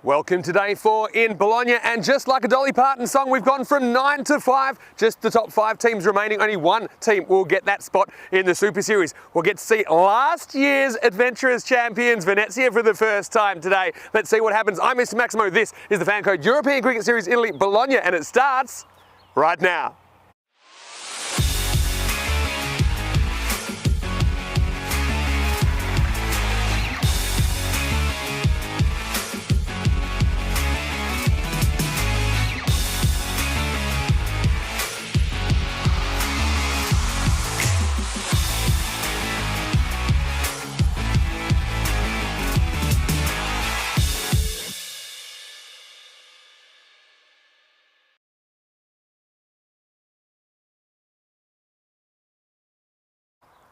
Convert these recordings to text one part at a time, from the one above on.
Welcome to day 4 in Bologna, and just like a Dolly Parton song, we've gone from 9 to 5, just the top 5 teams remaining. Only one team will get that spot in the Super Series. We'll get to see last year's Adventurers champions, Venezia, for the first time today. Let's see what happens. I'm Mr. Maximo. This is the FanCode European Cricket Series Italy, Bologna, and it starts right now.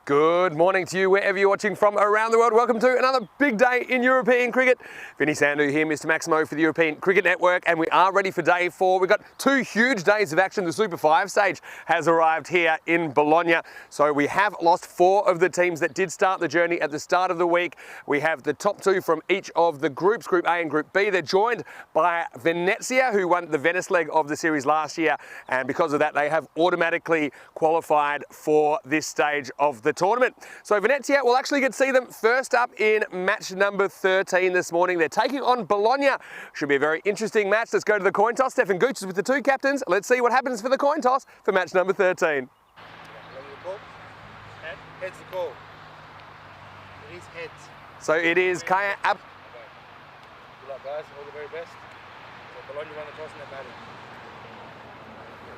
Good morning to you wherever you're watching from around the world. Welcome to another big day in European cricket. Vinny Sandhu here, Mr. Maximo for the European Cricket Network, and we are ready for day 4. We've got 2 huge days of action. The Super 5 stage has arrived here in Bologna. So we have lost 4 of the teams that did start the journey at the start of the week. We have the top 2 from each of the groups, Group A and Group B. They're joined by Venezia, who won the Venice leg of the series last year, and because of that, they have automatically qualified for this stage of the tournament. So Venezia will actually get to see them first up in match number 13 this morning. They're taking on Bologna. Should be a very interesting match. Let's go to the coin toss. Stefan Gooch is with the 2 captains. Let's see what happens for the coin toss for match number 13. Heads the call. It is heads. So it is Kaya Ab. Okay. Good luck, guys. All the very best. So Bologna won the toss and they're batting.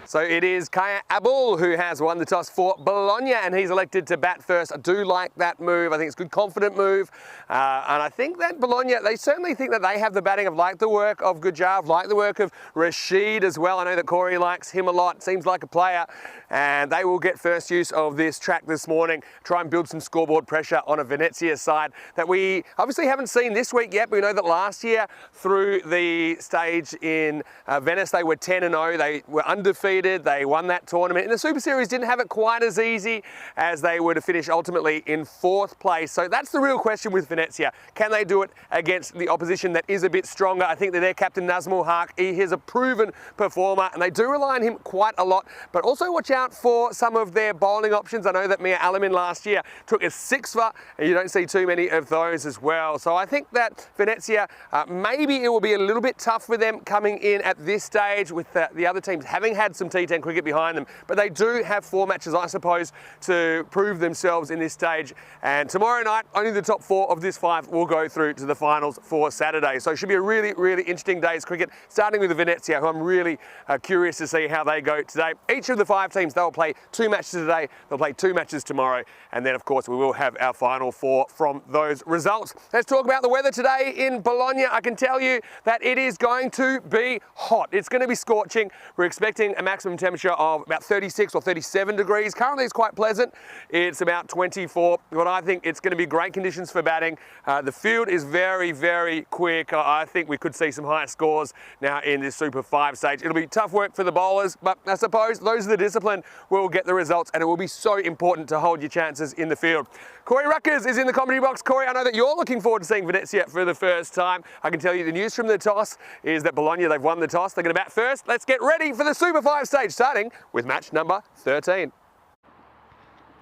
So it is Kaya Abul who has won the toss for Bologna, and he's elected to bat first. I do like that move. I think it's a good, confident move. And I think that Bologna, they certainly think that they have the batting. I've liked the work of Gujav, liked the work of Rasheed as well. I know that Corey likes him a lot, seems like a player. And they will get first use of this track this morning, try and build some scoreboard pressure on a Venezia side that we obviously haven't seen this week yet. But we know that last year through the stage in Venice, they were 10-0. They were undefeated. They won that tournament. In the Super Series, didn't have it quite as easy as they were to finish ultimately in 4th place. So that's the real question with Venezia. Can they do it against the opposition that is a bit stronger? I think that their captain Nazmul Haq, he is a proven performer, and they do rely on him quite a lot. But also watch out for some of their bowling options. I know that Mia Alamin last year took a 6-fer, and you don't see too many of those as well. So I think that Venezia, maybe it will be a little bit tough for them coming in at this stage with the other teams having had some T10 cricket behind them. But they do have 4 matches, I suppose, to prove themselves in this stage. And tomorrow night, only the top 4 of this 5 will go through to the finals for Saturday. So it should be a really, really interesting day's cricket, starting with the Venezia, who I'm really curious to see how they go today. Each of the 5 teams, they'll play 2 matches today, they'll play 2 matches tomorrow, and then of course we will have our final 4 from those results. Let's talk about the weather today in Bologna. I can tell you that it is going to be hot. It's going to be scorching. We're expecting a maximum temperature of about 36 or 37 degrees. Currently it's quite pleasant. It's about 24. But I think it's going to be great conditions for batting. The field is very, very quick. I think we could see some high scores now in this Super 5 stage. It'll be tough work for the bowlers, but I suppose those are the discipline will get the results, and it will be so important to hold your chances in the field. Corey Ruckers is in the commentary box. Corey, I know that you're looking forward to seeing Venezia for the first time. I can tell you the news from the toss is that Bologna, they've won the toss. They're going to bat first. Let's get ready for the Super 5 stage, starting with match number 13.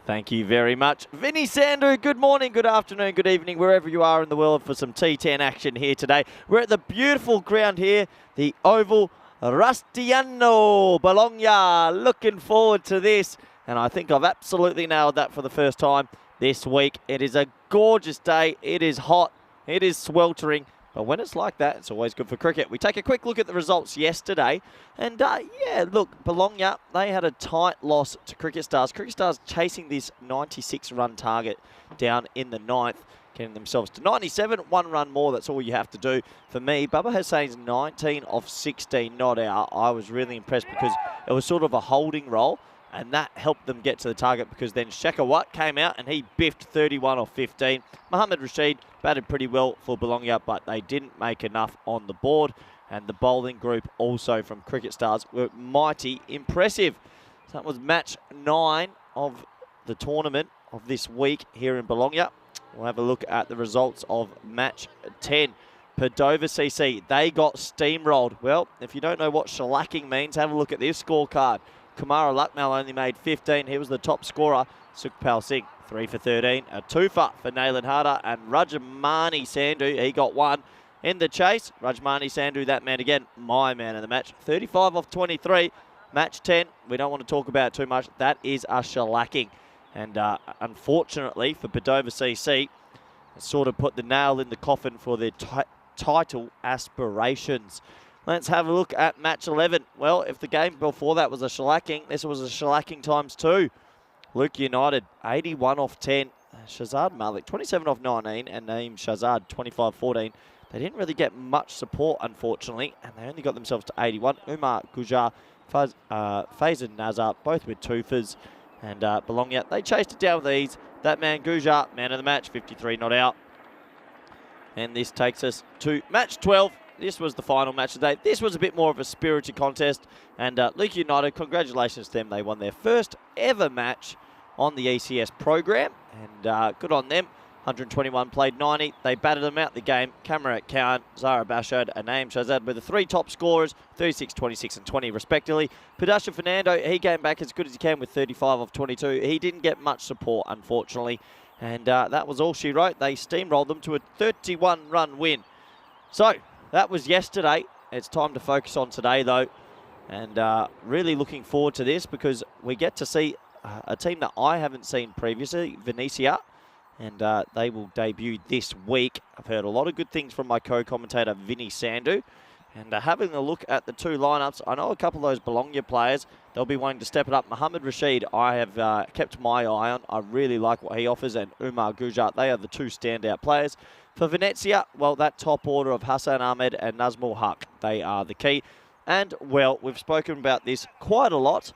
Thank you very much, Vinny Sandhu. Good morning, good afternoon, good evening, wherever you are in the world for some T10 action here today. We're at the beautiful ground here, the Oval Rustiano, Bologna. Looking forward to this, and I think I've absolutely nailed that for the first time this week. It is a gorgeous day. It is hot. It is sweltering. But when it's like that, it's always good for cricket. We take a quick look at the results yesterday. And yeah, look, Bologna, they had a tight loss to Cricket Stars. Cricket Stars chasing this 96-run target down in the 9th, getting themselves to 97, 1 run more. That's all you have to do. For me, Baba Hussein's 19 off 16 not out. I was really impressed because it was sort of a holding role, and that helped them get to the target because then Shekhawat came out and he biffed 31 off 15. Mohammad Rasheed batted pretty well for Bologna, but they didn't make enough on the board. And the bowling group also from Cricket Stars were mighty impressive. So that was match 9 of the tournament of this week here in Bologna. We'll have a look at the results of match 10. Padova CC, they got steamrolled. Well, if you don't know what shellacking means, have a look at this scorecard. Kumara Lucknow only made 15. He was the top scorer. Sukhpal Singh, 3 for 13. A 2-fer for Nailan Harder. And Rajmani Sandhu, he got 1 in the chase. Rajmani Sandhu, that man again, my man of the match. 35 off 23. Match 10, we don't want to talk about it too much. That is a shellacking. And unfortunately for Padova CC, it sort of put the nail in the coffin for their title aspirations. Let's have a look at match 11. Well, if the game before that was a shellacking, this was a shellacking times 2. Luke United, 81 off 10. Shazad Malik, 27 off 19. And Naeem Shazad, 25-14. They didn't really get much support, unfortunately, and they only got themselves to 81. Umar Gujar, Faizan Nazar, both with 2-fers. And Bologna, they chased it down with ease. That man, Gujar, man of the match, 53 not out. And this takes us to match 12. This was the final match of the day. This was a bit more of a spirited contest. And Leeds United, congratulations to them. They won their first ever match on the ECS program. And good on them. 121 played 90. They batted them out the game. Kamrat Khan, Zara Bashad, and Naeem Shazad were the 3 top scorers, 36, 26 and 20 respectively. Padasha Fernando, he came back as good as he can with 35 off 22. He didn't get much support, unfortunately. And that was all she wrote. They steamrolled them to a 31-run win. So, that was yesterday. It's time to focus on today, though. And really looking forward to this because we get to see a team that I haven't seen previously, Venezia. And they will debut this week. I've heard a lot of good things from my co-commentator, Vinny Sandhu. And having a look at the two lineups, I know a couple of those Bologna players, they'll be wanting to step it up. Mohamed Rasheed, I have kept my eye on. I really like what he offers, and Umar Gujar, they are the two standout players. For Venezia, well, that top order of Hassan Ahmed and Nazmul Haq, they are the key. And, well, we've spoken about this quite a lot.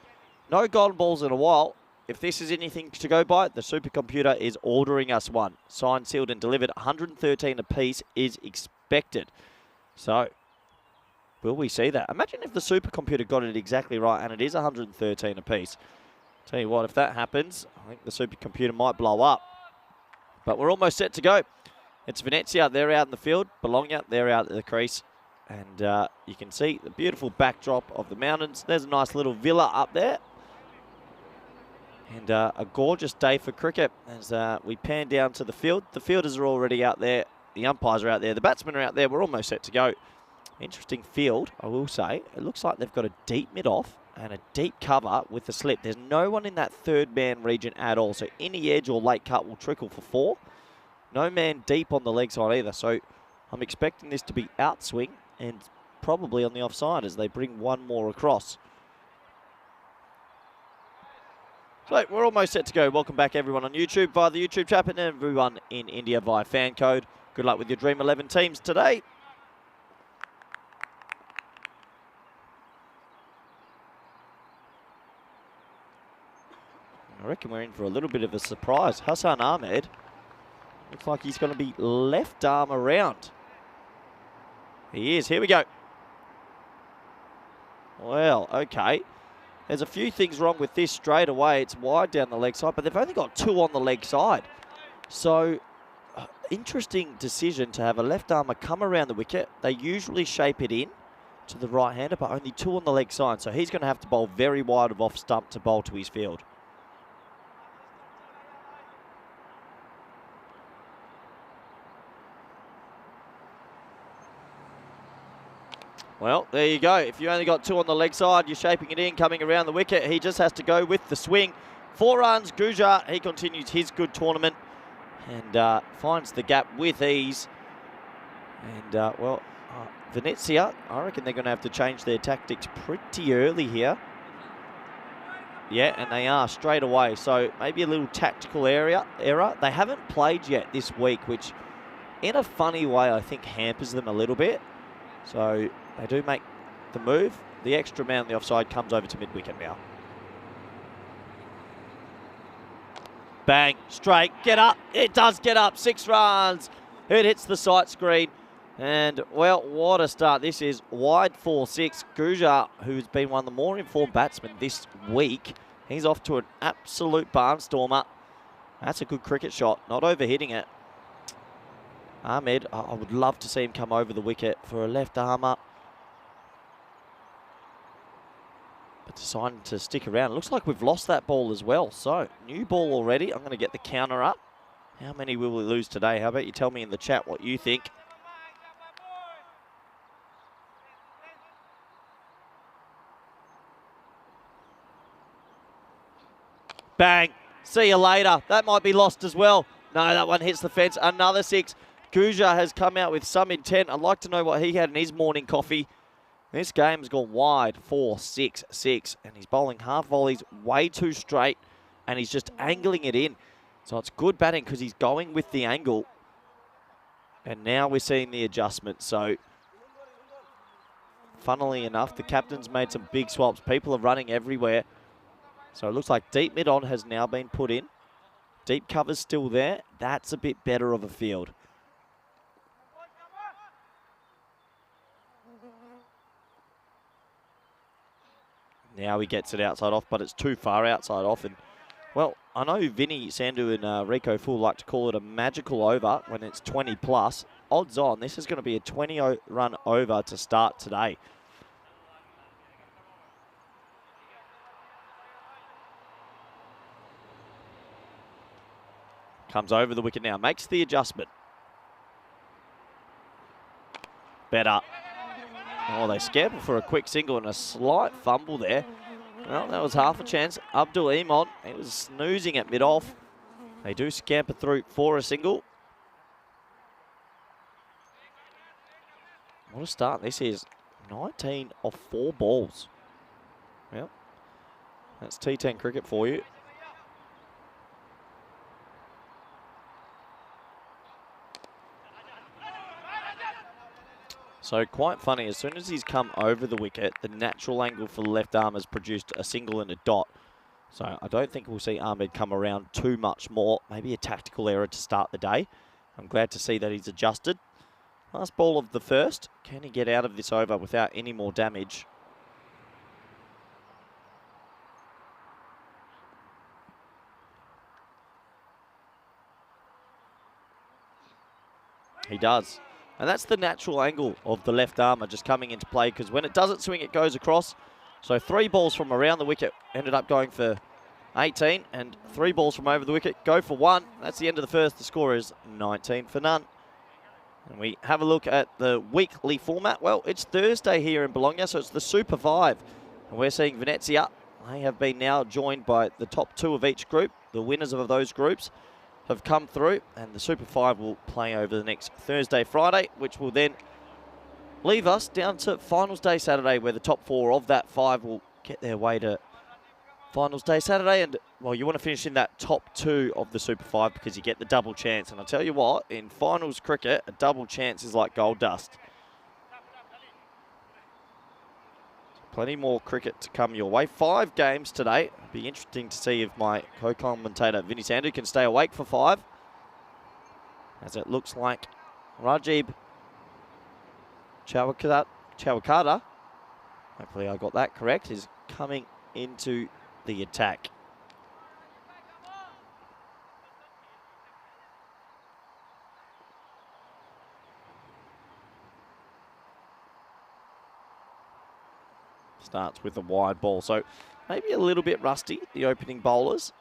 No golden balls in a while. If this is anything to go by, the supercomputer is ordering us one. Signed, sealed, and delivered. 113 apiece is expected. So, will we see that? Imagine if the supercomputer got it exactly right and it is 113 apiece. Tell you what, if that happens, I think the supercomputer might blow up. But we're almost set to go. It's Venezia, they're out in the field. Bologna, they're out at the crease. And you can see the beautiful backdrop of the mountains. There's a nice little villa up there. And a gorgeous day for cricket as we pan down to the field. The fielders are already out there. The umpires are out there. The batsmen are out there. We're almost set to go. Interesting field, I will say. It looks like they've got a deep mid-off and a deep cover with the slip. There's no one in that third man region at all. So any edge or late cut will trickle for 4. No man deep on the leg side either. So I'm expecting this to be outswing and probably on the offside as they bring one more across. So we're almost set to go. Welcome back everyone on YouTube via the YouTube chat and everyone in India via FanCode. Good luck with your Dream 11 teams today. I reckon we're in for a little bit of a surprise. Hassan Ahmed looks like he's going to be left arm around. He is. Here we go. Well, okay. There's a few things wrong with this straight away. It's wide down the leg side, but they've only got 2 on the leg side. So, interesting decision to have a left armer come around the wicket. They usually shape it in to the right-hander, but only 2 on the leg side. So he's going to have to bowl very wide of off stump to bowl to his field. Well, there you go. If you only got 2 on the leg side, you're shaping it in, coming around the wicket. He just has to go with the swing. 4 runs, Gujar, he continues his good tournament and finds the gap with ease. And, Venezia, I reckon they're going to have to change their tactics pretty early here. Yeah, and they are straight away. So maybe a little tactical error. They haven't played yet this week, which in a funny way I think hampers them a little bit. So they do make the move. The extra man on the offside comes over to mid-wicket now. Bang, straight, get up. It does get up, 6 runs. It hits the sight screen. And, well, what a start. This is wide 4-6. Gujar, who's been one of the more informed batsmen this week, he's off to an absolute barnstormer. That's a good cricket shot, not overhitting it. Ahmed, I would love to see him come over the wicket for a left armer. But deciding to stick around. It looks like we've lost that ball as well. So, new ball already. I'm going to get the counter up. How many will we lose today? How about you tell me in the chat what you think? Bang. See you later. That might be lost as well. No, that one hits the fence. Another 6. Gujar has come out with some intent. I'd like to know what he had in his morning coffee. This game's gone wide, 4-6-6, and he's bowling half volleys way too straight, and he's just angling it in. So it's good batting because he's going with the angle. And now we're seeing the adjustment. So, funnily enough, the captain's made some big swaps. People are running everywhere. So it looks like deep mid-on has now been put in. Deep cover's still there. That's a bit better of a field. Now he gets it outside off, but it's too far outside off. And, well, I know Vinny, Sandhu and Rico Full like to call it a magical over when it's 20 plus. Odds on, this is going to be a 20-run over to start today. Comes over the wicket now, makes the adjustment. Better. Oh, they scamper for a quick single and a slight fumble there. Well, that was half a chance. Abdul Iman, he was snoozing at mid-off. They do scamper through for a single. What a start this is. 19 off 4 balls. Well, that's T10 cricket for you. So quite funny, as soon as he's come over the wicket, the natural angle for the left arm has produced a single and a dot. So I don't think we'll see Ahmed come around too much more. Maybe a tactical error to start the day. I'm glad to see that he's adjusted. Last ball of the first. Can he get out of this over without any more damage? He does. And that's the natural angle of the left armour just coming into play, because when it doesn't swing, it goes across. So 3 balls from around the wicket ended up going for 18, and 3 balls from over the wicket go for 1. That's the end of the first. The score is 19 for none. And we have a look at the weekly format. Well, it's Thursday here in Bologna, so it's the Super 5. And we're seeing Venezia. They have been now joined by the top 2 of each group. The winners of those groups have come through, and the Super 5 will play over the next Thursday, Friday, which will then leave us down to Finals Day Saturday, where the top 4 of that 5 will get their way to Finals Day Saturday. And, well, you want to finish in that top 2 of the Super 5 because you get the double chance. And I'll tell you what, in finals cricket, a double chance is like gold dust. Plenty more cricket to come your way. 5 games today. It'll be interesting to see if my co-commentator Vinny Sandu can stay awake for 5. As it looks like Rasheed Chowakada, hopefully I got that correct, is coming into the attack. Starts with a wide ball, so maybe a little bit rusty, the opening bowlers.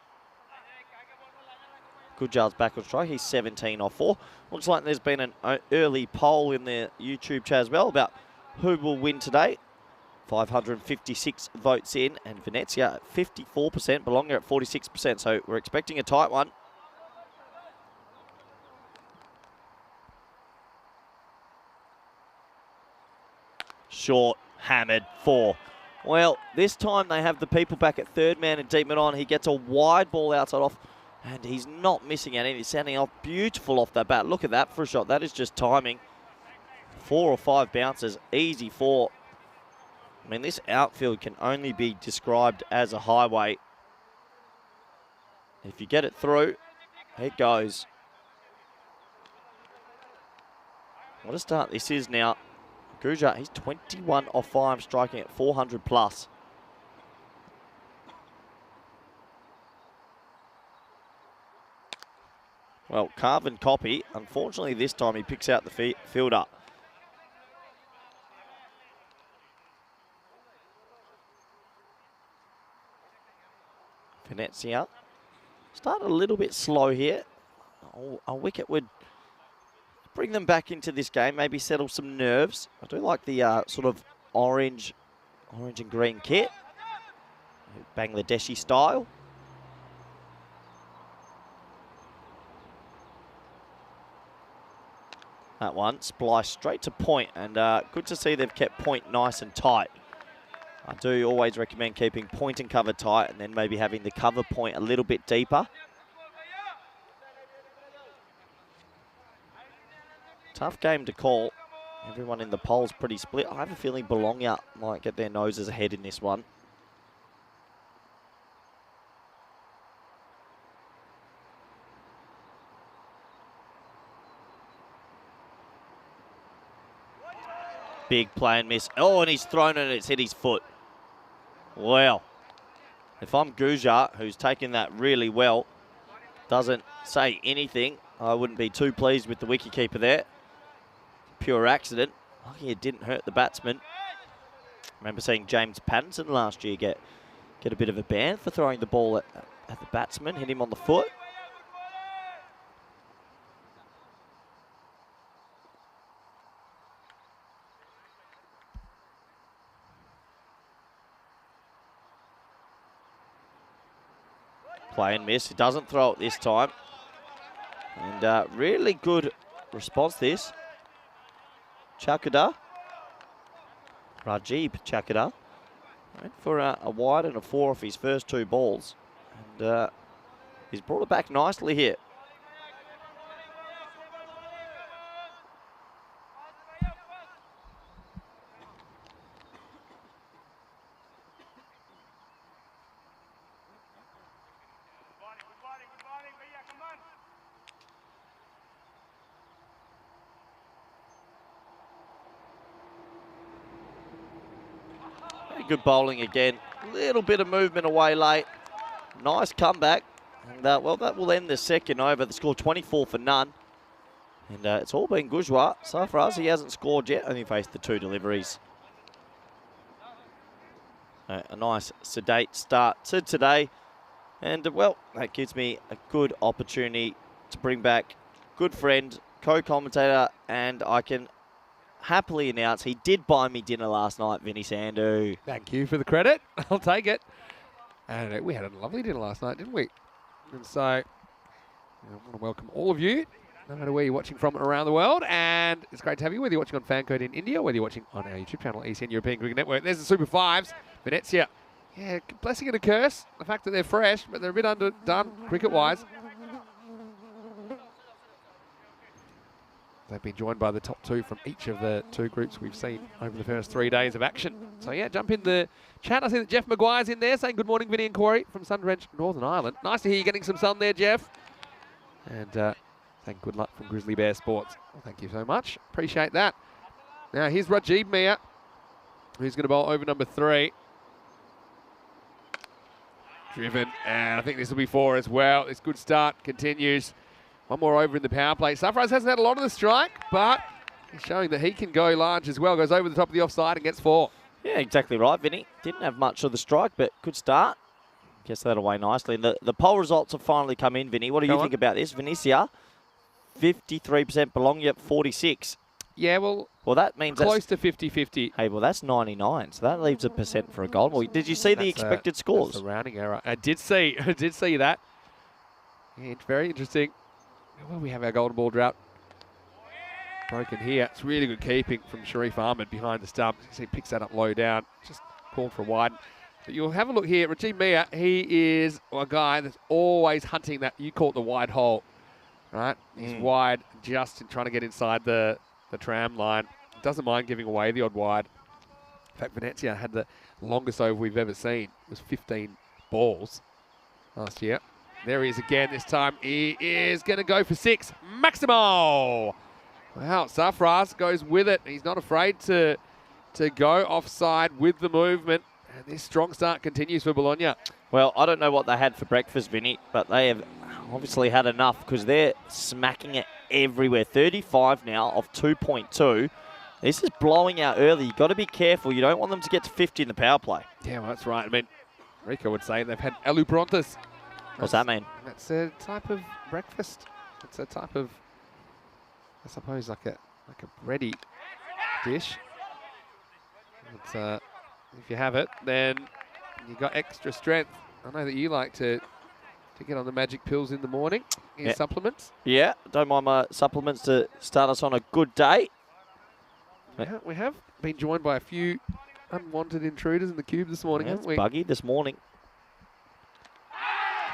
Gujar's back on strike. He's 17 off 4. Looks like there's been an early poll in the YouTube chat as well about who will win today. 556 votes in, and Venezia at 54%, Bologna at 46%, so we're expecting a tight one. Short, hammered, 4. Well, this time they have the people back at third man and deep mid on. He gets a wide ball outside off, and he's not missing any. He's sounding off beautiful off that bat. Look at that for a shot. That is just timing. 4 or 5 bounces, easy 4. I mean, this outfield can only be described as a highway. If you get it through, it goes. What a start this is now. Gujar, he's 21 off 5, striking at 400 plus. Well, carbon copy. Unfortunately, this time he picks out the fielder. Venezia start a little bit slow here. Oh, a wicket would bring them back into this game, maybe settle some nerves. I do like the sort of orange and green kit, Bangladeshi style. That one spliced straight to point, and good to see they've kept point nice and tight. I do always recommend keeping point and cover tight, and then maybe having the cover point a little bit deeper. Tough game to call. Everyone in the poll's pretty split. I have a feeling Bologna might get their noses ahead in this one. Big play and miss. Oh, and he's thrown it and it's hit his foot. Well, if I'm Gujar, who's taken that really well, doesn't say anything, I wouldn't be too pleased with the wicketkeeper there. Pure accident. Lucky it didn't hurt the batsman. Remember seeing James Pattinson last year get a bit of a ban for throwing the ball at the batsman, hit him on the foot. Play and miss. He doesn't throw it this time. And really good response this. Chakada. Rasheed Chakada went for a wide and a 4 off his first 2 balls. And he's brought it back nicely here. Good bowling again. Little bit of movement away late. Nice comeback. And well, that will end the second over. The score 24 for none. And it's all been Gujwa. So for us, he hasn't scored yet. Only faced the 2 deliveries. A nice sedate start to today. And well, that gives me a good opportunity to bring back good friend, co-commentator, and I can happily announce he did buy me dinner last night, Vinny Sandu. Thank you for the credit. I'll take it. And we had a lovely dinner last night, didn't we? And so I want to welcome all of you, no matter where you're watching from around the world. And it's great to have you, whether you're watching on FanCode in India, whether you're watching on our YouTube channel, ECN European Cricket Network. There's the Super Fives. Venezia. Yeah, blessing and a curse. The fact that they're fresh, but they're a bit underdone cricket-wise. They've been joined by the top 2 from each of the 2 groups we've seen over the first 3 days of action. So yeah, jump in the chat. I see that Jeff Maguire's in there saying good morning, Vinny and Corey from Sun-drenched Northern Ireland. Nice to hear you getting some sun there, Jeff. And saying good luck from Grizzly Bear Sports. Well, thank you so much. Appreciate that. Now here's Rasheed Mia, who's going to bowl over number 3. Driven, and I think this will be 4 as well. This good start continues. One more over in the power play. Safraz hasn't had a lot of the strike, but he's showing that he can go large as well. Goes over the top of the offside and gets 4. Yeah, exactly right, Vinny. Didn't have much of the strike, but good start. Gets that away nicely. And the poll results have finally come in, Vinny. What do you think about this? Venetia, 53%, Bologna at 46. Yeah, well that means close to 50-50. Hey, well, that's 99, so that leaves a % for a goal. Well, did you see the expected scores? That's a rounding error. I did see that. Yeah, it's very interesting. Well, we have our golden ball drought broken here. It's really good keeping from Sharif Ahmed behind the stump. You see, he picks that up low down. Just called for a wide. But you'll have a look here. Rasheed Mia, he is a guy that's always hunting that. You call it the wide hole, right? He's wide, just in trying to get inside the tram line. Doesn't mind giving away the odd wide. In fact, Venezia had the longest over we've ever seen. It was 15 balls last year. There he is again. This time he is going to go for 6. Maximo! Wow, Safraz goes with it. He's not afraid to go offside with the movement. And this strong start continues for Bologna. Well, I don't know what they had for breakfast, Vinny, but they have obviously had enough because they're smacking it everywhere. 35 now of 2.2. This is blowing out early. You've got to be careful. You don't want them to get to 50 in the power play. Yeah, well, that's right. I mean, Rico would say they've had alu prontas. What's that mean? That's a type of breakfast. It's a type of, I suppose, like a bready dish. It's, if you have it, then you got extra strength. I know that you like to get on the magic pills in the morning, your supplements. Yeah, don't mind my supplements to start us on a good day. Yeah, we have been joined by a few unwanted intruders in the cube this morning, haven't we? Buggy this morning.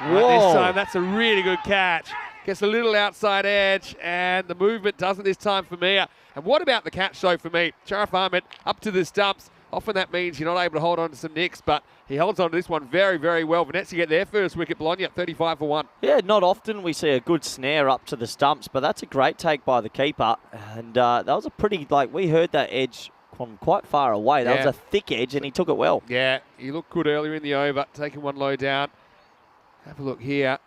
This time, that's a really good catch. Gets a little outside edge, and the movement doesn't this time for Mia. And what about the catch, though, for me? Sharif Ahmed up to the stumps. Often that means you're not able to hold on to some nicks, but he holds on to this one very, very well. Venezia get their first wicket. Bologna at 35 for 1. Yeah, not often we see a good snare up to the stumps, but that's a great take by the keeper. And that was a pretty, we heard that edge from quite far away. That was a thick edge, and he took it well. Yeah, he looked good earlier in the over, taking one low down. Have a look here.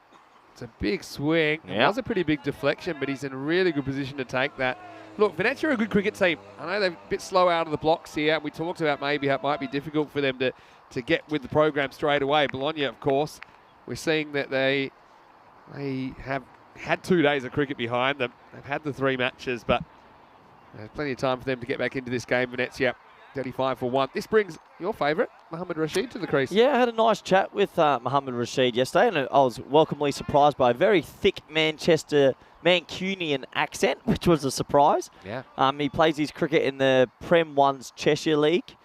It's a big swing. It was a pretty big deflection, but he's in a really good position to take that. Look, Venezia are a good cricket team. I know they're a bit slow out of the blocks here. We talked about maybe how it might be difficult for them to get with the program straight away. Bologna, of course, we're seeing that they have had 2 days of cricket behind them. They've had the 3 matches, but there's plenty of time for them to get back into this game. Venezia 35 for 1. This brings your favourite, Mohammad Rasheed, to the crease. Yeah, I had a nice chat with Mohammad Rasheed yesterday, and I was welcomely surprised by a very thick Mancunian accent, which was a surprise. Yeah. He plays his cricket in the Prem 1's Cheshire League,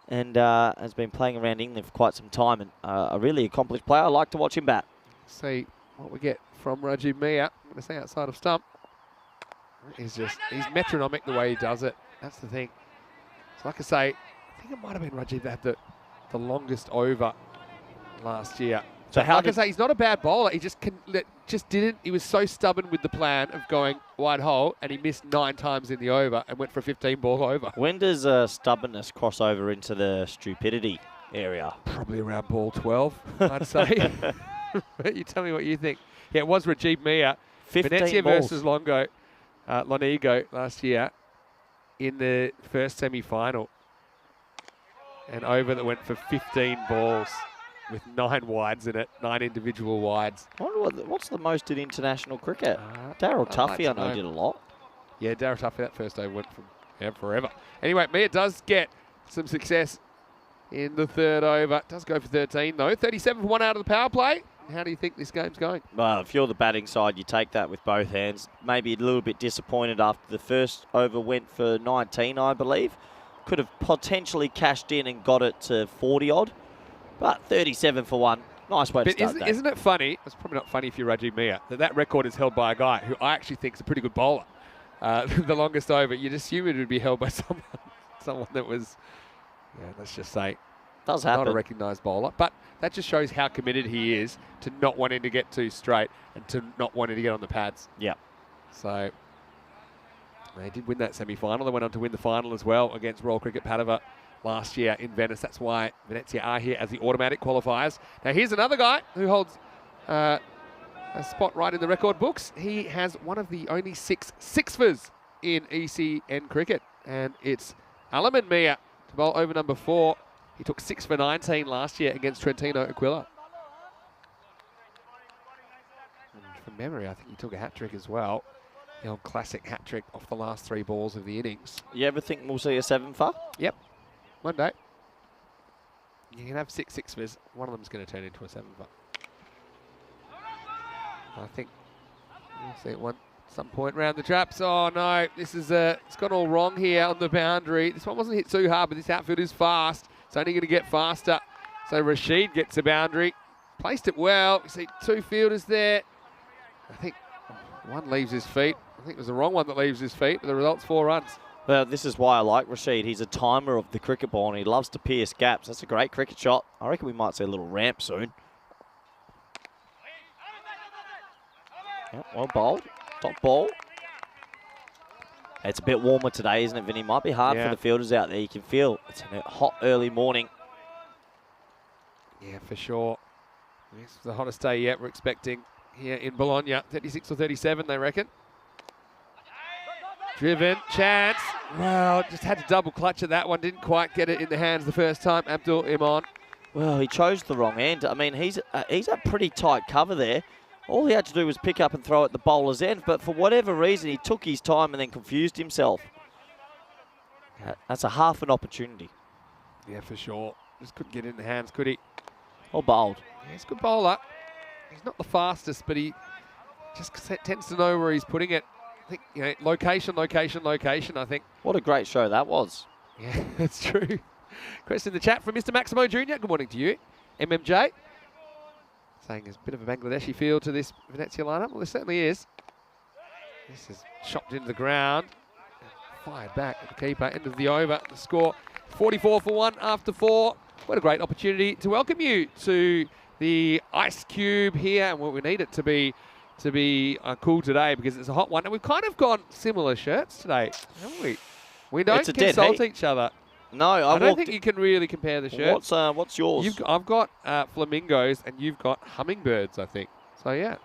and has been playing around England for quite some time, and a really accomplished player. I like to watch him bat. See what we get from Rasheed Mia. I'm going to say outside of stump. He's metronomic the way he does it. That's the thing. So like I say, I think it might have been Rasheed that had the longest over last year. So how like I say, he's not a bad bowler. He just didn't. He was so stubborn with the plan of going wide hole, and he missed 9 times in the over and went for a 15-ball over. When does stubbornness cross over into the stupidity area? Probably around ball 12, I'd say. You tell me what you think. Yeah, it was Rasheed Mia. 15 Venezia balls. versus Lonigo last year in the first semi-final. An over that went for 15 balls with 9 wides in it, 9 individual wides. I wonder what's the most in international cricket? Daryl Tuffy, I know, did a lot. Yeah, Daryl Tuffy, that first over went from forever. Anyway, Mia does get some success in the third over. Does go for 13, though. 37 for 1 out of the power play. How do you think this game's going? Well, if you're the batting side, you take that with both hands. Maybe a little bit disappointed after the first over went for 19, I believe. Could have potentially cashed in and got it to 40-odd. But 37 for 1. Nice way to start that. Isn't it funny? It's probably not funny if you're Rasheed Mia, that record is held by a guy who I actually think is a pretty good bowler. The longest over. You'd assume it would be held by someone that was, let's just say, Does happen. not a recognised bowler. But that just shows how committed he is to not wanting to get too straight and to not wanting to get on the pads. Yeah. So they did win that semi-final. They went on to win the final as well against Royal Cricket Padova last year in Venice. That's why Venezia are here as the automatic qualifiers. Now here's another guy who holds a spot right in the record books. He has one of the only 6 sixfers in ECN cricket, and it's Alamin Mia to bowl over number 4. He took 6 for 19 last year against Trentino Aquila. And from memory, I think he took a hat-trick as well. The old classic hat-trick off the last 3 balls of the innings. You ever think we'll see a 7-fer? Yep. One day. You can have 6 sixfers. One of them's going to turn into a 7-fer. I think we'll see it some point round the traps. Oh no, this is it's gone all wrong here on the boundary. This one wasn't hit too hard, but this outfield is fast. It's only going to get faster. So Rasheed gets a boundary. Placed it well. You see 2 fielders there. I think one leaves his feet. I think it was the wrong one that leaves his feet, but the result's 4 runs. Well, this is why I like Rasheed. He's a timer of the cricket ball, and he loves to pierce gaps. That's a great cricket shot. I reckon we might see a little ramp soon. Yeah, well bowled. Top ball. It's a bit warmer today, isn't it, Vinny? Might be hard for the fielders out there. You can feel it's a hot early morning. Yeah, for sure. This is the hottest day yet we're expecting here in Bologna. 36 or 37, they reckon. Driven, chance. Well, just had to double clutch at that one. Didn't quite get it in the hands the first time. Abdul Iman. Well, he chose the wrong end. I mean, he's a pretty tight cover there. All he had to do was pick up and throw at the bowler's end, but for whatever reason, he took his time and then confused himself. That's a half an opportunity. Yeah, for sure. Just couldn't get it in the hands, could he? Or bowled. Yeah, he's a good bowler. He's not the fastest, but he just tends to know where he's putting it. I think, location, I think. What a great show that was. Yeah, that's true. Question in the chat from Mr. Maximo Jr. Good morning to you. MMJ. Saying there's a bit of a Bangladeshi feel to this Venezia lineup. Well, there certainly is. This is chopped into the ground. Fired back at the keeper. End of the over. The score 44 for 1 after 4. What a great opportunity to welcome you to the Ice Cube here. And we need it to be cool today because it's a hot one. And we've kind of gone similar shirts today, haven't we? We don't consult each other. No, I don't think you can really compare the shirts. What's yours? I've got flamingos and you've got hummingbirds, I think. So yeah,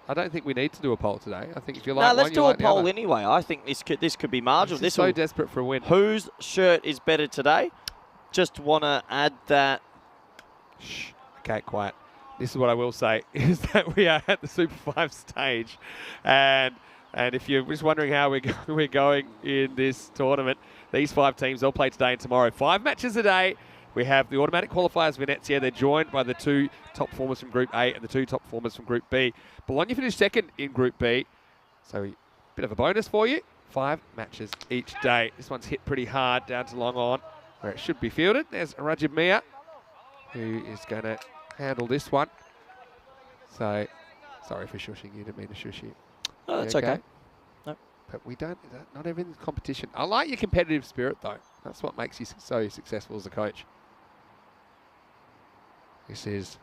I don't think we need to do a poll today. I think if you like one, let's do a like poll anyway. I think this could be marginal. This is so desperate for a win. Whose shirt is better today? Just want to add that. Shh. Okay, quiet. This is what I will say is that we are at the Super 5 stage, and if you're just wondering how we're going in this tournament, these 5 teams, they'll play today and tomorrow. 5 matches a day. We have the automatic qualifiers Venezia. They're joined by the 2 top performers from Group A and the 2 top performers from Group B. Bologna finished second in Group B. So a bit of a bonus for you. 5 matches each day. This one's hit pretty hard down to long on. where it should be fielded. There's Rajib Mia, who is going to handle this one. So, sorry for shushing you, didn't mean to shush you. Oh, that's okay. No. But we don't, not everything's competition. I like your competitive spirit, though. That's what makes you so successful as a coach. This is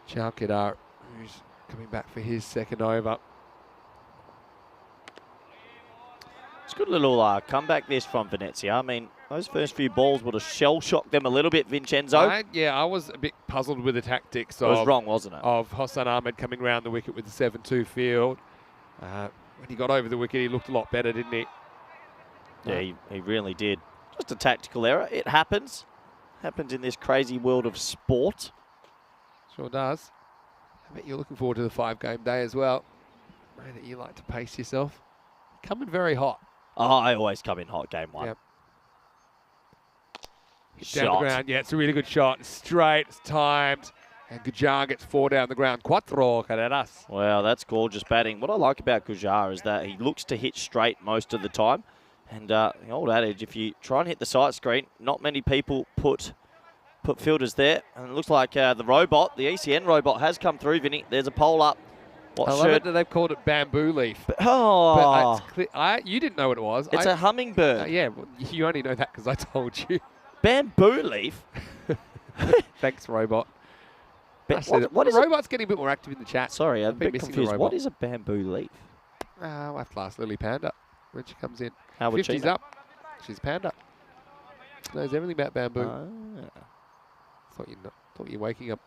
Chalkidar, who's coming back for his second over. It's a good little comeback this from Venezia. I mean, those first few balls would have shell-shocked them a little bit, Vincenzo. I was a bit puzzled with the tactics. It was wrong, wasn't it? Of Hossan Ahmed coming round the wicket with the 7-2 field. When he got over the wicket, he looked a lot better, didn't he? Yeah, he really did. Just a tactical error. It happens. Happens in this crazy world of sport. Sure does. I bet you're looking forward to the 5-game day as well. I know that you like to pace yourself. Coming very hot. Oh, I always come in hot game one. Yep. Shot. Down the ground. Yeah, it's a really good shot. It's straight. It's timed. And Gujar gets 4 down the ground. Cuatro carreras. Well, that's gorgeous batting. What I like about Gujar is that he looks to hit straight most of the time. And the old adage, if you try and hit the sight screen, not many people put fielders there. And it looks like the robot, the ECN robot, has come through, Vinny. There's a pole up. I love it that they've called it bamboo leaf. Oh. But you didn't know what it was. It's a hummingbird. Yeah, well, you only know that because I told you. Bamboo leaf? Thanks, robot. What is robot's getting a bit more active in the chat. Sorry, I'm a bit missing confused. What is a bamboo leaf? We'll have to ask Lily Panda when she comes in. How would she 50's know? up. She's Panda. Knows everything about bamboo. Thought you're waking up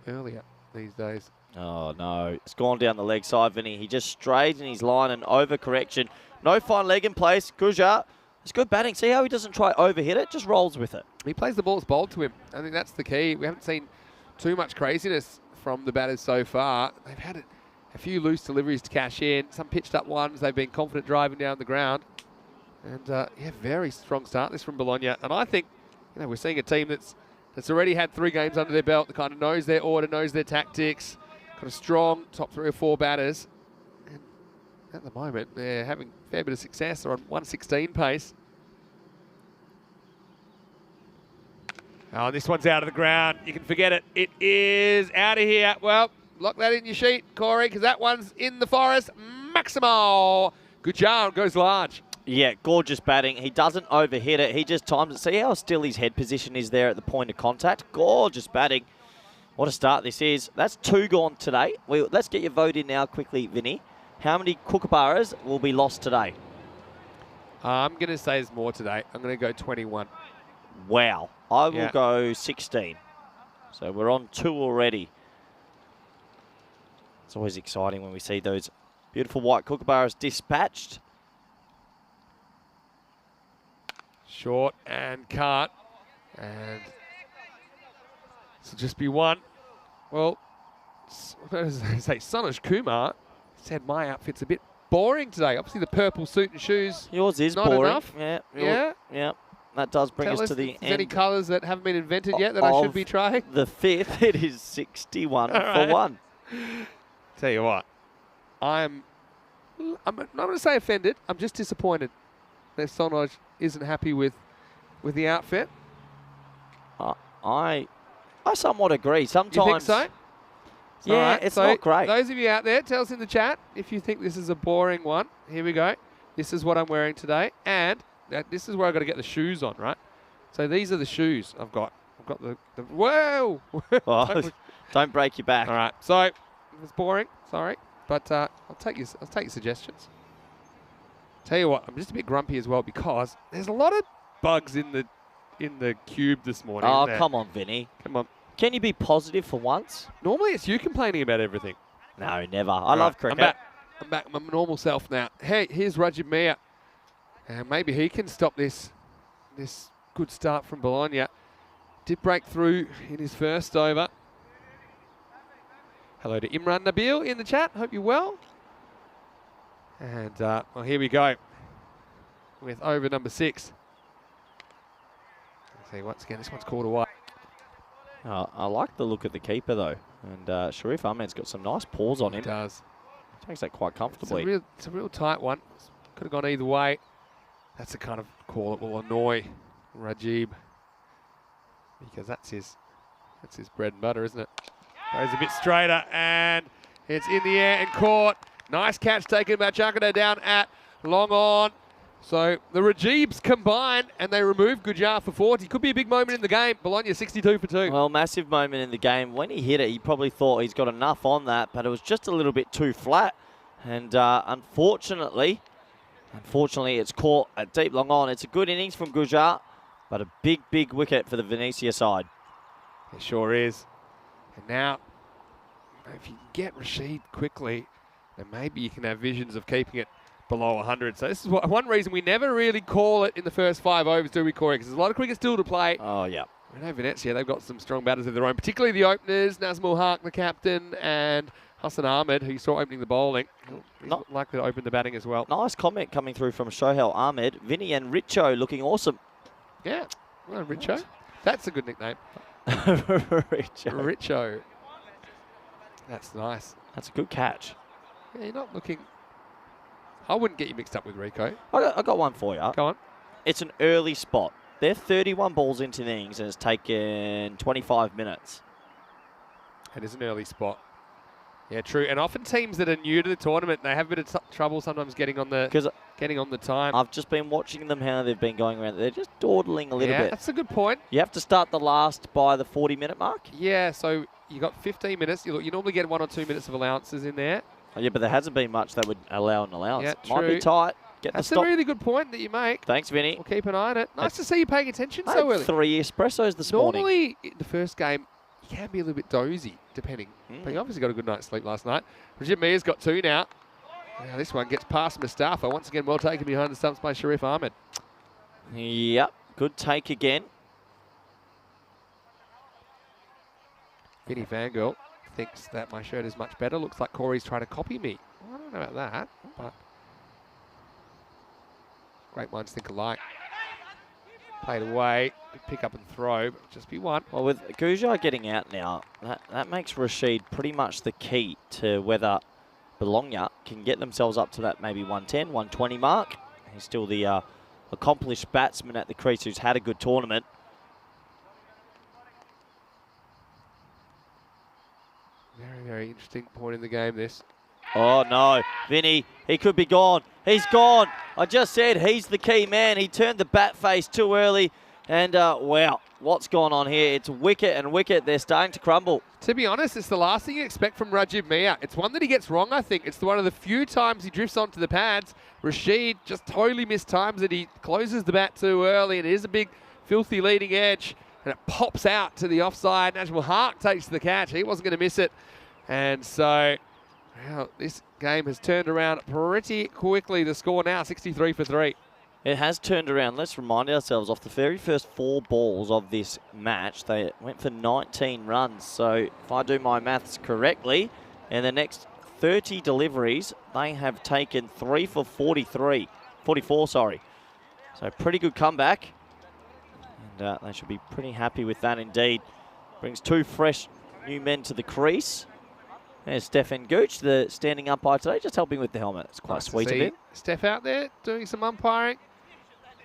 earlier these days. Oh, no. It's gone down the leg side, Vinny. He just strayed in his line and overcorrection. No fine leg in place. Gujar, it's good batting. See how he doesn't try overhit it? Just rolls with it. He plays the balls bowled to him. I think that's the key. We haven't seen too much craziness from the batters so far. They've had a few loose deliveries to cash in. Some pitched up ones. They've been confident driving down the ground. And, yeah, very strong start this from Bologna. And I think, we're seeing a team that's already had 3 games under their belt, that kind of knows their order, knows their tactics, got a strong top 3 or 4 batters. And at the moment, they're having a fair bit of success. They're on 116 pace. Oh, this one's out of the ground. You can forget it. It is out of here. Well, lock that in your sheet, Corey, because that one's in the forest. Maximo Gujar goes large. Yeah, gorgeous batting. He doesn't overhit it. He just times it. See how still his head position is there at the point of contact? Gorgeous batting. What a start this is. That's 2 gone today. Let's get your vote in now quickly, Vinny. How many kookaburras will be lost today? I'm going to say there's more today. I'm going to go 21. Wow. I will go 16. So we're on 2 already. It's always exciting when we see those beautiful white kookaburras dispatched. Short and cut. And this will just be 1. Well, what does they say? Sonush Kumar said my outfit's a bit boring today. Obviously the purple suit and shoes. Yours is not boring. Enough. Yeah. That does bring us to the end. Any colours that haven't been invented yet that I should be trying? The 5th, it is 61 for 1. Tell you what, I'm not going to say offended. I'm just disappointed that Sonoj isn't happy with the outfit. I somewhat agree. Sometimes. You think so? Yeah, right. it's so not great. Those of you out there, tell us in the chat if you think this is a boring one. Here we go. This is what I'm wearing today, and this is where I've got to get the shoes on, right? So these are the shoes I've got. I've got the whoa! Oh, don't break your back. All right. So if it's boring, sorry, but I'll take your suggestions. Tell you what, I'm just a bit grumpy as well because there's a lot of bugs in the cube this morning. Oh, come on, Vinny. Come on. Can you be positive for once? Normally it's you complaining about everything. No, never. I love cricket. I'm back my normal self now. Hey, here's Rajib Mia. Maybe he can stop this good start from Bologna. Did break through in his first over. Hello to Imran Nabil in the chat. Hope you're well. And well, here we go with over number 6. Let's see, once again, this one's called away. I like the look of the keeper though, and Sharif Ahmed's got some nice paws on him. He does. Takes that quite comfortably. It's a real tight one. Could have gone either way. That's the kind of call that will annoy Rasheed, because that's his bread and butter, isn't it? Goes a bit straighter, and it's in the air and caught. Nice catch taken by Chakada down at long on. So the Rasheeds combine, and they remove Gujar for 40. Could be a big moment in the game. Bologna 62 for 2. Well, massive moment in the game. When he hit it, he probably thought he's got enough on that, but it was just a little bit too flat. And unfortunately, it's caught at deep long on. It's a good innings from Gujar, but a big, big wicket for the Venetia side. It sure is. And now, if you can get Rasheed quickly, then maybe you can have visions of keeping it below 100. So this is one reason we never really call it in the first 5 overs, do we, Corey? Because there's a lot of cricket still to play. Oh, yeah. We know Venetia, they've got some strong batters of their own, particularly the openers, Nazmul Haq, the captain, and Hassan Ahmed, who you saw opening the bowling. He's not likely to open the batting as well. Nice comment coming through from Shohel Ahmed. Vinny and Richo looking awesome. Yeah, well, Richo. That's a good nickname. Richo. That's nice. That's a good catch. Yeah, you're not looking... I wouldn't get you mixed up with Rico. I got one for you. Go on. It's an early spot. They're 31 balls into the innings, and it's taken 25 minutes. It is an early spot. Yeah, true. And often teams that are new to the tournament, they have a bit of trouble sometimes getting on the time. I've just been watching them, how they've been going around. They're just dawdling a little bit. That's a good point. You have to start the last by the 40-minute mark? Yeah, so you got 15 minutes. You normally get 1 or 2 minutes of allowances in there. Oh, yeah, but there hasn't been much that would allow an allowance. Yeah, Might be tight. That's a really good point that you make. Thanks, Vinny. We'll keep an eye on it. Nice to see you paying attention I so had early. 3 espressos this morning. Normally, in the first game, you can be a little bit dozy, depending. But you obviously got a good night's sleep last night. Rasheed Mia's got 2 now. Now this one gets past Mustafa. Once again, well taken behind the stumps by Sharif Ahmed. Yep, good take again. Vinny Fangirl thinks that my shirt is much better. Looks like Corey's trying to copy me. Well, I don't know about that, but great minds think alike. Played away, pick up and throw, but just be one. Well, with Gujar getting out now, that makes Rasheed pretty much the key to whether Bologna can get themselves up to that maybe 110, 120 mark. He's still the accomplished batsman at the crease who's had a good tournament. Very, very interesting point in the game, this. Oh, no. Vinny, he could be gone. He's gone. I just said he's the key man. He turned the bat face too early. And, wow, what's gone on here? It's wicket and wicket. They're starting to crumble. To be honest, it's the last thing you expect from Rasheed Mia. It's one that he gets wrong, I think. It's one of the few times he drifts onto the pads. Rasheed just totally mistimes it. He closes the bat too early, and it is a big, filthy leading edge. And it pops out to the offside. Nazmul Haq takes the catch. He wasn't going to miss it. And so... well, this game has turned around pretty quickly. The score now, 63 for 3. It has turned around. Let's remind ourselves, off the very first 4 balls of this match, they went for 19 runs. So if I do my maths correctly, in the next 30 deliveries, they have taken 3 for 44, sorry. So pretty good comeback. And they should be pretty happy with that indeed. Brings 2 fresh new men to the crease. There's Stefan Gooch, the standing umpire today, just helping with the helmet. It's quite sweet of him. Steph out there doing some umpiring.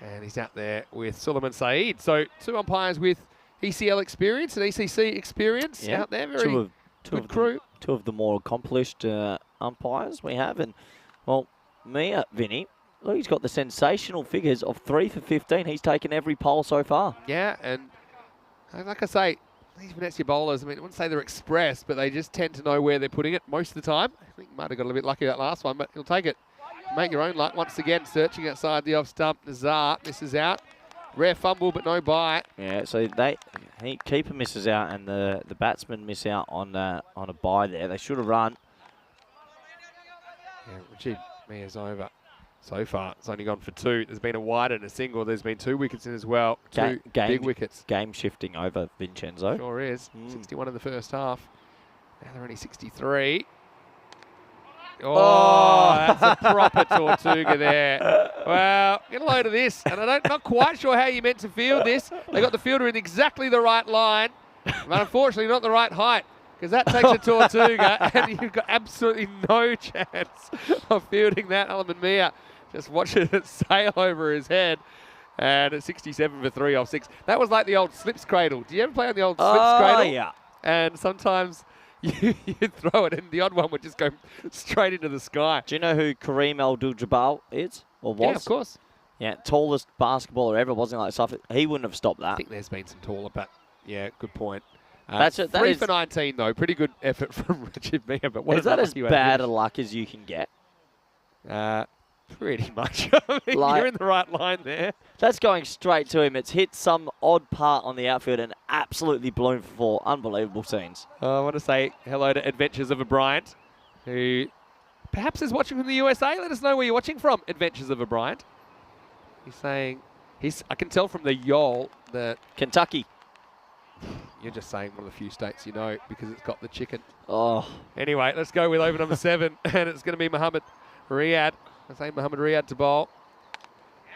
And he's out there with Suleiman Saeed. So 2 umpires with ECL experience and ECC experience out there. Very good crew. 2 of the more accomplished umpires we have. And, well, Mia, Vinny, look, he's got the sensational figures of 3 for 15. He's taken every pole so far. Yeah, and like I say, these Venetia bowlers, I mean, I wouldn't say they're express, but they just tend to know where they're putting it most of the time. I think he might have got a little bit lucky that last one, but he'll take it. Make your own luck. Once again, searching outside the off stump. Nazar misses out. Rare fumble, but no bite. Yeah, so keeper misses out, and the batsman miss out on a bye there. They should have run. Yeah, Rasheed Mia's over. So far, it's only gone for 2. There's been a wide and a single. There's been 2 wickets in as well. 2 big wickets. Game shifting over Vincenzo. Sure is. 61 in the first half. Now they're only 63. Oh, that's a proper Tortuga there. Well, get a load of this. And I'm not quite sure how you meant to field this. They got the fielder in exactly the right line, but unfortunately not the right height, because that takes a Tortuga, and you've got absolutely no chance of fielding that. Alaman Mia Just watching it sail over his head. And it's 67 for 3 off 6. That was like the old slips cradle. Do you ever play on the old slips cradle? Oh, yeah. And sometimes you'd throw it and the odd one would just go straight into the sky. Do you know who Kareem Abdul-Jabbar is or was? Yeah, of course. Yeah, tallest basketballer ever, wasn't like stuff. He wouldn't have stopped I that. think there's been some taller, but yeah, good point. That's it. That 3 is, for 19 though. Pretty good effort from Rasheed Mia. But what is that as bad a luck as you can get? Pretty much. I mean, Like- you're in the right line there. That's going straight to him. It's hit some odd part on the outfield and absolutely blown for 4. Unbelievable scenes. I want to say hello to Adventures of a Bryant, who perhaps is watching from the USA. Let us know where you're watching from, Adventures of a Bryant. He's saying, I can tell from the YOL that Kentucky. you're just saying one of the few states you know because it's got the chicken. Oh, Anyway, let's go with over number 7, and it's going to be Muhammad Riyad. I say Muhammad Riyad to bowl.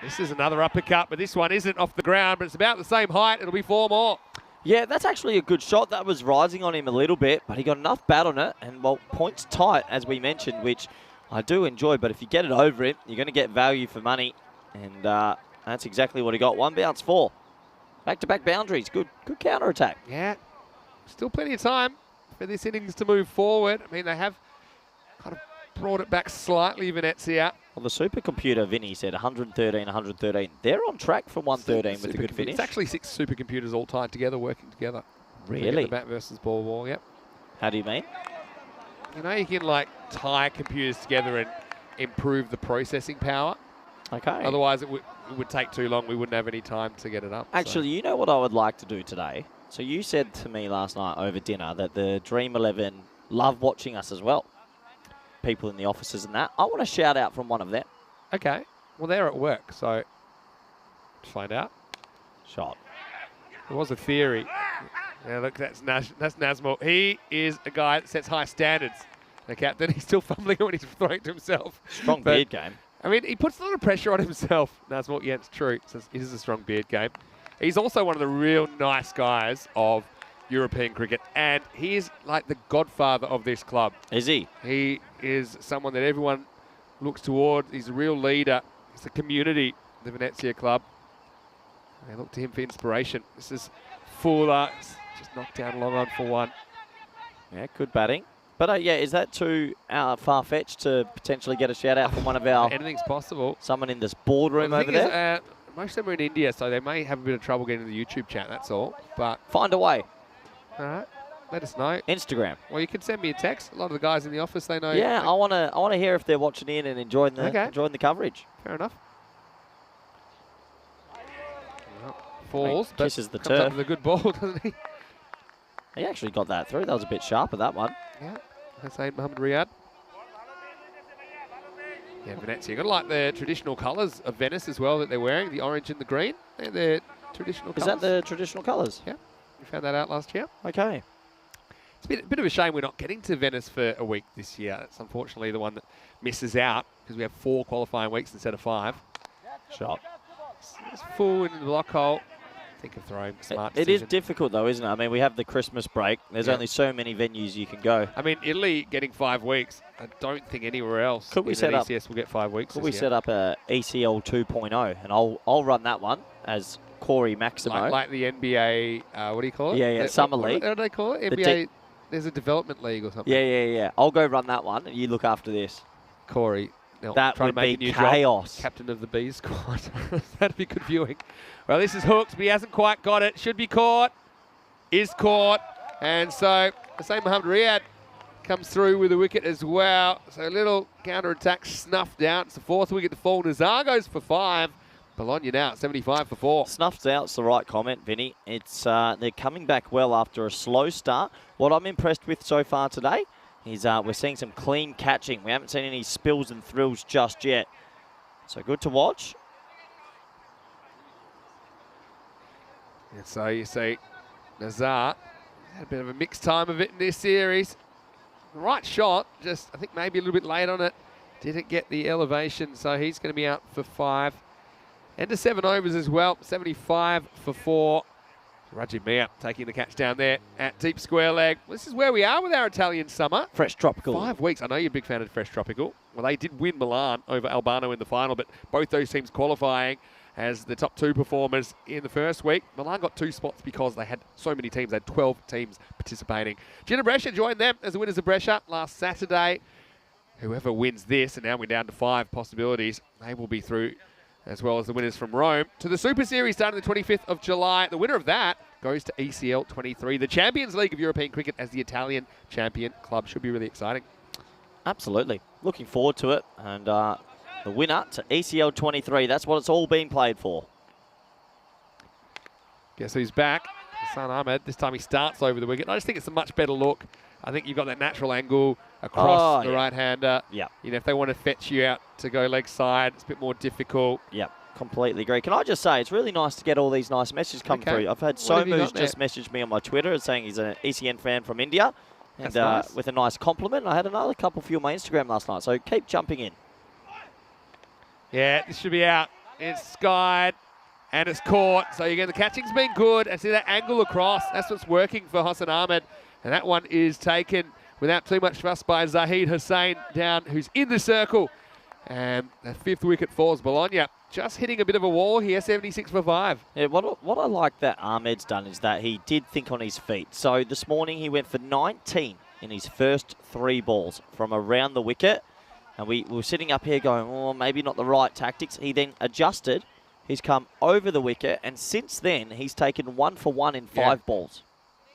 This is another uppercut, but this one isn't off the ground, but it's about the same height. It'll be 4 more. yeah, that's actually a good shot. That was rising on him a little bit, but he got enough bat on it. And, well, points tight, as we mentioned, which I do enjoy. But if you get it over it, you're going to get value for money. And that's exactly what he got. 1 bounce, 4. Back-to-back boundaries. Good counter-attack. Yeah, still plenty of time for this innings to move forward. I mean, they have kind of brought it back slightly, Venezia. Well, the supercomputer, Vinny, said 113, 113. They're on track for 113 with a good finish. It's actually 6 supercomputers all tied together, working together. Really? The bat versus ball, yep. How do you mean? You know, you can like tie computers together and improve the processing power. Okay. Otherwise, it would take too long. We wouldn't have any time to get it up. Actually, you know what I would like to do today? So you said to me last night over dinner that the Dream 11 love watching us as well. People in the offices and that. I want a shout out from one of them. Okay. Well, they're at work, so let's find out. Shot. There was a theory. Yeah, look, that's Nazmul. He is a guy that sets high standards. The captain, he's still fumbling it when he's throwing it to himself. Strong But, beard game. I mean, he puts a lot of pressure on himself. Nazmul, yeah, it's true. So it is a strong beard game. He's also one of the real nice guys of European cricket, and he is like the godfather of this club. Is he? He is someone that everyone looks toward. He's a real leader. It's a community, the Venezia club. They look to him for inspiration. This is Fuller. Just knocked down long on for 1. Yeah, good batting. But yeah, is that too far-fetched to potentially get a shout out from one of our Anything's possible. someone in this boardroom The over thing there? is, most of them are in India, so they may have a bit of trouble getting to the YouTube chat, that's all. But, Find a way. all right, let us know. Instagram. Well, you can send me a text. A lot of the guys in the office, they know. Yeah, I want to hear if they're watching in and enjoying the coverage. Fair enough. Falls, but kisses the comes up turf. with a good ball, doesn't he? He actually got that through. That was a bit sharper, that one. Yeah, Hussein Mohammed Riyad. Yeah, Venezia. Got to like the traditional colours of Venice as well that they're wearing, the orange and the green. They're their traditional Is colours. that the traditional colours? Yeah, we found that out last year. Okay. It's a bit of a shame we're not getting to Venice for a week this year. It's unfortunately the one that misses out because we have 4 qualifying weeks instead of 5. Shot. It's full in the block hole. Think of throwing. Smart It is decision. difficult, though, isn't it? I mean, we have the Christmas break. There's Yeah. only so many venues you can go. I mean, Italy getting 5 weeks. I don't think anywhere else Could we in set up- ECS will get 5 weeks. Could we set up a ECL 2.0? And I'll run that one as Corey Maximo. like the NBA, what do you call it? Yeah, Summer League. What do they call it? The NBA, there's a development league or something. Yeah. I'll go run that one, and you look after this. Corey. That trying would to make be a new job. chaos. Captain of the B squad. That'd be good viewing. Well, this is hooked, but he hasn't quite got it. Should be caught. Is caught. And so, the same Mohammed Riyad comes through with a wicket as well. So a little counter-attack snuffed out. It's the 4th wicket to fall. Nazar goes for 5. Bologna now at 75 for 4. Snuffed out's the right comment, Vinny. It's they're coming back well after a slow start. What I'm impressed with so far today is we're seeing some clean catching. We haven't seen any spills and thrills just yet. So good to watch. And so you see Nazar had a bit of a mixed time of it in this series. The right shot, just I think maybe a little bit late on it. Didn't get the elevation, so he's going to be out for 5. And to 7 overs as well, 75 for 4. Rajimia taking the catch down there at deep square leg. This is where we are with our Italian summer. Fresh tropical. 5 weeks. I know you're a big fan of Fresh Tropical. Well, they did win Milan over Albano in the final, but both those teams qualifying as the top 2 performers in the first week. Milan got 2 spots because they had so many teams. They had 12 teams participating. Gina Brescia joined them as the winners of Brescia last Saturday. Whoever wins this, and now we're down to 5 possibilities, they will be through, as well as the winners from Rome, to the Super Series starting the 25th of July. The winner of that goes to ECL 23, the Champions League of European cricket as the Italian champion club. Should be really exciting. Absolutely. Looking forward to it. And the winner to ECL 23, that's what it's all been played for. Guess who's back? Hassan Ahmed. This time he starts over the wicket. I just think it's a much better look. I think you've got that natural angle across the right-hander. Yeah. You know, if they want to fetch you out to go leg side, it's a bit more difficult. Yeah, completely agree. Can I just say, it's really nice to get all these nice messages come through. I've had Somu's just messaged me on my Twitter saying he's an ECN fan from India. And nice. with a nice compliment. I had another couple few on my Instagram last night, so keep jumping in. Yeah, this should be out. It's skied and it's caught. So again, the catching's been good. And see that angle across. That's what's working for Hassan Ahmed. And that one is taken without too much fuss by Zahid Hussain down, who's in the circle. And the 5th wicket falls Bologna. Just hitting a bit of a wall here, 76 for 5. Yeah, what I like that Ahmed's done is that he did think on his feet. So this morning he went for 19 in his first 3 balls from around the wicket. And we were sitting up here going, oh, maybe not the right tactics. He then adjusted. He's come over the wicket. And since then, he's taken 1 for 1 in 5 balls.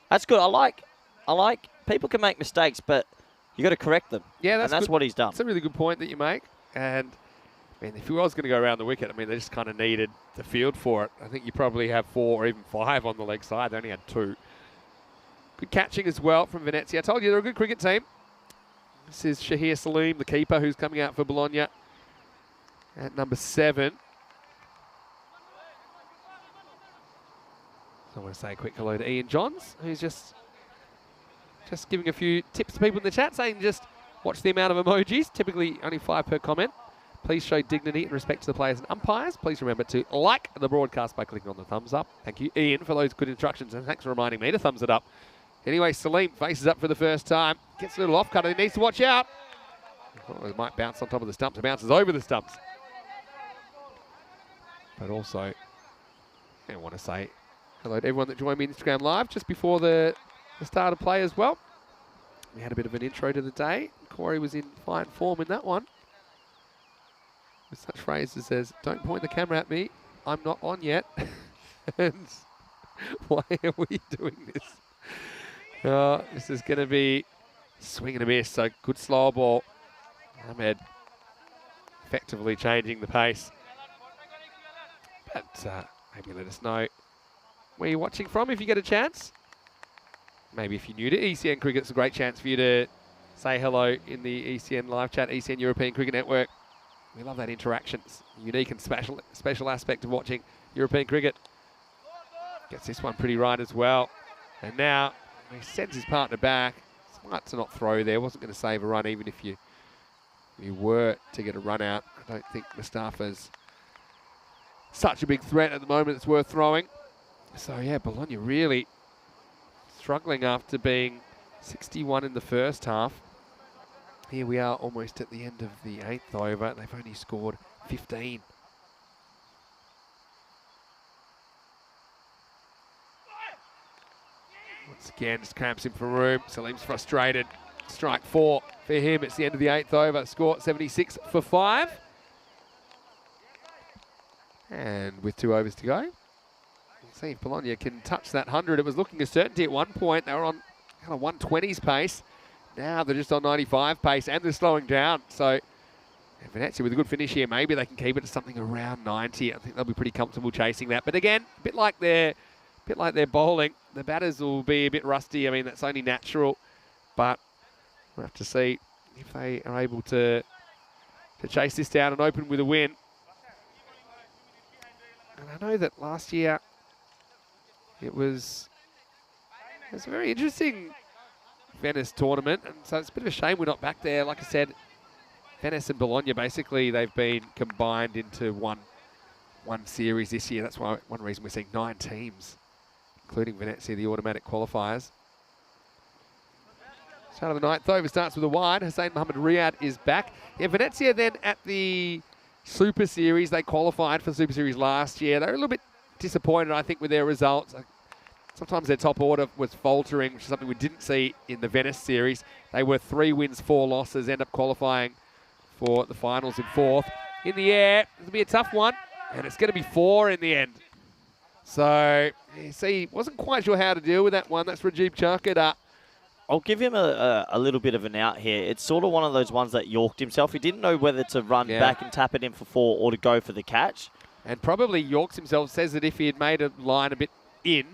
That's good. I like people can make mistakes, but you got to correct them. Yeah, that's what he's done. That's a really good point that you make. And I mean, if he was going to go around the wicket, I mean, they just kind of needed the field for it. I think you probably have 4 or even 5 on the leg side. They only had 2. Good catching as well from Venezia. I told you they're a good cricket team. This is Shahir Salim, the keeper, who's coming out for Bologna at number 7. So I want to say a quick hello to Ian Johns, who's just giving a few tips to people in the chat, saying just watch the amount of emojis, typically only 5 per comment. Please show dignity and respect to the players and umpires. Please remember to like the broadcast by clicking on the thumbs up. Thank you, Ian, for those good instructions, and thanks for reminding me to thumbs it up. Anyway, Salim faces up for the first time. Gets a little off-cut, and he needs to watch out. Oh, it might bounce on top of the stumps. It bounces over the stumps. But also, I want to say hello to everyone that joined me on Instagram Live just before the start of play as well. We had a bit of an intro to the day. Corey was in fine form in that one. With such phrases as, don't point the camera at me, I'm not on yet. And why are we doing this? This is going to be swing and a miss, so good slow ball. Ahmed effectively changing the pace. But maybe let us know where you're watching from if you get a chance. Maybe if you're new to ECN Cricket, it's a great chance for you to say hello in the ECN live chat, ECN European Cricket Network. We love that interaction. It's a unique and special aspect of watching European cricket. Gets this one pretty right as well. And now he sends his partner back. Smart to not throw there. Wasn't going to save a run even if you were to get a run out. I don't think Mustafa's such a big threat at the moment it's worth throwing. So yeah, Bologna really struggling after being 61 in the first half. Here we are almost at the end of the 8th over. They've only scored 15. Once again, just cramps him for room. Salim's frustrated. Strike 4 for him. It's the end of the 8th over. Score 76 for 5. And with 2 overs to go, we'll see if Bologna can touch that 100. It was looking a certainty at one point. They were on kind of 120s pace. Now they're just on 95 pace and they're slowing down. So Venezia with a good finish here. Maybe they can keep it to something around 90. I think they'll be pretty comfortable chasing that. But again, a bit like their bowling, the batters will be a bit rusty. I mean, that's only natural. But we'll have to see if they are able to chase this down and open with a win. And I know that last year it was a very interesting Venice tournament, and so it's a bit of a shame we're not back there. Like I said, Venice and Bologna, basically, they've been combined into one series this year. That's why one reason we're seeing 9 teams including Venezia, the automatic qualifiers. Start of the ninth over starts with a wide. Hussein Mohammed Riyad is back. Yeah, Venezia then at the Super Series, they qualified for the Super Series last year. They were a little bit disappointed, I think, with their results. Sometimes their top order was faltering, which is something we didn't see in the Venice Series. They were 3 wins, 4 losses, end up qualifying for the finals in 4th. In the air, it'll be a tough one, and it's going to be 4 in the end. So, you see, wasn't quite sure how to deal with that one. That's Rajiv Charkada. I'll give him a little bit of an out here. It's sort of one of those ones that yorked himself. He didn't know whether to run back and tap it in for 4 or to go for the catch. And probably yorks himself, says that if he had made a line a bit in,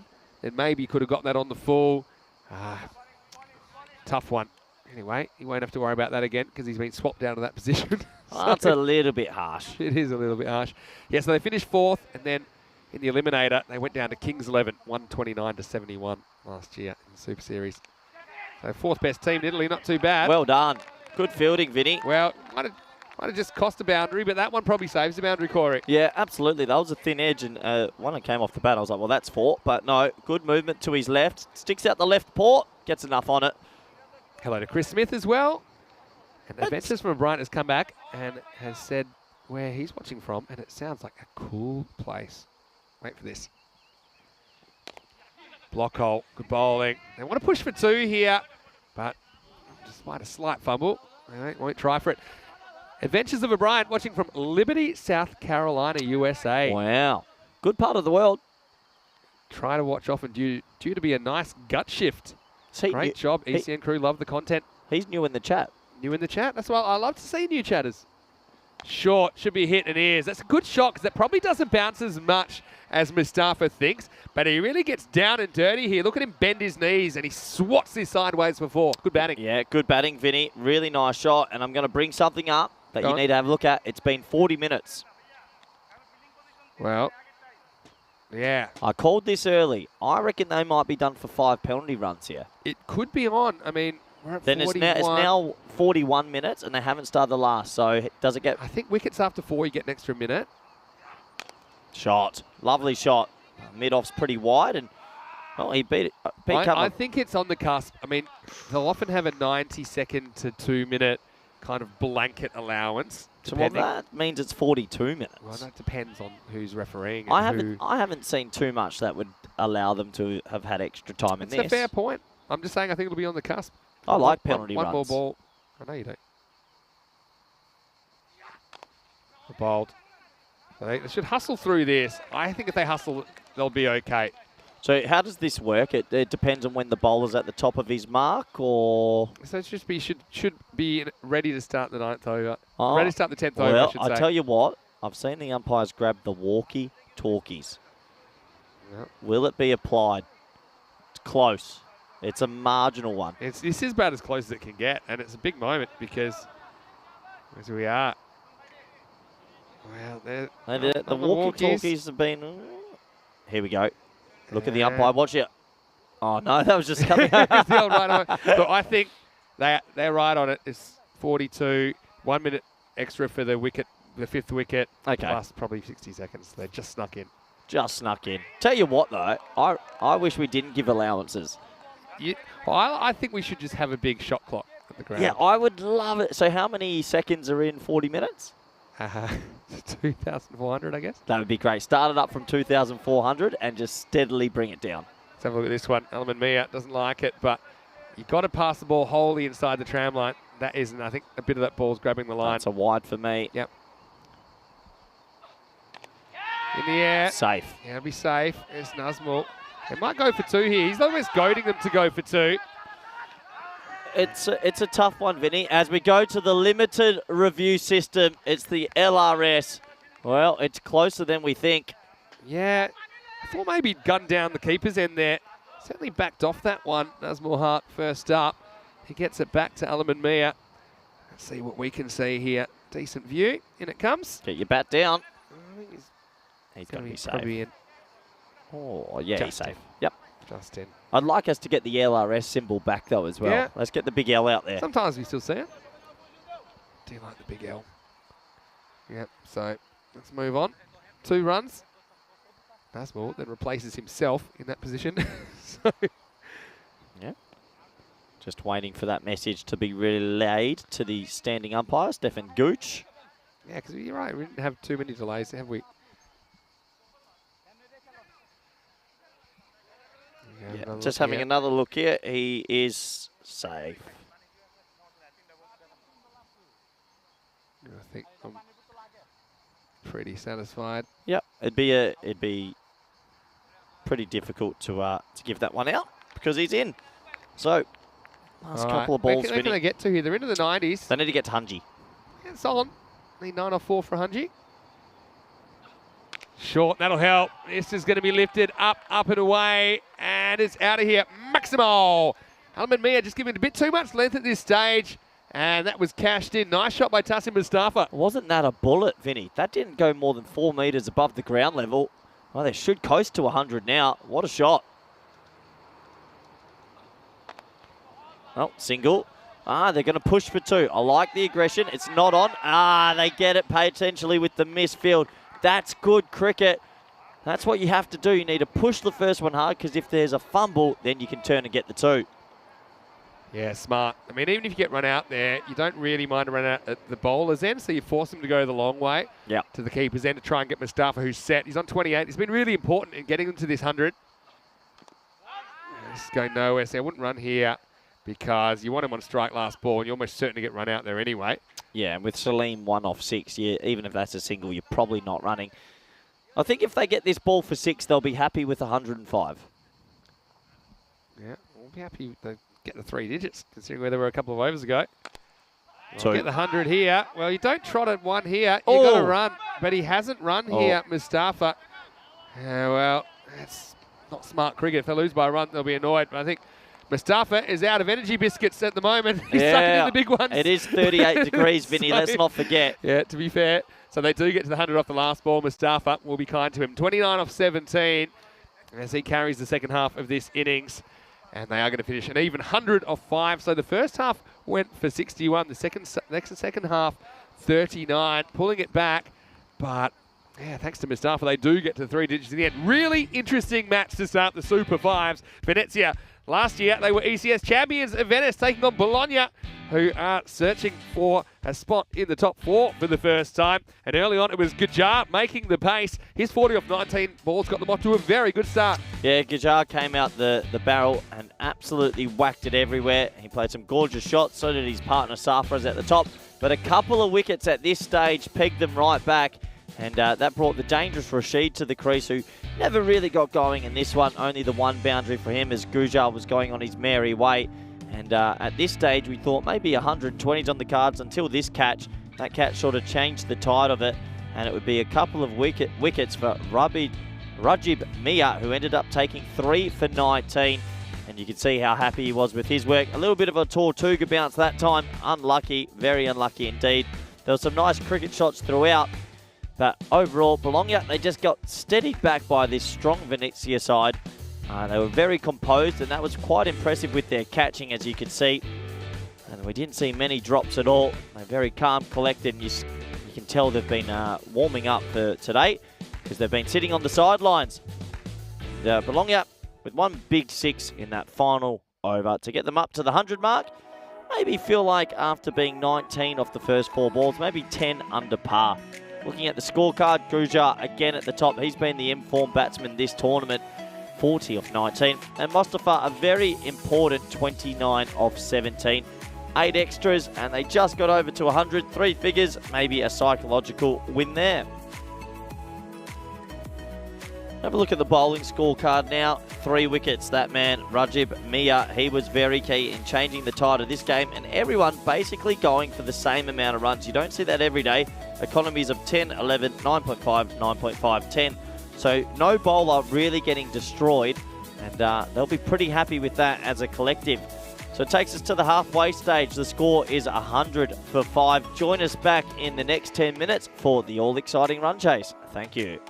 then maybe he could have got that on the full. Tough one. Anyway, he won't have to worry about that again because he's been swapped down to that position. So that's a little bit harsh. It is a little bit harsh. Yeah, so they finished 4th, and then in the eliminator, they went down to Kings 11, 129-71 last year in the Super Series. So 4th best team in Italy, not too bad. Well done. Good fielding, Vinny. Well, might have just cost a boundary, but that one probably saves the boundary, Corey. Yeah, absolutely. That was a thin edge, and one that came off the bat, I was like, well, that's 4. But no, good movement to his left. Sticks out the left paw, gets enough on it. Hello to Chris Smith as well. And Adventures from Bryant has come back and has said where he's watching from, and it sounds like a cool place. Wait for this. Block hole, good bowling. They want to push for 2 here, but despite a slight fumble, they won't try for it. Adventures of O'Brien watching from Liberty, South Carolina, USA. Wow. Good part of the world. Try to watch often due to be a nice gut shift. Great job, ECN crew. Love the content. He's new in the chat. New in the chat. That's why I love to see new chatters. Short, should be hit and ears. That's a good shot because that probably doesn't bounce as much as Mustafa thinks, but he really gets down and dirty here. Look at him bend his knees and he swats this sideways for 4. Good batting. Yeah, good batting, Vinny. Really nice shot, and I'm going to bring something up that you need to have a look at. It's been 40 minutes. Well, yeah. I called this early. I reckon they might be done for 5 penalty runs here. It could be on. I mean, we're at 41. It's now 41 minutes, and they haven't started the last. So does it get... I think wickets after 4, you get an extra minute. Shot. Lovely shot. Mid-off's pretty wide, and well, he beat it. I think it's on the cusp. I mean, they'll often have a 90-second to 2-minute kind of blanket allowance. So well, that means it's 42 minutes. Well, that depends on who's refereeing. I haven't seen too much that would allow them to have had extra time in this. That's a fair point. I'm just saying I think it'll be on the cusp. I like penalty runs. One more ball. I know you don't. Bowled. They should hustle through this. I think if they hustle, they'll be okay. So how does this work? It depends on when the bowler's at the top of his mark, or... So it should be ready to start the 9th over. Ready to start the 10th over, I should say. Well, I tell you what, I've seen the umpires grab the walkie-talkies. Yep. Will it be applied? It's close. It's a marginal one. This is about as close as it can get, and it's a big moment because as we are. Well, the walkie-talkies have been... Here we go. Look at the umpire. Watch it. Oh, no, that was just coming out. The old right on. But I think they're right on it. It's 42. 1 minute extra for the wicket, the 5th wicket. Okay. Plus probably 60 seconds. They just snuck in. Just snuck in. Tell you what, though, I wish we didn't give allowances. I think we should just have a big shot clock at the ground. Yeah, I would love it. So how many seconds are in 40 minutes? 2,400, I guess. That would be great. Start it up from 2,400 and just steadily bring it down. Let's have a look at this one. Elman Mia doesn't like it, but you've got to pass the ball wholly inside the tram line. That isn't. I think a bit of that ball's grabbing the line. That's a wide for me. Yep. In the air. Safe. Yeah, it'll be safe. There's Nazmul. They might go for 2 here. He's almost goading them to go for 2. It's a tough one, Vinny. As we go to the limited review system, it's the LRS. Well, it's closer than we think. Yeah, I thought maybe he'd gunned down the keeper's end there. Certainly backed off that one. Nazmul Hart first up. He gets it back to Alaman Mia. Let's see what we can see here. Decent view. In it comes. Get your bat down. I think he's going to be safe. Probably in. Oh, yeah, he's safe. Yep. Just in. I'd like us to get the LRS symbol back, though, as well. Yeah. Let's get the big L out there. Sometimes we still see it. Do you like the big L? Yep, so let's move on. 2 runs. Nazmul then replaces himself in that position. So, Yeah. Just waiting for that message to be relayed to the standing umpire, Stefan Gooch. yeah, because you're right, we didn't have too many delays, have we? Yeah, just having another look here. He is safe. I think I'm pretty satisfied. Yep, it'd be pretty difficult to give that one out because he's in. So last couple of balls. Where can they get to here? They're into the 90s. They need to get to Hungy. Yeah, it's on. Need 9 or 4 for Hungy. Short, that'll help. This is going to be lifted up and away, and it's out of here. Maximo! Alman Mia just giving it a bit too much length at this stage, and that was cashed in. Nice shot by Tassim Mustafa. Wasn't that a bullet, Vinny? That didn't go more than 4 metres above the ground level. Well, they should coast to 100 now. What a shot. Oh, single. They're going to push for 2. I like the aggression. It's not on. They get it potentially with the misfield. That's good cricket. That's what you have to do. You need to push the first one hard because if there's a fumble, then you can turn and get the 2. Yeah, smart. I mean, even if you get run out there, you don't really mind to run out at the bowler's end, so you force them to go the long way to the keeper's end to try and get Mustafa, who's set. He's on 28. He's been really important in getting them to this 100. This is going nowhere, so I wouldn't run here because you want him on strike last ball, and you're almost certain to get run out there anyway. Yeah, and with Salim 1 off 6, even if that's a single, you're probably not running. I think if they get this ball for 6, they'll be happy with 105. Yeah, we'll be happy to get the 3 digits, considering where they were a couple of overs ago. So get the 100 here. Well, you don't trot at 1 here. You've got to run, but he hasn't run here, Mustafa. Well, that's not smart cricket. If they lose by a run, they'll be annoyed, but I think Mustafa is out of energy biscuits at the moment. He's sucking in the big ones. It is 38 degrees, Vinny. Let's not forget. Yeah, to be fair. So they do get to the 100 off the last ball. Mustafa will be kind to him. 29 off 17 as he carries the second half of this innings. And they are going to finish an even 100 off 5. So the first half went for 61. The second half, 39. Pulling it back. But yeah, thanks to Mustafa, they do get to 3 digits in the end. Really interesting match to start the Super 5s. Venezia. Last year, they were ECS champions of Venice, taking on Bologna, who are searching for a spot in the top 4 for the first time. And early on, it was Gajar making the pace. His 40 off 19 balls got them off to a very good start. Yeah, Gajar came out the barrel and absolutely whacked it everywhere. He played some gorgeous shots. So did his partner, Safraz, at the top. But a couple of wickets at this stage pegged them right back. And that brought the dangerous Rasheed to the crease, who never really got going in this one. Only the 1 boundary for him as Gujar was going on his merry way. And at this stage, we thought maybe 120s on the cards until this catch. That catch sort of changed the tide of it. And it would be a couple of wickets for Rajib Mia, who ended up taking 3 for 19. And you can see how happy he was with his work. A little bit of a Tortuga bounce that time. Unlucky, very unlucky indeed. There were some nice cricket shots throughout. But overall, Bologna, they just got steadied back by this strong Venezia side. They were very composed, and that was quite impressive with their catching, as you can see. And we didn't see many drops at all. They're very calm, collected, and you can tell they've been warming up for today because they've been sitting on the sidelines. Bologna with 1 big 6 in that final over to get them up to the 100 mark. Maybe feel like after being 19 off the first 4 balls, maybe 10 under par. Looking at the scorecard, Gujar again at the top. He's been the informed batsman this tournament, 40 off 19. And Mustafa, a very important 29 off 17. 8 extras, and they just got over to 100. 3 figures, maybe a psychological win there. Have a look at the bowling scorecard now. 3 wickets. That man, Rajib Mia, he was very key in changing the tide of this game, and everyone basically going for the same amount of runs. You don't see that every day. Economies of 10, 11, 9.5, 9.5, 10. So no bowler really getting destroyed, and they'll be pretty happy with that as a collective. So it takes us to the halfway stage. The score is 100 for 5. Join us back in the next 10 minutes for the all-exciting run chase. Thank you.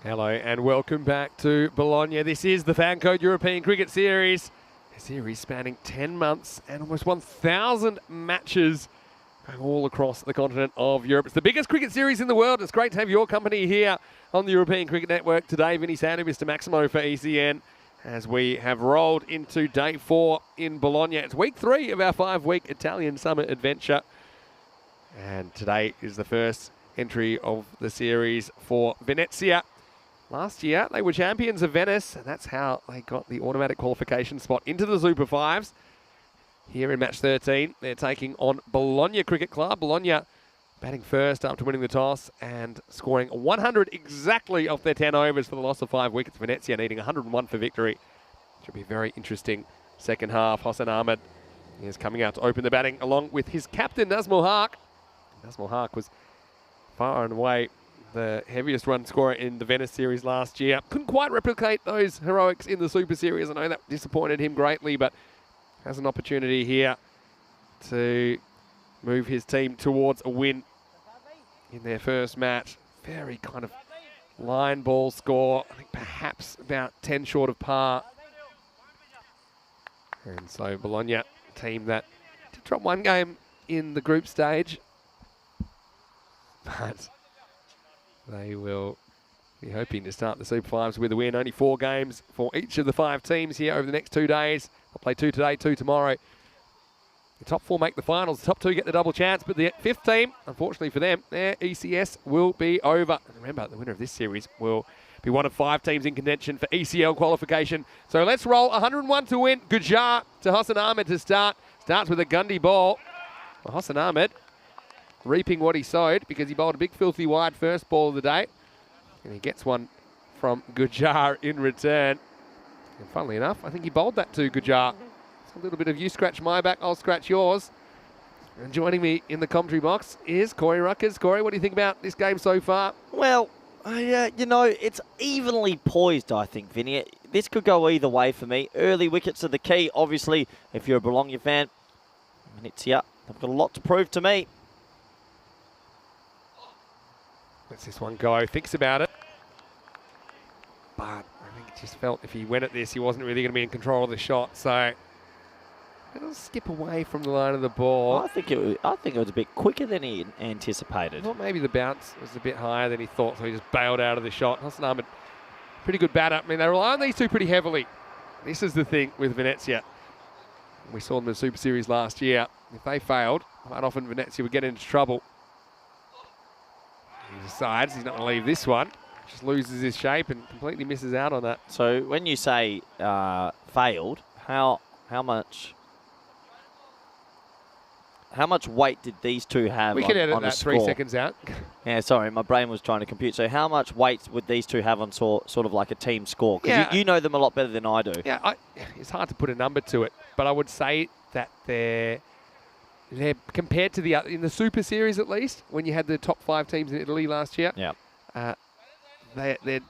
Hello and welcome back to Bologna. This is the FanCode European Cricket Series. A series spanning 10 months and almost 1,000 matches going all across the continent of Europe. It's the biggest cricket series in the world. It's great to have your company here on the European Cricket Network today. Vinny Sandu, Mr. Maximo for ECN, as we have rolled into day 4 in Bologna. It's week 3 of our 5-week Italian summer adventure. And today is the first entry of the series for Venezia. Last year, they were champions of Venice, and that's how they got the automatic qualification spot into the Super Fives. Here in match 13, they're taking on Bologna Cricket Club. Bologna batting first after winning the toss and scoring 100 exactly off their 10 overs for the loss of 5 wickets. Venezia needing 101 for victory. Should be a very interesting second half. Hossain Ahmed is coming out to open the batting along with his captain, Nazmul Haque. Nazmul Haque was far and away the heaviest run scorer in the Venice series last year. Couldn't quite replicate those heroics in the Super Series. I know that disappointed him greatly, but has an opportunity here to move his team towards a win in their first match. Very kind of line ball score. I think perhaps about 10 short of par. And so Bologna, a team that did drop one game in the group stage, but they will be hoping to start the Super Fives with a win. Only 4 games for each of the 5 teams here over the next 2 days. They'll play 2 today, 2 tomorrow. The top 4 make the finals. The top 2 get the double chance. But the 5th team, unfortunately for them, their ECS will be over. And remember, the winner of this series will be one of 5 teams in contention for ECL qualification. So let's roll. 101 to win. Gujar to Hossain Ahmed to start. Starts with a Gundy ball. Well, Hossain Ahmed reaping what he sowed because he bowled a big filthy wide first ball of the day. And he gets one from Gujar in return. And funnily enough, I think he bowled that to Gujar. It's a little bit of you scratch my back, I'll scratch yours. And joining me in the commentary box is Corey Ruckers. Corey, what do you think about this game so far? Well, you know, it's evenly poised, I think, Vinny. This could go either way for me. Early wickets are the key. Obviously, if you're a Bologna fan, Venezia, they've got a lot to prove to me. Lets this one go, thinks about it. But I think he just felt if he went at this, he wasn't really going to be in control of the shot. So it'll skip away from the line of the ball. I think it was a bit quicker than he anticipated. I thought maybe the bounce was a bit higher than he thought, so he just bailed out of the shot. Hossain Ahmed, pretty good batter. I mean, they rely on these two pretty heavily. This is the thing with Venezia. We saw them in the Super Series last year. If they failed, quite often Venezia would get into trouble. He decides he's not going to leave this one. Just loses his shape and completely misses out on that. So when you say failed, how much weight did these two have We can edit that score? 3 seconds out. Yeah, sorry, my brain was trying to compute. So how much weight would these two have on sort of like a team score? Because Yeah. you know them a lot better than I do. Yeah, it's hard to put a number to it, but I would say that they're compared to in the Super Series at least, when you had the top 5 teams in Italy last year. Yeah. Their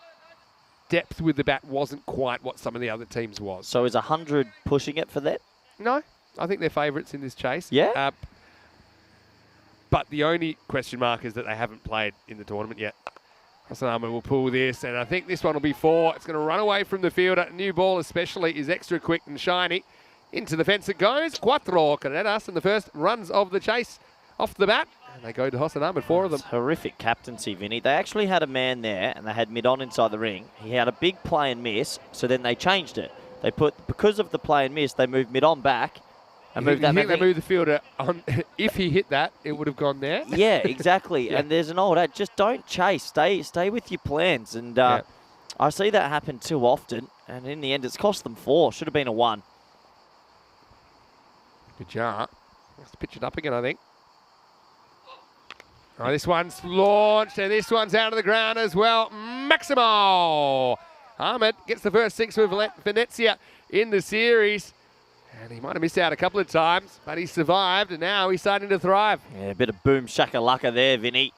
depth with the bat wasn't quite what some of the other teams was. So is 100 pushing it for that? No, I think they're favourites in this chase. Yeah. But the only question mark is that they haven't played in the tournament yet. Hossain Ahmed will pull this, and I think this one will be 4. It's going to run away from the fielder. New ball especially is extra quick and shiny. Into the fence it goes. Cuatro carreras in the first runs of the chase off the bat. And they go to Hossain Ahmed, 4 of them. Horrific captaincy, Vinny. They actually had a man there, and they had mid-on inside the ring. He had a big play and miss, so then they changed it. They because of the play and miss, they moved mid-on back and moved that. You think they moved the fielder on? If he hit that, it would have gone there. Yeah, exactly. Yeah. And there's an old ad, just don't chase. Stay with your plans. And I see that happen too often, and in the end, it's cost them 4. Should have been a 1. Gujar has to pitch it up again, I think. Oh, this one's launched, and this one's out of the ground as well. Maximo Ahmed gets the first 6 with Venezia in the series. And he might have missed out a couple of times, but he survived, and now he's starting to thrive. Yeah, a bit of boom shakalaka there, Vinny.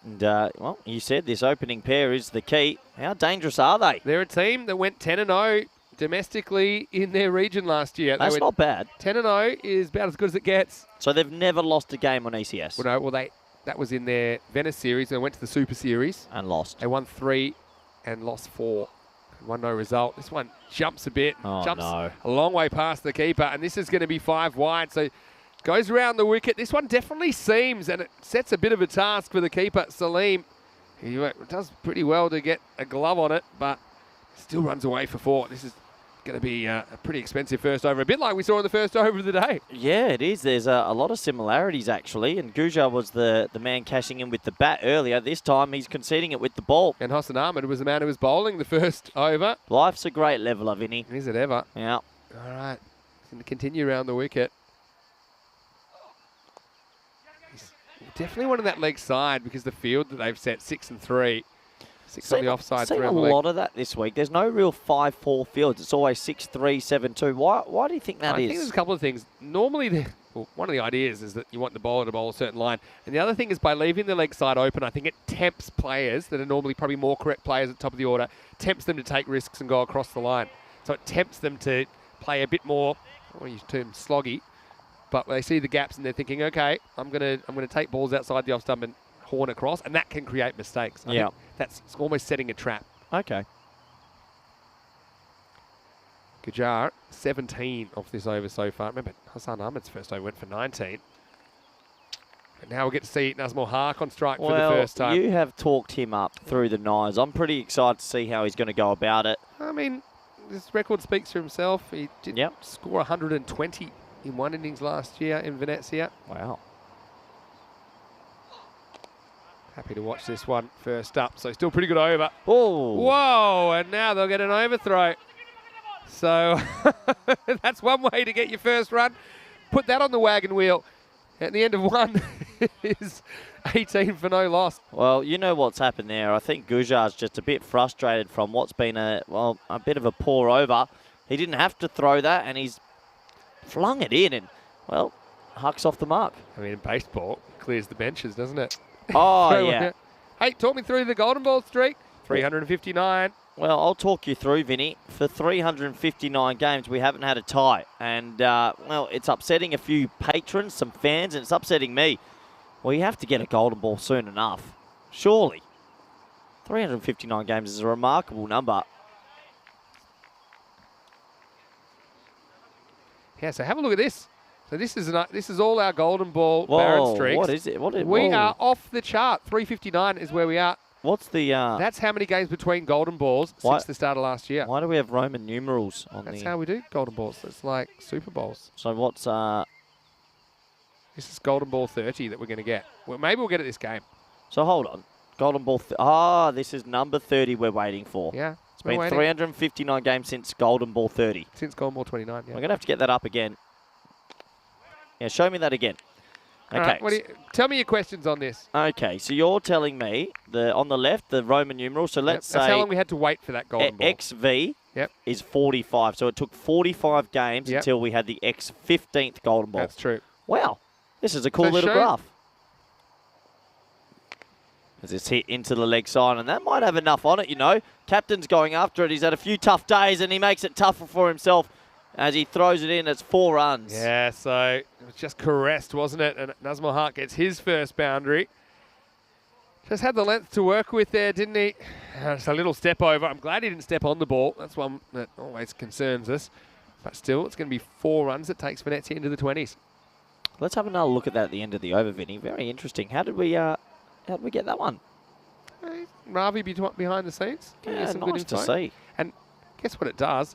And, well, you said this opening pair is the key. How dangerous are they? They're a team that went 10-0 domestically in their region last year. That's not bad. 10-0 is about as good as it gets. So they've never lost a game on ECS. Well, no, they That was in their Venice series. They went to the Super Series. And lost. They won 3 and lost 4. One no result. This one jumps a bit. Jumps a long way past the keeper. And this is going to be 5 wide. So goes around the wicket. This one definitely seams, and it sets a bit of a task for the keeper, Salim. He does pretty well to get a glove on it, but still runs away for 4. This is going to be a pretty expensive first over, a bit like we saw in the first over of the day. Yeah, it is. There's a lot of similarities, actually, and Gujjar was the man cashing in with the bat earlier. This time, he's conceding it with the ball. And Hossan Ahmed was the man who was bowling the first over. Life's a great leveler, Vinny. Is it ever? Yeah. All right. He's going to continue around the wicket. He's definitely one on that leg side because the field that they've set 6 and 3. 6 on the offside. Seen a lot of that this week. There's no real 5-4 fields. It's always 6-3, 7-2. Why do you think that is? I think there's a couple of things. Normally, one of the ideas is that you want the bowler to bowl a certain line. And the other thing is by leaving the leg side open, I think it tempts players that are normally probably more correct players at the top of the order, tempts them to take risks and go across the line. So it tempts them to play a bit more, I want to use the term sloggy, but they see the gaps and they're thinking, okay, I'm gonna take balls outside the off stump and horn across, and that can create mistakes. I think that's almost setting a trap. Okay. Gujjar, 17 off this over so far. Remember, Hossan Ahmed's first over went for 19. And now we'll get to see Nazmul Haq on strike for the first time. You have talked him up through the nines. I'm pretty excited to see how he's going to go about it. I mean, this record speaks for himself. He did score 120 in one innings last year in Venezia. Wow. Happy to watch this one first up. So still pretty good over. Oh. Whoa, and now they'll get an overthrow. So that's one way to get your first run. Put that on the wagon wheel. At the end of one is 18 for no loss. Well, you know what's happened there. I think Gujjar's just a bit frustrated from what's been a bit of a poor over. He didn't have to throw that, and he's flung it in, and, well, Huck's off the mark. I mean, in baseball, clears the benches, doesn't it? Oh, yeah. Hey, talk me through the golden ball streak. 359. Well, I'll talk you through, Vinny. For 359 games, we haven't had a tie. And, well, it's upsetting a few patrons, some fans, and it's upsetting me. Well, you have to get a golden ball soon enough. Surely. 359 games is a remarkable number. Yeah, so have a look at this. So this is all our golden ball Barron streaks. What is it? We are off the chart. 359 is where we are. What's the... That's how many games between golden balls since the start of last year. Why do we have Roman numerals on That's how we do golden balls. It's like Super Bowls. So what's... This is golden ball 30 that we're going to get. Well, maybe we'll get it this game. So hold on. Golden ball... this is number 30 we're waiting for. Yeah. It's been 359 games since golden ball 30. Since golden ball 29, yeah. We're going to have to get that up again. Yeah, show me that again. Okay. Right, tell me your questions on this. Okay, so you're telling me on the left, the Roman numeral. So let's say that's how long we had to wait for that golden ball. XV is 45. So it took 45 games until we had the X15th golden ball. That's true. Wow. This is a cool little graph. As it's hit into the leg side, and that might have enough on it, you know. Captain's going after it. He's had a few tough days, and he makes it tougher for himself. As he throws it in, it's 4 runs. Yeah, so it was just caressed, wasn't it? And Nazmul Haq gets his first boundary. Just had the length to work with there, didn't he? Just a little step over. I'm glad he didn't step on the ball. That's one that always concerns us. But still, it's going to be 4 runs it takes Venezia into the 20s. Let's have another look at that at the end of the over, Vinny. Very interesting. How did we get that one? Ravi behind the scenes. Yeah, some good nice info. to see. And guess what it does?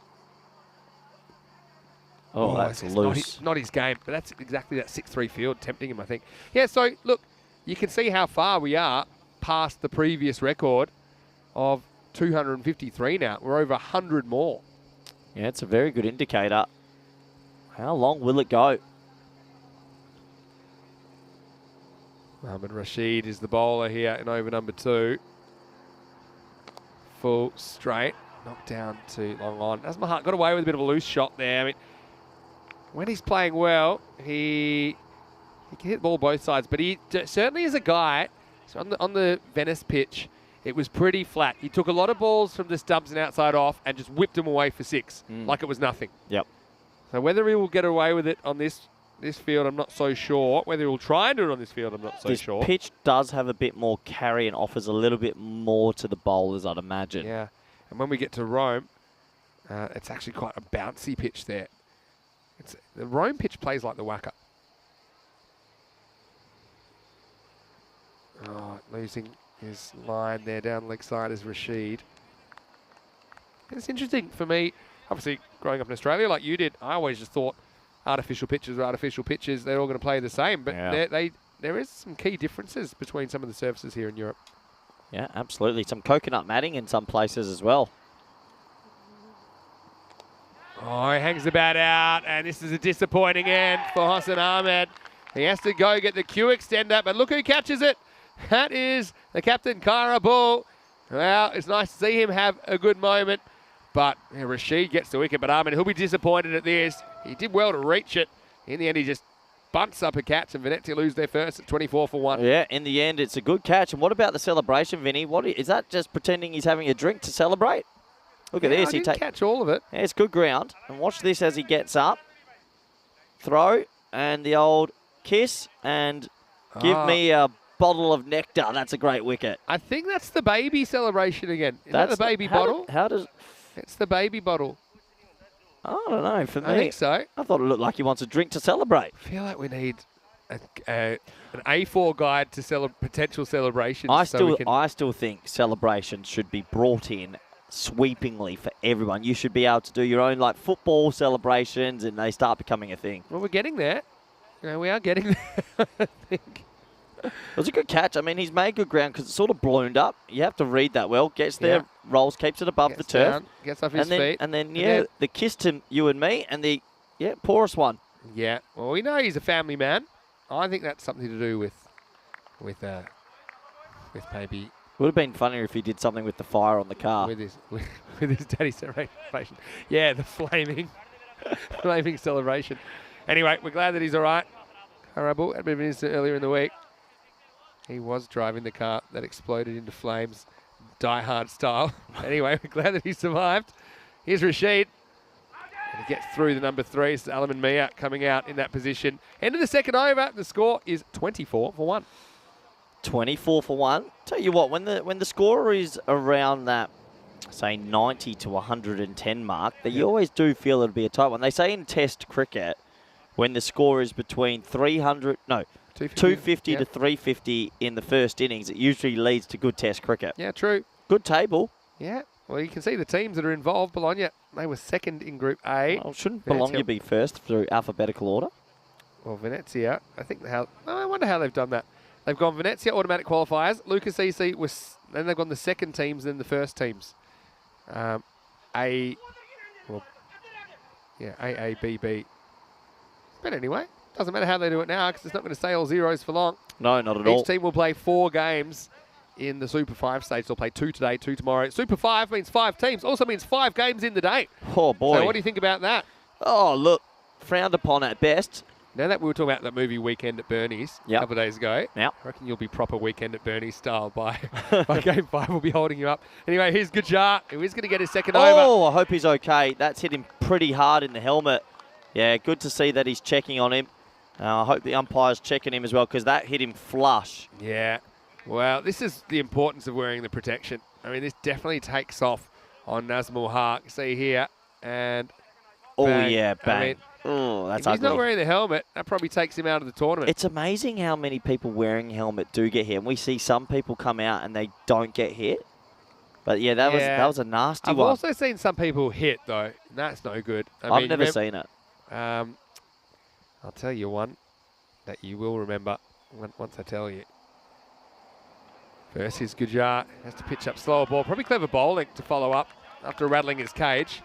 Oh, that's loose. Not his game, but that's exactly that 6-3 field tempting him, I think. Yeah, so look, you can see how far we are past the previous record of 253 now. We're over 100 more. Yeah, it's a very good indicator. How long will it go? Mohamed Rasheed is the bowler here in over number 2. Full straight. Knocked down to long on. Nazmul Haq got away with a bit of a loose shot there. I mean, when he's playing well, he can hit the ball both sides, but he certainly is a guy. So on the Venice pitch, it was pretty flat. He took a lot of balls from the stumps and outside off and just whipped them away for 6, like it was nothing. Yep. So whether he will get away with it on this This field, I'm not so sure. Whether he'll try and do it on this field, I'm not so sure. This pitch does have a bit more carry and offers a little bit more to the bowlers, I'd imagine. Yeah. And when we get to Rome, it's actually quite a bouncy pitch there. The Rome pitch plays like the Wacker. Oh, losing his line there down leg side is Rasheed. It's interesting for me, obviously growing up in Australia like you did, I always just thought artificial pitches are artificial pitches. They're all going to play the same, but there is some key differences between some of the surfaces here in Europe. Yeah, absolutely. Some coconut matting in some places as well. Oh, he hangs the bat out, and this is a disappointing end for Hassan Ahmed. He has to go get the cue extender, but look who catches it. That is the captain, Kyra Bull. Well, it's nice to see him have a good moment, but Rasheed gets the wicket, but Ahmed, he'll be disappointed at this. He did well to reach it. In the end, he just bunts up a catch, and Venezia lose their first at 24 for 1. Yeah, in the end, it's a good catch. And what about the celebration, Vinny? Is that just pretending he's having a drink to celebrate? Look at this. I didn't catch all of it. Yeah, it's good ground. And watch this as he gets up. Throw, and the old kiss, and give me a bottle of nectar. That's a great wicket. I think that's the baby celebration again. Is that the baby bottle? It's the baby bottle. I don't know. For me, I think so. I thought it looked like he wants a drink to celebrate. I feel like we need an A4 guide to potential celebrations. I still think celebrations should be brought in sweepingly for everyone. You should be able to do your own like football celebrations, and they start becoming a thing. Well, we're getting there. We are getting there, I think. It was a good catch. I mean, he's made good ground because it's sort of ballooned up. You have to read that well. Gets there, rolls, keeps it above the turf. Down, gets off his feet. And then, the kiss to you and me, and the porous one. Yeah, well, we know he's a family man. I think that's something to do with maybe... Would have been funnier if he did something with the fire on the car. With his daddy's celebration. Yeah, the flaming celebration. Anyway, we're glad that he's all right. Harabu had been an incident earlier in the week. He was driving the car that exploded into flames, Die Hard style. Anyway, we're glad that he survived. Here's Rasheed. And he gets through the number 3. It's Alamin Mia coming out in that position. End of the second over. The score is 24 for 1. 24 for 1. Tell you what, when the scorer is around that, say, 90 to 110 mark, that you always do feel it'll be a tight one. They say in Test cricket, when the score is between 250 to 350 in the first innings, it usually leads to good Test cricket. Yeah, true. Good table. Yeah. Well, you can see the teams that are involved. Bologna, they were second in Group A. Well, shouldn't Bologna be first through alphabetical order? Well, Venezia, I wonder how they've done that. They've gone Venezia automatic qualifiers. Lucas EC was, then they've gone the second teams, then the first teams. A, B, B. But anyway, doesn't matter how they do it now because it's not going to stay all zeros for long. No, not at all. Each team will play 4 games in the Super 5 stage. They'll play 2 today, 2 tomorrow. Super 5 means 5 teams. Also means 5 games in the day. Oh, boy. So what do you think about that? Oh, look, frowned upon at best. Now that we were talking about that movie Weekend at Bernie's a couple of days ago, I reckon you'll be proper Weekend at Bernie's style by Game 5. We'll be holding you up. Anyway, here's Gujar, who is going to get his second over. Oh, I hope he's okay. That's hit him pretty hard in the helmet. Yeah, good to see that he's checking on him. I hope the umpire's checking him as well because that hit him flush. Yeah. Well, this is the importance of wearing the protection. I mean, this definitely takes off on Nazmul Haq. See here. And bang. Yeah, bang. I mean, that's if ugly. he's not wearing the helmet, that probably takes him out of the tournament. It's amazing how many people wearing a helmet do get hit. And we see some people come out and they don't get hit. But yeah, that was a nasty one. I've also seen some people hit, though. That's no good. I've never seen it. I'll tell you one that you will remember once I tell you. First is Gujar. Has to pitch up slower ball. Probably clever bowling to follow up after rattling his cage.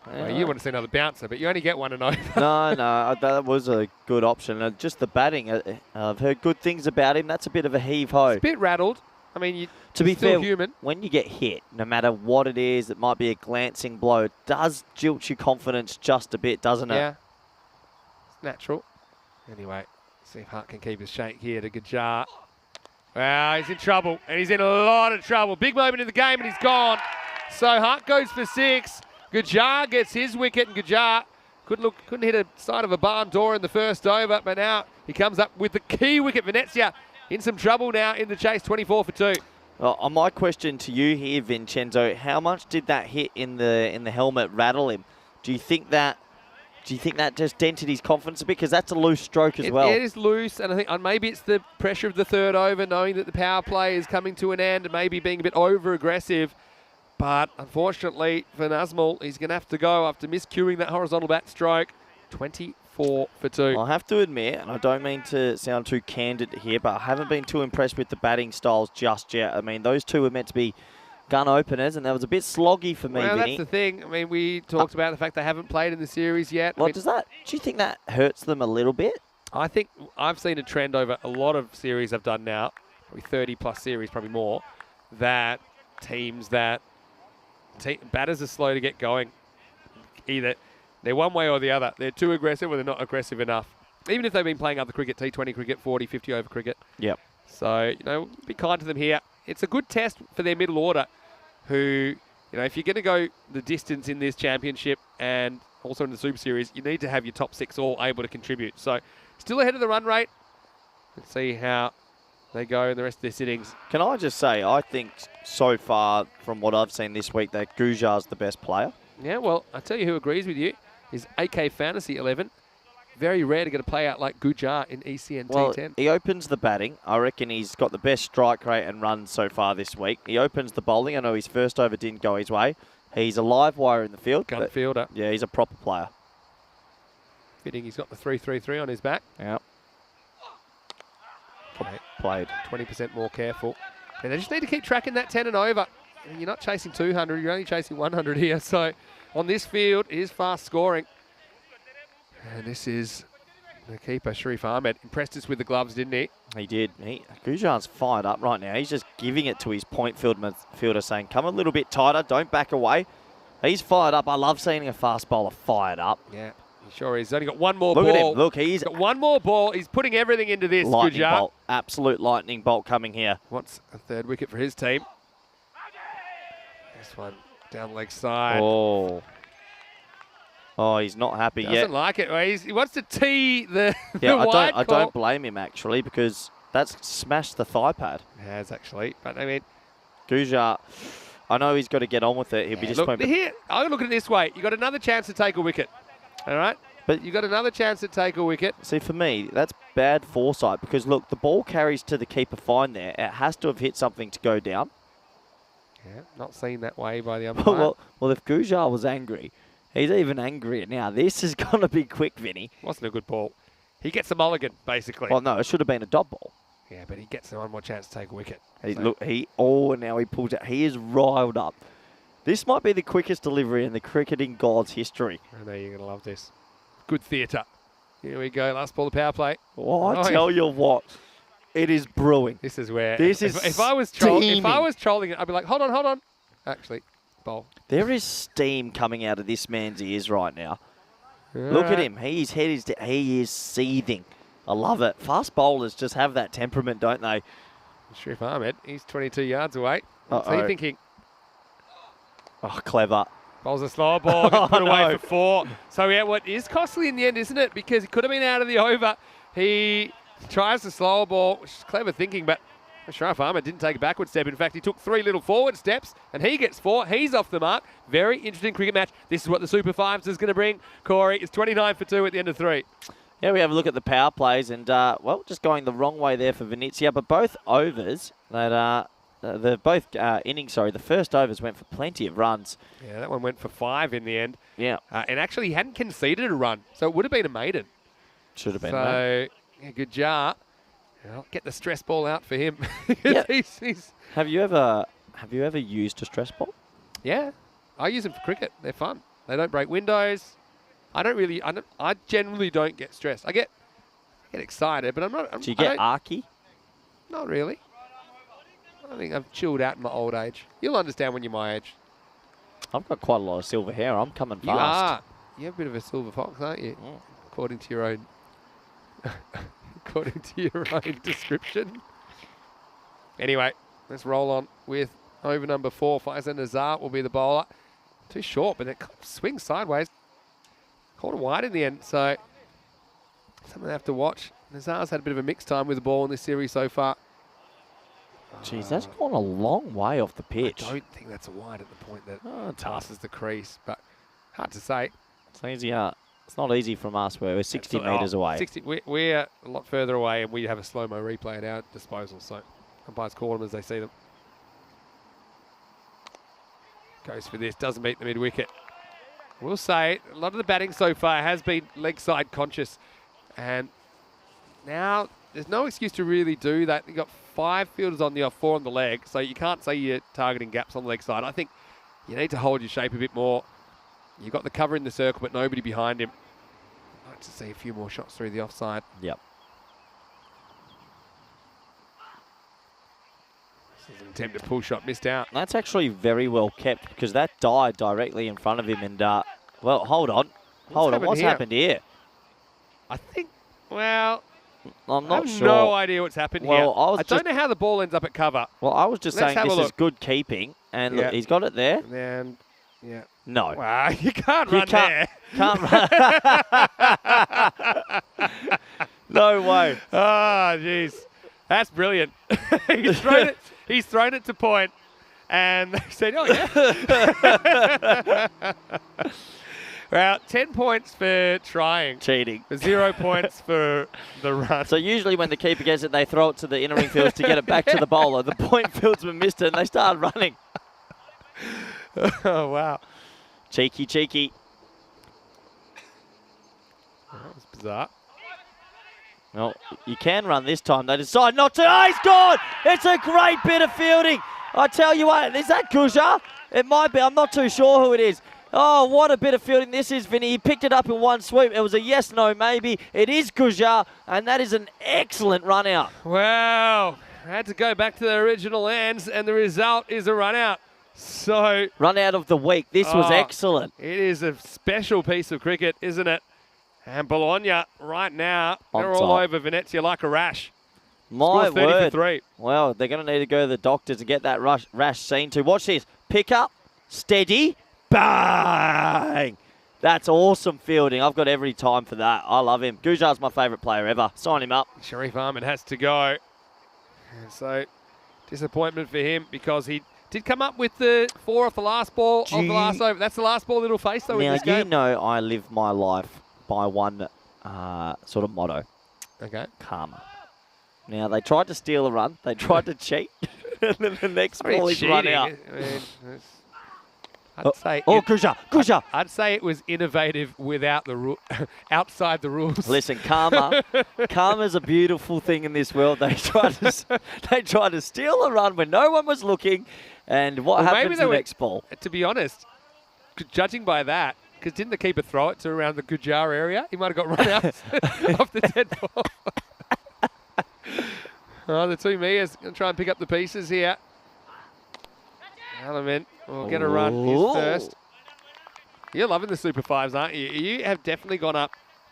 Well, you want to see another bouncer, but you only get one and over. No, that was a good option. Just the batting, I've heard good things about him. That's a bit of a heave-ho. It's a bit rattled. I mean, to be still fair, human. When you get hit, no matter what it is, it might be a glancing blow. It does jilt your confidence just a bit, doesn't it? Yeah. It's natural. Anyway, see if Hart can keep his shake here to Gujar. Wow, he's in trouble, and he's in a lot of trouble. Big moment in the game, and he's gone. So Hart goes for 6. Gujar gets his wicket, and Gujar Couldn't hit a side of a barn door in the first over, but now he comes up with the key wicket. Venezia in some trouble now in the chase, 24 for 2. Well, my question to you here, Vincenzo, how much did that hit in the helmet rattle him? Do you think that just dented his confidence a bit? Because that's a loose stroke as well. It is loose, and I think maybe it's the pressure of the third over, knowing that the power play is coming to an end and maybe being a bit over-aggressive. But unfortunately for Nazmul, he's going to have to go after miscuing that horizontal bat stroke. 24 for 2. I have to admit, and I don't mean to sound too candid here, but I haven't been too impressed with the batting styles just yet. I mean, those two were meant to be gun openers, and that was a bit sloggy for me, Well, Vinny. that's the thing. I mean, we talked about the fact they haven't played in the series yet. Do you think that hurts them a little bit? I think I've seen a trend over a lot of series I've done now, probably 30-plus series, probably more, that batters are slow to get going. Either they're one way or the other. They're too aggressive or they're not aggressive enough. Even if they've been playing other cricket, T20 cricket, 40, 50 over cricket. Yep. So, be kind to them here. It's a good test for their middle order who, if you're going to go the distance in this championship and also in the Super Series, you need to have your top 6 all able to contribute. So, still ahead of the run rate. Let's see how they go in the rest of their sittings. Can I just say, I think so far from what I've seen this week that Gujar's the best player. Yeah, well, I tell you who agrees with you is AK Fantasy 11. Very rare to get a play out like Gujar in ECN T10. He opens the batting. I reckon he's got the best strike rate and runs so far this week. He opens the bowling. I know his first over didn't go his way. He's a live wire in the field. Gun fielder. Yeah, he's a proper player. Fitting he's got the 3-3-3 on his back. Yeah. Okay. Played. 20% more careful. And they just need to keep tracking that 10 and over. And you're not chasing 200, you're only chasing 100 here. So on this field, it is fast scoring. And this is the keeper, Sharif Ahmed. Impressed us with the gloves, didn't he? He did. Gujar's fired up right now. He's just giving it to his point fielder saying, come a little bit tighter, don't back away. He's fired up. I love seeing a fast bowler fired up. Yeah, he sure is. He's only got one more ball. Look at him. Look, he's got one more ball. He's putting everything into this, lightning Gujar. bolt. Absolute lightning bolt coming here. Wants a third wicket for his team. This one down the leg side. Oh, he's not happy yet. Doesn't like it. He wants to tee the I wide don't blame him, actually, because that's smashed the thigh pad. It has, actually. But, I mean... Gujar, I know he's got to get on with it. He'll be disappointed. Look, here, I'm look at it this way. You got another chance to take a wicket. All right? But you got another chance to take a wicket. See, for me, that's bad foresight because, look, the ball carries to the keeper fine there. It has to have hit something to go down. Yeah, not seen that way by the umpire. well, if Gujar was angry... He's even angrier now. This is going to be quick, Vinny. Wasn't a good ball. He gets a mulligan, basically. Well, no, it should have been a dot ball. Yeah, but he gets one more chance to take a wicket. Now he pulls it. He is riled up. This might be the quickest delivery in the cricketing god's history. I know you're going to love this. Good theatre. Here we go. Last ball of power play. Oh, I tell you what. It is brewing. This is where... If I was trolling it, I'd be like, hold on. Actually... Bowl. There is steam coming out of this man's ears right now. All Look at him. His head is he is seething. I love it. Fast bowlers just have that temperament, don't they? Sharif Ahmed, he's 22 yards away. What's he thinking? Oh, clever. Bowls a slower ball, gets put away for 4. So, yeah, what is costly in the end, isn't it? Because he could have been out of the over. He tries the slower ball, which is clever thinking, but Sharif Ahmed didn't take a backward step. In fact, he took 3 little forward steps, and he gets 4. He's off the mark. Very interesting cricket match. This is what the Super Fives is going to bring. Corey, it's 29 for 2 at the end of 3. Yeah, we have a look at the power plays, and, just going the wrong way there for Venezia, but both overs, innings, the first overs went for plenty of runs. Yeah, that one went for 5 in the end. Yeah. And actually, he hadn't conceded a run, so it would have been a maiden. Should have been. So, yeah, good jar. Well, get the stress ball out for him. Yeah. He's Have you ever used a stress ball? Yeah, I use them for cricket. They're fun. They don't break windows. I generally don't get stressed. I get excited, but I'm not. Do you get arky? Not really. I think I've chilled out in my old age. You'll understand when you're my age. I've got quite a lot of silver hair. I'm coming fast. You are. You're a bit of a silver fox, aren't you? Mm. According to your own. According to your own description. Anyway, let's roll on with over number 4. Faizan Nazar will be the bowler. Too short, but it swings sideways. called it wide in the end, so something to have to watch. Nazar's had a bit of a mixed time with the ball in this series so far. Jeez, that's gone a long way off the pitch. I don't think that's a wide at the point that passes the crease, but hard to say. It's easy. It's not easy from us where we're 60 metres away. 60, we're a lot further away, and we have a slow-mo replay at our disposal, so umpires call them as they see them. Goes for this, doesn't beat the mid-wicket. We'll say a lot of the batting so far has been leg side conscious, and now there's no excuse to really do that. You've got 5 fielders on the off, 4 on the leg, so you can't say you're targeting gaps on the leg side. I think you need to hold your shape a bit more. You've got the cover in the circle, but nobody behind him. I'd like to see a few more shots through the offside. Yep. This is an attempt at pull shot, missed out. That's actually very well kept because that died directly in front of him. And, well, hold on. What's happened here? I think, well, I'm not I have sure. no idea what's happened here. I don't know how the ball ends up at cover. Well, I was just Let's saying have a this is look. good keeping. And Yeah. look, he's got it there. And, yeah. No. Wow, you can't You run there. Can't run. No way. Oh, jeez. That's brilliant. He's thrown it to point, and they said, oh, yeah. Well, 10 points for trying. Cheating. 0 points for the run. So usually when the keeper gets it, they throw it to the inner ring fields to get it back to the bowler. The point fieldsman missed it, and they started running. Oh, wow. Cheeky, cheeky. That was bizarre. Well, you can run this time. They decide not to. Oh, he's gone! It's a great bit of fielding. I tell you what, is that Gusha? It might be. I'm not too sure who it is. Oh, what a bit of fielding this is, Vinny. He picked it up in one swoop. It was a yes, no, maybe. It is Gusha, and that is an excellent run out. Wow. I had to go back to the original ends, and the result is a run out. So Run out of the week. This was excellent. It is a special piece of cricket, isn't it? And Bologna, right now, On they're all top. over Venezia like a rash. My Scores 30 word. for 3. Well, they're going to need to go to the doctors and get that rash seen to. Watch this. Pick up. Steady. Bang! That's awesome fielding. I've got every time for that. I love him. Gujar's my favourite player ever. Sign him up. Sharif Ahmed has to go. And so, disappointment for him because he did come up with the 4 off the last ball of the last over. That's the last ball little face, though, in Now, this game. you know I live my life by one sort of motto. Okay. Karma. Now, they tried to steal a run. They tried to cheat. And then the next ball is run out. I mean, I'd say Gujar. I'd say it was innovative without the outside the rules. Listen, karma. Karma's a beautiful thing in this world. They tried to steal a run when no one was looking. And what happens the next ball? To be honest, judging by that, because didn't the keeper throw it to around the Gujar area? He might have got run out off the dead ball. Oh, the two Mias going to try and pick up the pieces here. Element will get a run his first. You're loving the Super 5s, aren't you? You have definitely gone up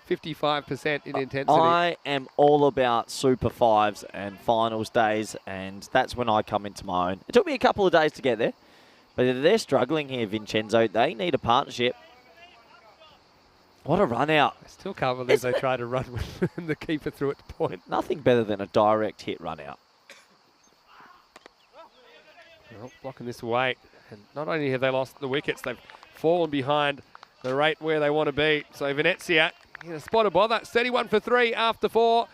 55% in intensity. I am all about Super 5s and finals days, and that's when I come into my own. It took me a couple of days to get there, but they're struggling here, Vincenzo. They need a partnership. What a run out. I still can't believe they tried to run when the keeper threw it to point. Nothing better than a direct hit run out. Well, blocking this away. And not only have they lost the wickets, they've fallen behind the rate where they want to be. So Venezia in a spot of bother. 31 for 3 after 4.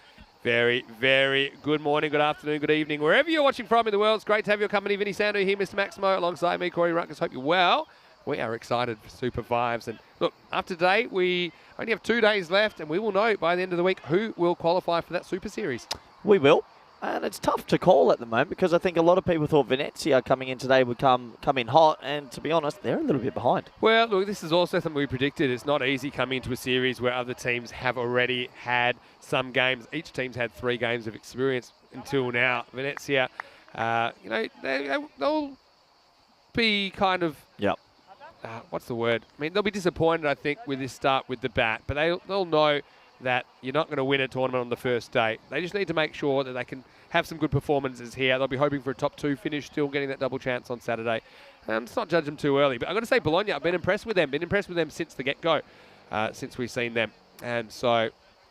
Very, very good morning, good afternoon, good evening. Wherever you're watching from in the world, it's great to have your company. Vinny Sandu here, Mr. Maximo, alongside me, Corey Ruckus. Hope you're well. We are excited for Super 5s. And look, after today, we only have 2 days left, and we will know by the end of the week who will qualify for that Super Series. We will. And it's tough to call at the moment because I think a lot of people thought Venezia coming in today would come in hot. And to be honest, they're a little bit behind. Well, look, this is also something we predicted. It's not easy coming into a series where other teams have already had some games. Each team's had 3 games of experience until now. Venezia, they'll be kind of... Yep. What's the word? I mean, they'll be disappointed, I think, with this start with the bat. But they'll know that you're not going to win a tournament on the first day. They just need to make sure that they can have some good performances here. They'll be hoping for a top 2 finish, still getting that double chance on Saturday. Let's not judge them too early. But I've got to say, Bologna, I've been impressed with them. Been impressed with them since the get-go. since we've seen them. And so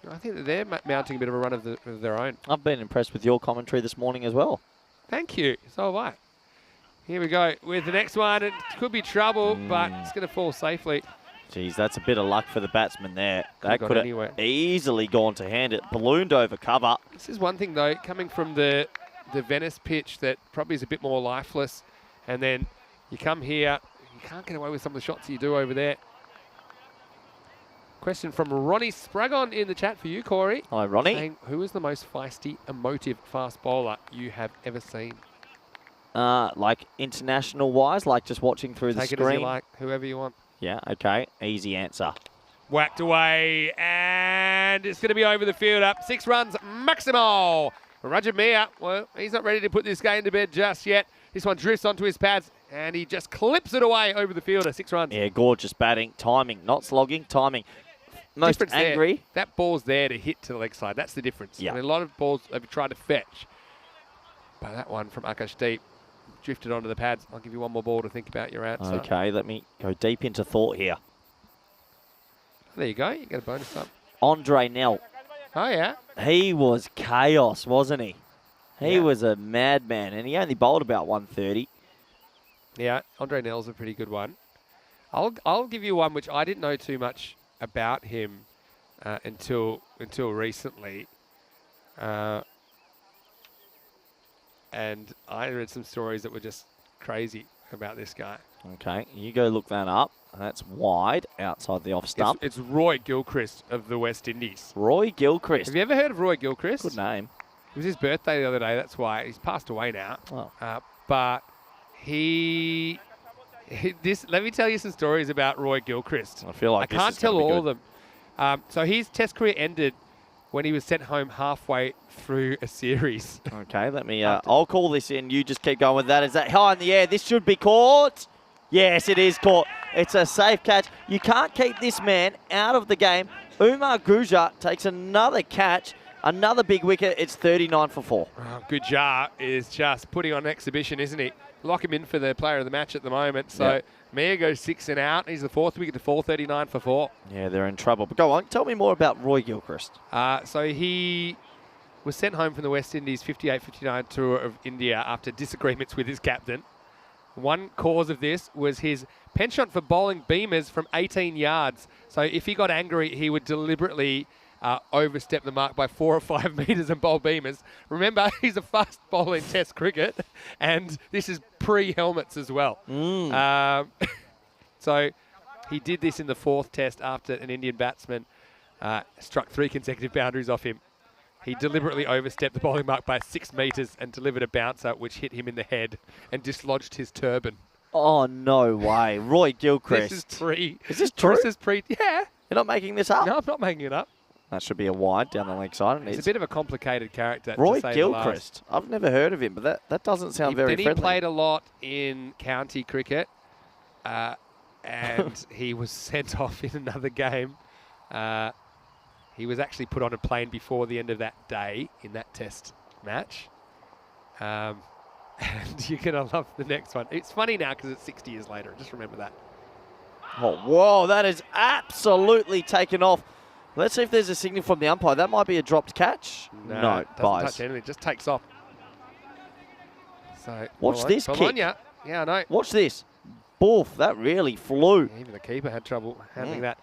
I think that they're mounting a bit of a run of their own. I've been impressed with your commentary this morning as well. Thank you. So have I. Here we go with the next one. It could be trouble, but it's going to fall safely. Geez, that's a bit of luck for the batsman there. That Got could have anywhere. easily gone to hand. It ballooned over cover. This is one thing, though, coming from the Venice pitch that probably is a bit more lifeless. And then you come here, you can't get away with some of the shots you do over there. Question from Ronnie Spragon in the chat for you, Corey. Hi, Ronnie. Saying, who is the most feisty, emotive fast bowler you have ever seen? Like international-wise, like just watching through the Take screen? it as you like, whoever you want. Yeah, okay. Easy answer. Whacked away, and it's going to be over the field up. 6 runs, Maximo. Roger Mia, well, he's not ready to put this game to bed just yet. This one drifts onto his pads, and he just clips it away over the fielder. 6 runs. Yeah, gorgeous batting. Timing, not slogging, timing. Most Difference angry. there, that ball's there to hit to the leg side. That's the difference. Yeah. I mean, a lot of balls they've tried to fetch. But that one from Akashdeep drifted onto the pads. I'll give you one more ball to think about your answer. Okay, let me go deep into thought here. There you go. You get a bonus up. Andre Nell. Oh, yeah. He was chaos, wasn't he? He Yeah. was a madman, and he only bowled about 130. Yeah, Andre Nell's a pretty good one. I'll give you one which I didn't know too much about him until recently. And I read some stories that were just crazy about this guy. Okay, you go look that up. That's wide outside the off stump. It's Roy Gilchrist of the West Indies. Roy Gilchrist. Have you ever heard of Roy Gilchrist? Good name. It was his birthday the other day. That's why he's passed away now. Oh. But let me tell you some stories about Roy Gilchrist. I feel like I can't this is gonna tell be all good. of them. So his Test career ended when he was sent home halfway through a series. Okay, let me. I'll call this in. You just keep going with that. Is that high in the air? This should be caught. Yes, it is caught. It's a safe catch. You can't keep this man out of the game. Umar Guja takes another catch, another big wicket. It's 39 for 4. Oh, Gujar is just putting on exhibition, isn't he? Lock him in for the player of the match at the moment. So Yep. Mia goes 6 and out. He's the 4th wicket to fall, 39 for 4. Yeah, they're in trouble. But go on, tell me more about Roy Gilchrist. So he was sent home from the West Indies 58-59 tour of India after disagreements with his captain. One cause of this was his penchant for bowling beamers from 18 yards. So if he got angry, he would deliberately overstep the mark by 4 or 5 metres and bowl beamers. Remember, he's a fast bowler in Test cricket, and this is pre-helmets as well. So he did this in the 4th Test after an Indian batsman struck 3 consecutive boundaries off him. He deliberately overstepped the bowling mark by 6 metres and delivered a bouncer which hit him in the head and dislodged his turban. Oh, no way. Roy Gilchrist. This is pre. Is this true? This is pre. Yeah. You're not making this up? No, I'm not making it up. That should be a wide down the leg side. He's a bit of a complicated character. Roy to say Gilchrist. I've never heard of him, but that doesn't sound very then friendly. he played a lot in county cricket, and he was sent off in another game. He was actually put on a plane before the end of that day in that Test match. And you're going to love the next one. It's funny now because it's 60 years later. Just remember that. Oh, whoa, that is absolutely taken off. Let's see if there's a signal from the umpire. That might be a dropped catch. No, No, doesn't buys. touch anything. Just takes off. So Watch this kick. Bologna. Yeah, I know. Watch this. Boof, that really flew. Even the keeper had trouble handling that.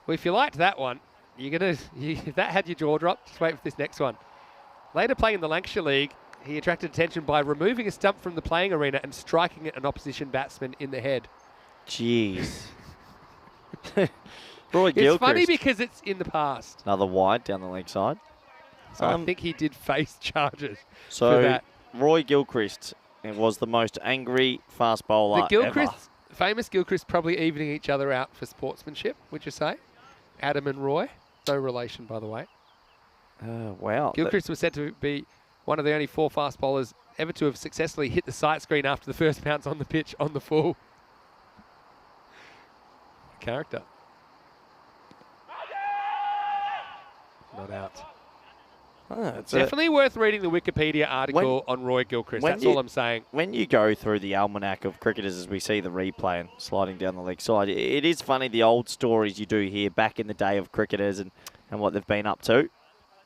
Well, if you liked that one, if that had your jaw dropped, just wait for this next one. Later playing in the Lancashire League, he attracted attention by removing a stump from the playing arena and striking an opposition batsman in the head. Jeez. Roy Gilchrist. It's funny because it's in the past. Another wide down the leg side. So I think he did face charges for So that. Roy Gilchrist was the most angry fast bowler The Gilchrist, ever. famous Gilchrist, probably evening each other out for sportsmanship, would you say? Adam and Roy. No relation, by the way. Wow. Gilchrist was said to be one of the only 4 fast bowlers ever to have successfully hit the sight screen after the first bounce on the pitch on the full. Character. Not out. It's Definitely worth reading the Wikipedia article on Roy Gilchrist. That's all I'm saying. When you go through the almanac of cricketers as we see the replay and sliding down the leg side, it is funny the old stories you do hear back in the day of cricketers and what they've been up to.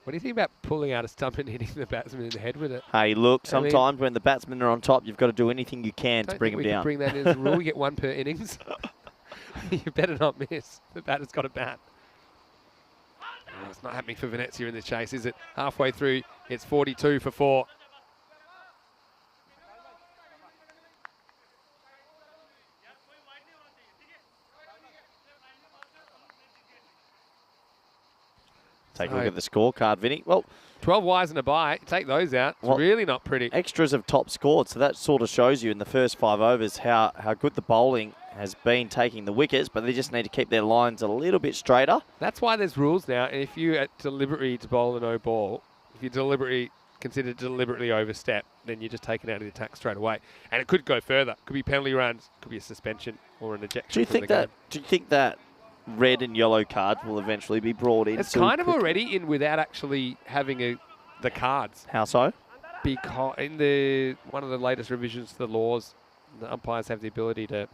What do you think about pulling out a stump and hitting the batsman in the head with it? Hey, look, sometimes when the batsmen are on top, you've got to do anything you can to bring them down. Bring that in as a rule. We get one per innings. You better not miss. The batter's got a bat. Oh, it's not happening for Venezia in this chase, is it? Halfway through, it's 42 for 4. Take a look at the scorecard, Vinny. Well, 12 wise and a bye. Take those out. It's really not pretty. Extras have top scored, so that sort of shows you in the first 5 overs how good the bowling has been taking the wickets, but they just need to keep their lines a little bit straighter. That's why there's rules now. If you deliberately to bowl a no ball, if you deliberately overstep, then you're just taken out of the attack straight away. And it could go further. Could be penalty runs, could be a suspension or an ejection. Do you think that red and yellow cards will eventually be brought in? It's kind of already in without actually having the cards. How so? Because in one of the latest revisions to the laws, the umpires have the ability to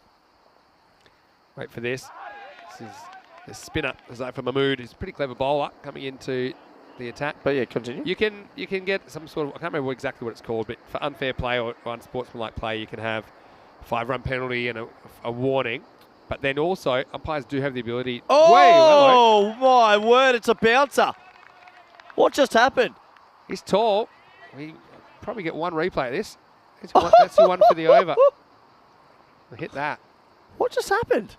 wait for this. This is the spinner, Zafar Mahmood, who's a pretty clever bowler coming into the attack. But yeah, continue. You can get some sort of, I can't remember exactly what it's called, but for unfair play or unsportsmanlike play, you can have a 5-run penalty and a warning. But then also, umpires do have the ability. Oh, my word, it's a bouncer. What just happened? He's tall. We probably get one replay of this. That's the one for the over. Hit that. What just happened?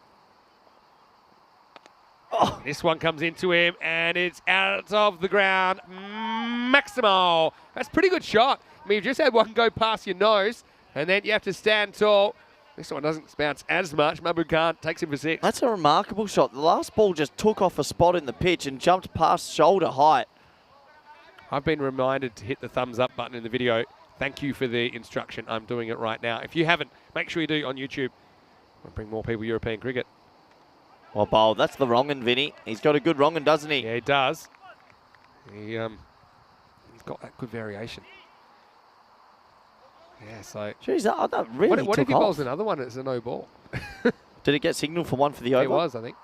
Oh. This one comes into him, and it's out of the ground. Maximo. That's a pretty good shot. I mean, you've just had one go past your nose, and then you have to stand tall. This one doesn't bounce as much. Mahmood Khan takes him for 6. That's a remarkable shot. The last ball just took off a spot in the pitch and jumped past shoulder height. I've been reminded to hit the thumbs up button in the video. Thank you for the instruction. I'm doing it right now. If you haven't, make sure you do on YouTube. We'll bring more people European cricket. Well bowled. That's the wrong one, Vinny. He's got a good wrong one, doesn't he? Yeah, he does. He's got that good variation. Yeah, so... Jeez, that really What if he took bowls off? another one? It's a no ball. Did it get signalled for one for the over? It was, I think.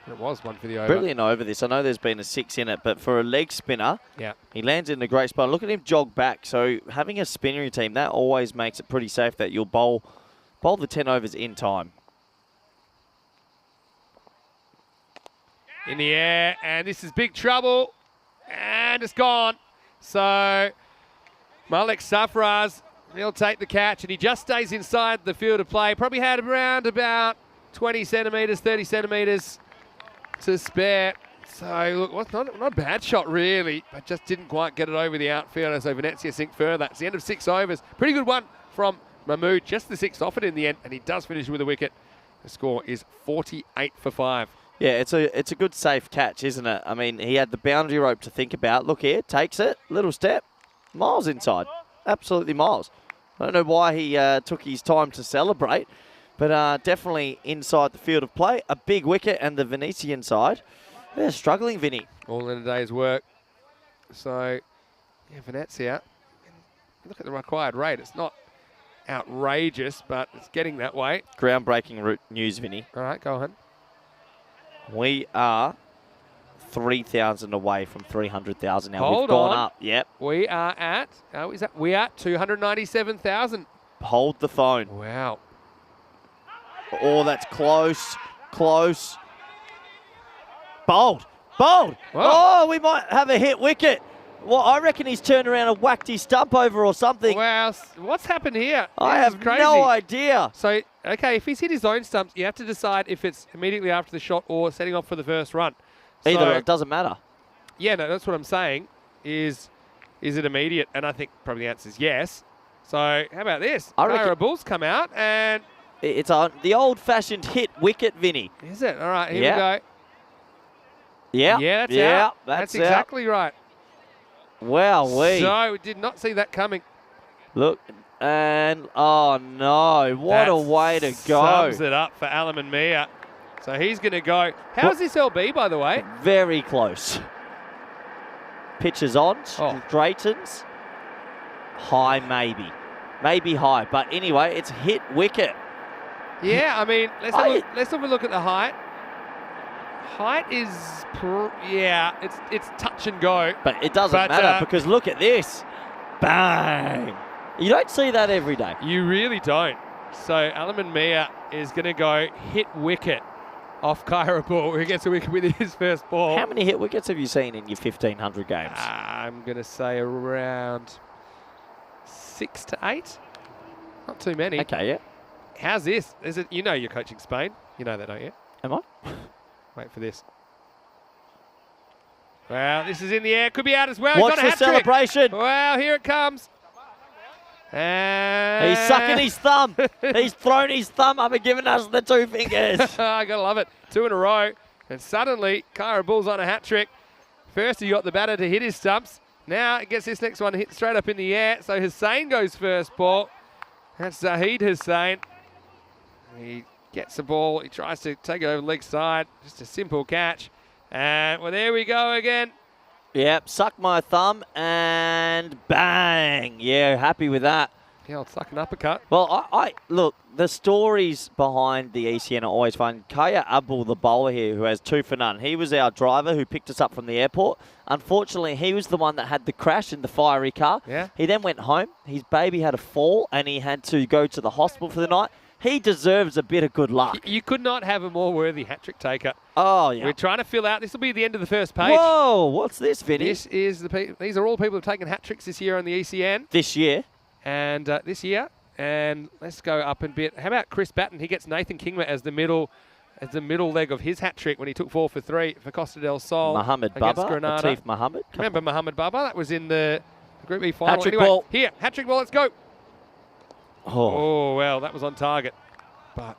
It was one for the over. Brilliant over this. I know there's been a 6 in it, but for a leg spinner, yeah, he lands in a great spot. Look at him jog back. So having a spinner team, that always makes it pretty safe that you'll bowl the 10 overs in time. In the air, and this is big trouble, and it's gone. So Malik Safraz, he'll take the catch, and he just stays inside the field of play. Probably had around about 20 centimetres, 30 centimetres to spare. So, look, not a bad shot, really, but just didn't quite get it over the outfielder, so Venezia sink further. It's the end of 6 overs. Pretty good one from Mahmood, just the 6th off it in the end, and he does finish with a wicket. The score is 48 for 5. Yeah, it's a good safe catch, isn't it? I mean, he had the boundary rope to think about. Look here, takes it, little step, miles inside, absolutely miles. I don't know why he took his time to celebrate, but definitely inside the field of play. A big wicket, and the Venetian side, they're struggling, Vinny. All in a day's work. So, yeah, Venezia, look at the required rate. It's not outrageous, but it's getting that way. Groundbreaking news, Vinny. All right, go on. We are 3,000 away from 300,000 now. Hold We've gone on. up. Yep. We are at, we are at 297,000. Hold the phone. Wow. Oh, that's close. Close. Bowled. Bowled. Wow. Oh, we might have a hit wicket. Well, I reckon he's turned around and whacked his stump over or something. Wow. What's happened here? I This is have crazy. no idea. So, okay, if he's hit his own stumps, you have to decide if it's immediately after the shot or setting off for the first run. Either, it doesn't matter. Yeah, no, that's what I'm saying. Is it immediate? And I think probably the answer is yes. So how about this? I reckon- Kyra Bulls come out and... It's the old-fashioned hit wicket, Vinny. Is it? All right, here Yeah. we go. Yeah. Yeah, that's out. That's out. exactly right. Wow-wee. So we did not see that coming. Look, and oh no, what a way to go. Sums it up for Alam and Mia. So he's going to go. How's this LB, by the way? Very close. pitches on. Oh. Straightens. High, maybe. Maybe high. But anyway, it's hit wicket. Yeah, I mean, let's have a look at the height. Height is, it's touch and go. But it doesn't matter because look at this. Bang. You don't see that every day. You really don't. So Alaman Mia is going to go hit wicket off Kyra Ball, who gets a wicket with his first ball. How many hit wickets have you seen in your 1,500 games? I'm going to say around 6 to 8. Not too many. Okay, yeah. How's this? Is it? You know you're coaching Spain. You know that, don't you? Am I? Wait for this. Well, this is in the air. Could be out as well. Watch the celebration. Well, here it comes. And he's sucking his thumb. He's thrown his thumb up and given us the 2 fingers. I gotta love it. 2 in a row. And suddenly, Kyra Bull's on a hat trick. First, he got the batter to hit his stumps. Now, it gets this next one hit straight up in the air. So Hussain goes first ball. That's Zahid Hussain. He gets the ball. He tries to take it over leg side. Just a simple catch. And, well, there we go again. Yep, suck my thumb and bang. Yeah, happy with that. Yeah, I'll suck an uppercut. Well, I look, the stories behind the ECN are always fun. Kaya Abdul, the bowler here, who has 2 for none. He was our driver who picked us up from the airport. Unfortunately, he was the one that had the crash in the fiery car. Yeah. He then went home. His baby had a fall and he had to go to the hospital for the night. He deserves a bit of good luck. You could not have a more worthy hat-trick taker. Oh, yeah. We're trying to fill out. This will be the end of the first page. Whoa, what's this, Vinny? This is these are all people who have taken hat-tricks this year on the ECN. This year. And this year. And let's go up a bit. How about Chris Batten? He gets Nathan Kingma as the middle leg of his hat-trick when he took 4 for 3 for Costa del Sol. Muhammad against Baba, Granada. Latif Muhammad. Remember Muhammad Baba? That was in the Group E final. Hat-trick anyway, ball. Here, hat-trick ball, let's go. Oh. Oh, well, that was on target. But,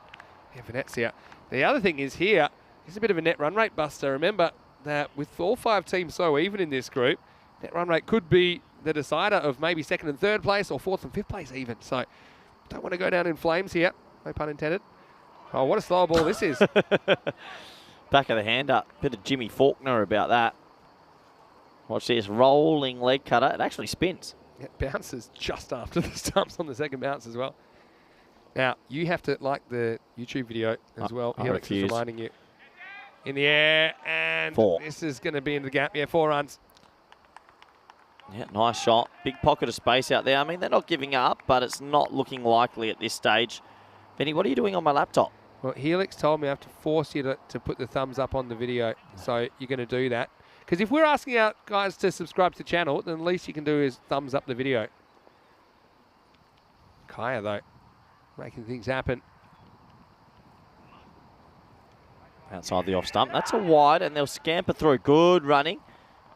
yeah, Venezia. The other thing is here, it's a bit of a net run rate buster. Remember that with all 5 teams so even in this group, net run rate could be the decider of maybe 2nd and 3rd place or 4th and 5th place even. So, don't want to go down in flames here. No pun intended. Oh, what a slow ball this is. Back of the hand up. Bit of Jimmy Faulkner about that. Watch this rolling leg cutter. It actually spins. It bounces just after the stumps on the second bounce as well. Now, you have to like the YouTube video as well. I Helix is refuse. reminding you. In the air, and 4. This is going to be in the gap. Yeah, 4 runs. Yeah, nice shot. Big pocket of space out there. I mean, they're not giving up, but it's not looking likely at this stage. Vinny, what are you doing on my laptop? Well, Helix told me I have to force you to put the thumbs up on the video. So you're going to do that. Because if we're asking our guys to subscribe to the channel, then the least you can do is thumbs up the video. Kaya, though, making things happen. Outside the off stump. That's a wide, and they'll scamper through. Good running.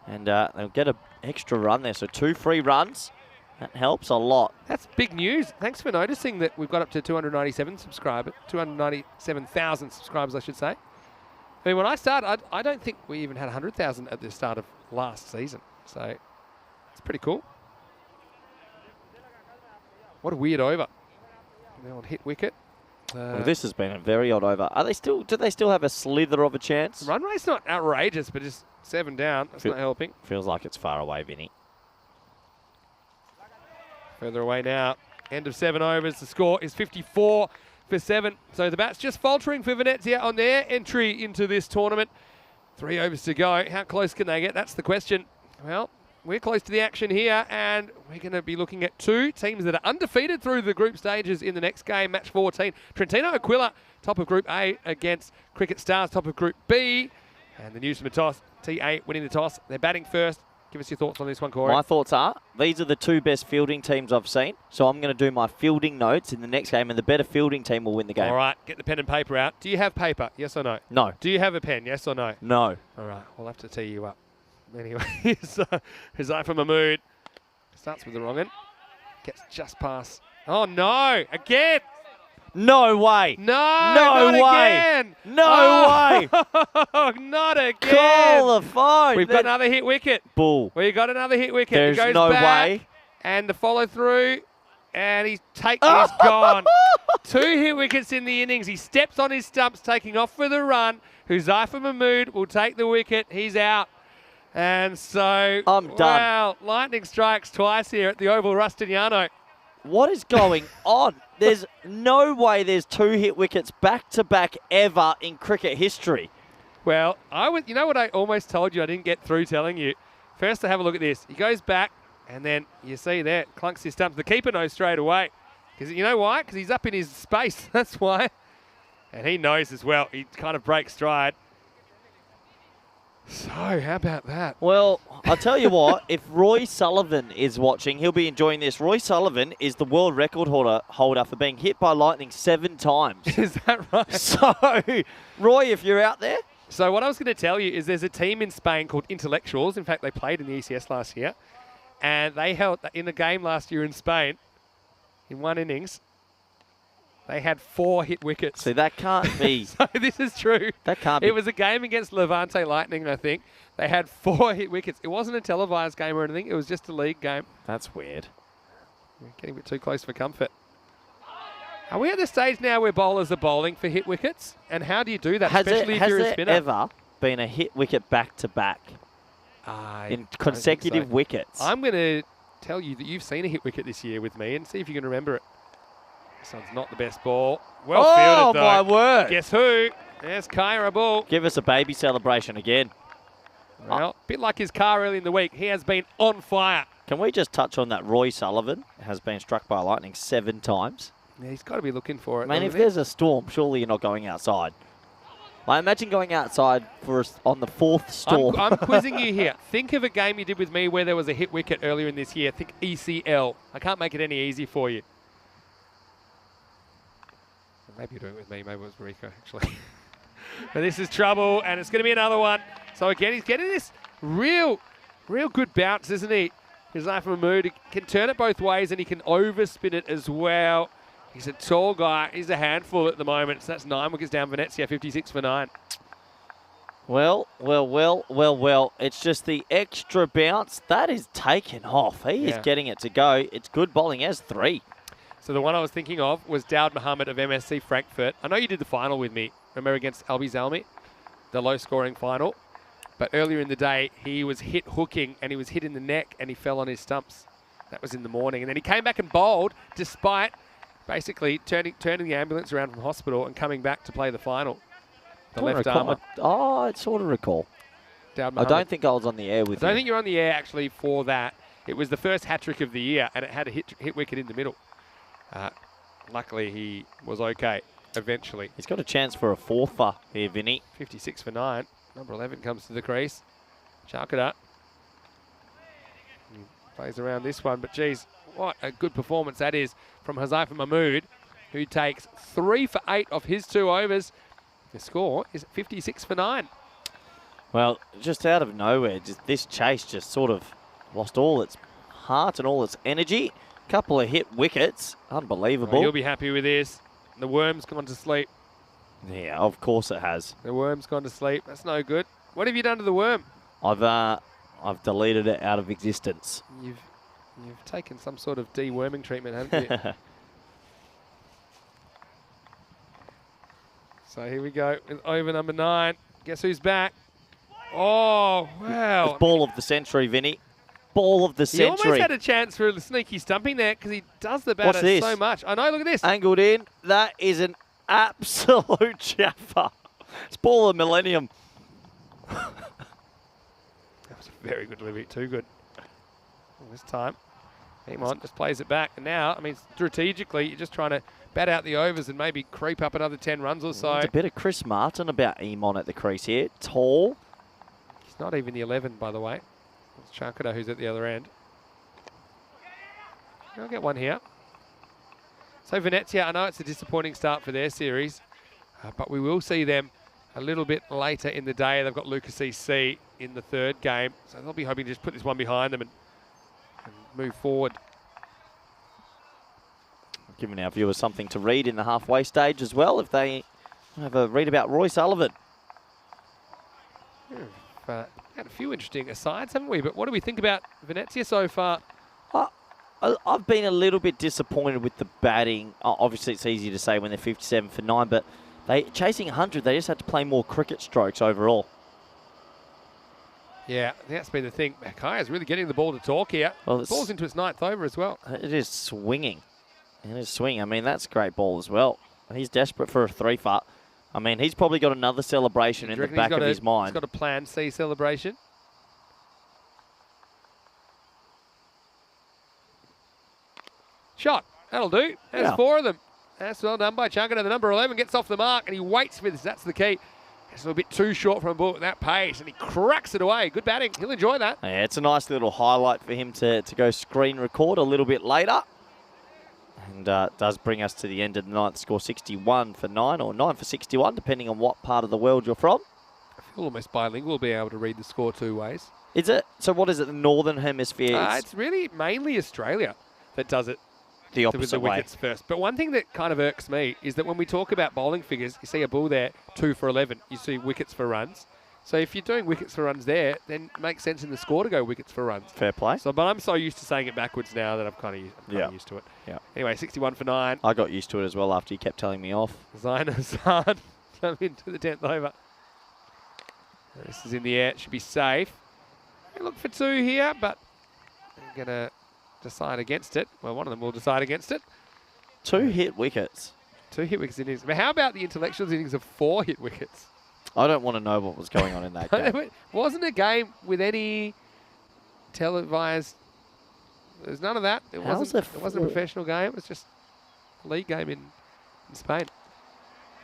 And they'll get an extra run there. So 2 free runs. That helps a lot. That's big news. Thanks for noticing that we've got up to 297,000 subscribers, I should say. I mean, when I started, I don't think we even had 100,000 at the start of last season. So it's pretty cool. What a weird over. Now on hit wicket. Well, this has been a very odd over. Are they still? Do they still have a slither of a chance? Run rate's not outrageous, but just 7 down. That's not helping. Feels like it's far away, Vinny. Further away now. End of 7 overs. The score is 54 for 7. So the bat's just faltering for Venezia on their entry into this tournament. 3 overs to go. How close can they get? That's the question. Well, we're close to the action here, and we're going to be looking at 2 teams that are undefeated through the group stages in the next game, match 14. Trentino Aquila, top of Group A, against Cricket Stars, top of Group B. And the news from the toss, T8 winning the toss. They're batting first. Give us your thoughts on this one, Corey. My thoughts are, these are the 2 best fielding teams I've seen. So I'm going to do my fielding notes in the next game, and the better fielding team will win the game. All right, get the pen and paper out. Do you have paper? Yes or no? No. Do you have a pen? Yes or no? No. All right, we'll have to tee you up. Anyway, here's Zaifa Mahmood. Starts with the wrong end. Gets just past. Oh, no. Again. No way. No, No not way. again. No way. Not again. Call the phone. We've got another hit wicket. Bull. We got another hit wicket. There's it goes no back, way. And the follow through. And he's gone. 2 hit wickets in the innings. He steps on his stumps, taking off for the run. Huzaifa Mahmood will take the wicket. He's out. And so, I'm done. well, lightning strikes twice here at the Oval Rustignano. What is going on? There's no way there's 2 hit wickets back-to-back ever in cricket history. Well, you know what I almost told you I didn't get through telling you? First, to have a look at this. He goes back, and then you see there, clunks his stumps. The keeper knows straight away. Because you know why? Because he's up in his space. That's why. And he knows as well. He kind of breaks stride. So, how about that? Well, I'll tell you what, if Roy Sullivan is watching, he'll be enjoying this. Roy Sullivan is the world record holder for being hit by lightning 7 times. Is that right? So, Roy, if you're out there. So what I was going to tell you is there's a team in Spain called Intellectuals. In fact, they played in the ECS last year. And they held, in a game last year in Spain, in one innings, they had 4 hit wickets. See, that can't be. So this is true. That can't be. It was a game against Levante Lightning, I think. They had 4 hit wickets. It wasn't a televised game or anything. It was just a league game. That's weird. We're getting a bit too close for comfort. Are we at the stage now where bowlers are bowling for hit wickets? And how do you do that, especially if you're a spinner? Has there ever been a hit wicket back-to-back in consecutive wickets? I'm going to tell you that you've seen a hit wicket this year with me and see if you can remember it. This one's not the best ball. Well fielded, though. Oh, my word. Guess who? There's Kyra Ball. Give us a baby celebration again. Well, a bit like his car early in the week. He has been on fire. Can we just touch on that Roy Sullivan has been struck by lightning 7 times? Yeah, he's got to be looking for it. I mean, if there's a storm, surely you're not going outside. I imagine going outside on the 4th storm. I'm quizzing you here. Think of a game you did with me where there was a hit wicket earlier in this year. Think ECL. I can't make it any easier for you. Maybe you're doing it with me. Maybe it was Rico, actually. But this is trouble, and it's going to be another one. So again, he's getting this real good bounce, isn't he? He's like from a mood. He can turn it both ways, and he can overspin it as well. He's a tall guy. He's a handful at the moment. So that's 9 wickets down. Venezia, 56 for 9. Well. It's just the extra bounce. That is taken off. He is getting it to go. It's good bowling as 3. So the one I was thinking of was Daud Mohammed of MSC Frankfurt. I know you did the final with me. Remember against Albi Zalmi? The low-scoring final. But earlier in the day, he was hit hooking, and he was hit in the neck, and he fell on his stumps. That was in the morning. And then he came back and bowled, despite basically turning the ambulance around from hospital and coming back to play the final. The left arm. I sort of recall. I don't think I was on the air with you. I don't think you're on the air, actually, for that. It was the first hat-trick of the year, and it had a hit wicket in the middle. Luckily, he was okay eventually. He's got a chance for a 4-fer here, Vinny. 56 for 9. Number 11 comes to the crease. Chalkada. He plays around this one, but geez, what a good performance that is from Huzaifa Mahmood, who takes 3 for 8 off his 2 overs. The score is 56 for 9. Well, just out of nowhere, this chase just sort of lost all its heart and all its energy. Couple of hit wickets. Unbelievable. Well, you'll be happy with this. The worm's gone to sleep. Yeah, of course it has. The worm's gone to sleep. That's no good. What have you done to the worm? I've deleted it out of existence. You've taken some sort of deworming treatment, haven't you? So here we go with over number 9. Guess who's back? Oh, wow. It's ball of the century, Vinny. Ball of the century. He almost had a chance for a sneaky stumping there because he does the batter so much. I know, look at this. Angled in. That is an absolute chaffer. It's ball of the millennium. That was a very good delivery. Too good. Well, this time, Emont just plays it back. And now, I mean, strategically, you're just trying to bat out the overs and maybe creep up another 10 runs or so. It's a bit of Chris Martin about Emont at the crease here. Tall. He's not even the 11, by the way. It's Chalkada who's at the other end. I'll get one here. So Venezia, I know it's a disappointing start for their series, but we will see them a little bit later in the day. They've got Lucas EC in the 3rd game, so they'll be hoping to just put this one behind them and move forward. Giving our viewers something to read in the halfway stage as well, if they have a read about Roy Sullivan. But had a few interesting asides, haven't we? But what do we think about Venezia so far? I've been a little bit disappointed with the batting. Obviously, it's easy to say when they're 57 for 9, but chasing 100, they just had to play more cricket strokes overall. Yeah, that's been the thing. Kaya's really getting the ball to talk here. Well, The ball's into its 9th over as well. It is swinging. It is swinging. I mean, that's a great ball as well. He's desperate for a 3-putt. I mean, he's probably got another celebration in the back of his mind. He's got a plan C celebration. Shot. That'll do. There's 4 of them. That's well done by Chunker. The number 11 gets off the mark, and he waits for this. That's the key. It's a little bit too short from a ball at that pace, and he cracks it away. Good batting. He'll enjoy that. Yeah, it's a nice little highlight for him to go screen record a little bit later. And does bring us to the end of the 9th. Score 61 for 9 or 9 for 61, depending on what part of the world you're from. I feel almost bilingual, being able to read the score 2 ways. Is it? So what is it, the Northern Hemisphere? It's really mainly Australia that does it. The With opposite the way. wickets first. But one thing that kind of irks me is that when we talk about bowling figures, you see a ball there, 2 for 11. You see wickets for runs. So if you're doing wickets for runs there, then it makes sense in the score to go wickets for runs. Fair play. So, but I'm so used to saying it backwards now that I'm kind of used to it. Yeah. Anyway, 61 for 9. I got used to it as well after you kept telling me off. Zain Hassan come into the 10th over. This is in the air. It should be safe. They look for 2 here, but they're going to decide against it. Well, one of them will decide against it. 2 hit wickets. 2 hit wickets innings. But how about the intellectuals innings of 4 hit wickets? I don't want to know what was going on in that game. Wasn't a game with any televised. There's none of that. It wasn't a professional game. It was just a league game in Spain.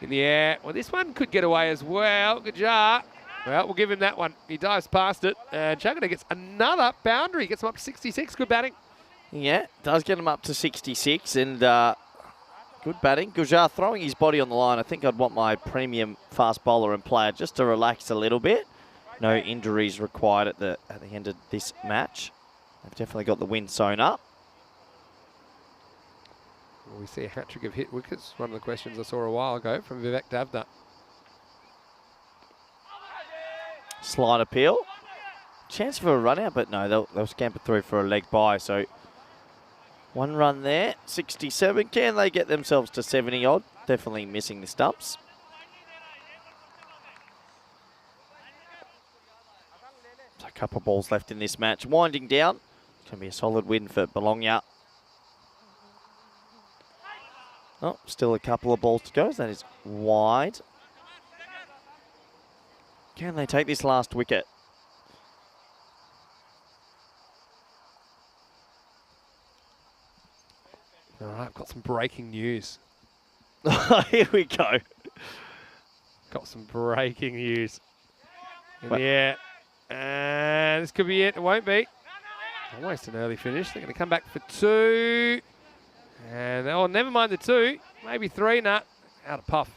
In the air. Well, this one could get away as well. Good job. Well, we'll give him that one. He dives past it. And Chagana gets another boundary. Gets him up to 66. Good batting. Yeah, does get him up to 66 and good batting. Gujar throwing his body on the line. I think I'd want my premium fast bowler and player just to relax a little bit. No injuries required at the end of this match. They've definitely got the win sewn up. Well, we see a hat-trick of hit wickets. One of the questions I saw a while ago from Vivek Davda. Slide appeal. Chance for a run out, but no, they'll scamper through for a leg bye. So 1 run there, 67. Can they get themselves to 70 odd? Definitely missing the stumps. So a couple of balls left in this match. Winding down. Can be a solid win for Bologna. Oh, still a couple of balls to go. That is wide. Can they take this last wicket? All right, I've got some breaking news. Here we go. Got some breaking news. In the air. And this could be it. It won't be. Almost an early finish. They're going to come back for 2. And, oh, never mind the 2. Maybe 3. Nah, out of puff.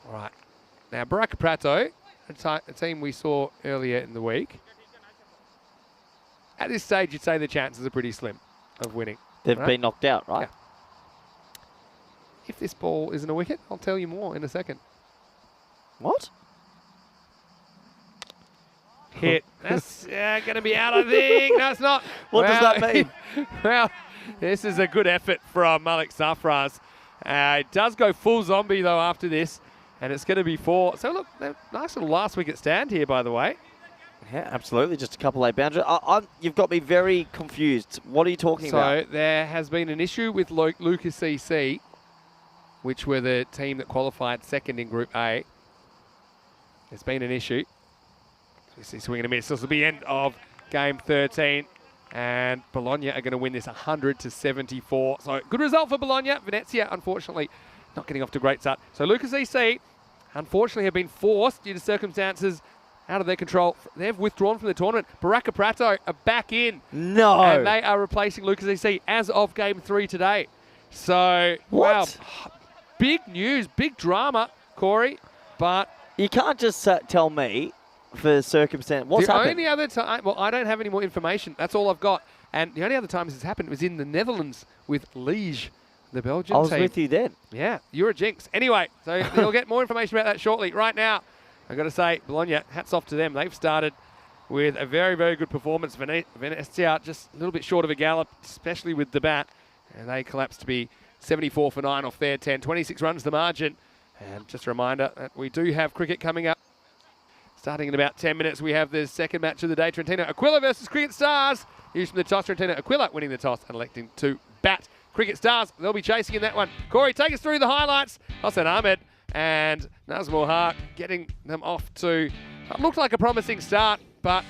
All right. Now, Baraka Prato, a team we saw earlier in the week. At this stage, you'd say the chances are pretty slim of winning. They've been knocked out, right? Yeah. If this ball isn't a wicket, I'll tell you more in a second. What? Hit. That's going to be out, I think. No, it's not. What does that mean? Well, this is a good effort from Malik Safraz. It does go full zombie, though, after this. And it's going to be 4. So, look, nice little last wicket stand here, by the way. Yeah, absolutely. Just a couple late boundaries. You've got me very confused. What are you talking about? So, there has been an issue with Lucas CC, which were the team that qualified second in Group A. There's been an issue. We see swing and a miss. This will be end of game 13. And Bologna are going to win this 100-74. So, good result for Bologna. Venezia, unfortunately, not getting off to a great start. So, Lucas EC, unfortunately, have been forced due to circumstances out of their control. They've withdrawn from the tournament. Baraka Prato are back in. No. And they are replacing Lucas EC as of game 3 today. So, wow. Big news, big drama, Corey. But you can't just tell me for circumstance. What's happened? The only other time, well, I don't have any more information. That's all I've got. And the only other time this has happened was in the Netherlands with Liege, the Belgian team. I was with you then. Yeah, you're a jinx. Anyway, so you'll get more information about that shortly. Right now, I've got to say, Bologna, hats off to them. They've started with a very, very good performance. Venezia just a little bit short of a gallop, especially with the bat. And they collapsed to be 74 for 9 off their 10. 26 runs the margin. And just a reminder that we do have cricket coming up. Starting in about 10 minutes, we have the second match of the day. Trentino Aquila versus Cricket Stars. Used from the toss, Trentino Aquila winning the toss and electing to bat. Cricket Stars, they'll be chasing in that one. Corey, take us through the highlights. Hossein Ahmed and Nazmul Haq getting them off to what looked like a promising start, but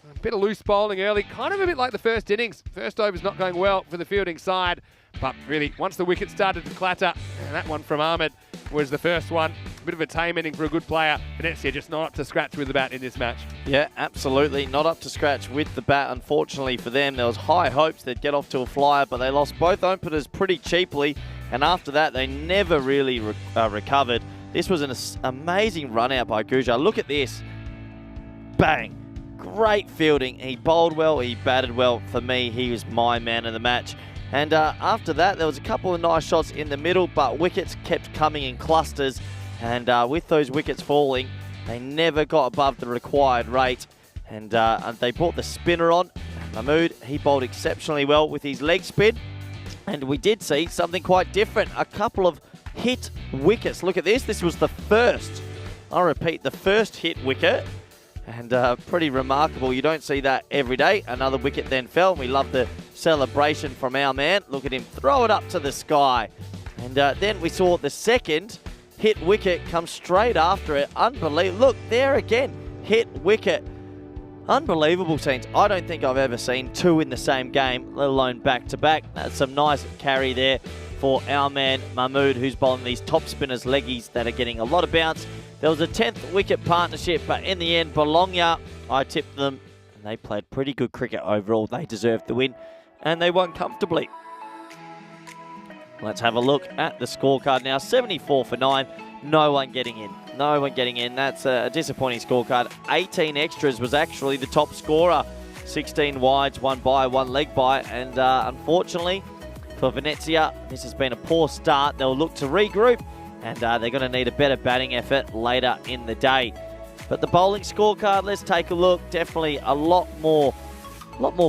a bit of loose bowling early, kind of a bit like the first innings. First over's not going well for the fielding side, but really, once the wicket started to clatter, and that one from Ahmed was the first one. A bit of a tame ending for a good player. Venezia just not up to scratch with the bat in this match. Yeah, absolutely. Not up to scratch with the bat, unfortunately for them. There was high hopes they'd get off to a flyer, but they lost both openers pretty cheaply. And after that, they never really recovered. This was an amazing run out by Gujar. Look at this. Bang. Great fielding. He bowled well. He batted well. For me, he was my man of the match. And after that, there was a couple of nice shots in the middle, but wickets kept coming in clusters. And with those wickets falling, they never got above the required rate. And they brought the spinner on. Mahmood, he bowled exceptionally well with his leg spin. And we did see something quite different. A couple of hit wickets. Look at this. This was the first. I repeat, the first hit wicket. And pretty remarkable. You don't see that every day. Another wicket then fell. And we love the celebration from our man. Look at him throw it up to the sky. And then we saw the second hit wicket come straight after it. Unbelievable. Look, there again. Hit wicket. Unbelievable scenes. I don't think I've ever seen two in the same game, let alone back-to-back. That's some nice carry there for our man Mahmood, who's bowling these top spinners leggies that are getting a lot of bounce. There was a 10th wicket partnership, but in the end, Bologna, I tipped them, and they played pretty good cricket overall. They deserved the win, and they won comfortably. Let's have a look at the scorecard now. 74 for 9. No one getting in. No one getting in. That's a disappointing scorecard. 18 extras was actually the top scorer. 16 wides, 1 by, 1 leg by. And unfortunately for Venezia, this has been a poor start. They'll look to regroup, and they're going to need a better batting effort later in the day. But the bowling scorecard, let's take a look. Definitely a lot more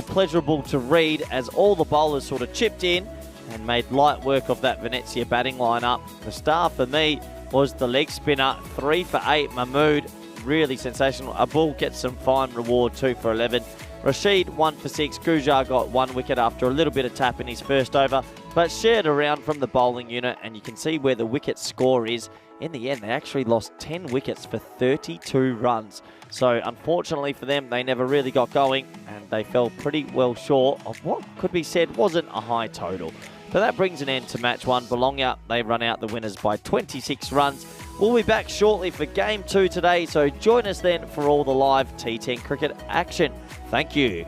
pleasurable to read as all the bowlers sort of chipped in and made light work of that Venezia batting lineup. The star for me was the leg spinner, 3 for 8, Mahmood. Really sensational. Abul gets some fine reward, 2 for 11. Rasheed, 1 for 6. Gujar got 1 wicket after a little bit of tap in his first over, but shared around from the bowling unit, and you can see where the wicket score is. In the end, they actually lost 10 wickets for 32 runs. So unfortunately for them, they never really got going, and they fell pretty well short of what could be said wasn't a high total. So that brings an end to match 1. Bologna, they run out the winners by 26 runs. We'll be back shortly for game 2 today, so join us then for all the live T10 cricket action. Thank you.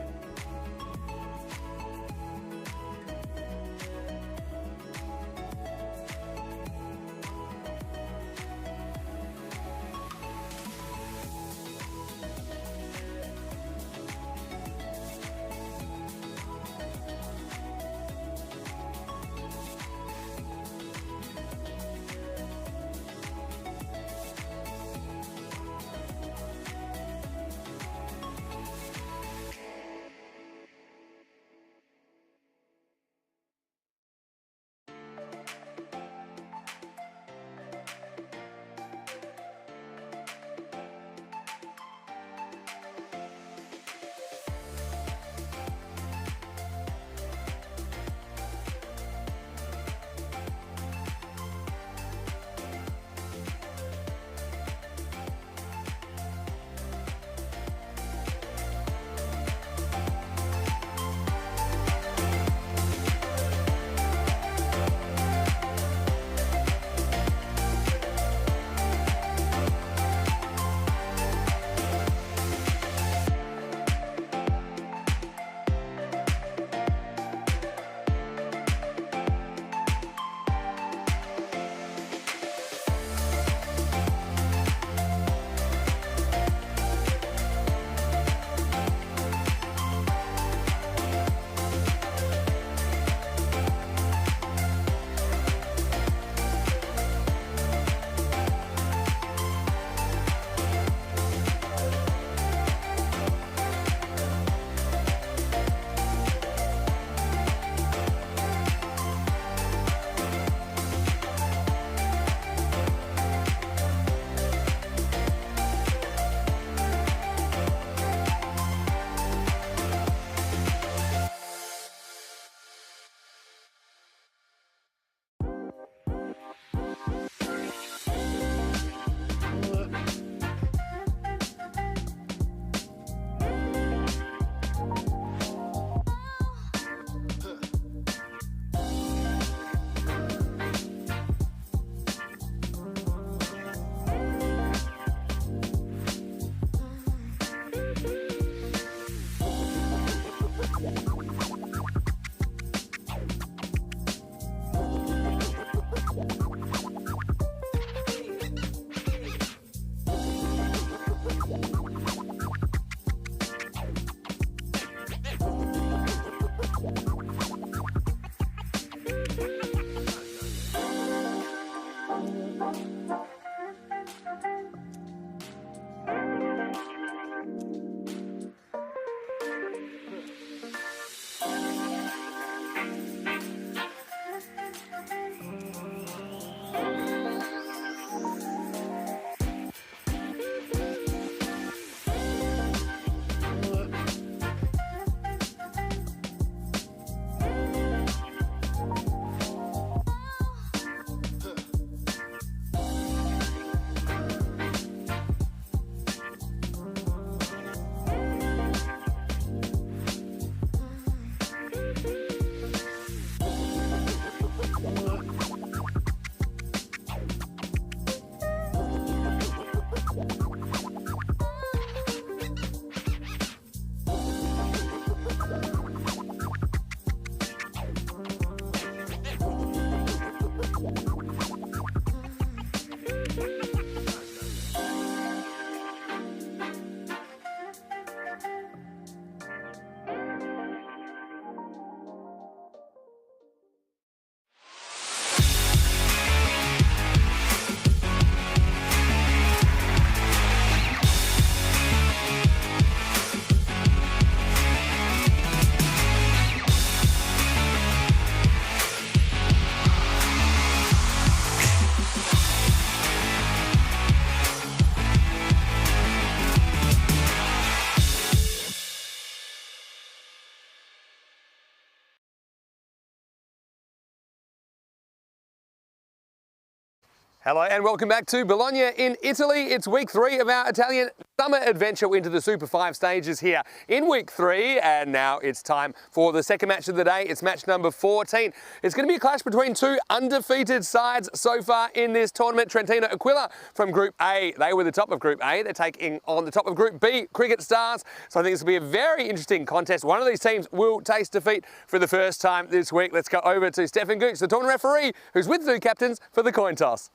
Hello and welcome back to Bologna in Italy. It's week 3 of our Italian summer adventure into the Super 5 stages here in week 3, and now it's time for the second match of the day. It's match number 14. It's going to be a clash between two undefeated sides so far in this tournament. Trentino Aquila from Group A. They were the top of Group A. They're taking on the top of Group B, Cricket Stars. So I think this will be a very interesting contest. One of these teams will taste defeat for the first time this week. Let's go over to Stefan Gilchrist, the tournament referee, who's with the two captains for the coin toss.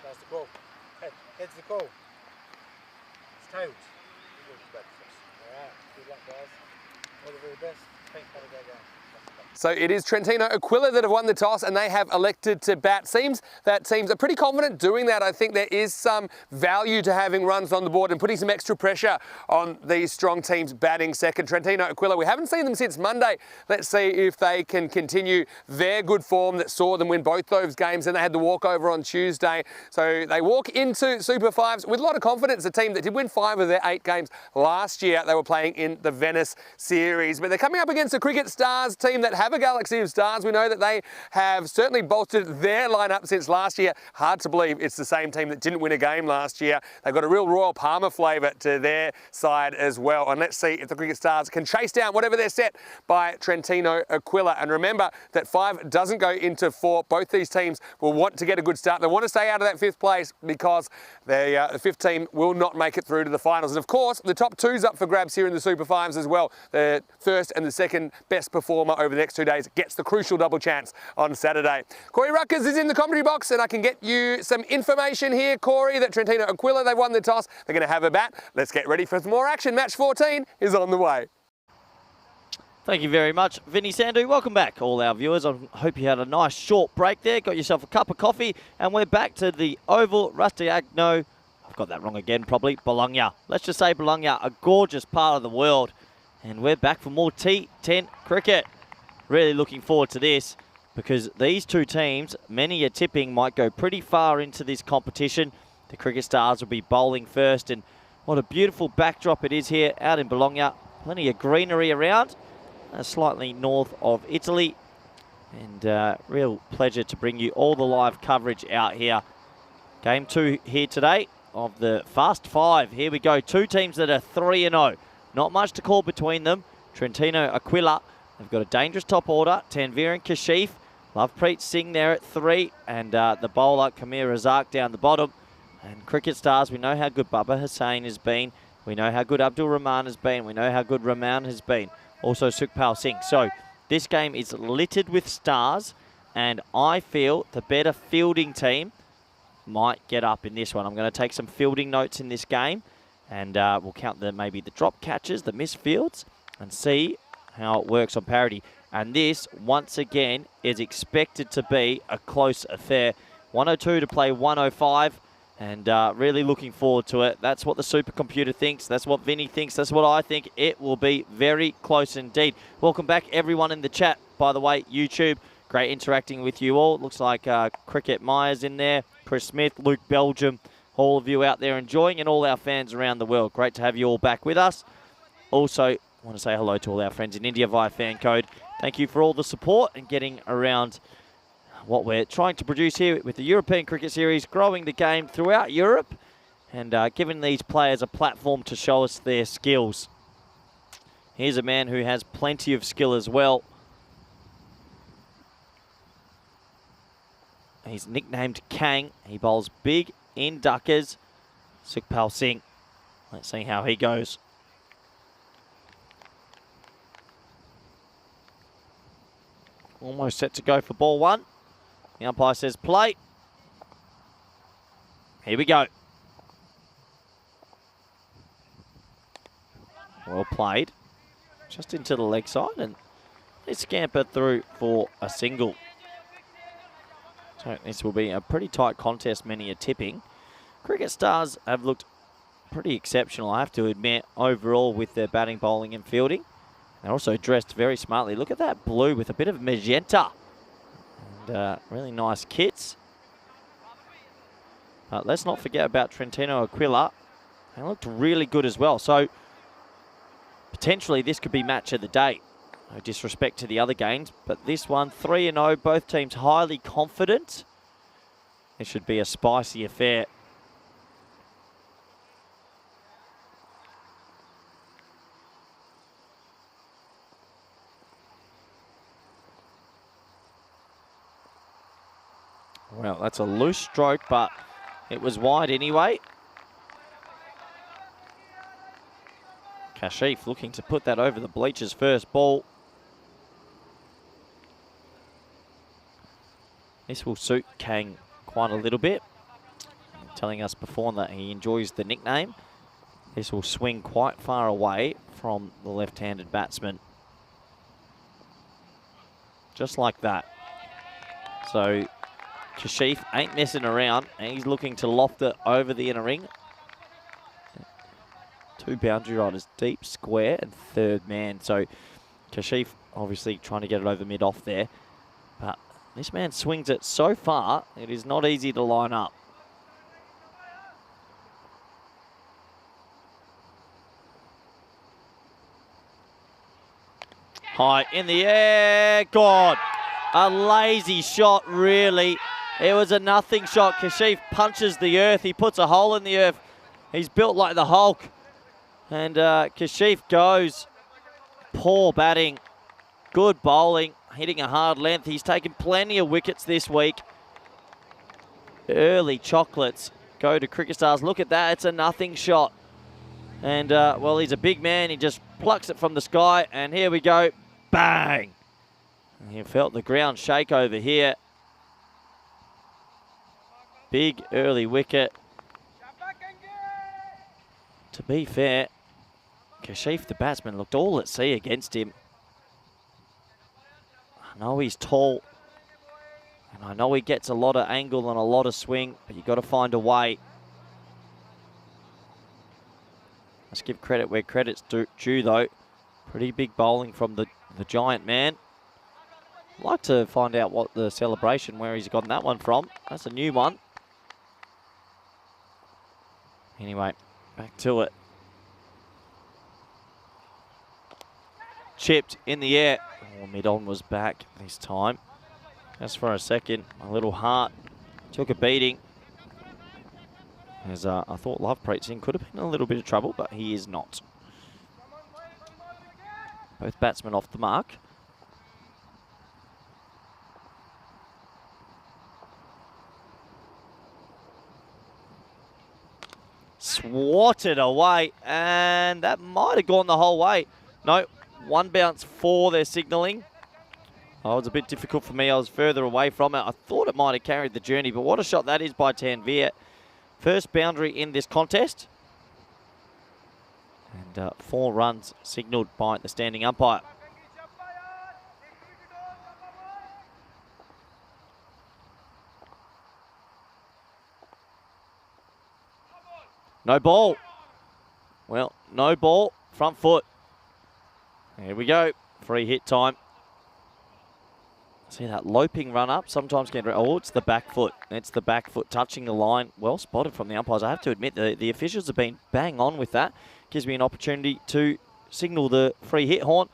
That's the goal. Head's the goal. It's tails. Alright, good luck guys. All the very best. Thanks for the go. So it is Trentino Aquila that have won the toss and they have elected to bat. Seems that teams are pretty confident doing that. I think there is some value to having runs on the board and putting some extra pressure on these strong teams batting second. Trentino Aquila, we haven't seen them since Monday. Let's see if they can continue their good form that saw them win both those games, and they had the walkover on Tuesday. So they walk into Super 5s with a lot of confidence, a team that did win 5 of their 8 games last year. They were playing in the Venice series, but they're coming up against a Cricket Stars team that have a galaxy of stars. We know that they have certainly bolstered their lineup since last year. Hard to believe it's the same team that didn't win a game last year. They've got a real Royal Palmer flavour to their side as well. And let's see if the Cricket Stars can chase down whatever they're set by Trentino Aquila. And remember that 5 doesn't go into 4. Both these teams will want to get a good start. They want to stay out of that 5th place because the 5th team will not make it through to the finals. And of course, the top 2's up for grabs here in the Super 5s as well. The first and the second best performer over the next 2 days gets the crucial double chance on Saturday. Corey Ruckers is in the commentary box, and I can get you some information here, Corey, that Trentino Aquila, they've won the toss. They're going to have a bat. Let's get ready for some more action. Match 14 is on the way. Thank you very much, Vinny Sandu. Welcome back, all our viewers. I hope you had a nice short break there, got yourself a cup of coffee, and we're back to the Oval Rastegno. I've got that wrong again, probably. Bologna. Let's just say Bologna, a gorgeous part of the world. And we're back for more T10 cricket. Really looking forward to this because these two teams, many are tipping, might go pretty far into this competition. The Cricket Stars will be bowling first, and what a beautiful backdrop it is here out in Bologna. Plenty of greenery around, slightly north of Italy, and real pleasure to bring you all the live coverage out here. Game 2 here today of the Fast 5. Here we go, two teams that are 3-0. Not much to call between them. Trentino Aquila, they've got a dangerous top order. Tanvir and Kashif. Lovepreet Singh there at 3. And the bowler, Kamir Razak, down the bottom. And Cricket Stars, we know how good Baba Hussain has been. We know how good Abdul Rahman has been. We know how good Rahman has been. Also Sukhpal Singh. So this game is littered with stars. And I feel the better fielding team might get up in this one. I'm going to take some fielding notes in this game. And we'll count maybe the drop catches, the missed fields, and see how it works on parity. And this, once again, is expected to be a close affair. 102 to play 105, and really looking forward to it. That's what the supercomputer thinks. That's what Vinny thinks. That's what I think. It will be very close indeed. Welcome back, everyone in the chat. By the way, YouTube, great interacting with you all. Looks like Cricket Myers in there, Chris Smith, Luke Belgium, all of you out there enjoying, and all our fans around the world. Great to have you all back with us. Also, I want to say hello to all our friends in India via FanCode. Thank you for all the support and getting around what we're trying to produce here with the European Cricket Series, growing the game throughout Europe and giving these players a platform to show us their skills. Here's a man who has plenty of skill as well. He's nicknamed Kang. He bowls big in duckers. Sukhpal Singh. Let's see how he goes. Almost set to go for ball 1. The umpire says play. Here we go. Well played. Just into the leg side, and they scamper through for a single. So this will be a pretty tight contest, many are tipping. Cricket Stars have looked pretty exceptional, I have to admit, overall with their batting, bowling and fielding. They're also dressed very smartly. Look at that blue with a bit of magenta. And really nice kits. But let's not forget about Trentino Aquila. They looked really good as well. So potentially this could be match of the day. No disrespect to the other games, but this one, 3-0, both teams highly confident. It should be a spicy affair. Well, that's a loose stroke, but it was wide anyway. Kashif looking to put that over the bleachers first ball. This will suit Kang quite a little bit. Telling us before that he enjoys the nickname. This will swing quite far away from the left-handed batsman. Just like that. So Kashif ain't messing around, and he's looking to loft it over the inner ring. 2 boundary riders deep, square, and third man. So Kashif obviously trying to get it over mid-off there. But this man swings it so far, it is not easy to line up. High in the air, God. A lazy shot, really. It was a nothing shot. Kashif punches the earth. He puts a hole in the earth. He's built like the Hulk. And Kashif goes. Poor batting. Good bowling. Hitting a hard length. He's taken plenty of wickets this week. Early chocolates go to Cricket Stars. Look at that. It's a nothing shot. And, well, he's a big man. He just plucks it from the sky. And here we go. Bang! You felt the ground shake over here. Big early wicket. To be fair, Kashif, the batsman, looked all at sea against him. I know he's tall, and I know he gets a lot of angle and a lot of swing, but you've got to find a way. Let's give credit where credit's due, though. Pretty big bowling from the giant man. I'd like to find out what the celebration, where he's gotten that one from. That's a new one. Anyway, back to it. Chipped in the air. Oh, mid-on was back this time. Just for a second, my little heart took a beating. As I thought Lovepreet Singh could have been in a little bit of trouble, but he is not. Both batsmen off the mark. Swatted away, and that might have gone the whole way. No, one bounce for their signalling. Oh, it was a bit difficult for me. I was further away from it. I thought it might have carried the journey, but what a shot that is by Tanveer. First boundary in this contest. And 4 runs signalled by the standing umpire. No ball. Well, no ball. Front foot. Here we go. Free hit time. See that loping run up? Sometimes can... Oh, it's the back foot. It's the back foot touching the line. Well spotted from the umpires. I have to admit, the officials have been bang on with that. Gives me an opportunity to signal the free hit horn.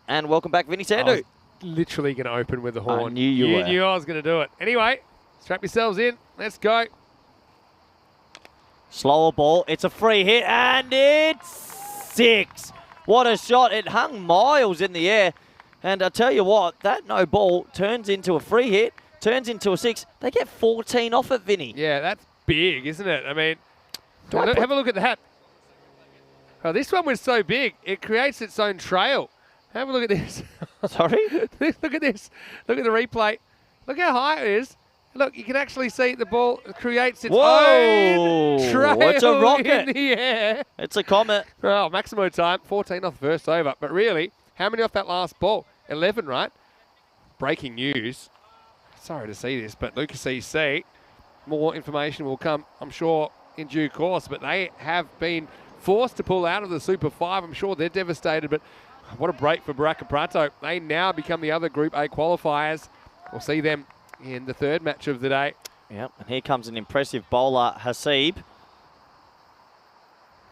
And welcome back, Vinny Sandu. I was literally going to open with the horn. I knew you were. You knew I was going to do it. Anyway, strap yourselves in. Let's go. Slower ball. It's a free hit, and it's 6. What a shot. It hung miles in the air. And I tell you what, that no ball turns into a free hit, turns into a 6. They get 14 off it, Vinny. Yeah, that's big, isn't it? I mean, have a look at that. Oh, this one was so big, it creates its own trail. Have a look at this. Sorry? Look at this. Look at the replay. Look how high it is. Look, you can actually see the ball creates its own trail it's a rocket. in the air. It's a comet. Oh, Maximo time, 14 off the first over. But really, how many off that last ball? 11, right? Breaking news. Sorry to see this, but Lucas EC, more information will come, I'm sure, in due course. But they have been forced to pull out of the Super 5. I'm sure they're devastated, but what a break for Baraka Prato. They now become the other Group A qualifiers. We'll see them in the third match of the day. Yep, and here comes an impressive bowler, Hasib.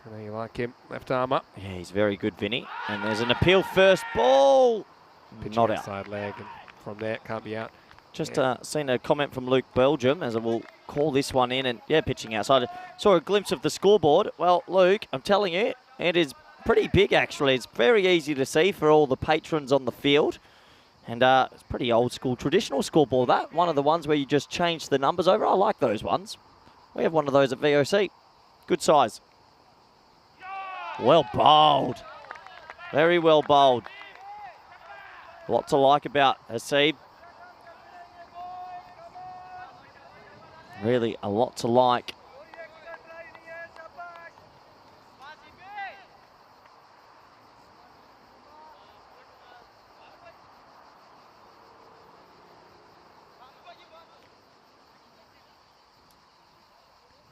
I know you like him. Left arm up. Yeah, he's very good, Vinny. And there's an appeal first ball. Pitching Not out. outside leg, and from there, it can't be out. Just seen a comment from Luke Belgium as I will call this one in, and pitching outside. Saw a glimpse of the scoreboard. Well, Luke, I'm telling you, it is pretty big actually. It's very easy to see for all the patrons on the field. And it's pretty old school, traditional scoreboard, that. One of the ones where you just change the numbers over. I like those ones. We have one of those at VOC. Good size. Well bowled. Very well bowled. A lot to like about Rasheed. Really a lot to like.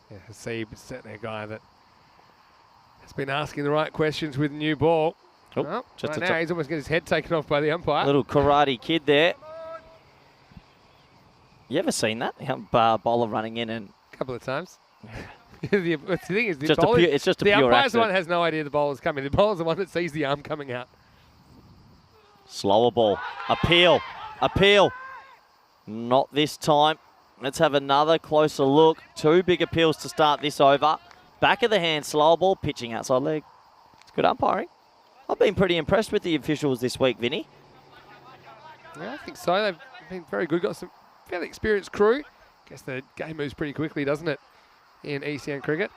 Yeah, Rasheed is certainly a guy that has been asking the right questions with new ball. Oh, just right now he's almost got his head taken off by the umpire. Little karate kid there. You ever seen that? Bowler running in and... A couple of times. The thing is, it's just a the pure umpire's accident. the one that has no idea the bowler's coming. The bowler's the one that sees the arm coming out. Slower ball. Appeal. Appeal. Not this time. Let's have another closer look. 2 big appeals to start this over. Back of the hand, slower ball, pitching outside leg. It's good umpiring. I've been pretty impressed with the officials this week, Vinny. Yeah, I think so. They've been very good. Got some fairly experienced crew. Guess the game moves pretty quickly, doesn't it, in ECN cricket?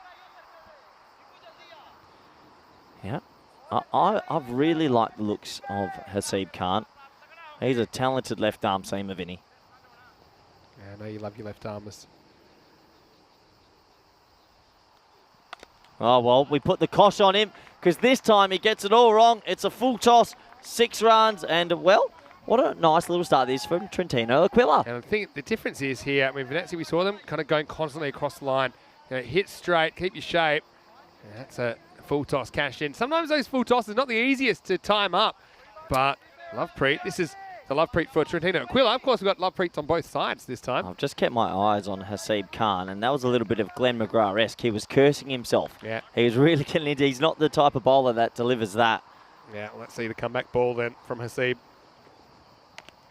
Yeah. I've really liked the looks of Rasheed Khan. He's a talented left-arm seamer, Vinny. Yeah, I know you love your left-armers. Oh, well, we put the cosh on him because this time he gets it all wrong. It's a full toss, 6 runs, and, well, what a nice little start this from Trentino Aquila. And I think the difference is here, I mean, Venezia, we saw them kind of going constantly across the line. You know, hit straight, keep your shape. And that's a full toss cashed in. Sometimes those full tosses are not the easiest to time up, but Lovepreet, this is the Lovepreet for Trentino Aquila. Of course, we've got Lovepreets on both sides this time. I've just kept my eyes on Rasheed Khan, and that was a little bit of Glenn McGrath-esque. He was cursing himself. Yeah. He was really getting into. He's not the type of bowler that delivers that. Yeah, let's see the comeback ball then from Rasheed.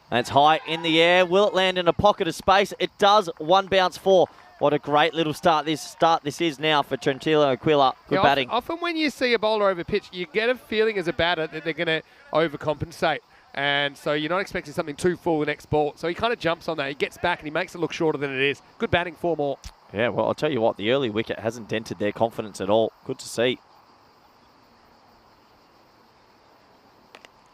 And it's high in the air. Will it land in a pocket of space? It does. 1 bounce 4. What a great little start this is now for Trentino Aquila. Good batting. Often when you see a bowler over pitch, you get a feeling as a batter that they're going to overcompensate. And so you're not expecting something too full the next ball. So he kind of jumps on that. He gets back and he makes it look shorter than it is. Good batting, 4 more. Yeah, well, I'll tell you what, the early wicket hasn't dented their confidence at all. Good to see.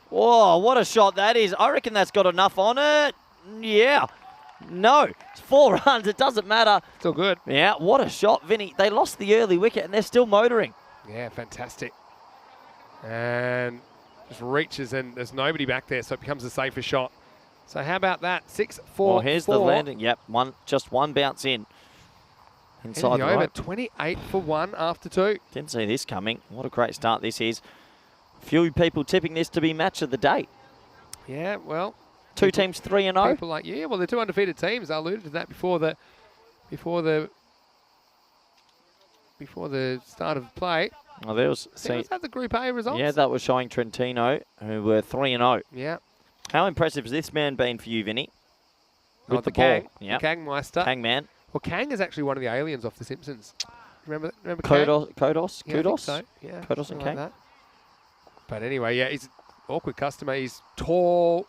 Whoa, what a shot that is. I reckon that's got enough on it. Yeah. No, it's 4 runs. It doesn't matter. Still good. Yeah, what a shot, Vinny. They lost the early wicket and they're still motoring. Yeah, fantastic. And just reaches and there's nobody back there, so it becomes a safer shot. So how about that? 6-4. Well, here's the landing. Yep, just 1 bounce in. Inside the over. right. 28 for 1 after 2. Didn't see this coming. What a great start this is. Few people tipping this to be match of the day. Yeah, well. 2 teams 3-0. People like, yeah, well, they're 2 undefeated teams. I alluded to that before the start of play. Oh, there was. Was that the Group A results? Yeah, that was showing Trentino, who were 3-0. Yeah. How impressive has this man been for you, Vinny? With the ball. Kang. Yep. The Kang Meister. Kang man. Well, Kang is actually one of the aliens off The Simpsons. Remember Kodos? Kang? Kodos? Yeah, I think so. Yeah, Kodos and Kang. that. But anyway, yeah, he's an awkward customer. He's tall.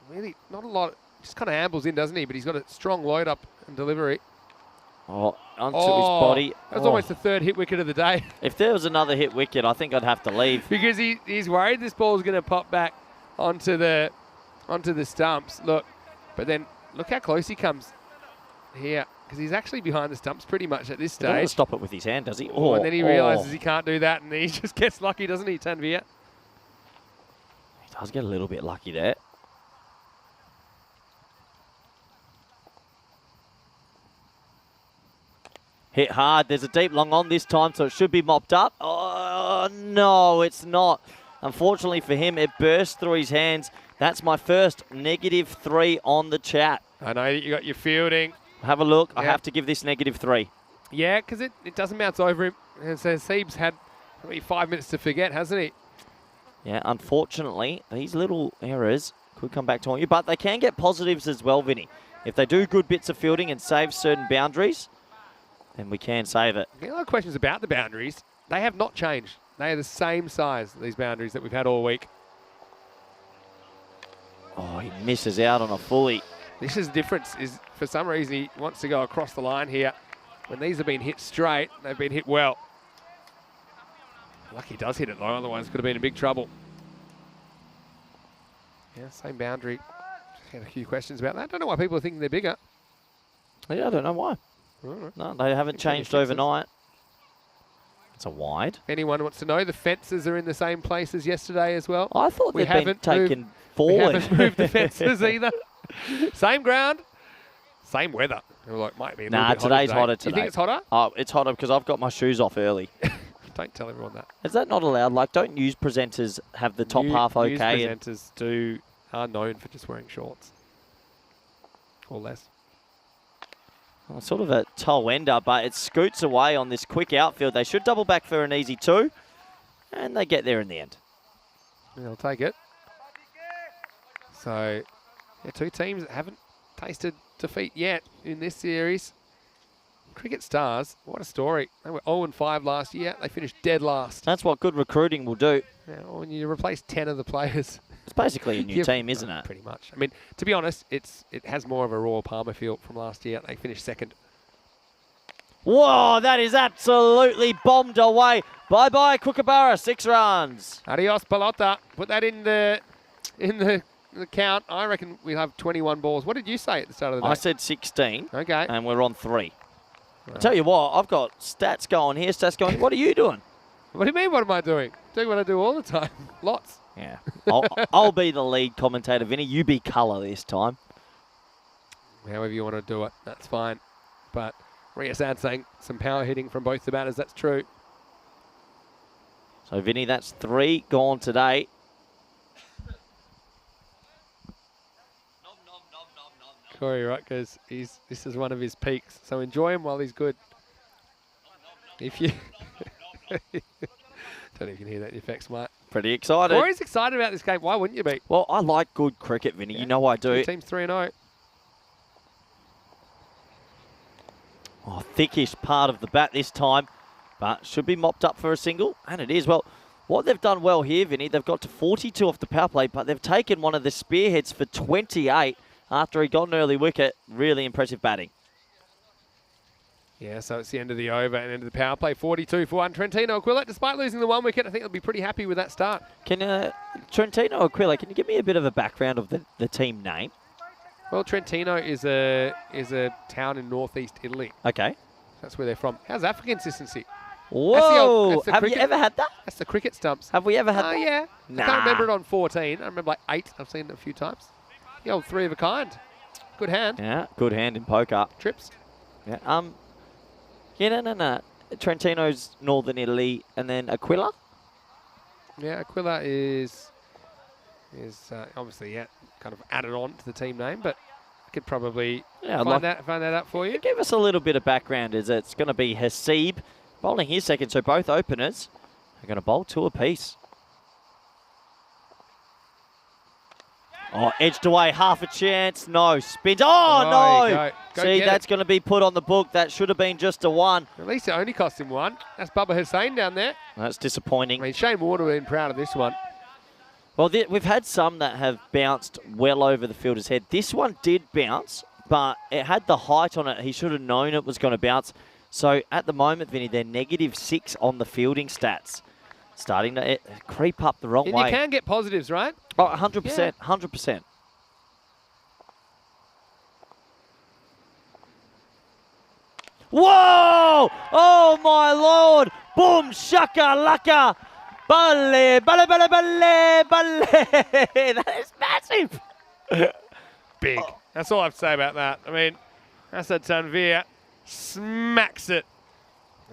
Really, not a lot. Just kind of ambles in, doesn't he? But he's got a strong load up and delivery. Oh, onto his body. That was almost the 3rd hit wicket of the day. If there was another hit wicket, I think I'd have to leave. Because he's worried this ball's going to pop back onto the stumps. Look, but then look how close he comes here. Because he's actually behind the stumps pretty much at this He doesn't stage. stop it with his hand, does he? Oh, and then he realises he can't do that, and he just gets lucky, doesn't he, Tanvir? He does get a little bit lucky there. Hit hard. There's a deep long on this time, so it should be mopped up. Oh, no, it's not. Unfortunately for him, it burst through his hands. That's my first -3 on the chat. I know that you got your fielding. Have a look. I Yeah. have to give this -3. Yeah, because it doesn't bounce over him. And so Siebes had probably 5 minutes to forget, hasn't he? Yeah, unfortunately, these little errors Could come back to haunt you, but they can get positives as well, Vinny. If they do good bits of fielding and save certain boundaries, then we can save it. A lot of questions about the boundaries. They have not changed. They are the same size, these boundaries that we've had all week. Oh, he misses out on a fully. This is the difference, is for some reason he wants to go across the line here. When these have been hit straight, they've been hit well. Lucky he does hit it though, otherwise could have been in big trouble. Yeah, same boundary. Just had a few questions about that. I don't know why people are thinking they're bigger. Yeah, I don't know why. No, they haven't changed overnight. It's a wide. If anyone wants to know, the fences are in the same place as yesterday as well. I thought they'd been taken forward. We haven't moved the fences either. Same ground, same weather. Like, might be a little bit today's hotter today. You think it's hotter? Oh, it's hotter because I've got my shoes off early. Don't tell everyone that. Is that not allowed? Like, don't news presenters have the top half okay? News presenters are known for just wearing shorts. Or less. Well, sort of a toe ender, but it scoots away on this quick outfield. They should double back for an easy 2, and they get there in the end. They'll take it. So, yeah, 2 teams that haven't tasted defeat yet in this series. Cricket Stars, what a story. They were 0-5 last year. They finished dead last. That's what good recruiting will do. Yeah, when you replace 10 of the players. It's basically a new team, isn't it? Pretty much. I mean, to be honest, it has more of a Royal Palmer feel from last year. They finished 2nd. Whoa, that is absolutely bombed away. Bye-bye, Kookaburra, 6 runs. Adios, Pelota. Put that in the count. I reckon we'll have 21 balls. What did you say at the start of the day? I said 16. Okay. And we're on 3. Right. I'll tell you what, I've got stats going here, stats going. What are you doing? What do you mean, what am I doing? Doing what I do all the time. Lots. Yeah. I'll be the lead commentator, Vinny. You be colour this time. However you want to do it, that's fine. But Rasheed saying some power hitting from both the batters. That's true. So, Vinny, that's 3 gone today. Corey Rutgers, this is one of his peaks. So enjoy him while he's good. If you... Don't know if you can hear that in your effects, mate. Pretty excited. Corey's excited about this game. Why wouldn't you be? Well, I like good cricket, Vinny. Yeah. You know I do. The team's 3-0. Oh, thickish part of the bat this time, but should be mopped up for a single, and it is. Well, what they've done well here, Vinny, they've got to 42 off the power play, but they've taken one of the spearheads for 28 after he got an early wicket. Really impressive batting. Yeah, so it's the end of the over and end of the power play. 42 for 1. Trentino Aquila, despite losing the 1 wicket, I think they'll be pretty happy with that start. Can Trentino Aquila, can you give me a bit of a background of the team name? Well, Trentino is a town in northeast Italy. Okay. That's where they're from. How's that for consistency? Whoa! That's the Have cricket, you ever had that? That's the cricket stumps. Have we ever had that? Yeah. Nah. I can't remember it on 14. I remember like 8. I've seen it a few times. The old 3 of a kind. Good hand. Yeah, good hand in poker. Trips. Yeah. Yeah, no. Trentino's northern Italy, and then Aquila. Yeah, Aquila is obviously kind of added on to the team name, but I could probably find that out for you. Give us a little bit of background. It's going to be Rasheed bowling his second, so both openers are going to bowl 2 apiece. Oh, edged away, half a chance. No, spins. Oh, no. Go See, that's going to be put on the book. That should have been just a 1. At least it only cost him 1. That's Bubba Hussain down there. That's disappointing. I mean, Shane Warner would have been proud of this one. Well, we've had some that have bounced well over the fielder's head. This one did bounce, but it had the height on it. He should have known it was going to bounce. So at the moment, Vinny, they're -6 on the fielding stats. Starting to creep up the wrong way. And you can get positives, right? Oh, 100%, 100%. Whoa! Oh, my Lord! Boom, shaka, laka! Balle, balle, balle, balle, balle! That is massive! Big. That's all I have to say about that. I mean, Asad Tanvir smacks it.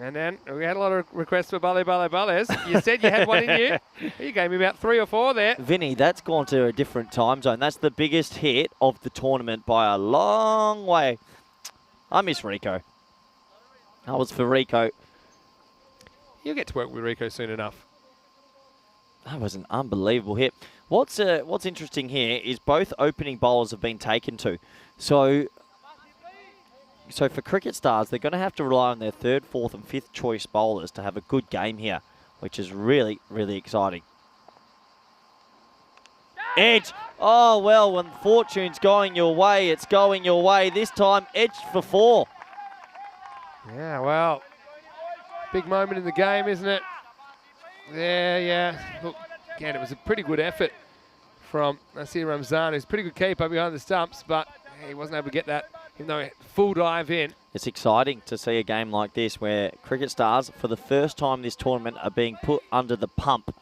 And then we had a lot of requests for balle, balle, balles. You said you had one in you. You gave me about 3 or 4 there. Vinny, that's gone to a different time zone. That's the biggest hit of the tournament by a long way. I miss Rico. That was for Rico. You'll get to work with Rico soon enough. That was an unbelievable hit. What's interesting here is both opening bowlers have been taken to. So for Cricket Stars, they're going to have to rely on their third, fourth and fifth choice bowlers to have a good game here, which is really, really exciting. Edge. Oh, well, when fortune's going your way, it's going your way. This time, edged for 4. Yeah, well, big moment in the game, isn't it? Yeah. Look, again, it was a pretty good effort from Nasir Ramzan, who's a pretty good keeper behind the stumps, but he wasn't able to get that, even though he full dive in. It's exciting to see a game like this where Cricket Stars, for the first time this tournament, are being put under the pump.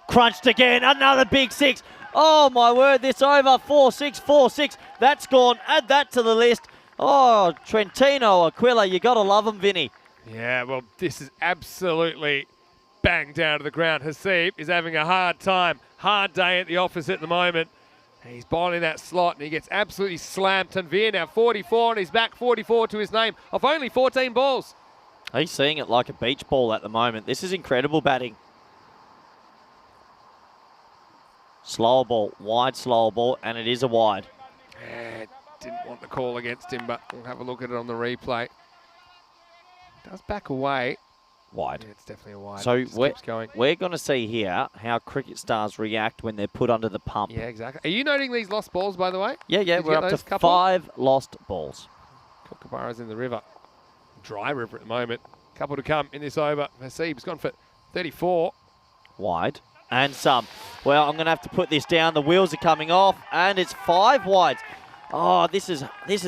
Crunched again, another big 6. Oh my word, this over, 4-6, 4-6. That's gone, add that to the list. Oh, Trentino Aquila, you got to love him, Vinny. Yeah, well, this is absolutely banged down to the ground. Haseeb is having a hard time, hard day at the office at the moment. He's bowling that slot and he gets absolutely slammed. Tanvir now 44 and he's back 44 to his name of only 14 balls. He's seeing it like a beach ball at the moment. This is incredible batting. Slower ball, wide slower ball, and it is a wide. Didn't want the call against him, but we'll have a look at it on the replay. Does back away. Wide. Yeah, it's definitely a wide. So going. we're going to see here how Cricket Stars react when they're put under the pump. Yeah, exactly. Are you noting these lost balls, by the way? Yeah, we're up to 5 lost balls. Kookaburra's in the river. Dry river at the moment. Couple to come in this over. Haseeb's gone for 34. Wide. And some. Well, I'm going to have to put this down. The wheels are coming off, and it's 5 wides. Oh, this is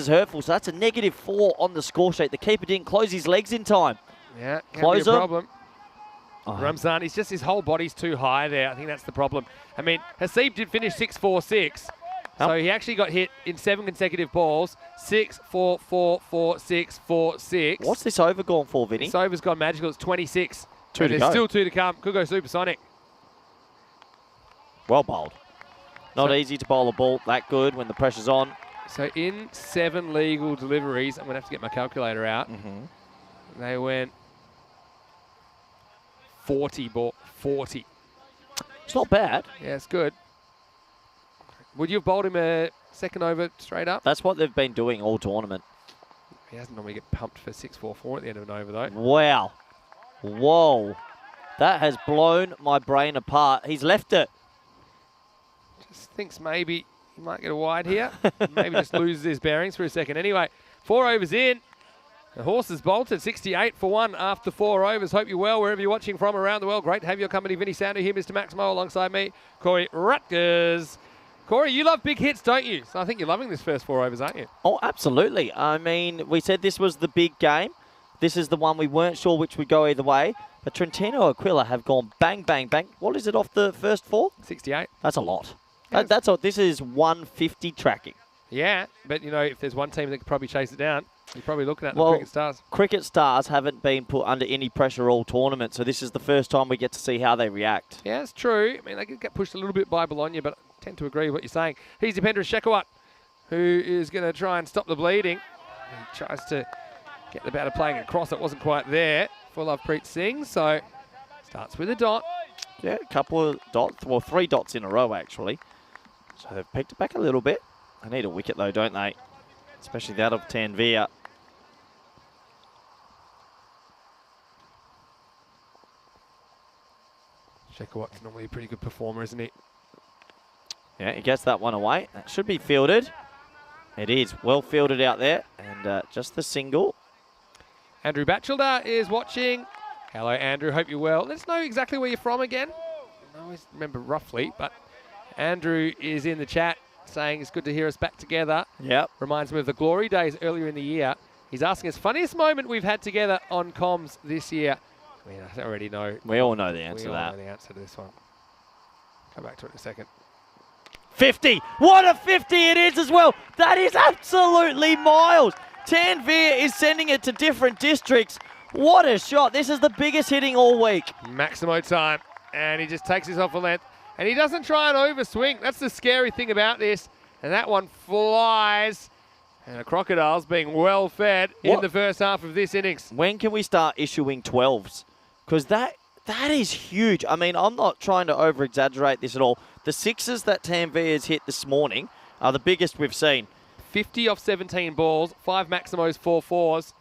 hurtful. So that's a -4 on the score sheet. The keeper didn't close his legs in time. Yeah, close be a problem. Oh. Ramzan, his whole body's too high there. I think that's the problem. I mean, Haseeb did finish 6-4-6. So he actually got hit in 7 consecutive balls. 6-4-4-4-6-4-6. What's this over gone for, Vinny? This over's gone magical. It's 26. 2 to there's go. Still 2 to come. Could go supersonic. Well bowled. Not easy to bowl a ball that good when the pressure's on. So in 7 legal deliveries, I'm going to have to get my calculator out. They went 40 ball. 40. It's not bad. Yeah, it's good. Would you have bowled him a second over straight up? That's what they've been doing all tournament. He doesn't normally get pumped for 6-4-4 at the end of an over, though. Wow. Whoa. That has blown my brain apart. He's left it. Just thinks maybe he might get a wide here. Maybe just loses his bearings for a second. Anyway, 4 overs in. The horse has bolted 68 for 1 after 4 overs. Hope you're well wherever you're watching from around the world. Great to have your company. Vinny Sandu here, Mr. Maximo, alongside me, Corey Rutgers. Corey, you love big hits, don't you? So I think you're loving this first 4 overs, aren't you? Oh, absolutely. I mean, we said this was the big game. This is the one we weren't sure which would go either way. But Trentino Aquila have gone bang, bang, bang. What is it off the first 4? 68. That's a lot. Yes. That's all. This is 150 tracking. Yeah, but, you know, if there's one team that could probably chase it down, you're probably looking at the Cricket Stars. Cricket Stars haven't been put under any pressure all tournament, so this is the first time we get to see how they react. Yeah, it's true. I mean, they could get pushed a little bit by Bologna, but I tend to agree with what you're saying. Here's Dipendra Shekhawat, who is going to try and stop the bleeding. He tries to get the batter playing across. It wasn't quite there for Lovepreet Singh, so starts with a dot. Yeah, a couple of dots, well, 3 dots in a row, actually. So they've picked it back a little bit. They need a wicket, though, don't they? Especially that of Tanvir. Shekhawat's normally a pretty good performer, isn't he? Yeah, he gets that one away. That should be fielded. It is well fielded out there, and just the single. Andrew Batchelder is watching. Hello, Andrew. Hope you're well. Let us know exactly where you're from again. I always remember roughly, but Andrew is in the chat saying it's good to hear us back together. Yep. Reminds me of the glory days earlier in the year. He's asking us, funniest moment we've had together on comms this year. I mean, I already know. We all know the answer to We all that. know the answer to this one. Come back to it in a second. 50. What a 50 it is as well. That is absolutely miles. Tanvir is sending it to different districts. What a shot. This is the biggest hitting all week. Maximo time. And he just takes this off a length. And he doesn't try and overswing. That's the scary thing about this. And that one flies. And the Crocodiles being well fed in the first half of this innings. When can we start issuing 12s? Because that is huge. I mean, I'm not trying to over-exaggerate this at all. The 6s that Tanveer's hit this morning are the biggest we've seen. 50 off 17 balls, 5 Maximos, 4 4s.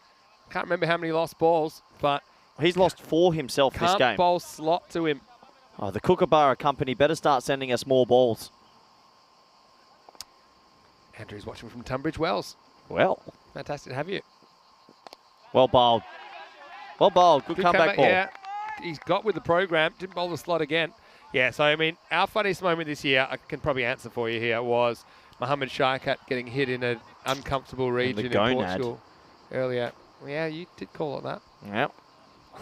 Can't remember how many lost balls, but he's lost 4 himself this game. Can't bowl slot to him. Oh, the Kookaburra company better start sending us more balls. Andrew's watching from Tunbridge Wells. Well. Fantastic to have you. Well bowled. Well bowled. Good comeback ball. Yeah, he's got with the program. Didn't bowl the slot again. Yeah, so, I mean, our funniest moment this year, I can probably answer for you here, was Mohammed Shaikat getting hit in an uncomfortable region in Portugal earlier. Yeah, you did call it that. Yeah.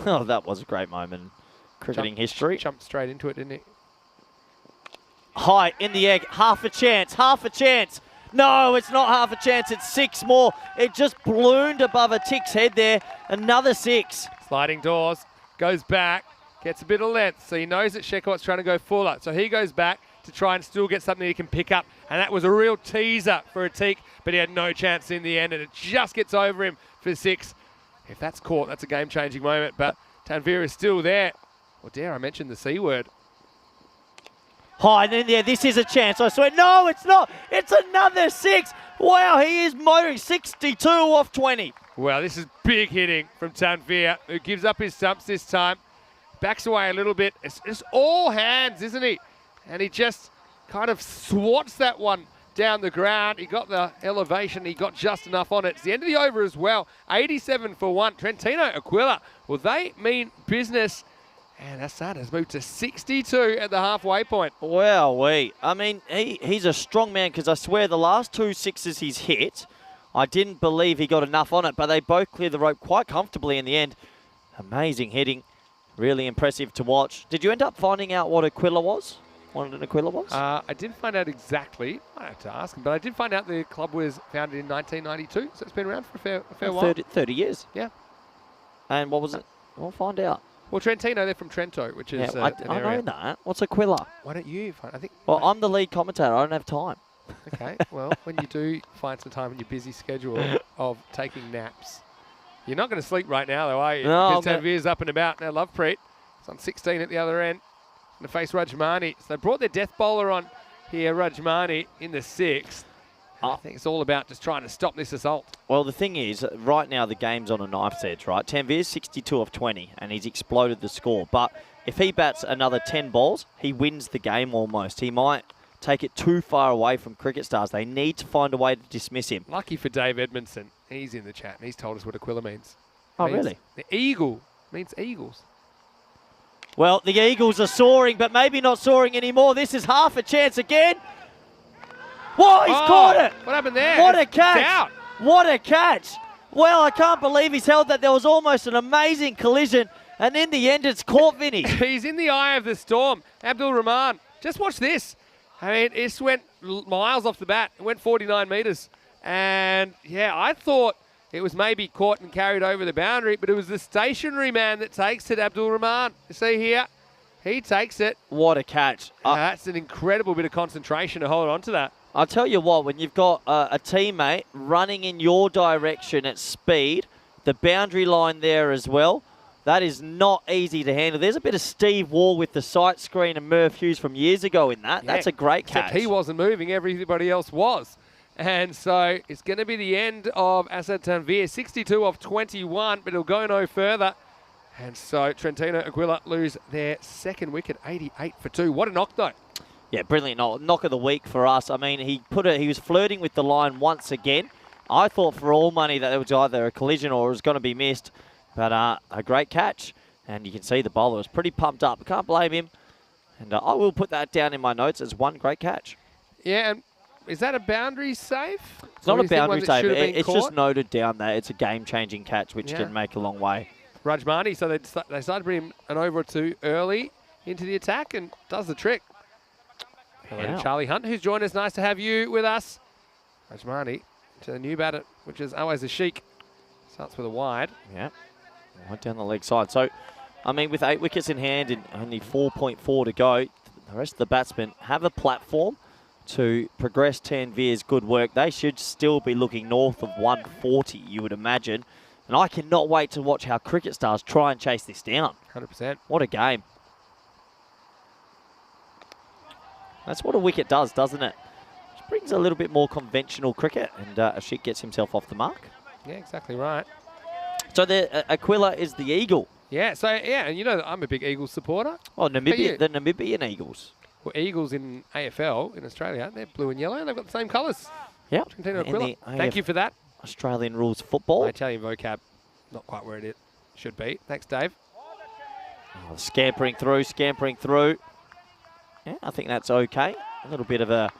Oh, that was a great moment in cricketing history. Jumped straight into it, didn't he? High in the egg. Half a chance. Half a chance. No, it's not half a chance. It's 6 more. It just ballooned above a tick's head there. Another 6. Sliding doors. Goes back. Gets a bit of length. So he knows that Shekot's trying to go fuller. So he goes back to try and still get something he can pick up. And that was a real teaser for Atik, but he had no chance in the end, and it just gets over him for 6. If that's caught, that's a game-changing moment, but Tanveer is still there. Or dare I mention the C word? High in there. This is a chance, I swear. No, it's not. It's another 6. Wow, he is motoring 62 off 20. Well, this is big hitting from Tanveer, who gives up his stumps this time. Backs away a little bit. It's all hands, isn't he? And he just kind of swats that one down the ground. He got the elevation. He got just enough on it. It's the end of the over as well. 87 for 1. Trentino Aquila, well, they mean business. And Hassan has moved to 62 at the halfway point. Wowee. I mean, he's a strong man, because I swear the last 2 6s he's hit, I didn't believe he got enough on it, but they both cleared the rope quite comfortably in the end. Amazing hitting. Really impressive to watch. Did you end up finding out what Aquila was? What an Aquila was? I didn't find out exactly. I have to ask him, but I did find out the club was founded in 1992, so it's been around for a fair while. 30 years. Yeah. And what was it? We'll find out. Well, Trentino, they're from Trento, which is I an area. know that. What's Aquila? Why don't you find? I think. Well, I'm the lead commentator. I don't have time. Okay. Well, when you do find some time in your busy schedule of taking naps, you're not going to sleep right now, though, are you? No. Because Tanveer's up and about now. Lovepreet. It's on 16 at the other end. Going to face Rajmani. So they brought their death bowler on here, Rajmani, in the 6th. I think it's all about just trying to stop this assault. Well, the thing is, right now the game's on a knife's edge, right? Tanveer's 62 off 20, and he's exploded the score. But if he bats another 10 balls, he wins the game almost. He might take it too far away from cricket stars. They need to find a way to dismiss him. Lucky for Dave Edmondson. He's in the chat, and he's told us what Aquila means. Oh, really? The eagle means eagles. Well, the Eagles are soaring, but maybe not soaring anymore. This is half a chance again. Whoa, he's caught it. What happened there? What a catch. It's out. What a catch. Well, I can't believe he's held that. There was almost an amazing collision, and in the end, it's caught, Vinny. He's in the eye of the storm. Abdul Rahman. Just watch this. I mean, it went miles off the bat. It went 49 metres. And, yeah, I thought it was maybe caught and carried over the boundary, but it was the stationary man that takes it, Abdul Rahman. You see here? He takes it. What a catch. That's an incredible bit of concentration to hold on to that. I'll tell you what, when you've got a teammate running in your direction at speed, the boundary line there as well, that is not easy to handle. There's a bit of Steve Waugh with the sight screen and Murph Hughes from years ago in that. Yeah, that's a great catch. Except he wasn't moving, everybody else was. And so it's going to be the end of Asad Tanveer, 62 off 21, but it'll go no further. And so Trentino Aquila lose their second wicket, 88 for 2. What a knock, though. Yeah, brilliant knock of the week for us. I mean, he was flirting with the line once again. I thought for all money that it was either a collision or it was going to be missed. But a great catch. And you can see the bowler was pretty pumped up. I can't blame him. And I will put that down in my notes as one great catch. Yeah, and is that a boundary save? It's not a boundary save. It's just noted down there. It's a game-changing catch, which can make a long way. Rajmani, so they started to bring him an over or two early into the attack and does the trick. Hello to Charlie Hunt, who's joined us. Nice to have you with us. Rajmani to the new batter, which is always a Sheik. Starts with a wide. Yeah, right down the leg side. So, I mean, with 8 wickets in hand and only 4.4 to go, the rest of the batsmen have a platform. to progress Tanvir's good work. They should still be looking north of 140, you would imagine. And I cannot wait to watch how Cricket Stars try and chase this down. 100%. What a game. That's what a wicket does, doesn't it? It brings a little bit more conventional cricket, and Rasheed gets himself off the mark. Yeah, exactly right. So the Aquila is the Eagle. Yeah, so, yeah, and you know I'm a big Eagles supporter. Oh, Namibia, the Namibian Eagles. Well, Eagles in AFL in Australia, they're blue and yellow. They've got the same colours. Yep. Trentino Aquila. Thank you for that. Australian rules football. My Italian vocab, not quite where it should be. Thanks, Dave. Oh, scampering through. Yeah, I think that's okay. A little bit of a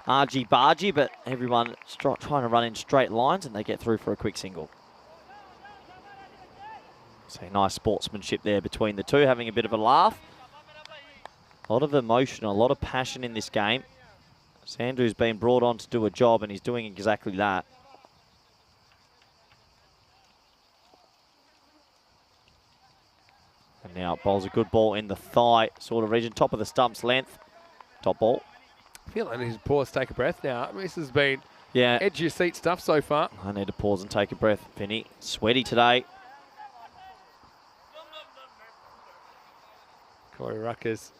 argy-bargy, but everyone trying to run in straight lines, and they get through for a quick single. So nice sportsmanship there between the two, having a bit of a laugh. A lot of emotion, a lot of passion in this game. Sandhu's been brought on to do a job, and he's doing exactly that. And now bowls a good ball in the thigh sort of region, top of the stumps length. Top ball. I feel like I need to pause, take a breath now. I mean, this has been Yeah. edge of your seat stuff so far. I need to pause and take a breath, Vinny. Sweaty today. Corey Ruckers.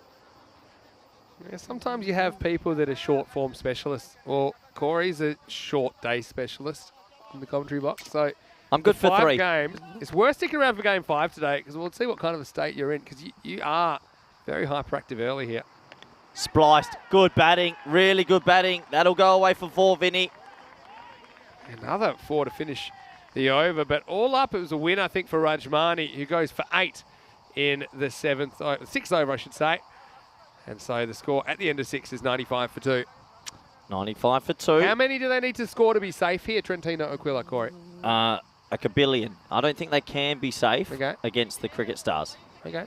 Yeah, sometimes you have people that are short form specialists. Well, Corey's a short day specialist in the commentary box. So I'm good for 3. games. It's worth sticking around for game 5 today because we'll see what kind of a state you're in because you are very hyperactive early here. Spliced. Good batting. Really good batting. That'll go away for 4, Vinny. Another 4 to finish the over. But all up, it was a win, I think, for Rajmani, who goes for 8 in the 6th over, I should say. And so the score at the end of 6 is 95 for 2. 95 for 2. How many do they need to score to be safe here, Trentino Aquila, Corey? A kabillion. I don't think they can be safe against the Cricket Stars. Okay.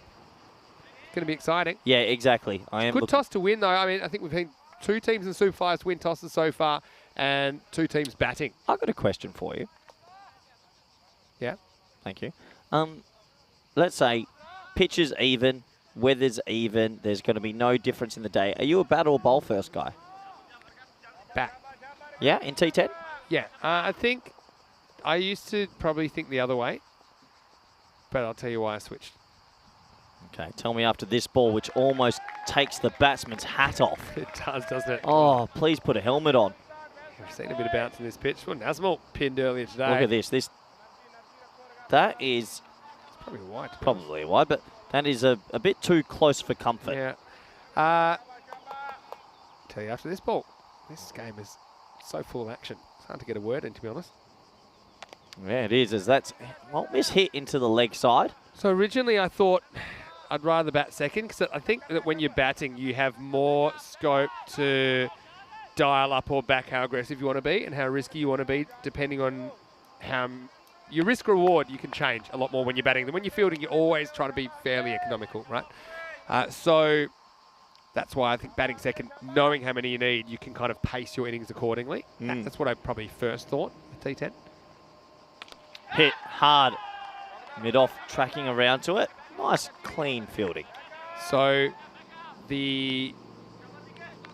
Going to be exciting. Yeah, exactly. I am. Good toss to win, though. I mean, I think we've seen 2 teams in Super 5s win tosses so far and 2 teams batting. I've got a question for you. Yeah. Thank you. Let's say pitches even, weather's even, there's going to be no difference in the day. Are you a bat or bowl first guy? Bat. Yeah, in T10? Yeah. I think I used to probably think the other way, but I'll tell you why I switched. Okay, tell me after this ball, which almost takes the batsman's hat off. It does, doesn't it? Oh, please put a helmet on. We've seen a bit of bounce in this pitch. Well, Nazmul pinned earlier today. Look at this. That is It's probably a wide. probably wide, but that is a bit too close for comfort. Yeah. Tell you after this ball, this game is so full of action. It's hard to get a word in, to be honest. Yeah, it is. As that's this hit into the leg side. So originally I thought I'd rather bat second because I think that when you're batting, you have more scope to dial up or back how aggressive you want to be and how risky you want to be, depending on how your risk reward you can change a lot more when you're batting than when you're fielding. You're always trying to be fairly economical, right? So that's why I think batting second, knowing how many you need, you can kind of pace your innings accordingly. That's what I probably first thought with T10. Hit hard. Mid-off, tracking around to it. Nice, clean fielding. So the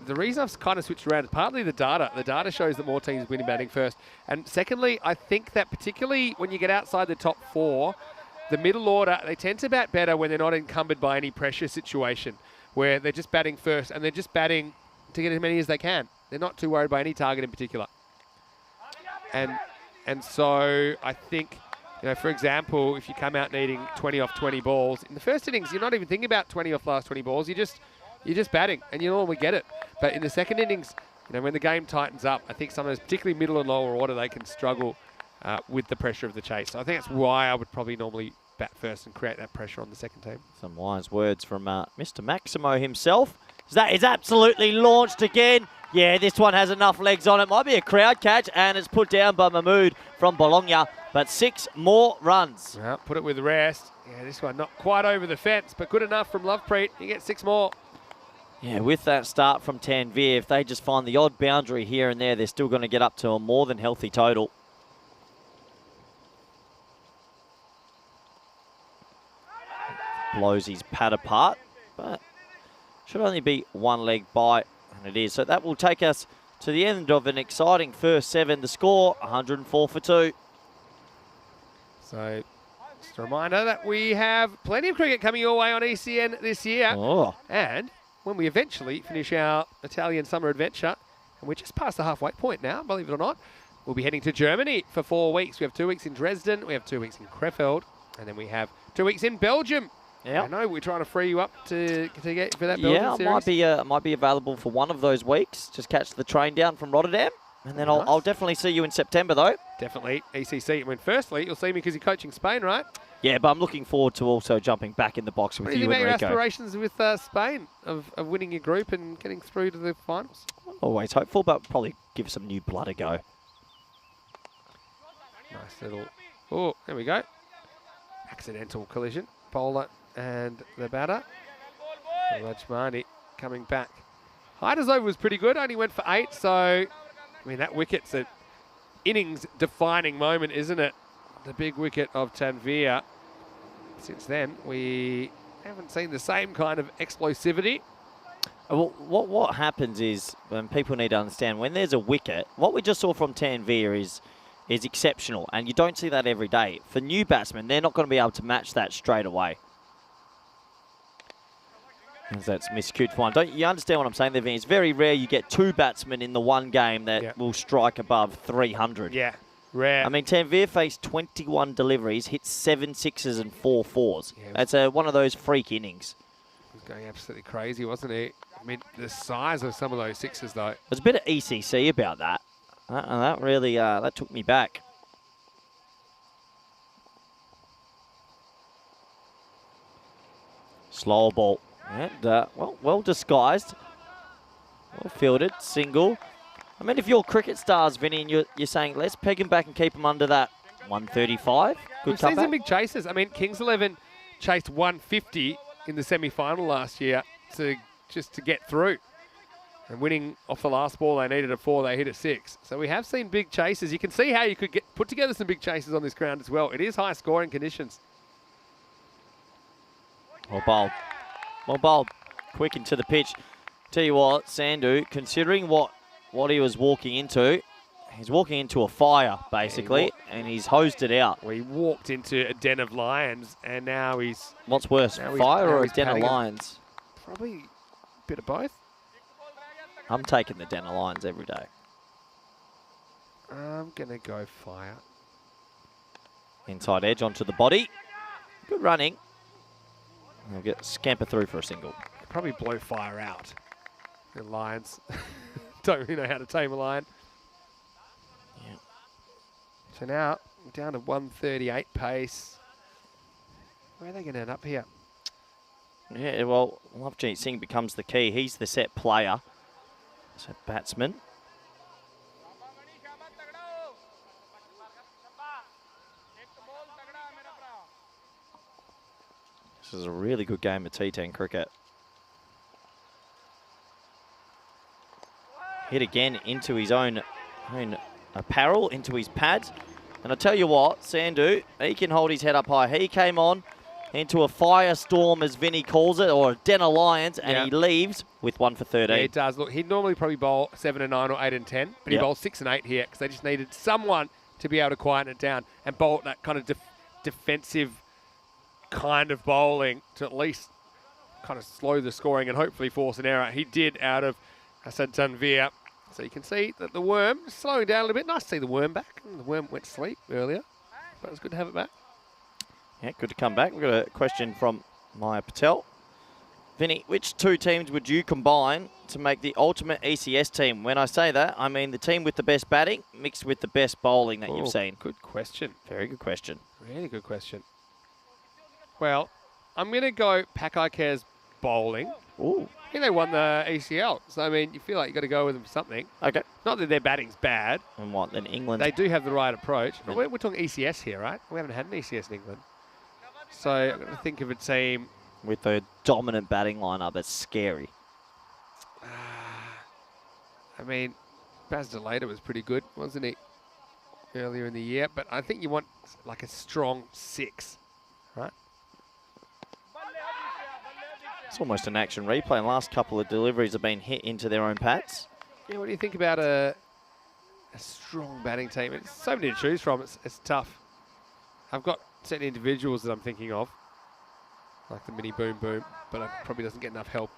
reason I've kind of switched around is partly the data. The data shows that more teams win in batting first. And secondly, I think that particularly when you get outside the top 4, the middle order, they tend to bat better when they're not encumbered by any pressure situation, where they're just batting first and they're just batting to get as many as they can. They're not too worried by any target in particular. And so I think, you know, for example, if you come out needing 20 off 20 balls, in the first innings, you're not even thinking about 20 off last 20 balls. You're just batting, and you normally get it. But in the second innings, you know, when the game tightens up, I think sometimes, particularly middle and lower order, they can struggle with the pressure of the chase. So I think that's why I would probably normally bat first and create that pressure on the second team. Some wise words from Mr. Maximo himself. That is absolutely launched again. Yeah, this one has enough legs on it. Might be a crowd catch, and it's put down by Mahmood from Bologna. But 6 more runs. Well, put it with rest. Yeah, this one not quite over the fence, but good enough from Lovepreet. You get 6 more. Yeah, with that start from Tanvir, if they just find the odd boundary here and there, they're still going to get up to a more than healthy total. Blows his pad apart, but should only be 1 leg by And it is. So that will take us to the end of an exciting first 7. The score, 104 for 2. So just a reminder that we have plenty of cricket coming your way on ECN this year. Oh. And when we eventually finish our Italian summer adventure, and we're just past the halfway point now, believe it or not, we'll be heading to Germany for 4 weeks. We have 2 weeks in Dresden, we have 2 weeks in Krefeld, and then we have 2 weeks in Belgium. Yeah. I know we're trying to free you up to get for that Belgium series. Yeah, I might be available for one of those weeks. Just catch the train down from Rotterdam. And then I'll definitely see you in September, though. Definitely, ECC. I mean, firstly, you'll see me because you're coaching Spain, right? Yeah, but I'm looking forward to also jumping back in the box with What do you you think and about your Rico. aspirations with Spain of winning your group and getting through to the finals? Always hopeful, but probably give some new blood a go. Nice little... Oh, there we go. Accidental collision. Bowler and the batter. Lajmani coming back. Height over was pretty good. Only went for 8, so... I mean, that wicket's an innings-defining moment, isn't it? The big wicket of Tanvir. Since then, we haven't seen the same kind of explosivity. Well, what happens is, when people need to understand, when there's a wicket, what we just saw from Tanvir is exceptional, and you don't see that every day. For new batsmen, they're not going to be able to match that straight away. As that's miscued for one. Don't you understand what I'm saying there, Vinny? It's very rare you get 2 batsmen in the one game that will strike above 300. Yeah, rare. I mean, Tanvir faced 21 deliveries, hit 7 sixes and 4 fours. Yeah, that's one of those freak innings. He was going absolutely crazy, wasn't he? I mean, the size of some of those sixes, though. There's a bit of ECC about that. That really that took me back. Slower ball. And, well disguised. Well fielded. Single. I mean, if you're cricket stars, Vinny, and you're saying, let's peg him back and keep him under that 135. We've seen some big chases. I mean, Kings 11 chased 150 in the semi-final last year just to get through. And winning off the last ball, they needed a 4, they hit a 6. So we have seen big chases. You can see how you could put together some big chases on this ground as well. It is high scoring conditions. Well bowled. Well bowled. Quick into the pitch. Tell you what, Sandhu, considering what he was walking into, he's walking into a fire, basically, and he's hosed it out. Well, he walked into a den of lions, and now he's... What's worse, fire or a den of lions? Probably a bit of both. I'm taking the den of lions every day. I'm going to go fire. Inside edge onto the body. Good running. He'll get scamper through for a single. Probably blow fire out. The lions don't really know how to tame a lion. Yeah. So now down to 138 pace. Where are they going to end up here? Yeah, well, Lovejeet Singh becomes the key. He's the set player. So batsman. This is a really good game of T10 cricket. Hit again into his own apparel, into his pads. And I tell you what, Sandhu, he can hold his head up high. He came on into a firestorm, as Vinny calls it, or a den of lions, and he leaves with 1 for 13. Yeah, he does. Look, he'd normally probably bowl 7 and 9 or 8 and 10, but he bowled 6 and 8 here because they just needed someone to be able to quieten it down and bowl that kind of defensive kind of bowling to at least kind of slow the scoring and hopefully force an error. He did out of Hassan Tanvir. So you can see that the worm is slowing down a little bit. Nice to see the worm back. The worm went to sleep earlier, but it was good to have it back. Yeah, good to come back. We've got a question from Maya Patel. Vinny, which 2 teams would you combine to make the ultimate ECS team? When I say that, I mean the team with the best batting mixed with the best bowling that you've seen. Good question. Very good question. Really good question. Well, I'm going to go Pakai Care's bowling. Ooh. I think they won the ECL. So, I mean, you feel like you've got to go with them for something. Okay. Not that their batting's bad. And what, then England? They do have the right approach. But we're talking ECS here, right? We haven't had an ECS in England. So, I'm going to think of a team with a dominant batting lineup that's scary. I mean, Baz Delata was pretty good, wasn't he? Earlier in the year. But I think you want like a strong 6, right? It's almost an action replay. And last couple of deliveries have been hit into their own pads. Yeah, what do you think about a strong batting team? It's so many to choose from. It's tough. I've got certain individuals that I'm thinking of, like the mini boom boom, but it probably doesn't get enough help.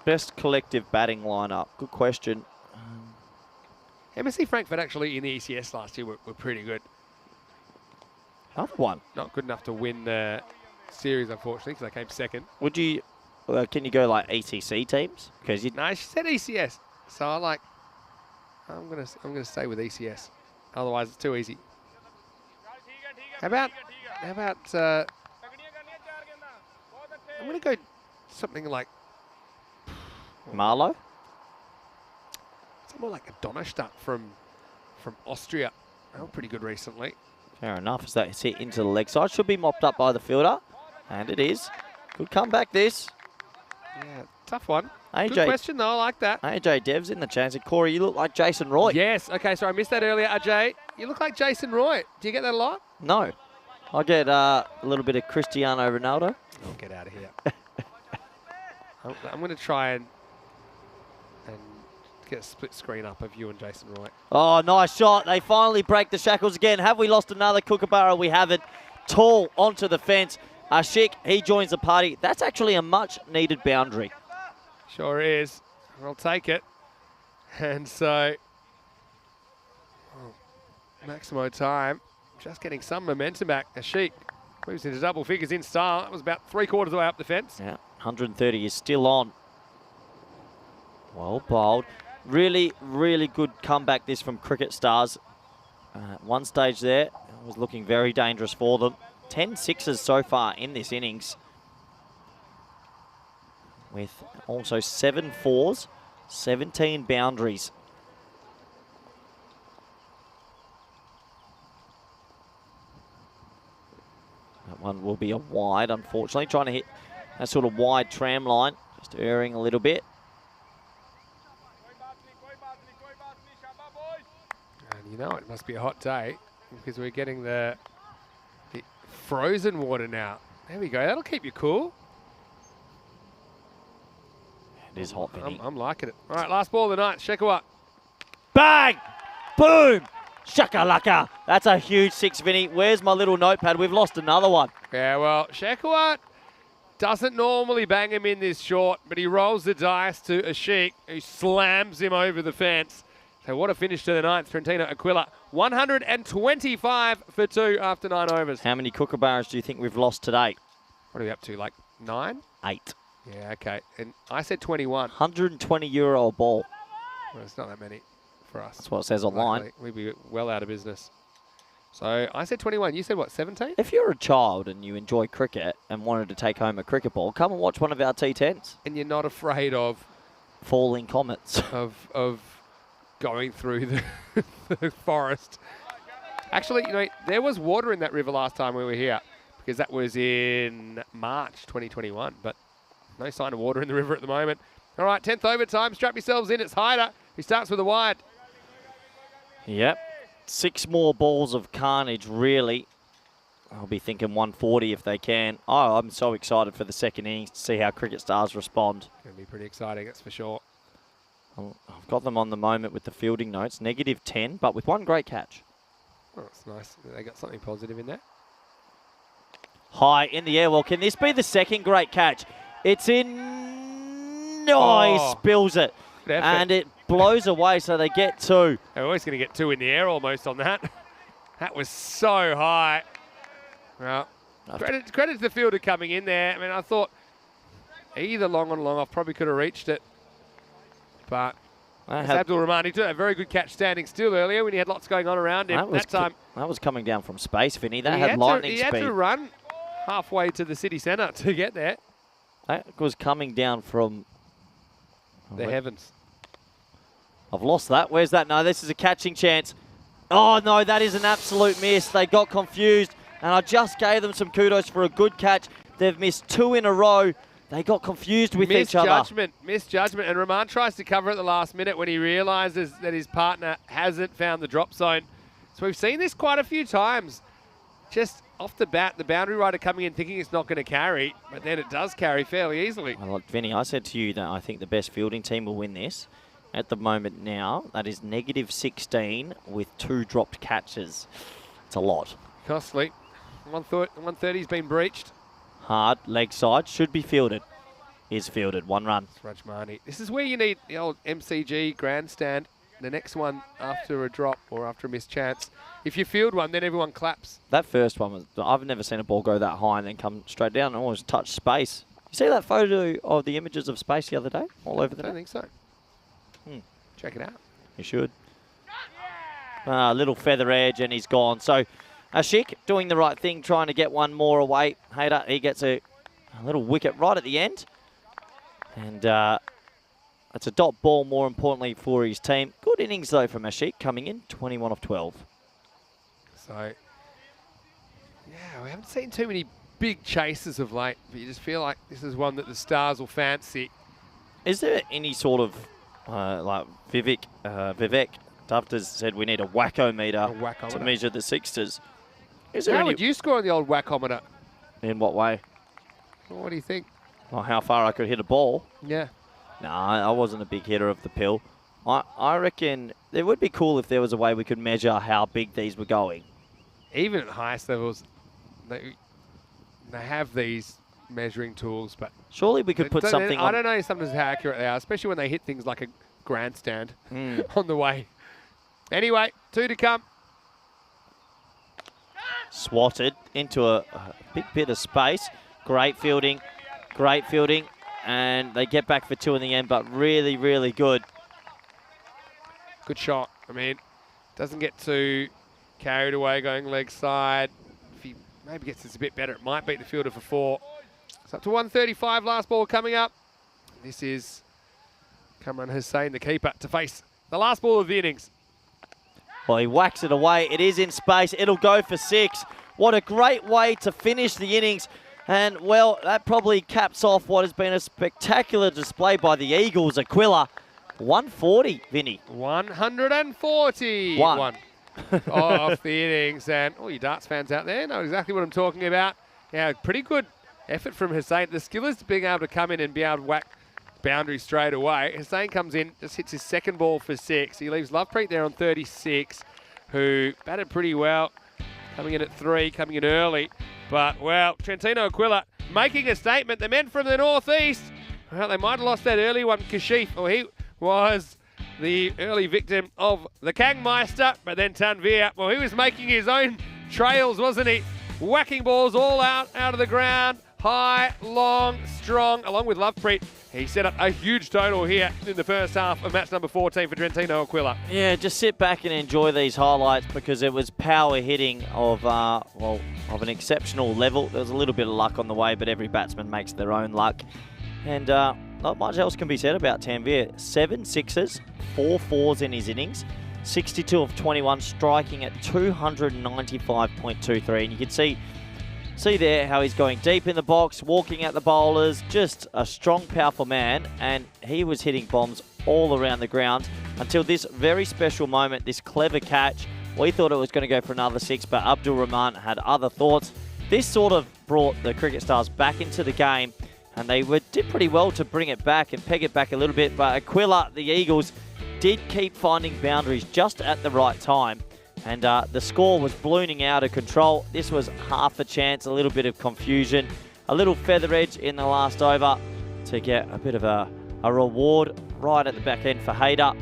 Best collective batting lineup. Good question. MSC Frankfurt actually in the ECS last year were pretty good. Another one. Not good enough to win the series, unfortunately, because they came second. Would you? Can you go like ETC teams? Because you. No, she said ECS, so I'm gonna stay with ECS. Otherwise, it's too easy. How about? I'm gonna go something like Marlow. something like a Donnerstadt from Austria. They were pretty good recently. Fair enough. As that hit into the leg side, should be mopped up by the fielder, and it is. Good comeback this. Yeah, tough one. AJ, Good question though. I like that. AJ Dev's in the chance. And Corey, you look like Jason Roy. Yes. Okay. Sorry, I missed that earlier. Ajay, you look like Jason Roy. Do you get that a lot? No. I get a little bit of Cristiano Ronaldo. Oh, get out of here. I'm going to try and get a split screen up of you and Jason Roy. Oh, nice shot. They finally break the shackles again. Have we lost another Kookaburra? We haven't. Tall onto the fence. Ashik, he joins the party. That's actually a much-needed boundary. Sure is. I'll take it. And so, Maximo time. Just getting some momentum back. Ashik moves into double figures in style. That was about 3/4 of the way up the fence. Yeah, 130 is still on. Well bowled. Really, really good comeback this from Cricket Stars. One stage there, it was looking very dangerous for them. 10 sixes so far in this innings. With also 7 fours, 17 boundaries. That one will be a wide, unfortunately. Trying to hit that sort of wide tram line. Just erring a little bit. And you know it must be a hot day because we're getting the frozen water now. There we go. That'll keep you cool. It is hot, Vinny. I'm liking it. All right, last ball of the night. Shekhawat. Bang! Boom! Shakalaka. That's a huge 6, Vinny. Where's my little notepad? We've lost another one. Yeah, well, Shekhawat doesn't normally bang him in this short, but he rolls the dice to Ashik, who slams him over the fence. So what a finish to the ninth. Trentino Aquila, 125 for 2 after 9 overs. How many Kookaburras do you think we've lost today? What are we up to, like 9? 8. Yeah, okay. And I said 21. €120 a ball. Well, it's not that many for us. That's what it says online. Luckily, we'd be well out of business. So I said 21. You said what, 17? If you're a child and you enjoy cricket and wanted to take home a cricket ball, come and watch one of our T10s. And you're not afraid of Falling comets. of going through the forest. Actually, you know, there was water in that river last time we were here because that was in March 2021, but no sign of water in the river at the moment. All right, 10th overtime. Strap yourselves in. It's Hyder. He starts with a wide. Yep. 6 more balls of carnage, really. I'll be thinking 140 if they can. Oh, I'm so excited for the second innings to see how Cricket Stars respond. Going to be pretty exciting, that's for sure. I've got them on the moment with the fielding notes. -10, but with one great catch. Oh, that's nice. They got something positive in there. High in the air. Well, can this be the second great catch? It's in. No, he spills it. And it blows away, so they get 2. They're always going to get 2 in the air almost on that. That was so high. Well, credit to the fielder coming in there. I mean, I thought either long on long off probably could have reached it. But Abdul Rahman, he took a very good catch standing still earlier when he had lots going on around him. That was coming down from space, Vinny. That had lightning speed. He had to run halfway to the city centre to get there. That was coming down from the heavens. I've lost that. Where's that? No, this is a catching chance. Oh, no, that is an absolute miss. They got confused, and I just gave them some kudos for a good catch. They've missed 2 in a row. They got confused with each other. Misjudgment. And Rahman tries to cover at the last minute when he realises that his partner hasn't found the drop zone. So we've seen this quite a few times. Just off the bat, the boundary rider coming in thinking it's not going to carry, but then it does carry fairly easily. Well, Vinny, I said to you that I think the best fielding team will win this. At the moment now, that is -16 with 2 dropped catches. It's a lot. Costly. 130's been breached. Hard, leg side, should be fielded. Is fielded, 1 run. Rajmani. This is where you need the old MCG grandstand. The next one after a drop or after a missed chance. If you field one, then everyone claps. That first one, I've never seen a ball go that high and then come straight down and almost touch space. You see that photo of the images of space the other day? All over the I don't net? think so. Check it out. You should. Little feather edge and he's gone. So Ashik doing the right thing, trying to get one more away. Hayter, he gets a little wicket right at the end. And it's a dot ball, more importantly, for his team. Good innings, though, from Ashik, coming in 21 of 12. So, yeah, we haven't seen too many big chases of late, but you just feel like this is one that the Stars will fancy. Is there any sort of, like Vivek Duftas said we need a wacko-meter to measure the sixes. Is there How any, would you score on the old wackometer? in what way? Well, what do you think? Or how far I could hit a ball? Yeah. No, I wasn't a big hitter of the pill. I reckon it would be cool if there was a way we could measure how big these were going. Even at highest levels, they have these measuring tools, but Surely we could put something I on. don't know sometimes how accurate they are, especially when they hit things like a grandstand on the way. Anyway, 2 to come. Swatted into a big bit of space. Great fielding, and they get back for 2 in the end, but really, really good. Good shot. I mean, doesn't get too carried away going leg side. If he maybe gets this a bit better, it might beat the fielder for 4. It's up to 135, last ball coming up. This is Kamran Hussain, the keeper, to face the last ball of the innings. Well, he whacks it away. It is in space. It'll go for 6. What a great way to finish the innings. And, well, that probably caps off what has been a spectacular display by the Eagles. Aquila, 140, Vinny. 140. One. Off the innings. And all you darts fans out there know exactly what I'm talking about. Yeah, pretty good effort from Hussain. The skill is being able to come in and be able to whack boundary straight away. Hussain comes in, just hits his second ball for 6. He leaves Lovepreet there on 36, who batted pretty well, coming in at 3, coming in early. But, well, Trentino Aquila making a statement. The men from the northeast, well, they might have lost that early one. Kashif, well, he was the early victim of the Kangmeister, but then Tanvir, well, he was making his own trails, wasn't he? Whacking balls all out of the ground. High, long, strong, along with Lovepreet. He set up a huge total here in the first half of match number 14 for Trentino Aquila. Yeah, just sit back and enjoy these highlights because it was power hitting of an exceptional level. There was a little bit of luck on the way, but every batsman makes their own luck. And not much else can be said about Tanvir. 7 sixes, 4 fours in his innings. 62 of 21, striking at 295.23. And you can see there how he's going deep in the box, walking at the bowlers, just a strong, powerful man, and he was hitting bombs all around the ground until this very special moment, this clever catch. We thought it was going to go for another 6, but Abdul Rahman had other thoughts. This sort of brought the Cricket Stars back into the game, and they did pretty well to bring it back and peg it back a little bit, but Aquila, the Eagles, did keep finding boundaries just at the right time. And the score was ballooning out of control. This was half a chance, a little bit of confusion, a little feather edge in the last over to get a bit of a reward right at the back end for Hayter.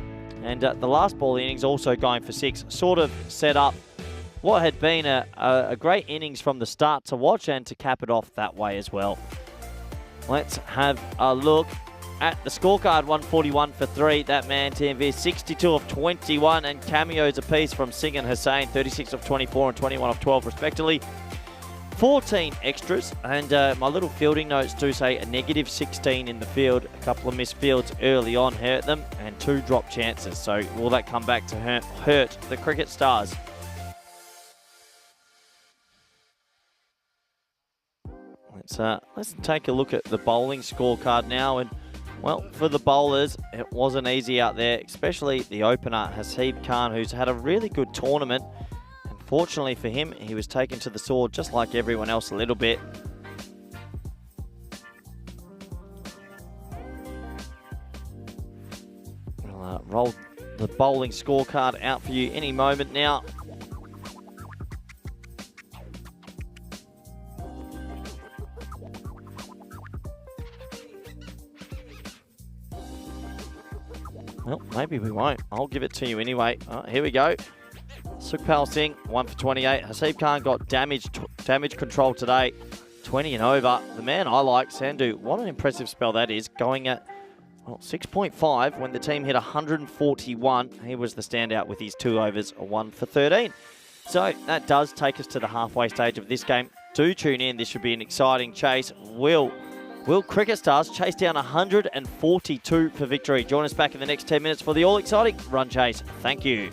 And the last ball innings also going for 6, sort of set up what had been a great innings from the start to watch and to cap it off that way as well. Let's have a look at the scorecard. 141 for 3. That man, Tanvir, 62 of 21, and cameos apiece from Singh and Hussain, 36 of 24 and 21 of 12 respectively. 14 extras, and my little fielding notes do say a -16 in the field. A couple of missed fields early on hurt them, and 2 drop chances. So will that come back to hurt the Cricket Stars? Let's take a look at the bowling scorecard now. And well, for the bowlers, it wasn't easy out there, especially the opener, Rasheed Khan, who's had a really good tournament. And Fortunately for him, he was taken to the sword just like everyone else a little bit. I'll roll the bowling scorecard out for you any moment now. Well, maybe we won't. I'll give it to you anyway. Here we go. Sukhpal Singh, 1 for 28. Haseeb Khan got damage control today, 20 and over. The man I like, Sandhu, what an impressive spell that is, going at 6.5 when the team hit 141. He was the standout with his 2 overs, a 1 for 13. So that does take us to the halfway stage of this game. Do tune in. This should be an exciting chase. Will Cricket Stars chase down 142 for victory? Join us back in the next 10 minutes for the all-exciting run chase. Thank you.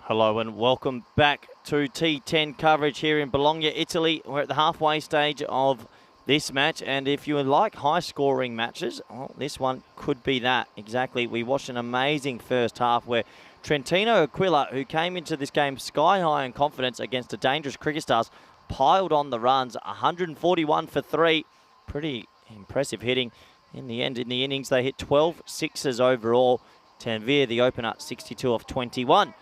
Hello and welcome back to T10 coverage here in Bologna, Italy. We're at the halfway stage of this match, and if you like high-scoring matches, well, this one could be that. Exactly. We watched an amazing first half where Trentino Aquila, who came into this game sky-high in confidence against a dangerous Cricket Stars, piled on the runs, 141 for 3. Pretty impressive hitting. In the end, in the innings, they hit 12 sixes overall. Tanvir, the opener, 62 off 21.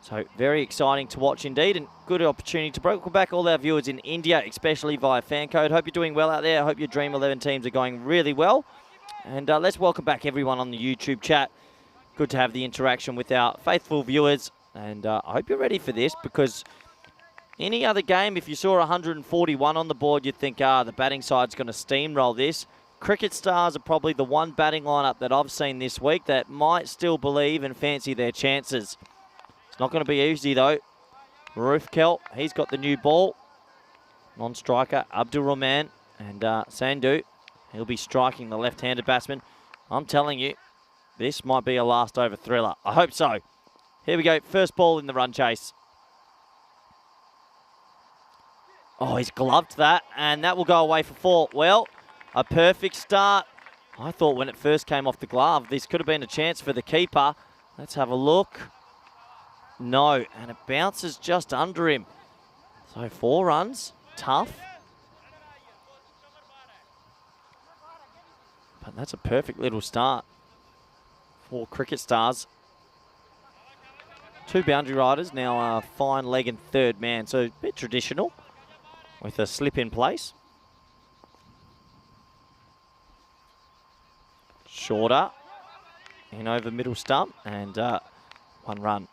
So very exciting to watch indeed, and good opportunity to welcome back all our viewers in India, especially via FanCode. Hope you're doing well out there. I hope your Dream 11 teams are going really well. And let's welcome back everyone on the YouTube chat. Good to have the interaction with our faithful viewers. And I hope you're ready for this, because any other game, if you saw 141 on the board, you'd think, the batting side's going to steamroll this. Cricket Stars are probably the one batting lineup that I've seen this week that might still believe and fancy their chances. Not going to be easy though. Maruf Kelt, he's got the new ball. Non-striker Abdul Rahman, and Sandhu, he'll be striking the left-handed batsman. I'm telling you, this might be a last over thriller. I hope so. Here we go, first ball in the run chase. Oh, he's gloved that, and that will go away for 4. Well, a perfect start. I thought when it first came off the glove, this could have been a chance for the keeper. Let's have a look. No, and it bounces just under him. So 4 runs, tough. But that's a perfect little start for Cricket Stars. 2 boundary riders, now a fine leg and third man. So a bit traditional with a slip in place. Shorter, in over middle stump, and 1 run.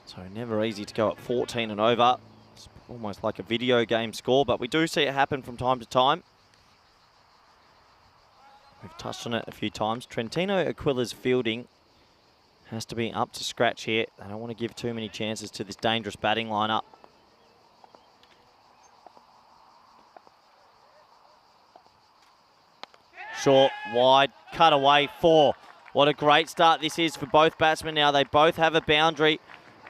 So never easy to go at 14 and over. It's almost like a video game score, but we do see it happen from time to time. We've touched on it a few times. Trentino Aquila's fielding has to be up to scratch here. They don't want to give too many chances to this dangerous batting lineup. Short, wide, cut away, 4. What a great start this is for both batsmen now. They both have a boundary.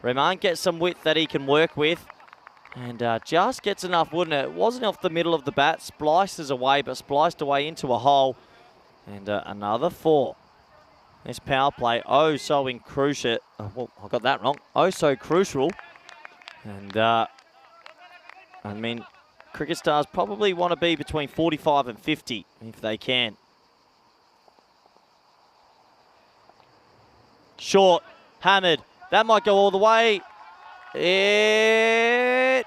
Rahman gets some width that he can work with, and just gets enough, wouldn't it? It wasn't off the middle of the bat, splices away, but spliced away into a hole, and another 4. This power play, oh so crucial. Well, I got that wrong. Oh so crucial, and I mean, Cricket Stars probably want to be between 45 and 50 if they can. Short, hammered. That might go all the way. It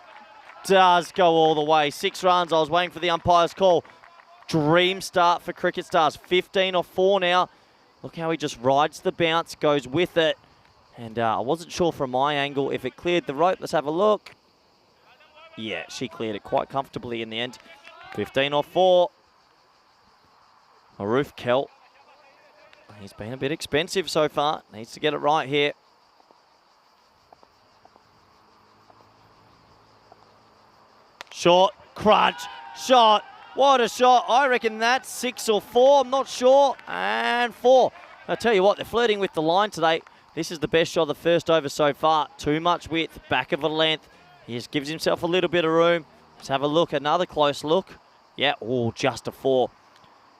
does go all the way. 6 runs. I was waiting for the umpire's call. Dream start for Cricket Stars. 15 off 4 now. Look how he just rides the bounce, goes with it. And I wasn't sure from my angle if it cleared the rope. Let's have a look. Yeah, she cleared it quite comfortably in the end. 15 off 4. Maruf Kelt. He's been a bit expensive so far. Needs to get it right here. Short, crunch, shot. What a shot. I reckon that's 6 or 4. I'm not sure. And 4. I tell you what, they're flirting with the line today. This is the best shot of the first over so far. Too much width, back of a length. He just gives himself a little bit of room. Let's have a look, another close look. Yeah, oh, just a 4.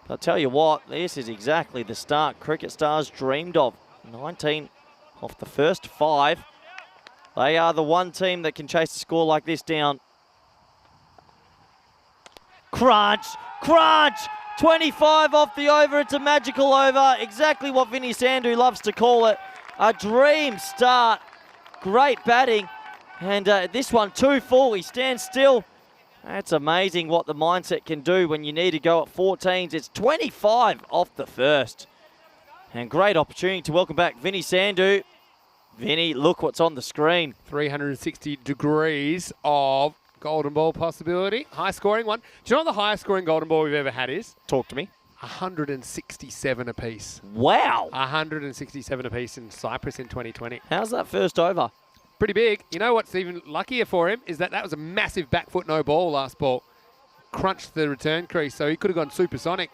But I tell you what, this is exactly the start Cricket Stars dreamed of. 19 off the first 5. They are the one team that can chase a score like this down. Crunch, crunch, 25 off the over. It's a magical over. Exactly what Vinny Sandhu loves to call it. A dream start. Great batting. And this one, 2 full. He stands still. That's amazing what the mindset can do when you need to go at 14s. It's 25 off the first. And great opportunity to welcome back Vinny Sandhu. Vinny, look what's on the screen. 360 degrees of golden ball possibility. High scoring one. Do you know what the highest scoring golden ball we've ever had is? Talk to me. 167 apiece. Wow. 167 apiece in Cyprus in 2020. How's that first over? Pretty big. You know what's even luckier for him is that was a massive back foot no ball last ball. crunched the return crease, so he could have gone supersonic.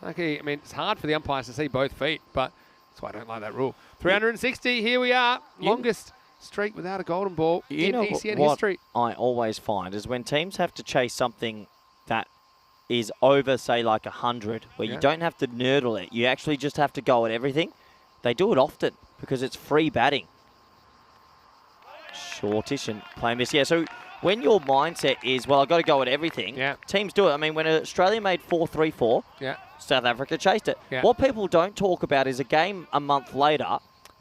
Okay, I mean, it's hard for the umpires to see both feet, but that's why I don't like that rule. 360, here we are. Longest streak without a golden ball in ECN history. I always find is when teams have to chase something that is over, say, like 100, where you don't have to nerdle it, you actually just have to go at everything. They do it often because it's free batting. Shortish and play miss. Yeah, so when your mindset is, well, I've got to go at everything, teams do it. I mean, when Australia made 4-3-4, South Africa chased it. What people don't talk about is a game a month later,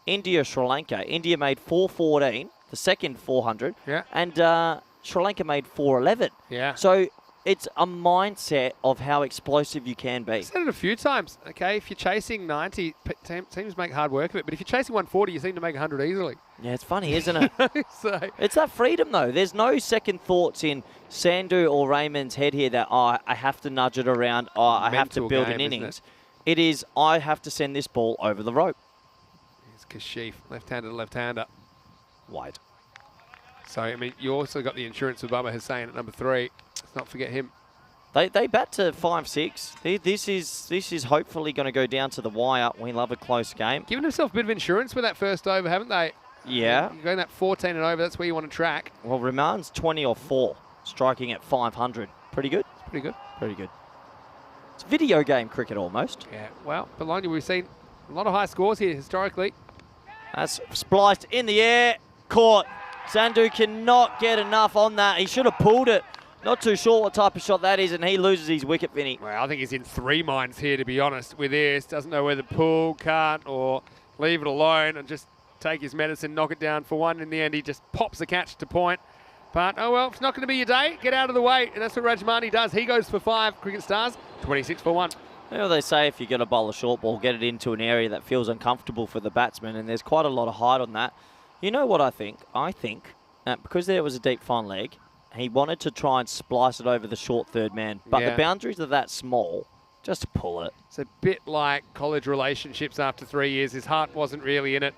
India-Sri Lanka. India made 4-14, the second 400, and Sri Lanka made 4-11. So it's a mindset of how explosive you can be. I've said it a few times, okay? If you're chasing 90, teams make hard work of it, but if you're chasing 140, you seem to make 100 easily. Yeah, it's funny, isn't it? So, it's that freedom, though. There's no second thoughts in Sandhu or Raymond's head here that, I have to nudge it around, I have to build an innings. It is, I have to send this ball over the rope. It's Kashif, left-hander to left-hander. Wide. So, I mean, you also got the insurance with Baba Hussain at number 3. Let's not forget him. They bat to 5-6. This is hopefully going to go down to the wire. We love a close game. Giving himself a bit of insurance with that first over, haven't they? Yeah. You're going that 14 and over, that's where you want to track. Well, Rahman's 20 or 4, striking at 500. Pretty good. It's pretty good. Pretty good. It's video game cricket almost. Yeah, well, Bologna, we've seen a lot of high scores here historically. That's spliced in the air. Caught. Sandhu cannot get enough on that. He should have pulled it. Not too sure what type of shot that is, and he loses his wicket, Vinny. Well, I think he's in 3 minds here, to be honest, with this. Doesn't know whether pull, cut, or leave it alone and just take his medicine, knock it down for one. In the end, he just pops the catch to point. But, oh well, it's not going to be your day. Get out of the way, and that's what Rajmani does. He goes for 5, Cricket Stars, 26 for 1. You know, they say if you're going to bowl a short ball, get it into an area that feels uncomfortable for the batsman, and there's quite a lot of height on that. You know what I think? I think that because there was a deep fine leg, he wanted to try and splice it over the short third man. But the boundaries are that small, just to pull it. It's a bit like college relationships after 3 years. His heart wasn't really in it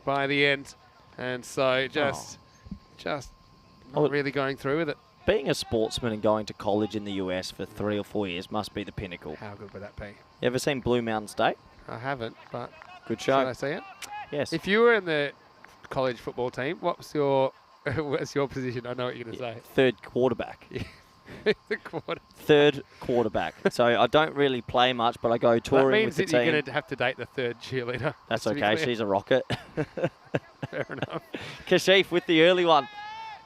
by the end. And so just not really going through with it. Being a sportsman and going to college in the US for 3 or 4 years must be the pinnacle. How good would that be? You ever seen Blue Mountain State? I haven't, but good show. Should I see it? Yes. If you were in the college football team, what's your position? I know what you're going to say. Third quarterback. The quarter. Third quarterback. So I don't really play much, but I go touring with the team. That means that you're going to have to date the third cheerleader. That's okay. She's a rocket. Fair enough. Kashif with the early one.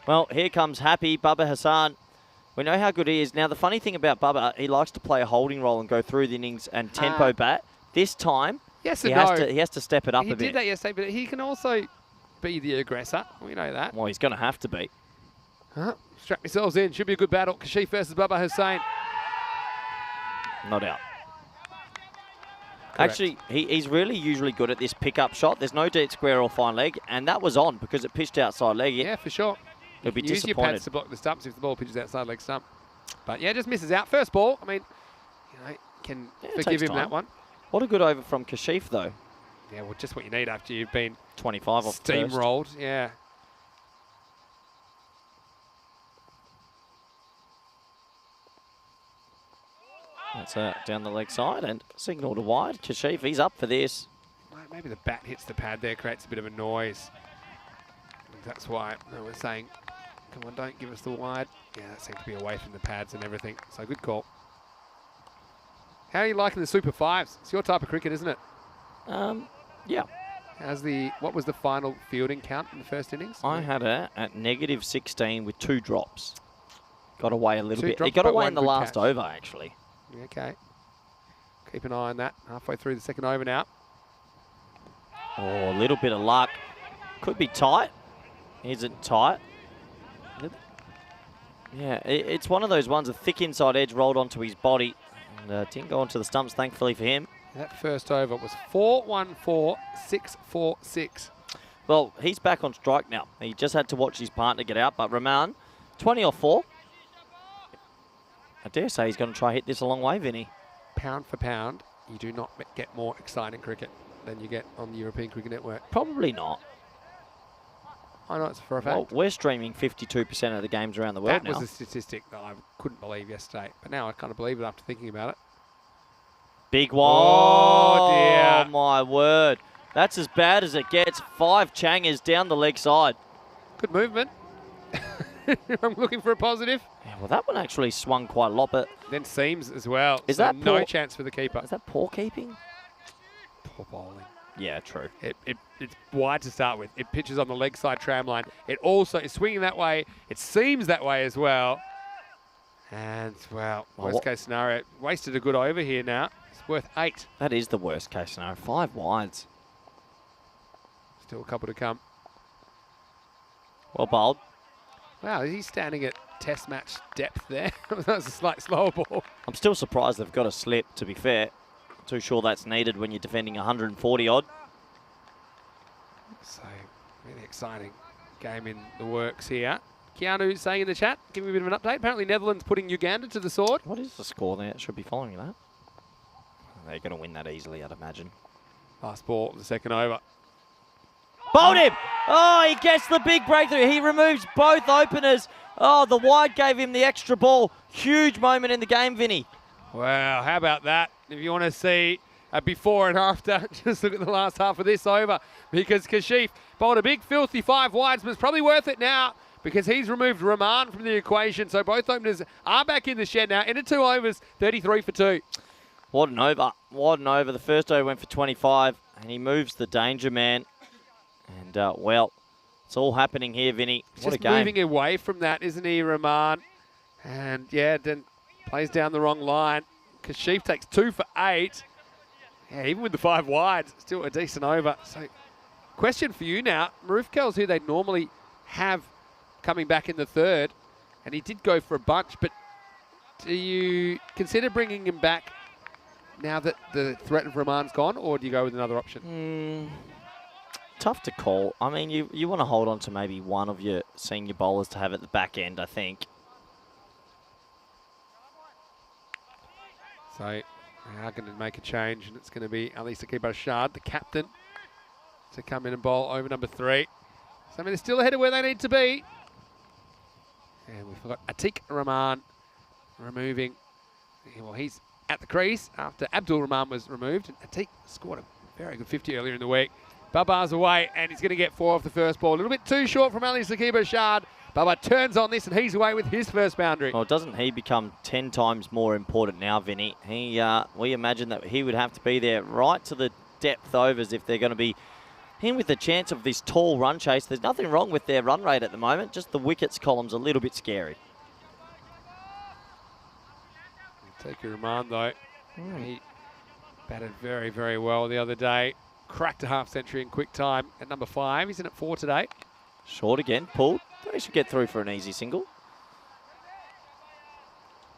Well, here comes Happy, Baba Hassan. We know how good he is. Now, the funny thing about Baba, he likes to play a holding role and go through the innings and tempo bat. This time, he has to step it up a bit. He did that yesterday, but he can also be the aggressor. We know that. Well, he's going to have to be. Strap yourselves in. Should be a good battle. Kashif versus Baba Hussain. Not out. Correct. Actually, he's really usually good at this pickup shot. There's no deep square or fine leg, and that was on because it pitched outside leg. Yeah, for sure. He'll be Use disappointed. your pads to block the stumps if the ball pitches outside leg stump. But yeah, just misses out. First ball, I mean, can forgive him that one. What a good over from Kashif, though. Yeah, well, just what you need after you've been 25 off steamrolled. Yeah. That's down the leg side and signal to wide. Kashif, he's up for this. Maybe the bat hits the pad there, creates a bit of a noise. That's why we're saying, come on, don't give us the wide. Yeah, that seems to be away from the pads and everything. So good call. How are you liking the Super Fives? It's your type of cricket, isn't it? Yeah. What was the final fielding count in the first innings? I had it at -16 with 2 drops. Got away a little bit. Drops, He got but away in the one good last catch. over, actually. Okay. Keep an eye on that. Halfway through the second over now. Oh, a little bit of luck. Could be tight. Isn't tight. Yeah, it's one of those ones, a thick inside edge rolled onto his body. And didn't go onto the stumps, thankfully for him. That first over was 4-1-4, 6-4-6. Well, he's back on strike now. He just had to watch his partner get out. But Rahman, 20 or 4. I dare say he's going to try hit this a long way, Vinny. Pound for pound, you do not get more exciting cricket than you get on the European Cricket Network. Probably not. I know it's for a fact. Well, we're streaming 52% of the games around the world That now. was a statistic that I couldn't believe yesterday, but now I kind of believe it after thinking about it. Big one. Oh, dear. Oh, my word. That's as bad as it gets. 5 changers down the leg side. Good movement. I'm looking for a positive. Yeah, well, that one actually swung quite a lot, but Then seams as well. Is so that no poor- chance for the keeper? is that poor keeping? Poor bowling. Yeah, true. It's wide to start with. It pitches on the leg side tram line. It also is swinging that way. It seems that way as well. And, well, Well, worst case scenario, wasted a good over here now. It's worth 8. That is the worst case scenario. 5 wides. Still a couple to come. Well bowled. Wow, is he standing at test match depth there? That was a slight slower ball. I'm still surprised they've got a slip, to be fair. Too sure that's needed when you're defending 140 odd. So, really exciting game in the works here. Keanu saying in the chat, give me a bit of an update. Apparently Netherlands putting Uganda to the sword. What is the score there? It should be following that. They're going to win that easily, I'd imagine. Last ball of the second over. Bowled him! Oh, he gets the big breakthrough. He removes both openers. Oh, the wide gave him the extra ball. Huge moment in the game, Vinny. Wow, how about that? If you want to see a before and after, just look at the last half of this over, because Kashif bowled a big filthy 5 wides, but it's probably worth it now because he's removed Rahman from the equation. So both openers are back in the shed now. Into 2 overs, 33 for 2. What an over. What an over. The first over went for 25, and he moves the danger man. And, well, it's all happening here, Vinny. What a Just game. moving away from that, isn't he, Rahman? And, yeah, then plays down the wrong line. Kashif takes 2 for 8. Yeah, even with the 5 wides, still a decent over. So, question for you now. Marufkel's who they normally have coming back in the third, and he did go for a bunch, but do you consider bringing him back now that the threat of Rahman's gone, or do you go with another option? Tough to call. I mean, you want to hold on to maybe one of your senior bowlers to have at the back end, I think. So, they are going to make a change, and it's going to be Ali Rasheed, the captain, to come in and bowl over number 3. So, I mean, they're still ahead of where they need to be. And we've got Atiq Rahman removing. Well, he's at the crease after Abdul Rahman was removed. And Atiq scored a very good 50 earlier in the week. Babar's away, and he's going to get 4 off the first ball. A little bit too short from Ali Rasheed. Babar turns on this, and he's away with his first boundary. Well, doesn't he become 10 times more important now, Vinny? We imagine that he would have to be there right to the depth overs if they're going to be in with the chance of this tall run chase. There's nothing wrong with their run rate at the moment, just the wickets column's a little bit scary. Take your Rahman, though. He batted very, very well the other day. Cracked a half century in quick time at number 5. He's in at 4 today. Short again, pulled. They should get through for an easy single.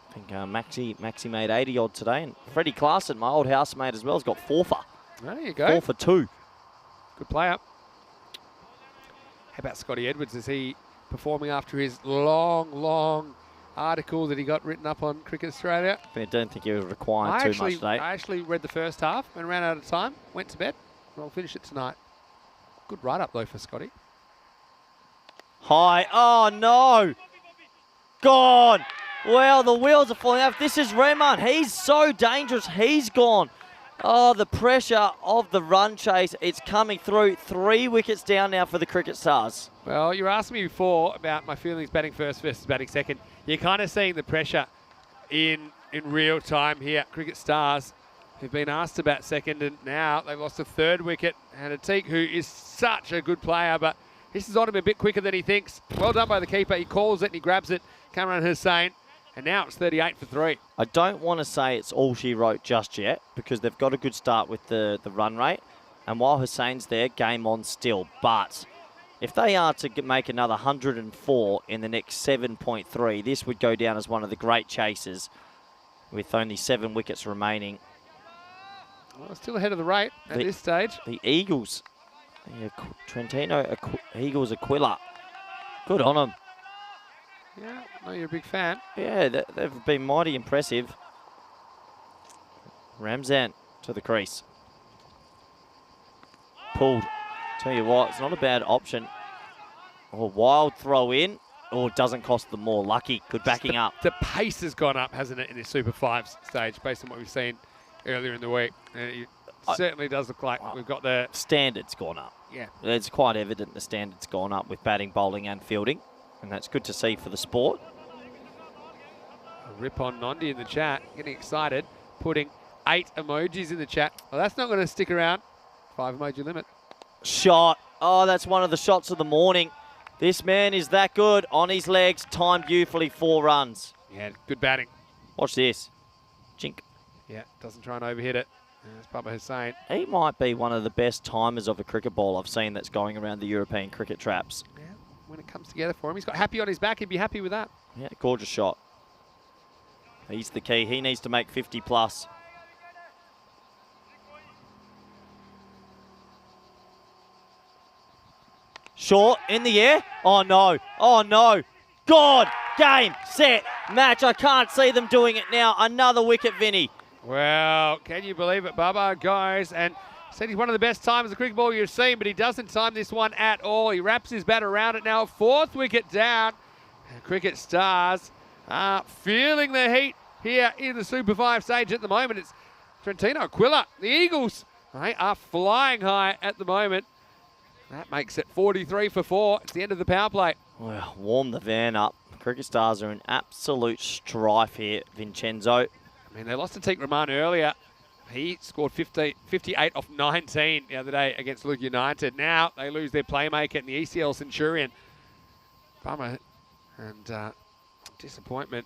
I think Maxi made 80 odd today, and Freddie Klaassen, my old housemate as well, has got 4 for. There you go. 4 for 2. Good play up. How about Scotty Edwards? Is he performing after his long article that he got written up on Cricket Australia? I don't think he was required too much today. I actually read the first half and ran out of time, went to bed, and I'll finish it tonight. Good write-up, though, for Scotty. High. Oh, no. Gone. Well, the wheels are falling off. This is Rahman. He's so dangerous. He's gone. Oh, the pressure of the run chase. It's coming through. 3 wickets down now for the Cricket Stars. Well, you were asking me before about my feelings batting first versus batting second. You're kind of seeing the pressure in real time here. Cricket Stars who've been asked to bat second, and now they've lost a 3rd wicket. And Atiq, who is such a good player, but this is on him a bit quicker than he thinks. Well done by the keeper. He calls it and he grabs it. Kamran Hussain. And now it's 38 for 3. I don't want to say it's all she wrote just yet because they've got a good start with the run rate. And while Hussein's there, game on still. But if they are to make another 104 in the next 7.3, this would go down as one of the great chases with only 7 wickets remaining. Well, still ahead of the rate at this stage. The Eagles, Trentino Eagles Aquila. Good on them. Yeah, I know you're a big fan. Yeah, they've been mighty impressive. Ramzan to the crease. Pulled. Tell you what, it's not a bad option. Oh, wild throw in. Oh, it doesn't cost them more. Lucky. Good backing up. The pace has gone up, hasn't it, in this Super 5 stage, based on what we've seen earlier in the week. And it certainly does look like we've got the Standard's gone up. Yeah. It's quite evident the standard's gone up with batting, bowling and fielding. And that's good to see for the sport. A rip on Nondi in the chat, getting excited, putting 8 emojis in the chat. Well, that's not going to stick around. 5 emoji limit. Shot. Oh, that's one of the shots of the morning. This man is that good. On his legs, timed beautifully, 4 runs. Yeah, good batting. Watch this. Chink. Yeah, doesn't try and overhit it. As Bubba Hussain. He might be one of the best timers of a cricket ball I've seen that's going around the European cricket traps. Yeah, when it comes together for him, he's got happy on his back. He'd be happy with that. Yeah, gorgeous shot. He's the key. He needs to make 50 plus. Short, in the air. Oh, no. Oh, no. God, game, set, match. I can't see them doing it now. Another wicket, Vinny. Well, can you believe it? Bubba goes and said he's one of the best timers of cricket ball you've seen, but he doesn't time this one at all. He wraps his bat around it now. 4th wicket down. And Cricket Stars are feeling the heat here in the Super 5 stage at the moment. It's Trentino, Quilla, the Eagles. They are flying high at the moment. That makes it 43 for 4. It's the end of the power play. Well, warm the van up. Cricket Stars are in absolute strife here, Vincenzo. I mean, they lost to Teek Rahman earlier. He scored 58 off 19 the other day against Luke United. Now they lose their playmaker in the ECL Centurion. Bummer and disappointment.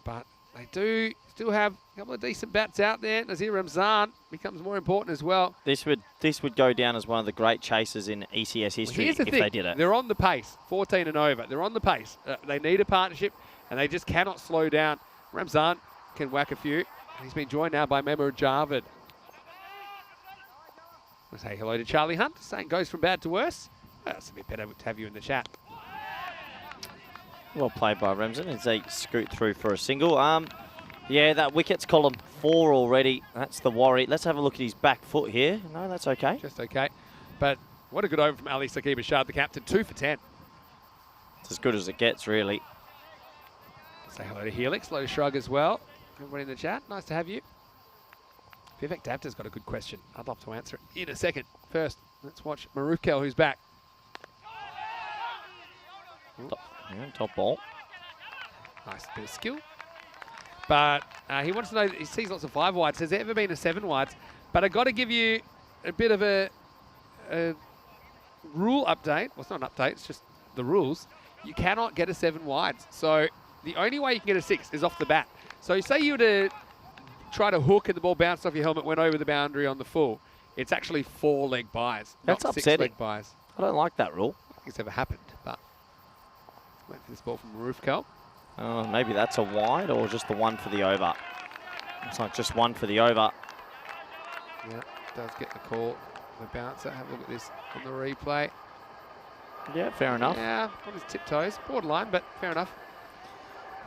But they do still have a couple of decent bats out there. Nazir Ramzan becomes more important as well. This would go down as one of the great chases in ECS history if they did it. They're on the pace, 14 and over. They're on the pace. They need a partnership, and they just cannot slow down. Ramzan can whack a few. He's been joined now by Memo Javed. We'll say hello to Charlie Hunt, saying goes from bad to worse. Well, it's a bit better to have you in the chat. Well played by Ramzan as they scoot through for a single. Yeah, that wicket's column 4 already. That's the worry. Let's have a look at his back foot here. No, that's okay. Just okay. But what a good over from Ali Saqib Ashad, the captain. 2 for 10. It's as good as it gets, really. Say hello to Helix, hello to Shrug as well. Everybody in the chat, nice to have you. Vivek Dapta's got a good question. I'd love to answer it in a second. First, let's watch Marufkel, who's back. Top ball. Nice bit of skill. But he wants to know, he sees lots of 5 wides. Has there ever been a 7 wides? But I've got to give you a bit of a rule update. Well, it's not an update, it's just the rules. You cannot get a 7 wides. So the only way you can get a 6 is off the bat. So say you were to try to hook and the ball bounced off your helmet, went over the boundary on the full. It's actually 4-leg buys, That's not upsetting. 6-leg buys. I don't like that rule. I don't think it's ever happened, but wait for this ball from Marufkel. Maybe that's a wide or just the one for the over. Looks like just one for the over. Yeah, does get the call. The bouncer, have a look at this on the replay. Yeah, fair enough. Yeah, on his tiptoes, borderline, but fair enough.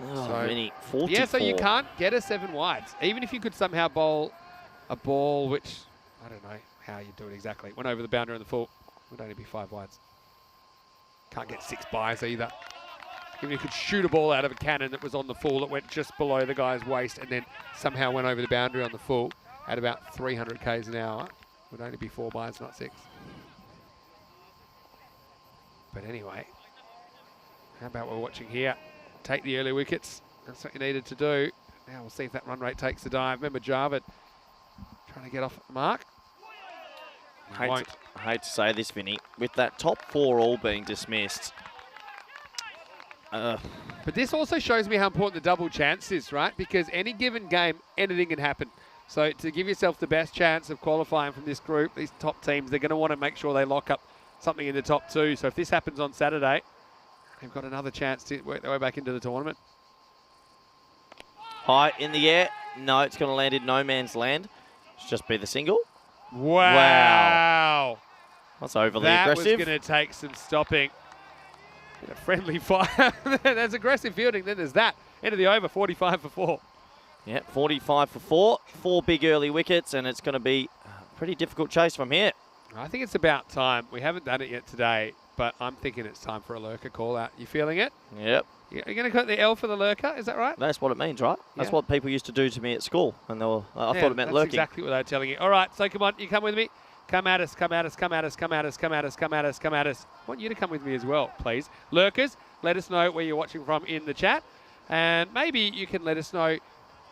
Oh, So- Vinny, 44. Yeah, so you can't get a 7 wides. Even if you could somehow bowl a ball which, I don't know how you do it exactly, went over the boundary on the full, would only be 5 wides. Can't get 6 buys either. Even if you could shoot a ball out of a cannon that was on the full that went just below the guy's waist and then somehow went over the boundary on the full at about 300 k's an hour, would only be 4 buys, not 6. But anyway, how about we're watching here? Take the early wickets. That's what you needed to do. Now we'll see if that run rate takes the dive. Remember Javed trying to get off the mark. I hate to say this, Vinny. With that top 4 all being dismissed. But this also shows me how important the double chance is, right? Because any given game, anything can happen. So to give yourself the best chance of qualifying from this group, these top teams, they're going to want to make sure they lock up something in the top 2. So if this happens on Saturday, they've got another chance to work their way back into the tournament. High in the air. No, it's going to land in no man's land. It's just be the single. Wow. That's overly That aggressive. was going to take some stopping. A friendly fire. There's aggressive fielding. Then there's that. End of the over, 45 for 4. Yeah, 45 for 4. 4 big early wickets, and it's going to be a pretty difficult chase from here. I think it's about time. We haven't done it yet today, but but I'm thinking it's time for a lurker call out. You feeling it? Yep. You're going to cut the L for the lurker, is that right? That's what it means, right? That's what people used to do to me at school, and they were, I thought it meant that's lurking. Exactly what they were telling you. All right, so come on, you come with me. Come at us, come at us, come at us, come at us, come at us, come at us, come at us. I want you to come with me as well, please. Lurkers, let us know where you're watching from in the chat. And maybe you can let us know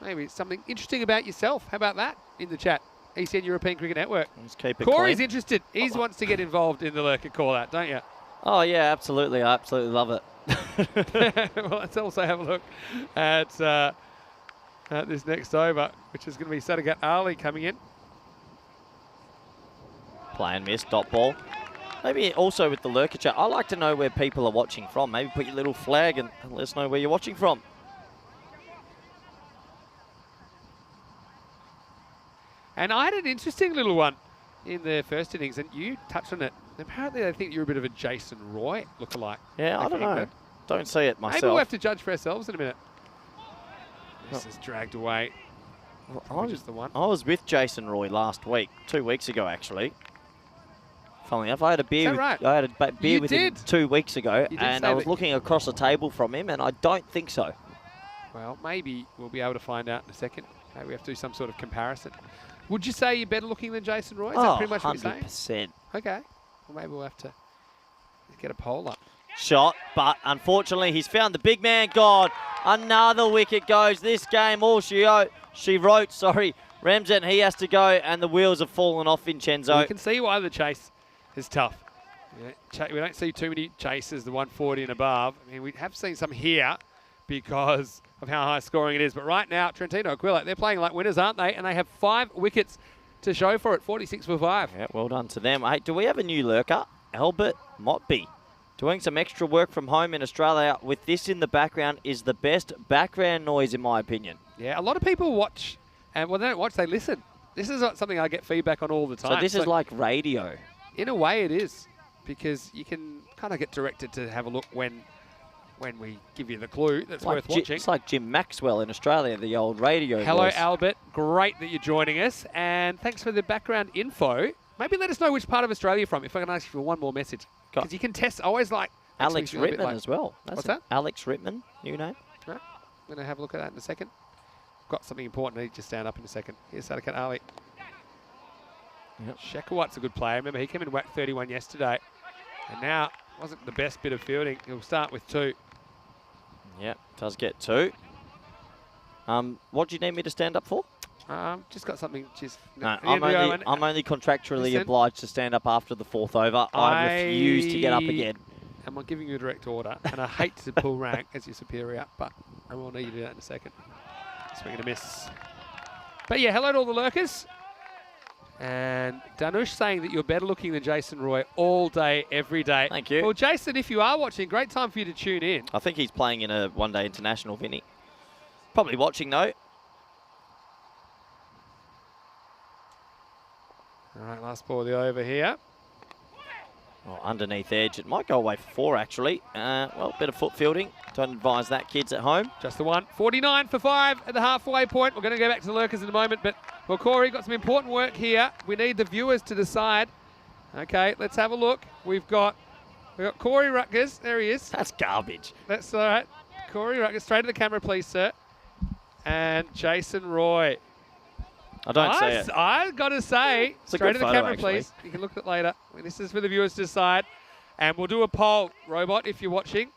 maybe something interesting about yourself. How about that in the chat? ECN European Cricket Network. Let's keep it Corey's clean. interested. He wants to get involved in the lurker call out, don't you? Oh, yeah, absolutely. I absolutely love it. Well, let's also have a look at this next over, which is going to be Sadagat Ali coming in. Play and miss, dot ball. Maybe also with the lurker chat, I like to know where people are watching from. Maybe put your little flag and let us know where you're watching from. And I had an interesting little one in the first innings, and you touched on it. Apparently, they think you're a bit of a Jason Roy lookalike. Yeah, I don't know. England. Don't see it myself. Maybe we'll have to judge for ourselves in a minute. This is dragged away. Just the one. I was with Jason Roy last week, 2 weeks ago actually. Funnily enough, I had a beer. Is that right? I had a beer You with him did. 2 weeks ago, You did and say I was that. looking across the table from him, and I don't think so. Well, maybe we'll be able to find out in a second. Maybe we have to do some sort of comparison. Would you say you're better looking than Jason Roy? Is that pretty much what you're saying? 100%. Okay. Well, maybe we'll have to get a poll up. Shot, but unfortunately he's found the big man. God, another wicket goes. This game, all she wrote, Ramzan, he has to go, and the wheels have fallen off Vincenzo. Well, you can see why the chase is tough. We don't see too many chases, the 140 and above. I mean, we have seen some here because of how high scoring it is. But right now, Trentino Aquila, they're playing like winners, aren't they? And they have 5 wickets to show for it, 46 for 5. Yeah, well done to them. Hey, do we have a new lurker? Albert Motby. Doing some extra work from home in Australia with this in the background is the best background noise, in my opinion. Yeah, a lot of people watch, and when they don't watch, they listen. This is something I get feedback on all the time. So this is like radio. In a way, it is, because you can kind of get directed to have a look when we give you the clue that's worth watching. It's like Jim Maxwell in Australia, the old radio Hello, voice. Albert. Great that you're joining us, and thanks for the background info. Maybe let us know which part of Australia you're from, if I can ask you for one more message. Because you can test, I always like... Alex Rittman like, as well. What's that? Alex Rittman, new name. Right. I'm going to have a look at that in a second. Got something important. I need to stand up in a second. Here's Sadakat Ali. Yep. Shekhawat's a good player. Remember, he came in whack 31 yesterday. And now, wasn't the best bit of fielding. He'll start with 2. Yeah, does get 2. What do you need me to stand up for? Just got something. No, I'm only contractually obliged to stand up after the 4th over. I refuse to get up again. I'm giving you a direct order, and I hate to pull rank as your superior, but I will need you to do that in a second. Swing and a miss. But yeah, hello to all the lurkers. And Danush saying that you're better looking than Jason Roy all day, every day. Thank you. Well, Jason, if you are watching, great time for you to tune in. I think he's playing in a one-day international, Vinny. Probably watching, though. All right, last ball of the over here. Well, underneath edge. It might go away for 4, actually. Well, bit of foot fielding. Don't advise that, kids at home. Just the one. 49 for 5 at the halfway point. We're going to go back to the lurkers in a moment. But, well, Corey, got some important work here. We need the viewers to decide. Okay, let's have a look. We've got Corey Rutgers. There he is. That's garbage. That's all right. Corey Rutgers, straight to the camera, please, sir. And Jason Roy. I don't see it. I got to say, It's a straight good to the photo, camera, actually. please. You can look at it later. This is for the viewers to decide. And we'll do a poll, Robot, if you're watching.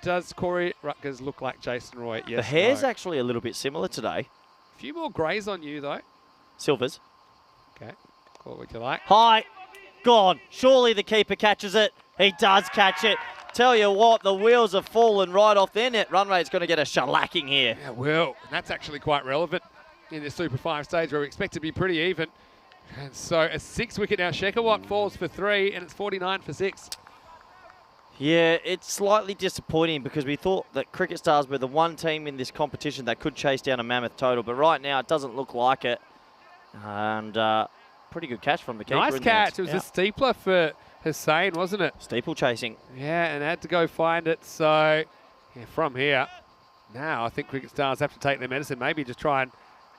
Does Corey Rutgers look like Jason Roy? Yes. The hair's no. actually a little bit similar today. A few more greys on you, though. Silvers. Okay. Call it what you like. High. Gone. Surely the keeper catches it. He does catch it. Tell you what, the wheels have fallen right off their net. Run rate's going to get a shellacking here. Yeah, well, and that's actually quite relevant in this Super 5 stage where we expect to be pretty even. And so a 6 wicket now. Shekhawat falls for 3 and it's 49 for 6. Yeah, it's slightly disappointing because we thought that Cricket Stars were the one team in this competition that could chase down a mammoth total, but right now it doesn't look like it. And pretty good catch from the keeper. Nice catch. It was a steepler for Hussain, wasn't it? Steeple chasing. Yeah, and had to go find it. So yeah, from here, now I think Cricket Stars have to take their medicine. Maybe just try and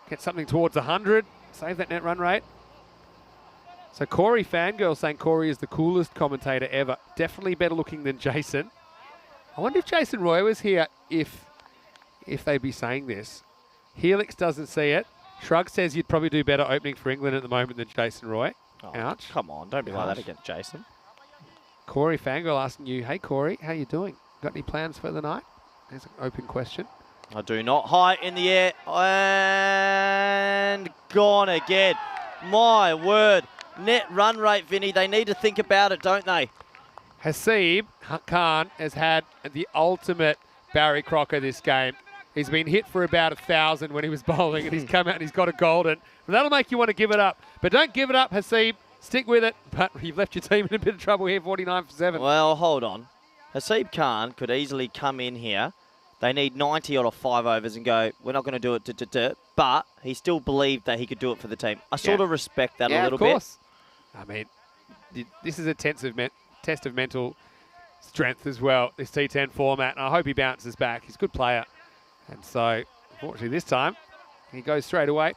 get something towards 100. Save that net run rate. So Corey Fangirl saying Corey is the coolest commentator ever. Definitely better looking than Jason. I wonder if Jason Roy was here if they'd be saying this. Helix doesn't see it. Shrug says you'd probably do better opening for England at the moment than Jason Roy. Oh, Ouch. Come on, don't be like that against Jason. Corey Fangirl asking you, hey Corey, how you doing? Got any plans for the night? There's an open question. I do not. High in the air and gone again. My word. Net run rate, Vinny. They need to think about it, don't they? Hasib Khan has had the ultimate Barry Crocker this game. He's been hit for about 1,000 when he was bowling, and he's come out and he's got a golden. But that'll make you want to give it up. But don't give it up, Hasib. Stick with it. But you've left your team in a bit of trouble here, 49 for 7. Well, hold on. Hasib Khan could easily come in here. They need 90 out of 5 overs and go, we're not going to do it, but he still believed that he could do it for the team. I sort of respect that a little bit. Yeah, of course. I mean, this is a test of mental strength as well, this T10 format, and I hope he bounces back. He's a good player. And so, unfortunately this time, he goes straight away.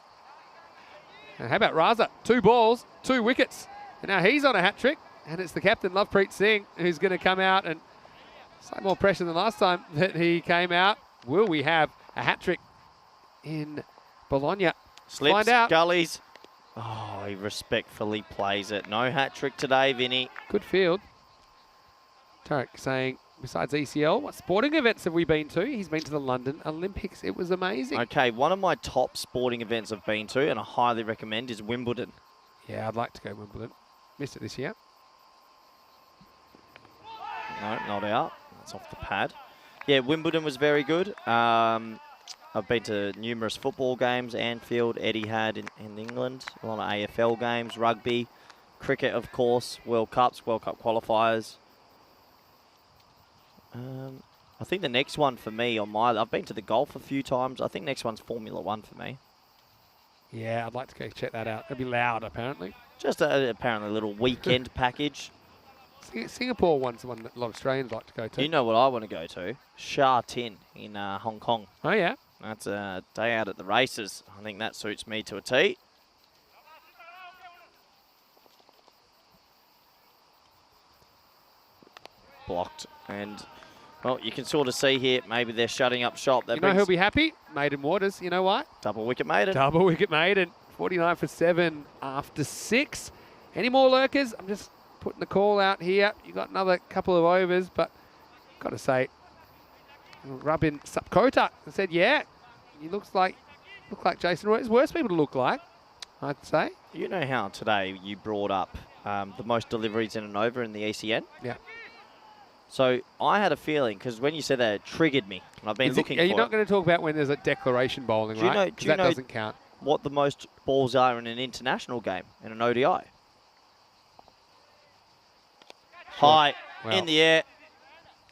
And how about Raza? 2 balls, 2 wickets. And now he's on a hat-trick, and it's the captain, Lovepreet Singh, who's going to come out and slightly more pressure than last time that he came out. Will we have a hat-trick in Bologna? Slips, Find out. gullies. Oh, he respectfully plays it. No hat-trick today, Vinny. Good field. Tarek saying, besides ECL, what sporting events have we been to? He's been to the London Olympics. It was amazing. Okay, one of my top sporting events I've been to, and I highly recommend, is Wimbledon. Yeah, I'd like to go Wimbledon. Missed it this year. No, not out. That's off the pad. Yeah, Wimbledon was very good. I've been to numerous football games. Anfield, Etihad in England. A lot of AFL games, rugby, cricket, of course, World Cups, World Cup qualifiers. I think the next one for me I've been to the golf a few times. I think next one's Formula 1 for me. Yeah, I'd like to go check that out. It'll be loud, apparently. Just apparently a little weekend package. Singapore one's the one that a lot of Australians like to go to. You know what I want to go to? Sha Tin in Hong Kong. Oh, yeah? That's a day out at the races. I think that suits me to a T. Blocked. And, well, you can sort of see here, maybe they're shutting up shop. That You know who'll be happy? Maiden Waters. You know why? Double wicket maiden. Double wicket maiden. 49 for 7 after 6. Any more lurkers? I'm just putting the call out here. You got another couple of overs, but got to say, rub in Sapkota and said, yeah, he looks like Jason Roy. There's worse people to look like, I'd say. You know how today you brought up the most deliveries in an over in the ECN? Yeah. So I had a feeling, because when you said that, it triggered me. And I've been looking for it. You're not going to talk about when there's a declaraison bowling, right? Because that doesn't count. What the most balls are in an international game, in an ODI? High, in the air.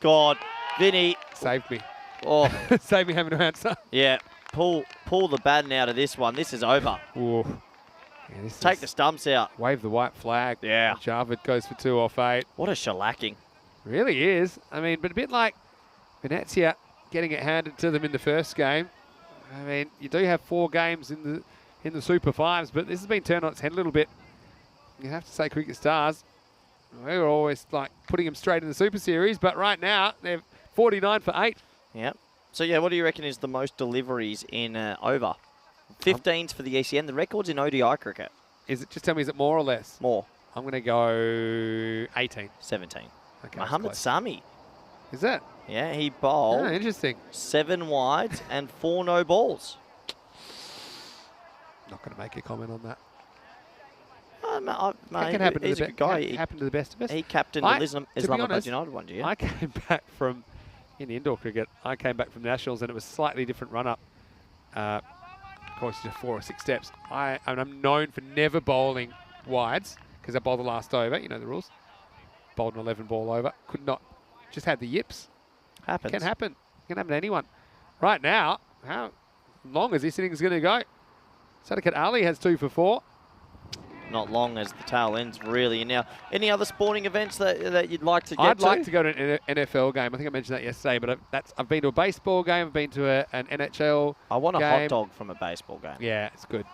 God, Vinny. Saved me. Oh. Saved me having to answer. Yeah, pull the baton out of this one. This is over. Ooh. Yeah, Take the stumps out. Wave the white flag. Yeah. Jarvid goes for 2 off 8. What a shellacking. Really is. I mean, but a bit like Venezia getting it handed to them in the first game. I mean, you do have 4 games in the Super 5s, but this has been turned on its head a little bit. You have to say Cricket Stars, we were always like putting them straight in the Super Series, but right now they're 49 for 8. Yeah. So, yeah, what do you reckon is the most deliveries in over? 15s for the ECN. The record's in ODI cricket. Just tell me, is it more or less? More. I'm going to go 18. 17. Okay, Mohammed Sami. Is that? Yeah, he bowled. Oh, interesting. 7 wides and 4 no balls. Not going to make a comment on that. Mate, can happen he's to a good guy. Can happen to the best of us. He captained the Islamabad United one, do you? I came back from, in indoor cricket, I came back from Nationals and it was a slightly different run-up. Of course, just 4 or 6 steps. I'm known for never bowling wides because I bowled the last over. You know the rules. Bowled an 11 ball over. Could not. Just had the yips. Happens. Can happen. Can happen to anyone. Right now, how long is this innings going to go? Sadiq Ali has 2 for 4. Not long as the tail ends, really. Now, any other sporting events that you'd like to get I'd like to go to an NFL game. I think I mentioned that yesterday, but I've been to a baseball game. I've been to an NHL I want a game. hot dog from a baseball game. Yeah, it's good.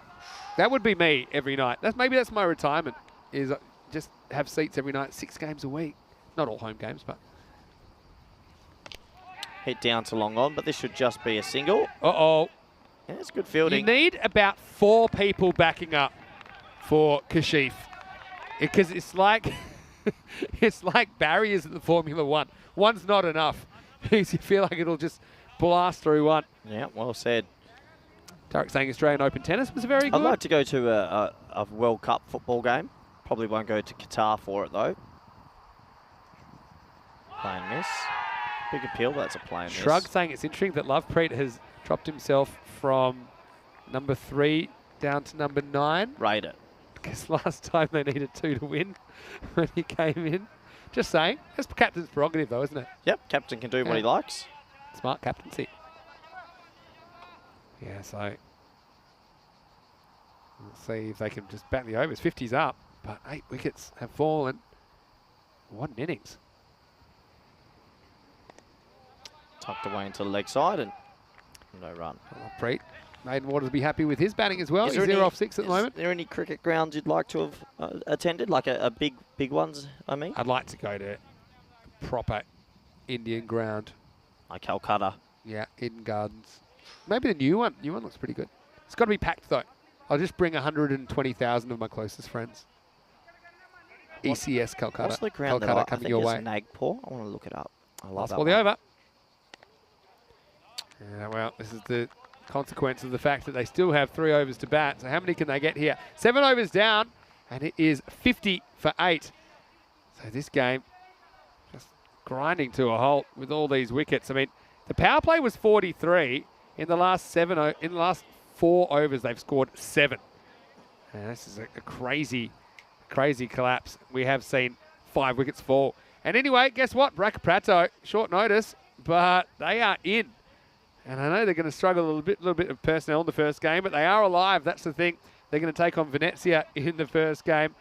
That would be me every night. Maybe that's my retirement. is just have seats every night, 6 games a week. Not all home games, but... Hit down to long on, but this should just be a single. Uh-oh. Yeah, it's good fielding. You need about 4 people backing up for Kashif. Because it's like it's like barriers at the Formula One. One's not enough. Because you feel like it'll just blast through one. Yeah, well said. Tarek saying Australian Open tennis was very good. I'd like to go to a World Cup football game. Probably won't go to Qatar for it, though. Play and miss. Big appeal, but that's a play and miss. Shrug saying it's interesting that Lovepreet has dropped himself from number 3 down to number 9. Rate it. Because last time they needed 2 to win when he came in. Just saying. That's captain's prerogative, though, isn't it? Yep, captain can do what he likes. Smart captaincy. Yeah, so we'll see if they can just bat the overs. 50's up, but 8 wickets have fallen. 1 innings. Tucked away into the leg side and no run. Preet. Maiden Waters will be happy with his batting as well. Is He's there 0 any- off 6 at the moment. Is there any cricket grounds you'd like to have attended? Like a big ones, I mean? I'd like to go to proper Indian ground. Like Calcutta. Yeah, Eden Gardens. Maybe the new one. New one looks pretty good. It's got to be packed, though. I'll just bring 120,000 of my closest friends. ECS Calcutta. What's the ground Calcutta that I coming think your it's way. Nagpur? I want to look it up. I love Last that ball, one. the over. Yeah, well, this is the consequence of the fact that they still have 3 overs to bat. So how many can they get here? 7 overs down, and it is 50 for 8. So this game just grinding to a halt with all these wickets. I mean, the power play was 43 in the last 4 overs. They've scored 7. And this is a crazy collapse. We have seen 5 wickets fall. And anyway, guess what? Braca Prato, short notice, but they are in. And I know they're going to struggle a little bit of personnel in the first game, but they are alive. That's the thing. They're going to take on Venezia in the first game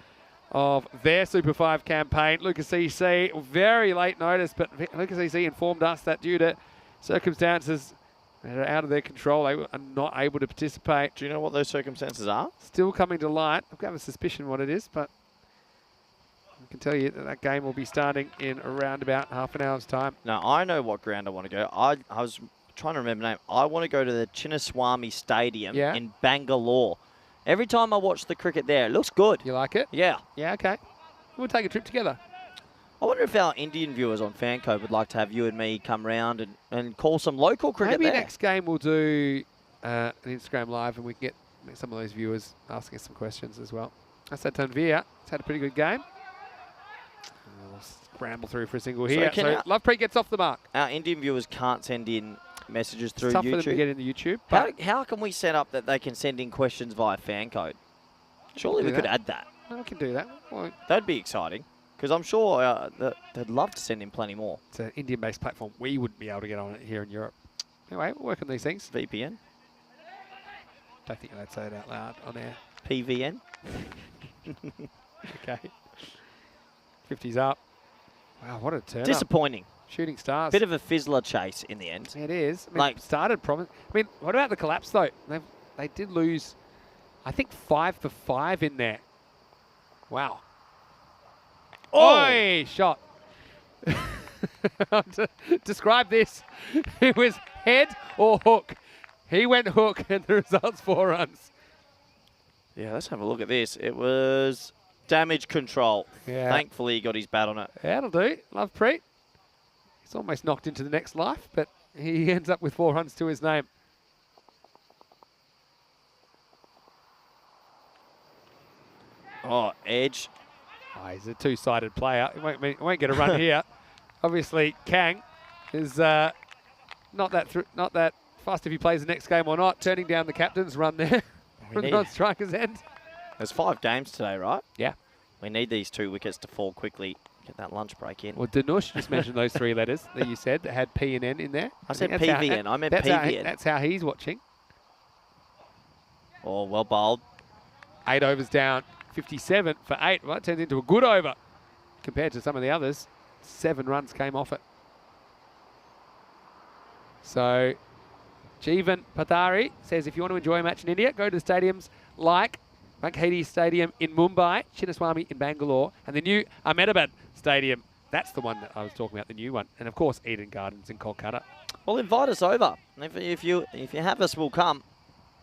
of their Super 5 campaign. Lucas EC, very late notice, but Lucas EC informed us that due to circumstances that are out of their control, they are not able to participate. Do you know what those circumstances are? Still coming to light. I've got a suspicion what it is, but I can tell you that that game will be starting in around about half an hour's time. No, I know what ground I want to go. I was trying to remember the name. I want to go to the Chinnaswamy Stadium in Bangalore. Every time I watch the cricket there, it looks good. You like it? Yeah. Yeah, okay. We'll take a trip together. I wonder if our Indian viewers on FanCode would like to have you and me come round and call some local cricket Maybe there. next game we'll do an Instagram live and we can get some of those viewers asking us some questions as well. That's that Tanvir. It's had a pretty good game. We'll scramble through for a single here. So Lovepreet gets off the mark. Our Indian viewers can't send in messages through It's tough YouTube. for them to get into YouTube. But How can we set up that they can send in questions via FanCode? Surely we could add that. we can do that. Well, That'd be exciting. Because I'm sure that they'd love to send in plenty more. it's an Indian-based platform. We wouldn't be able to get on it here in Europe. Anyway, we'll work on these things. VPN? Don't think I'd say it out loud on air. PVN? Okay. 50's up. Wow, what a turn. Disappointing. Shooting stars. Bit of a fizzler chase in the end. It is. I mean, Like- started promise. I mean, what about the collapse though? They did lose, I think 5 for 5 in there. Wow. Oi! Shot. Describe this. It was head or hook. He went hook, and the result's 4 runs. Yeah, let's have a look at this. It was damage control. Yeah. Thankfully, he got his bat on it. That'll do. Lovepreet. He's almost knocked into the next life, but he ends up with 4 runs to his name. Oh, edge. Oh, he's a 2-sided player. He won't get a run here. Obviously, Kang is not that fast if he plays the next game or not. Turning down the captain's run there from the non-striker's end. There's 5 games today, right? Yeah. We need these 2 wickets to fall quickly. Get that lunch break in. Well, Danush just mentioned those 3 letters that you said that had P and N in there. I said think that's PVN. I meant that's PVN. That's how he's watching. Oh, well bowled. 8 overs down. 57 for 8. Well, that turned into a good over compared to some of the others. 7 runs came off it. So, Jeevan Pathari says, if you want to enjoy a match in India, go to the stadiums like Wankhede Stadium in Mumbai, Chinnaswamy in Bangalore, and the new Ahmedabad Stadium. That's the one that I was talking about, the new one. And, of course, Eden Gardens in Kolkata. Well, invite us over. If you have us, we'll come.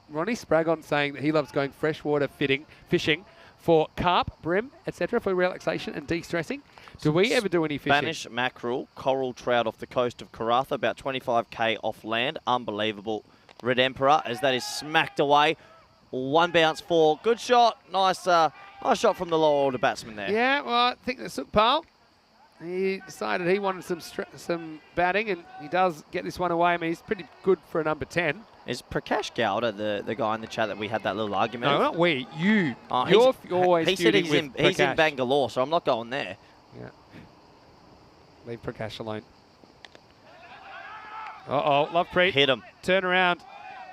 Ronnie Spragon saying that he loves going freshwater fishing for carp, bream, etc. for relaxation and de-stressing. Do we ever do any fishing? Spanish mackerel, coral trout off the coast of Karatha, about 25k off land. Unbelievable. Red Emperor, as that is smacked away. One bounce for. Good shot. Nice nice shot from the lower order batsman there. Yeah, well, I think that Sukpal, he decided he wanted some batting, and he does get this one away. I mean, he's pretty good for a number 10. Is Prakash Gowda the guy in the chat that we had that little argument No, with? not we. You. Oh, You're always he said feuding he's with he's in Prakash. Bangalore, so I'm not going there. Yeah. Leave Prakash alone. Uh-oh, Lovepreet. Hit him. Turn around.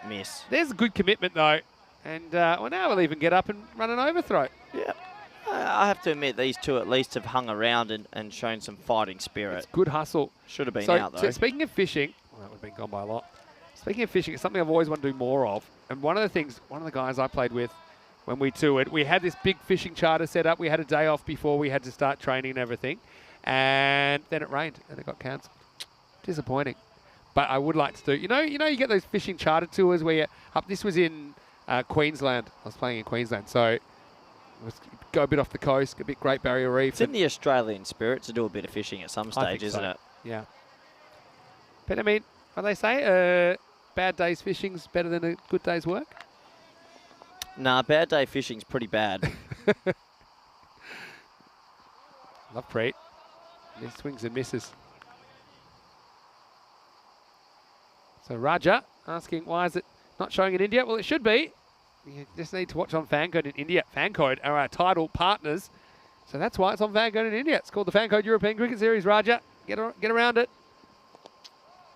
Miss. There's a good commitment, though. And, well, now we'll even get up and run an overthrow. Yeah. I have to admit, these two at least have hung around and shown some fighting spirit. It's good hustle. Should have been So, out, though. speaking of fishing, well, that would have been gone by a lot. Speaking of fishing, it's something I've always wanted to do more of. And one of the guys I played with when we toured, we had this big fishing charter set up. We had a day off before we had to start training and everything. And then it rained and it got cancelled. Disappointing. But I would like to do, you know, you get those fishing charter tours where you're up. This was in Queensland. I was playing in Queensland. So go a bit off the coast, a bit Great Barrier Reef. It's in the Australian spirit to do a bit of fishing at some I stage, think isn't so. it? Yeah. But I mean, what they say, bad day's fishing's better than a good day's work. Nah, bad day fishing's pretty bad. Lovepreet. He swings and misses. So Raja asking, why is it not showing in India? Well, it should be. You just need to watch on FanCode in India. FanCode are our title partners. So that's why it's on FanCode in India. It's called the FanCode European Cricket Series, Raja. Get around it.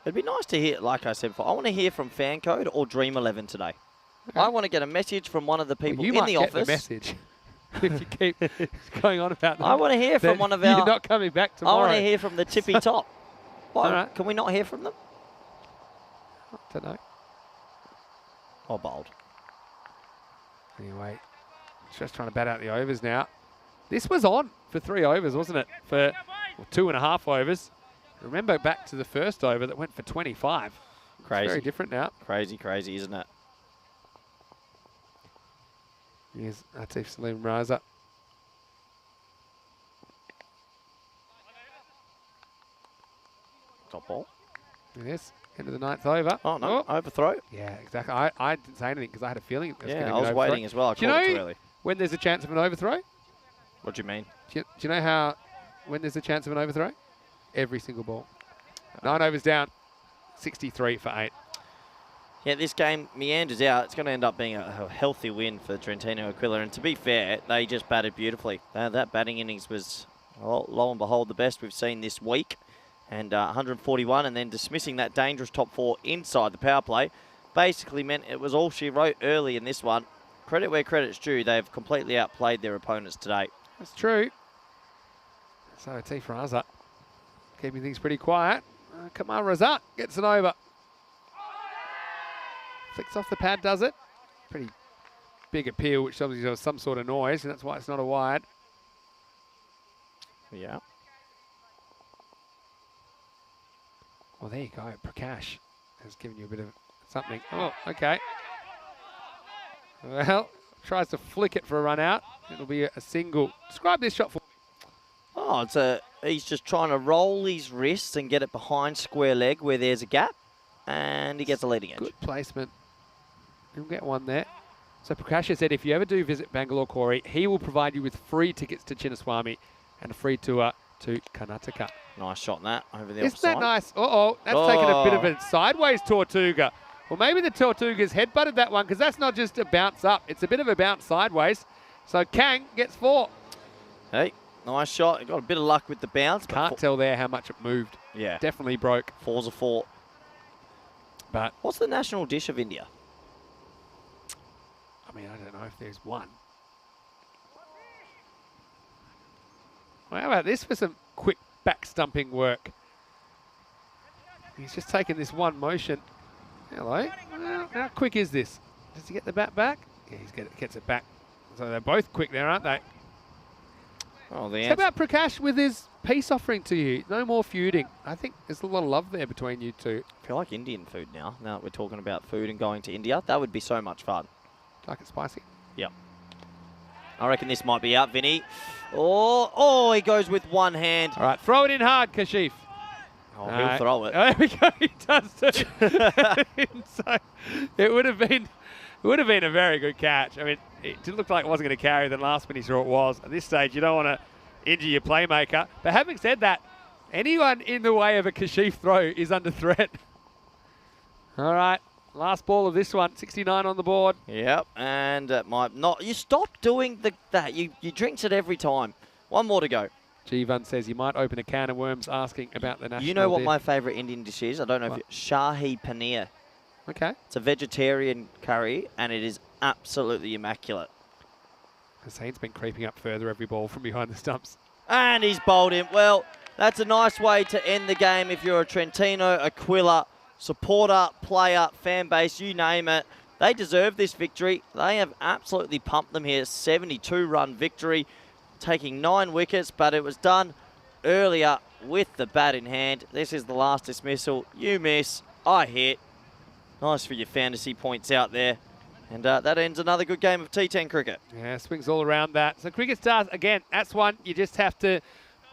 It'd be nice to hear, like I said before, I want to hear from FanCode or Dream 11 today. Okay. I want to get a message from one of the people you in might the get office. the message if you keep going on about that. I want to hear from one of our... You're not coming back I tomorrow. want to hear from the tippy top. Why, All right. Can we not hear from them? I don't know. Oh, bold. Anyway, just trying to bat out the overs now. This was on for 3 overs, wasn't it? For 2.5 overs. Remember back to the first over that went for 25. Crazy. It's very different now. Crazy, isn't it? Here's Atif Salim Raza. Top ball. Yes, end of the 9th over. Oh, no. Overthrow. Yeah, exactly. I didn't say anything because I had a feeling it was going to Yeah, be I was an overthrow. waiting as well. I Do you called it too know early. when there's a chance of an overthrow? What do you mean? Do you know how when there's a chance of an overthrow? Every single ball. 9 overs down, 63 for 8. Yeah, this game meanders out. It's going to end up being a healthy win for Trentino Aquila. And to be fair, they just batted beautifully. That batting innings was, well, lo and behold, the best we've seen this week. And 141, and then dismissing that dangerous top 4 inside the power play basically meant it was all she wrote early in this one. Credit where credit's due. They've completely outplayed their opponents today. That's true. So Atif Raza keeping things pretty quiet. Kamal Razak gets an over. Flicks off the pad, does it? Pretty big appeal, which obviously does some sort of noise, and that's why it's not a wide. Yeah. Well, there you go. Prakash has given you a bit of something. Oh, okay. Well, tries to flick it for a run out. It'll be a single. Describe this shot for. Oh, he's just trying to roll his wrists and get it behind square leg where there's a gap, and he gets a leading edge. Good placement. He'll get one there. So Prakash has said if you ever do visit Bangalore, Corey, he will provide you with free tickets to Chinnaswamy and a free tour to Karnataka. Nice shot in that over the Isn't that nice? Uh-oh, that's taken a bit of a sideways Tortuga. Well, maybe the Tortuga's headbutted that one because that's not just a bounce up. It's a bit of a bounce sideways. So Kang gets 4. Hey, nice shot. Got a bit of luck with the bounce. Can't tell there how much it moved. Yeah. Definitely broke. 4's a 4. But what's the national dish of India? I mean, I don't know if there's one. Well, how about this for some quick back stumping work? He's just taken this one motion. Hello. Well, how quick is this? Does he get the bat back? Yeah, gets it back. So they're both quick there, aren't they? Oh, How about Prakash with his peace offering to you? No more feuding. I think there's a lot of love there between you two. I feel like Indian food now. Now that we're talking about food and going to India, that would be so much fun. Like it spicy. Yep. I reckon this might be out, Vinny. Oh, he goes with one hand. All right, throw it in hard, Kashif. Oh, he'll throw it. There we go. He does it. So it would have been a very good catch. I mean, it didn't look like it wasn't going to carry. The last minute he saw it was. At this stage, you don't want to injure your playmaker. But having said that, anyone in the way of a Kashif throw is under threat. All right, last ball of this one. 69 on the board. Yep, and it might not. You stop doing that. You drinks it every time. One more to go. Jivan says you might open a can of worms asking about the national. You know what dish. my favourite Indian dish is? I don't know if Shahi Paneer. Okay. It's a vegetarian curry, and it is absolutely immaculate. Hussein's been creeping up further every ball from behind the stumps. And he's bowled him. Well, that's a nice way to end the game if you're a Trentino Aquila supporter, player, fan base, you name it. They deserve this victory. They have absolutely pumped them here. 72-run victory, taking 9 wickets, but it was done earlier with the bat in hand. This is the last dismissal. You miss, I hit. Nice for your fantasy points out there. And that ends another good game of T10 cricket. Yeah, swings all around that. So Cricket Stars, again, that's one you just have to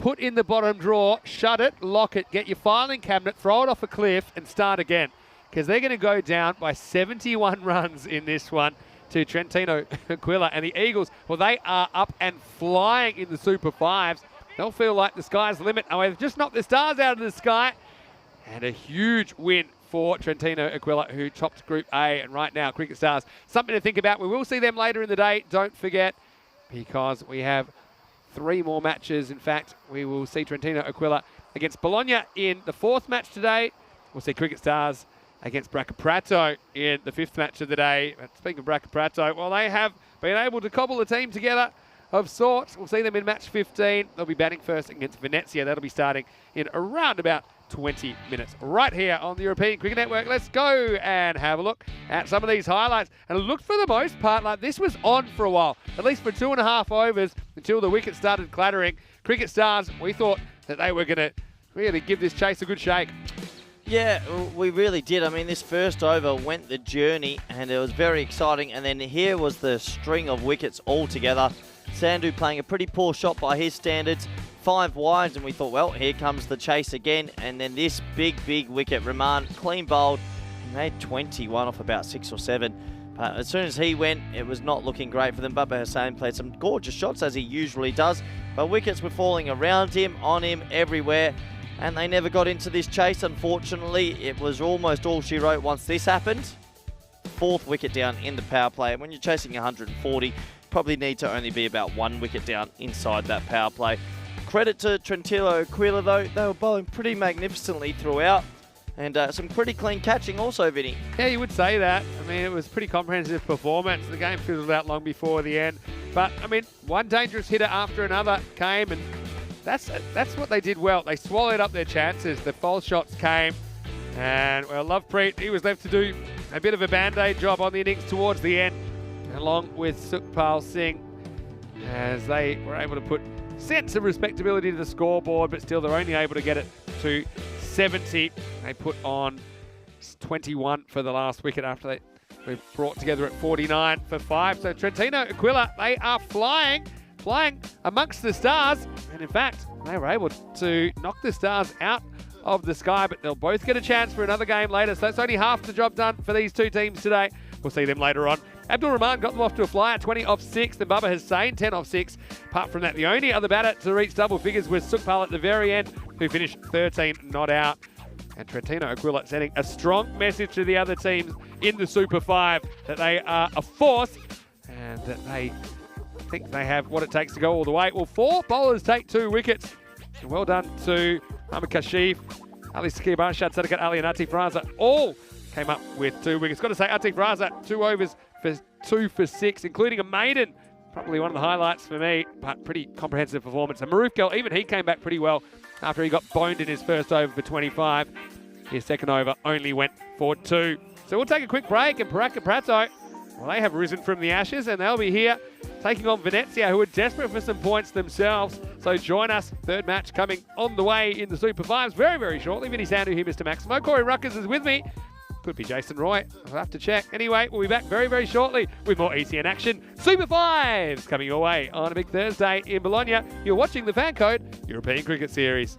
put in the bottom drawer, shut it, lock it, get your filing cabinet, throw it off a cliff and start again. Because they're going to go down by 71 runs in this one to Trentino Aquila. And the Eagles, well, they are up and flying in the Super 5s. They'll feel like the sky's the limit. They've just knocked the Stars out of the sky. And a huge win for Trentino Aquila, who topped Group A. And right now, Cricket Stars, something to think about. We will see them later in the day. Don't forget, because we have 3 more matches. In fact, we will see Trentino Aquila against Bologna in the 4th match today. We'll see Cricket Stars against Braca Prato in the 5th match of the day. But speaking of Braca Prato, well, they have been able to cobble a team together of sorts. We'll see them in match 15. They'll be batting first against Venezia. That'll be starting in around about 20 minutes right here on the European Cricket Network. Let's go and have a look at some of these highlights. And it looked for the most part like this was on for a while, at least for 2.5 overs until the wicket started clattering. Cricket Stars, we thought that they were going to really give this chase a good shake. Yeah, we really did. I mean, this first over went the journey and it was very exciting. And then here was the string of wickets all together. Sandhu playing a pretty poor shot by his standards. 5 wides, and we thought, well, here comes the chase again. And then this big wicket. Rahman, clean bowled. He made 21 off about 6 or 7. But as soon as he went, it was not looking great for them. Baba Hussain played some gorgeous shots, as he usually does. But wickets were falling around him, on him, everywhere. And they never got into this chase, unfortunately. It was almost all she wrote once this happened. 4th wicket down in the power play. And when you're chasing 140, probably need to only be about 1 wicket down inside that power play. Credit to Trentino Aquila, though. They were bowling pretty magnificently throughout. And some pretty clean catching also, Vinny. Yeah, you would say that. I mean, it was a pretty comprehensive performance. The game fizzled out long before the end. But, I mean, one dangerous hitter after another came, and that's what they did well. They swallowed up their chances. The false shots came. And, well, Lovepreet, he was left to do a bit of a band-aid job on the innings towards the end, along with Sukhpal Singh, as they were able to put sense of respectability to the scoreboard, but still they're only able to get it to 70. They put on 21 for the last wicket after they were brought together at 49 for 5. So Trentino Aquila, they are flying amongst the Stars. And in fact, they were able to knock the Stars out of the sky, but they'll both get a chance for another game later. So that's only half the job done for these 2 teams today. We'll see them later on. Abdul Rahman got them off to a flyer, 20 off 6. Then Baba Hussain, 10 off 6. Apart from that, the only other batter to reach double figures was Sukhpal at the very end, who finished 13 not out. And Trentino Aquila sending a strong message to the other teams in the Super 5 that they are a force and that they think they have what it takes to go all the way. Well, 4 bowlers take 2 wickets. And well done to Mohammad Kashif, Ali Sakir Barshad, Sadiqat Ali and Atif Raza. All came up with 2 wickets. Got to say, Atif Raza, 2 overs for 2 for 6, including a maiden. Probably one of the highlights for me, but pretty comprehensive performance. And Maruf Gal, even he came back pretty well after he got boned in his first over for 25. His second over only went for 2. So we'll take a quick break, and Braca Prato, well, they have risen from the ashes, and they'll be here taking on Venezia, who are desperate for some points themselves. So join us. Third match coming on the way in the Super 5s very, very shortly. Vinny Sandu here, Mr. Maximo. Corey Ruckers is with me. Could be Jason Roy. I'll have to check. Anyway, we'll be back very, very shortly with more ECN action. Super 5s coming your way on a big Thursday in Bologna. You're watching the FanCode European Cricket Series.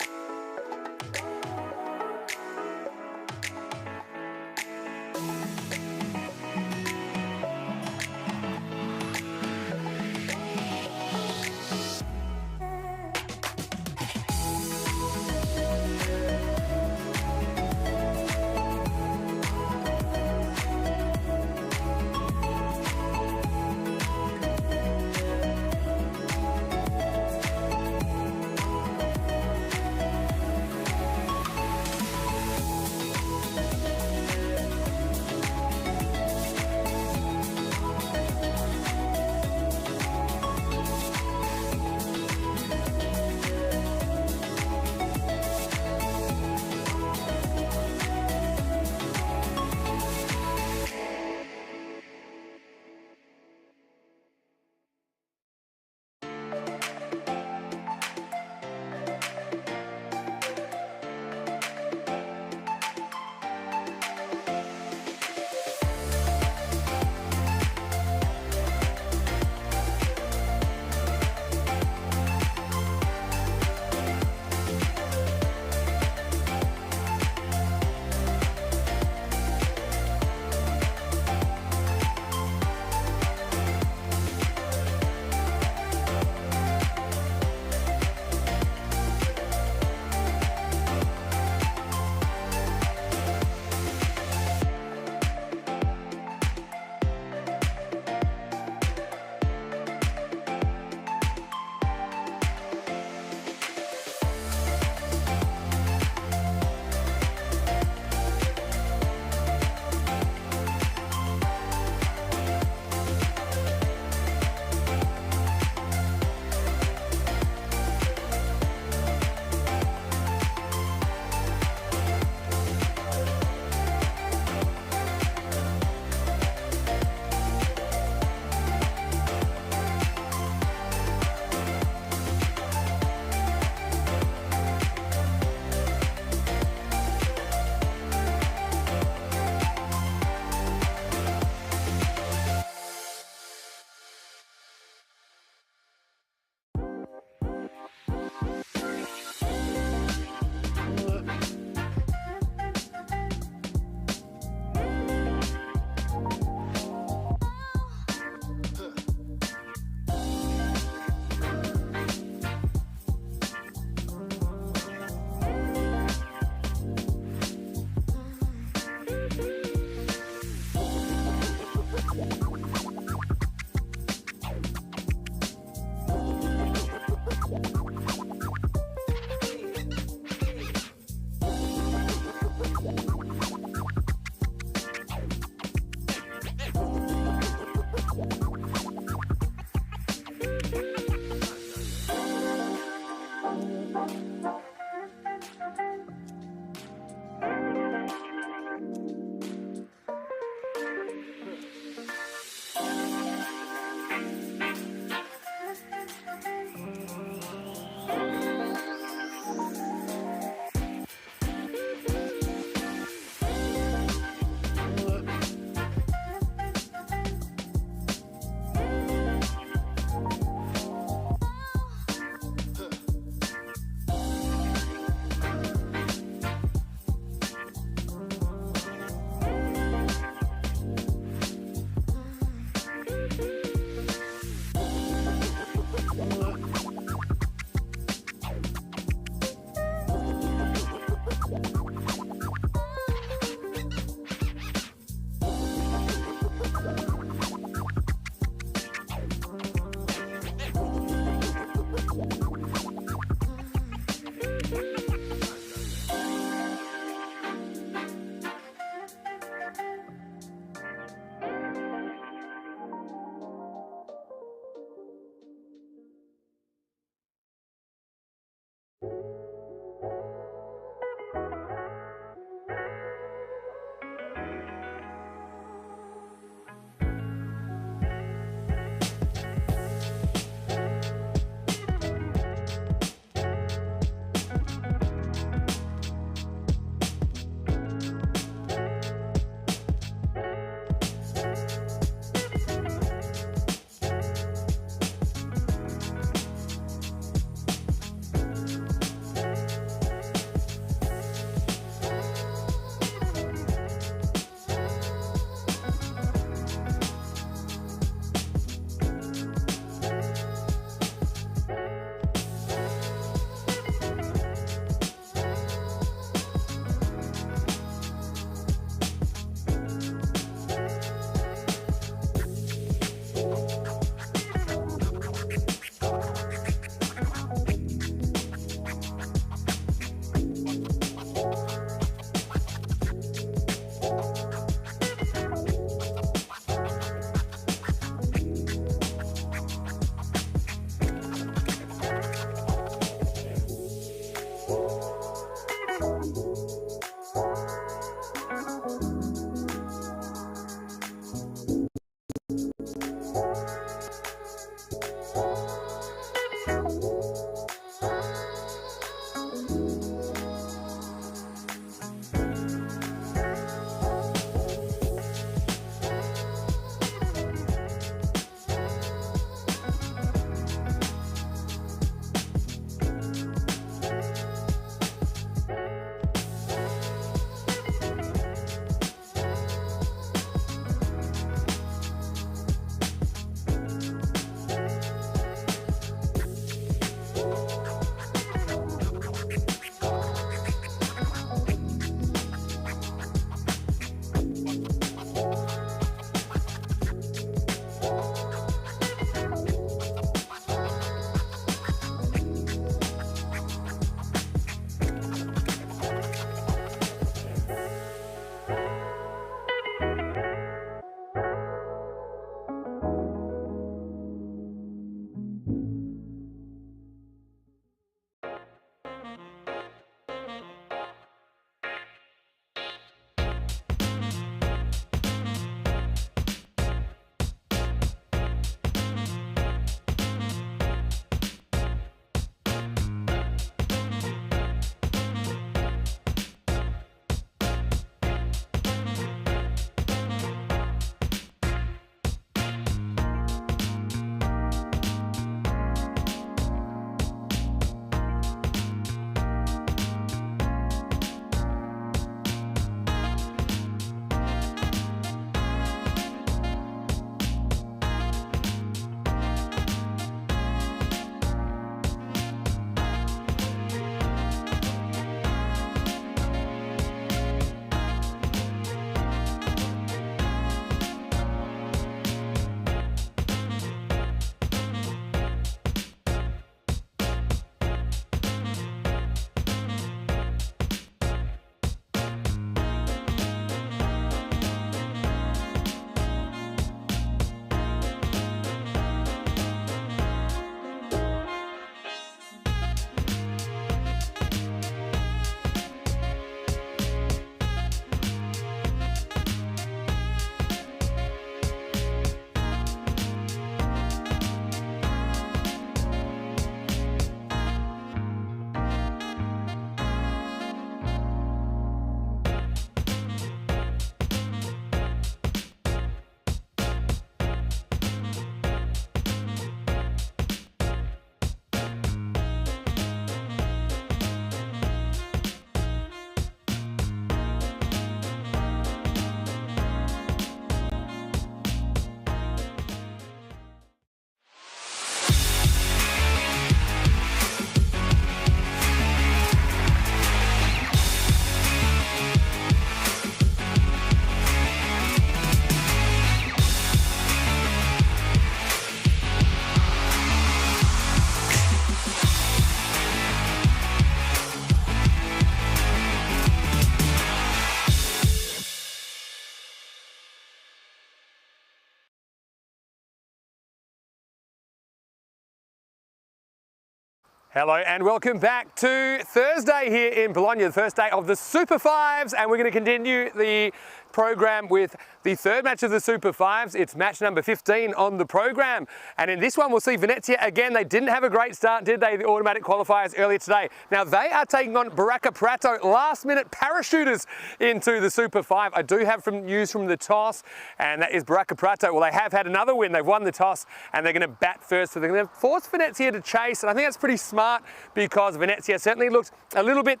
Hello and welcome back to Thursday here in Bologna, the first day of the Super Fives, and we're going to continue the program with the third match of the Super Fives. It's match number 15 on the program, and in this one we'll see Venezia again. They didn't have a great start, did they, the automatic qualifiers earlier today. Now they are taking on Baraka Prato, last minute parachuters into the Super Five. I do have news from the toss, and that is Baraka Prato. Well, they have had another win. They've won the toss and they're going to bat first, so they're going to force Venezia to chase, and I think that's pretty smart because Venezia certainly looked a little bit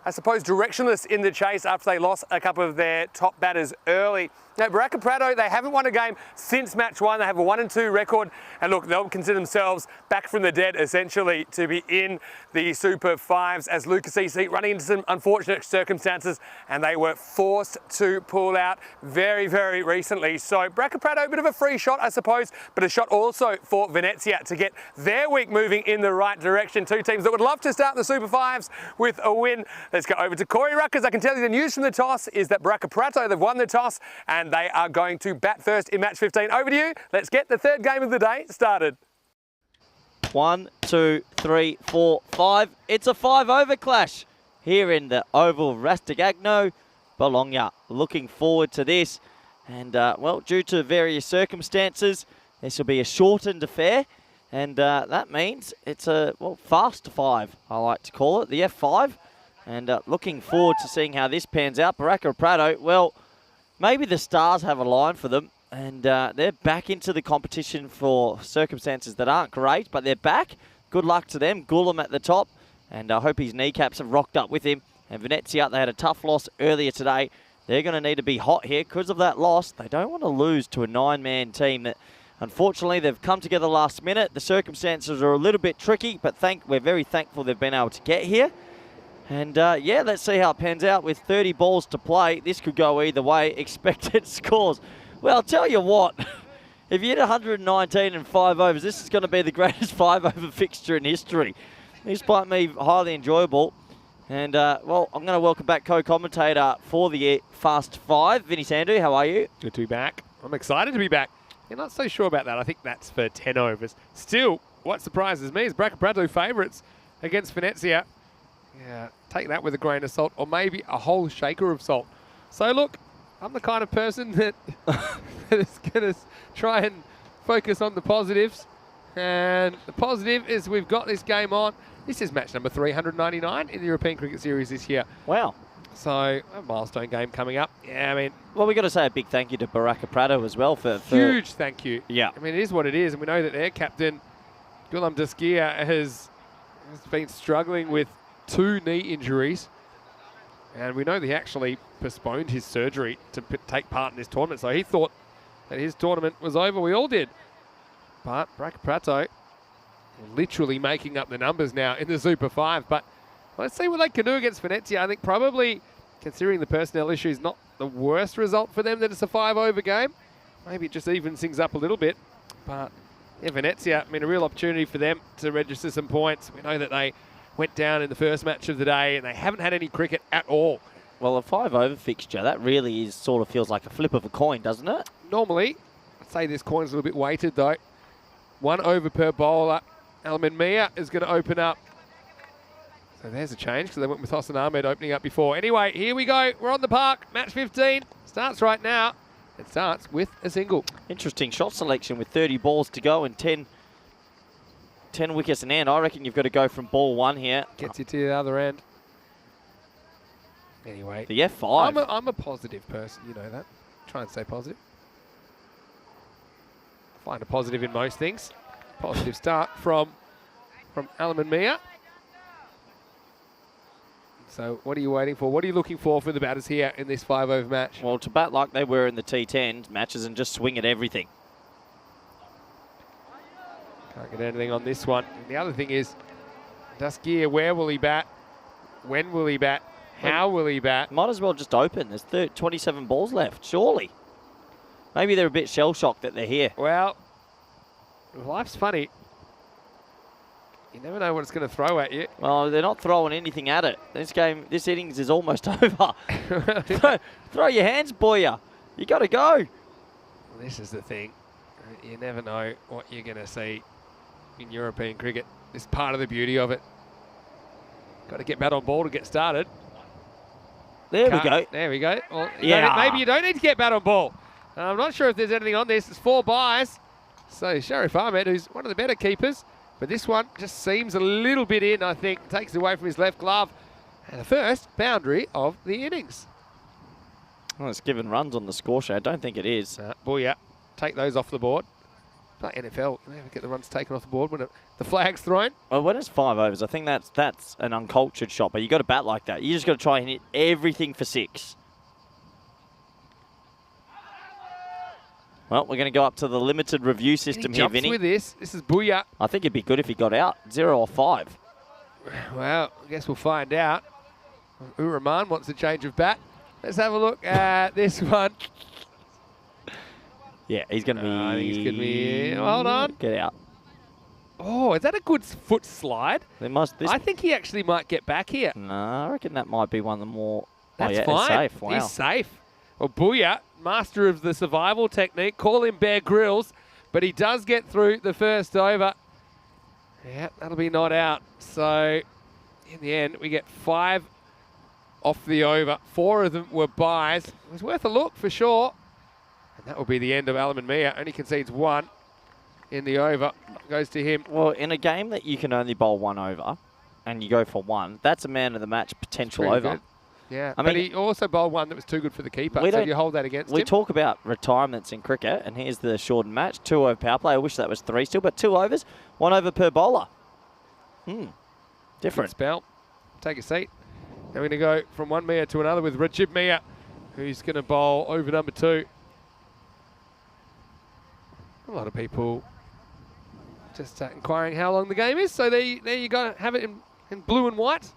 I suppose directionless in the chase after they lost a couple of their top batters early. Now, Baraka Prato, they haven't won a game since match one. They have a 1-2 record, and look, they'll consider themselves back from the dead, essentially, to be in the Super Fives as Lucas EC running into some unfortunate circumstances, and they were forced to pull out very, very recently. So Baraka Prato, a bit of a free shot, I suppose, but a shot also for Venezia to get their week moving in the right direction. Two teams that would love to start the Super Fives with a win. Let's go over to Corey Ruckers. I can tell you the news from the toss is that Baraka Prato, they've won the toss, and they are going to bat first in match 15. Over to you. Let's get the third game of the day started. 1, 2, 3, 4, 5. It's a 5-over clash here in the Oval Rastigagno, Bologna. Looking forward to this. And, well, due to various circumstances, this will be a shortened affair. And that means it's a, well, fast 5, I like to call it, the F5. And looking forward to seeing how this pans out. Baraka Prato, well, maybe the stars have a line for them, and they're back into the competition for circumstances that aren't great, but they're back. Good luck to them. Gulam at the top, and I hope his kneecaps have rocked up with him. And Venezia, they had a tough loss earlier today. They're going to need to be hot here because of that loss. They don't want to lose to a 9-man team that, unfortunately, they've come together last minute. The circumstances are a little bit tricky, but we're very thankful they've been able to get here. And, yeah, let's see how it pans out with 30 balls to play. This could go either way. Expected scores. Well, I'll tell you what. If you hit 119 and 5 overs, this is going to be the greatest 5-over fixture in history. This might be highly enjoyable. And, well, I'm going to welcome back co-commentator for the Fast 5, Vinny Sandu. How are you? Good to be back. I'm excited to be back. You're not so sure about that. I think that's for 10 overs. Still, what surprises me is Baraka Prato favourites against Venezia. Yeah, take that with a grain of salt, or maybe a whole shaker of salt. So look, I'm the kind of person that is going to try and focus on the positives. And the positive is we've got this game on. This is match number 399 in the European Cricket Series this year. Wow. So a milestone game coming up. Yeah, I mean... Well, we've got to say a big thank you to Baraka Prato as well for huge thank you. Yeah. I mean, it is what it is, and we know that their captain, Gulam Daskia, has been struggling with 2 knee injuries, and we know that he actually postponed his surgery to take part in this tournament, so he thought that his tournament was over. We all did. But Baraka Prato literally making up the numbers now in the Super 5, but let's see what they can do against Venezia. I think probably, considering the personnel issues, not the worst result for them that it's a 5-over game. Maybe it just evens things up a little bit, but yeah, Venezia, I mean, a real opportunity for them to register some points. We know that they went down in the first match of the day, and they haven't had any cricket at all. Well, a 5-over fixture, that really is sort of feels like a flip of a coin, doesn't it? Normally, I'd say this coin's a little bit weighted, though. 1 over per bowler. Alman Mia is going to open up. So there's a change, because they went with Hossan Ahmed opening up before. Anyway, here we go. We're on the park. Match 15 starts right now. It starts with a single. Interesting shot selection with 30 balls to go and 10 wickets in hand. I reckon you've got to go from ball 1 here. Gets you to the other end. Anyway. The F5. I'm a positive person, you know that. Try and stay positive. Find a positive in most things. Positive start from Alman Mia. So what are you waiting for? What are you looking for the batters here in this 5-over match? Well, to bat like they were in the T10 matches and just swing at everything. Can't get anything on this one. And the other thing is, Daskia, where will he bat? When will he bat? How will he bat? Might as well just open. There's 27 balls left, surely. Maybe they're a bit shell-shocked that they're here. Well, life's funny. You never know what it's going to throw at you. Well, they're not throwing anything at it. This innings is almost over. throw your hands, boya. You got to go. This is the thing. You never know what you're going to see in European cricket. This is part of the beauty of it. Got to get bat on ball to get started. There we go. There we go. Well, Yeah. maybe you don't need to get bat on ball. I'm not sure if there's anything on this. It's 4 byes. So Sharif Ahmed, who's one of the better keepers, but this one just seems a little bit in, I think. Takes it away from his left glove. And the first boundary of the innings. Well, it's given runs on the score sheet. I don't think it is. Booyah. Take those off the board. Like NFL, you never get the runs taken off the board when the flag's thrown. Well, when it's 5 overs, I think that's an uncultured shot, but you got to bat like that. You just got to try and hit everything for 6. Well, we're going to go up to the limited review system here, Vinny. With this. This is booyah. I think it'd be good if he got out. 0 or 5. Well, I guess we'll find out. Uraman wants a change of bat. Let's have a look at this one. Yeah, he's going to be... I think he's going to be... Hold on. Get out. Oh, is that a good foot slide? I think he actually might get back here. No, I reckon that might be one of the more... That's yeah, fine. Safe. Wow. He's safe. Well, booyah, master of the survival technique. Call him Bear Grylls, but he does get through the first over. Yeah, that'll be not out. So, in the end, we get 5 off the over. 4 of them were byes. It was worth a look for sure. And that will be the end of Alaman Mia. Only concedes 1 in the over. Goes to him. Well, in a game that you can only bowl 1 over and you go for 1, that's a man of the match potential Pretty over. good. Yeah, I but mean, he also bowled 1 that was too good for the keeper. We So don't- you hold that against We him. talk about retirements in cricket, and here's the shortened match. 2 over power play. I wish that was 3 still, but 2 overs, 1 over per bowler. Good Different. spell. Take a seat. Now we're going to go from one Mia to another with Rasheed Mia, who's going to bowl over number 2. A lot of people just inquiring how long the game is. So there you go. Have it in blue and white.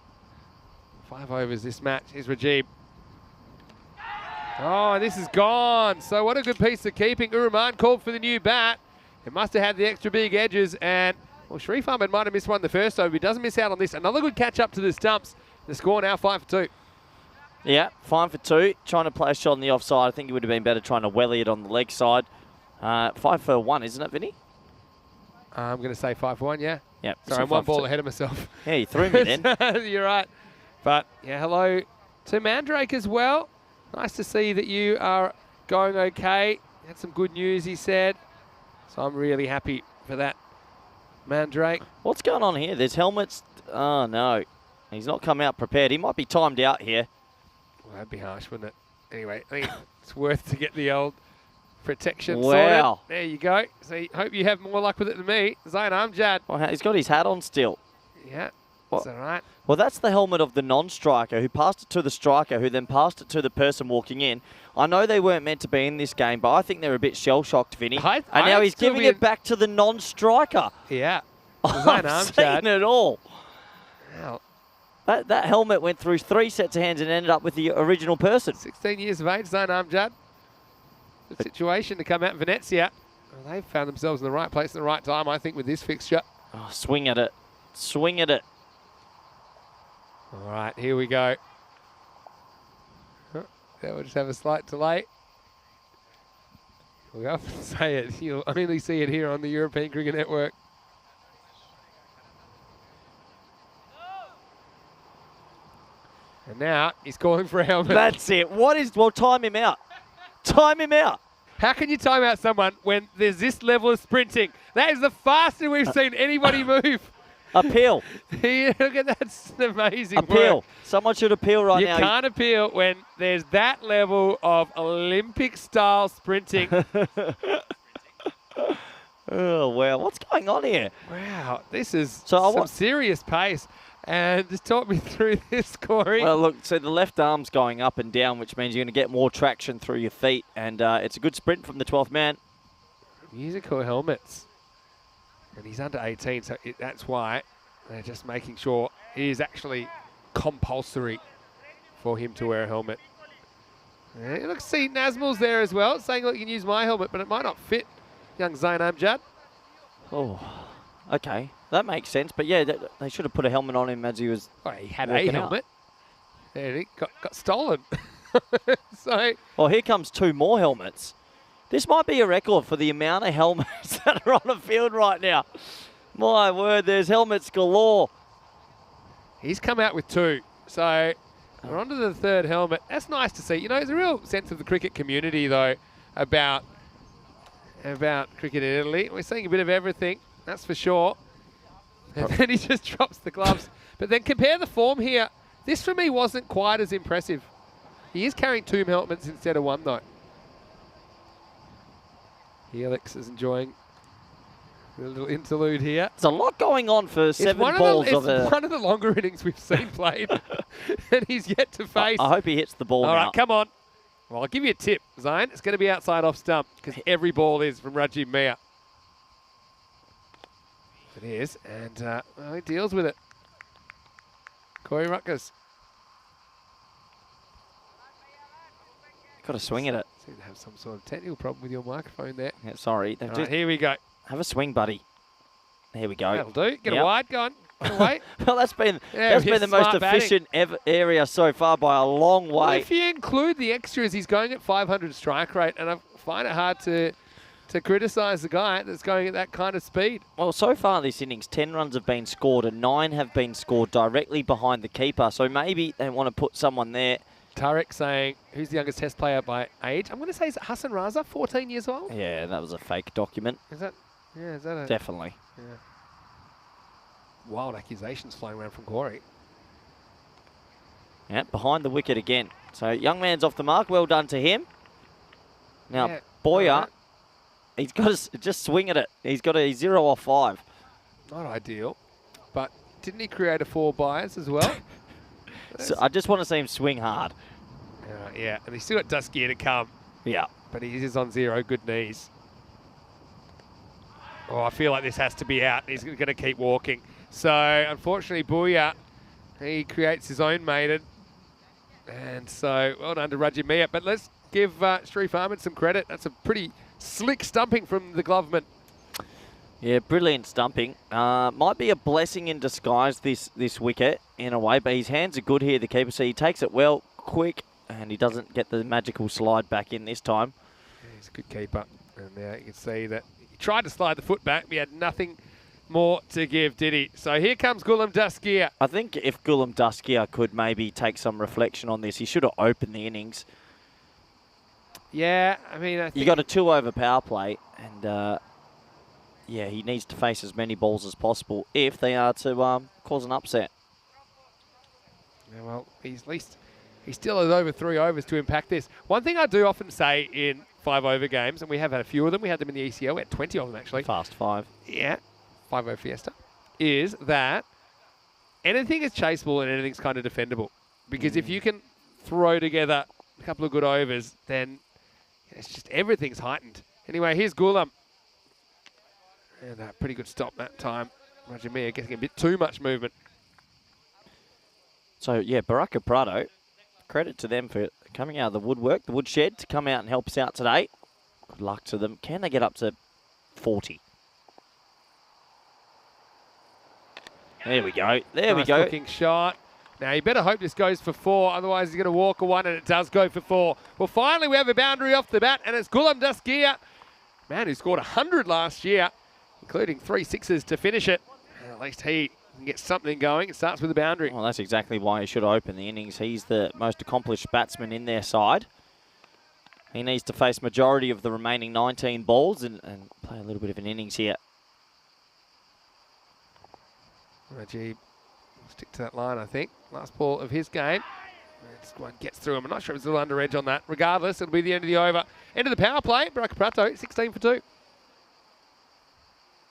5 overs this match is Rajiv. Oh, this is gone. So what a good piece of keeping. Uraman called for the new bat. It must have had the extra big edges. And, well, Sharif Ahmed might have missed one the first over. He doesn't miss out on this. Another good catch up to the stumps. The score now 5 for 2. Yeah, 5 for 2. Trying to play a shot on the offside. I think it would have been better trying to welly it on the leg side. 5 for 1, isn't it, Vinny? I'm going to say 5 for 1, yeah. Yeah. Sorry, I'm 1 ball ahead of myself. Yeah, you threw me then. You're right. But, yeah, hello to Mandrake as well. Nice to see that you are going okay. Had some good news, he said. So I'm really happy for that, Mandrake. What's going on here? There's helmets. Oh, no. He's not come out prepared. He might be timed out here. Well, that'd be harsh, wouldn't it? Anyway, I think it's worth to get the old protection Wow. sorted. There you go. So hope you have more luck with it than me. Zayn Amjad. Well, he's got his hat on still. Yeah, What? that's all right. Well, that's the helmet of the non-striker who passed it to the striker who then passed it to the person walking in. I know they weren't meant to be in this game, but I think they're a bit shell-shocked, Vinny. And now he's giving it back to the non-striker. Yeah. I've seen it all. Wow. That helmet went through 3 sets of hands and ended up with the original person. 16 years of age, Zayn Amjad. Good situation to come out in Venezia. Well, they've found themselves in the right place at the right time, I think, with this fixture. Oh, swing at it. Swing at it. All right, here we go. We'll just have a slight delay. We often say it. You'll only see it here on the European Cricket Network. And now he's calling for a helmet. That's it. Well, time him out. Time him out. How can you time out someone when there's this level of sprinting? That is the fastest we've seen anybody move. Appeal. Yeah, look at that. That's amazing Appeal. work. Someone should appeal right now. You can't appeal when there's that level of Olympic-style sprinting. Oh, wow. What's going on here? Wow, this is So some serious pace. And just talk me through this scoring. Well, look, so the left arm's going up and down, which means you're going to get more traction through your feet. And it's a good sprint from the 12th man. Musical helmets. And he's under 18, so that's why they're just making sure it is actually compulsory for him to wear a helmet. Yeah, look, see, Nazmul's there as well, saying, look, you can use my helmet, but it might not fit young Zayn Amjad. Oh, okay. That makes sense. But, yeah, they should have put a helmet on him as he was Oh, he had walking a helmet. And he got stolen. So, well, here comes 2 more helmets. This might be a record for the amount of helmets that are on the field right now. My word, there's helmets galore. He's come out with 2. So we're on to the 3rd helmet. That's nice to see. You know, there's a real sense of the cricket community, though, about cricket in Italy. We're seeing a bit of everything, that's for sure. And then he just drops the gloves. But then compare the form here. This, for me, wasn't quite as impressive. He is carrying 2 helmets instead of 1, though. Helix is enjoying a little interlude here. There's a lot going on for 7 balls It's one of the longer innings we've seen played. And he's yet to face. I hope he hits the ball All now. right, come on. Well, I'll give you a tip, Zane. It's going to be outside off stump because every ball is from Rasheed Mia. It is, and well, he deals with it. Corey Rutgers. Got to swing at it. Seem to have some sort of technical problem with your microphone there. Yeah, sorry. All right, here we go. Have a swing, buddy. There we go. That'll do. Get a wide, go on. Get away. Well, that's been Yeah, the most smart batting. efficient area so far by a long Well, way. if you include the extras, he's going at 500 strike rate, and I find it hard to criticise the guy that's going at that kind of speed. Well, so far this innings, 10 runs have been scored and 9 have been scored directly behind the keeper. So maybe they want to put someone there. Tarek saying, who's the youngest test player by age? I'm going to say, is it Hassan Raza, 14 years old? Yeah, that was a fake document. Is that a... Definitely. Yeah. Wild accusations flying around from Corey. Yeah, behind the wicket again. So young man's off the mark. Well done to him. Now, Yeah, Boyer, all right. he's got to just swing at it. He's got a 0 off 5. Not ideal, but didn't he create a 4 bias as well? So I just want to see him swing hard. Yeah, and he's still got Dusky to come, Yeah. but he is on 0 good knees. Oh, I feel like this has to be out. He's going to keep walking. So, unfortunately, Booyah, he creates his own maiden. And so, well done to Rasheed Mia. But let's give Sharif Ahmed some credit. That's a pretty slick stumping from the gloveman. Yeah, brilliant stumping. Might be a blessing in disguise, this wicket, in a way, but his hands are good here, the keeper. So he takes it well, quick, and he doesn't get the magical slide back in this time. Yeah, he's a good keeper. And now you can see that he tried to slide the foot back, but he had nothing more to give, did he? So here comes Ghulam Daskia. I think if Ghulam Daskia could maybe take some reflection on this, he should have opened the innings. Yeah, I mean, I think... You got a 2-over power play, and yeah, he needs to face as many balls as possible if they are to cause an upset. Yeah, well, he's still has over 3 overs to impact this. One thing I do often say in 5-over games, and we have had a few of them, we had them in the ECL, we had 20 of them actually. Fast 5. Yeah, 5-over Fiesta, is that anything is chaseable and anything's kind of defendable. Because if you can throw together a couple of good overs, then it's just everything's heightened. Anyway, here's Ghulam. And a pretty good stop that time. Rasheed Mia getting a bit too much movement. So, yeah, Baraka Prado, credit to them for coming out of the woodwork, the woodshed, to come out and help us out today. Good luck to them. Can they get up to 40? There we go. There we Nice go. looking shot. Now, you better hope this goes for 4, otherwise he's going to walk a 1, and it does go for 4. Well, finally, we have a boundary off the bat, and it's Ghulam Daskia, man who scored 100 last year, including 3 sixes to finish it. And at least he can get something going. It starts with a boundary. Well, that's exactly why he should open the innings. He's the most accomplished batsman in their side. He needs to face majority of the remaining 19 balls and play a little bit of an innings here. Rasheed will stick to that line, I think. Last ball of his game. This one gets through him. I'm not sure if it's a little under edge on that. Regardless, it'll be the end of the over. End of the power play. Baraka Prato, 16 for 2.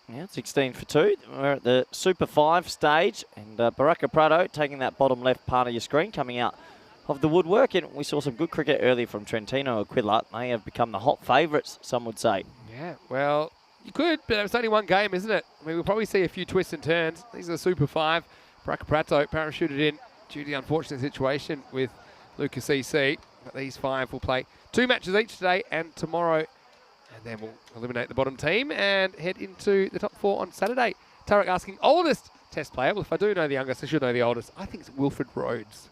Yeah, 16 for 2. We're at the Super 5 stage, and Baraka Prado taking that bottom left part of your screen, coming out of the woodwork. And we saw some good cricket earlier from Trentino Aquila. They have become the hot favourites, some would say. Yeah, well, you could, but it's only one game, isn't it? I mean, we'll probably see a few twists and turns. These are the Super 5. Baraka Prato parachuted in due to the unfortunate situation with Lucas EC. But these 5 will play 2 matches each today and tomorrow. And then we'll eliminate the bottom team and head into the top 4 on Saturday. Tarek asking, oldest test player? Well, if I do know the youngest, I should know the oldest. I think it's Wilfred Rhodes.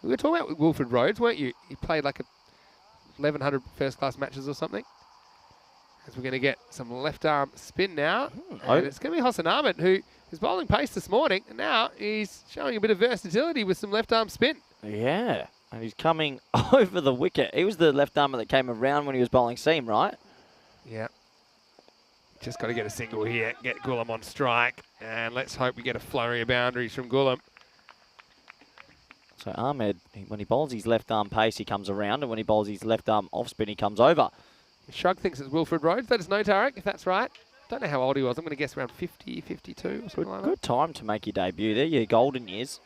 We were talking about Wilfred Rhodes, weren't you? He played like 1,100 first-class matches or something. As we're going to get some left arm spin now. Oh. And it's going to be Hossan Ahmed, who is bowling pace this morning. And now he's showing a bit of versatility with some left arm spin. Yeah, and he's coming over the wicket. He was the left armer that came around when he was bowling seam, right? Yeah. Just got to get a single here, get Gullam on strike. And let's hope we get a flurry of boundaries from Gullam. So Ahmed, when he bowls his left arm pace, he comes around. And when he bowls his left arm off spin, he comes over. Shrug thinks it's Wilfred Rhodes. Let us know, Tarek, if that's right. Don't know how old he was. I'm going to guess around 50, 52 or something like that. Good time to make your debut there, your golden years.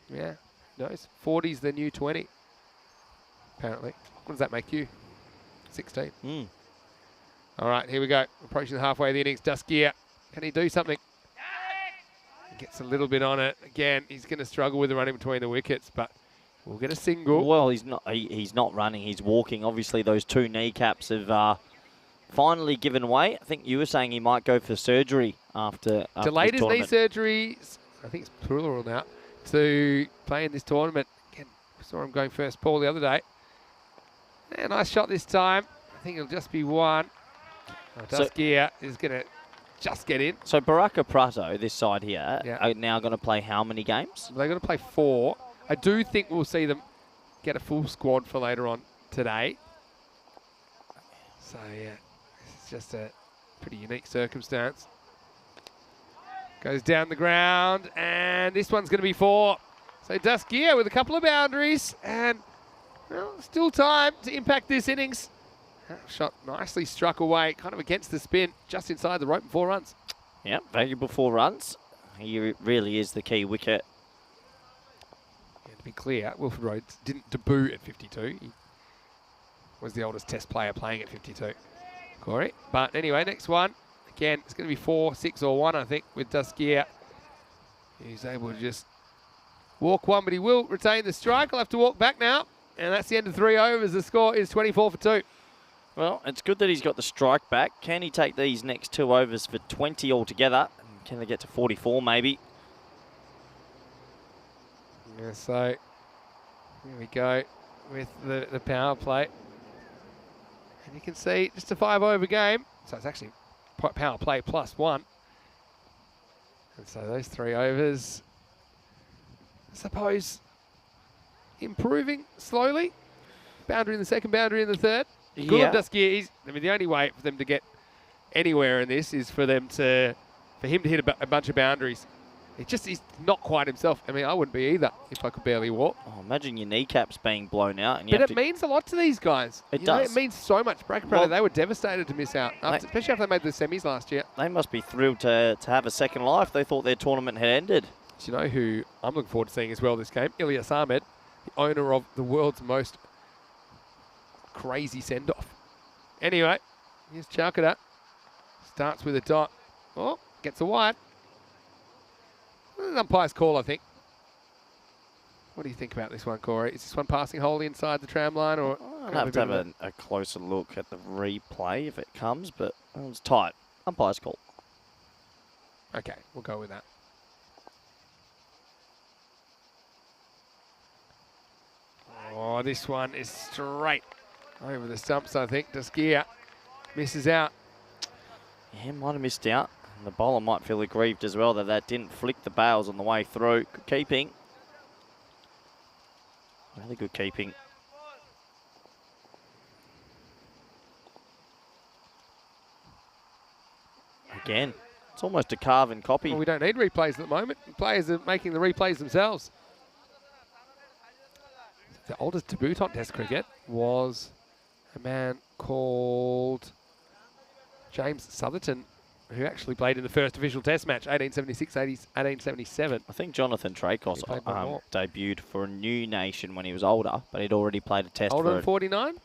Yeah, nice. 40's the new 20, apparently. What does that make you? 16. All right, here we go. Approaching the halfway of the innings. Duskia, can he do something? He gets a little bit on it. Again, he's going to struggle with the running between the wickets, but we'll get a single. Well, he's not. He's not running. He's walking. Obviously, those two kneecaps have finally given way. I think you were saying he might go for surgery after Delayed this his knee tournament. surgery. I think it's plural now to play in this tournament. Again, we saw him going first ball the other day. And nice shot this time. I think it'll just be one. Duskia is going to just get in. So Baraka Prato, this side here, Yeah. are now going to play how many games? They're going to play 4. I do think we'll see them get a full squad for later on today. So, yeah, this is just a pretty unique circumstance. Goes down the ground, and this one's going to be 4. So Duskia with a couple of boundaries, and well, still time to impact this innings. Shot nicely struck away, kind of against the spin, just inside the rope and 4 runs. Yep, valuable 4 runs. He really is the key wicket. Yeah, to be clear, Wilfred Rhodes didn't debut at 52. He was the oldest test player playing at 52, Corey. But anyway, next one. Again, it's going to be 4, 6 or 1, I think, with Duskia. He's able to just walk one, but he will retain the strike. He'll have to walk back now. And that's the end of 3 overs. The score is 24 for 2. Well, it's good that he's got the strike back. Can he take these next 2 overs for 20 altogether? Can they get to 44 maybe? Yeah, so here we go with the power play. And you can see just a 5 over game. So it's actually power play plus 1. And so those 3 overs, I suppose, improving slowly. Boundary in the second, boundary in the third. Good on Duskia. The only way for them to get anywhere in this is for him to hit a bunch of boundaries. He's not quite himself. I mean, I wouldn't be either if I could barely walk. Oh, imagine your kneecaps being blown out. And But it means a lot to these guys. It does. It means so much. They were devastated to miss out, especially after they made the semis last year. They must be thrilled to have a second life. They thought their tournament had ended. Do you know who I'm looking forward to seeing as well this game? Ilyas Ahmed, the owner of the world's most crazy send-off. Anyway, here's Chalkada. Starts with a dot. Oh, gets a wide. An umpire's call, I think. What do you think about this one, Corey? Is this one passing wholly inside the tram line? Or I'll have to have a closer look at the replay if it comes, but it was tight. Umpire's call. Okay, we'll go with that. Oh, this one is straight over the stumps, I think. Duskia misses out. Yeah, might have missed out. And the bowler might feel aggrieved as well that didn't flick the bails on the way through. Good keeping. Really good keeping. Again, it's almost a carbon copy. Well, we don't need replays at the moment. Players are making the replays themselves. The oldest debut on Test cricket was a man called James Southerton, who actually played in the first official Test match, 1876, 1877. I think Jonathan Tracos debuted for a new nation when he was older, but he'd already played a Test. Older than 49?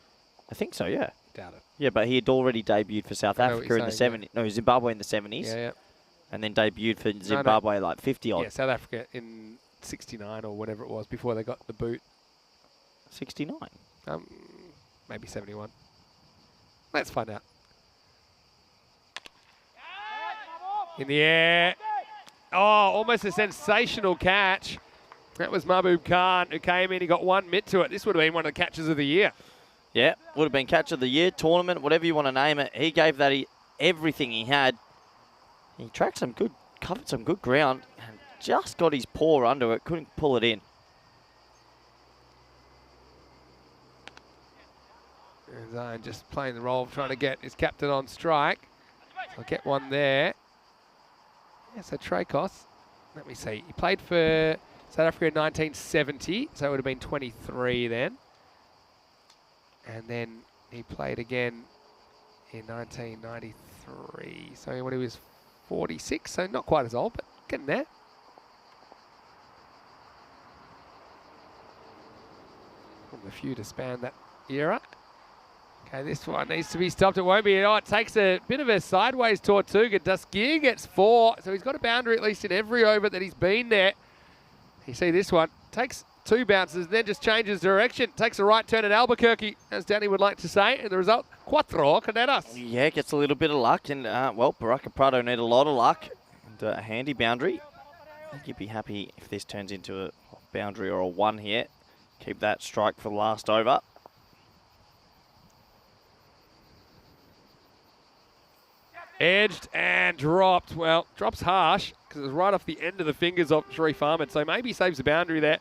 I think so, yeah. Doubt it. Yeah, but he had already debuted for South Africa in the 70s. No, Zimbabwe in the 70s. Yeah. And then debuted for Zimbabwe like 50 odd. Yeah, South Africa in 69 or whatever it was before they got the boot. 69? Maybe 71. Let's find out. In the air. Oh, almost a sensational catch. That was Mahbub Khan who came in. He got 1 mitt to it. This would have been one of the catches of the year. Yeah, would have been catch of the year, tournament, whatever you want to name it. He gave that everything he had. He tracked some good, covered some good ground, and just got his paw under it, couldn't pull it in. And Zion just playing the role of trying to get his captain on strike. I'll get one there. Yeah, so Trakos, let me see. He played for South Africa in 1970, so it would have been 23 then. And then he played again in 1993, so when he was 46, so not quite as old, but getting there. One of the few to span that era. Okay, this one needs to be stopped. It won't be. Oh, it takes a bit of a sideways Tortuga. Daskia gets 4, so he's got a boundary at least in every over that he's been there. You see this one. Takes 2 bounces, then just changes direction. Takes a right turn at Albuquerque, as Danny would like to say. And the result, 4 cadetas. Yeah, gets a little bit of luck. And, well, Baraka Prado need a lot of luck. And a handy boundary. I think you'd be happy if this turns into a boundary or a 1 here. Keep that strike for the last over. Edged and dropped. Well, drops harsh because it was right off the end of the fingers of Sharif Ahmed. So maybe saves the boundary there.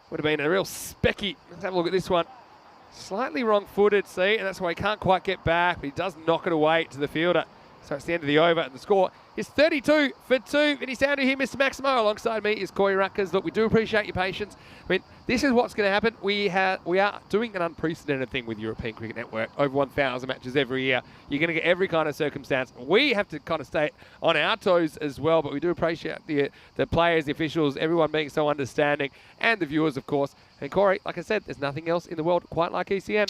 Would have been a real specky. Let's have a look at this one. Slightly wrong-footed, see, and that's why he can't quite get back, but he does knock it away to the fielder. So it's the end of the over, and the score is 32 for 2. Vinny Sandu here, Mr. Maximo. Alongside me is Corey Ruckers. Look, we do appreciate your patience. I mean, this is what's going to happen. We are doing an unprecedented thing with European Cricket Network. Over 1,000 matches every year. You're going to get every kind of circumstance. We have to kind of stay on our toes as well, but we do appreciate the players, the officials, everyone being so understanding, and the viewers, of course. And Corey, like I said, there's nothing else in the world quite like ECN.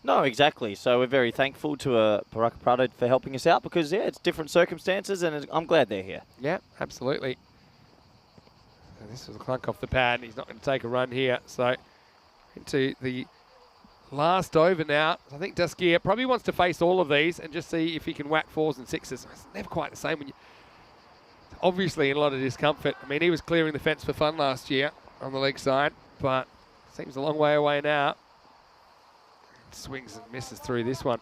No, exactly. So we're very thankful to Baraka Prado for helping us out because, yeah, it's different circumstances and I'm glad they're here. Yeah, absolutely. So this was a clunk off the pad. He's not going to take a run here. So into the last over now. I think Daskia probably wants to face all of these and just see if he can whack 4s and 6s. It's never quite the same when you... Obviously in a lot of discomfort. I mean, he was clearing the fence for fun last year on the leg side, but seems a long way away now. Swings and misses through this one.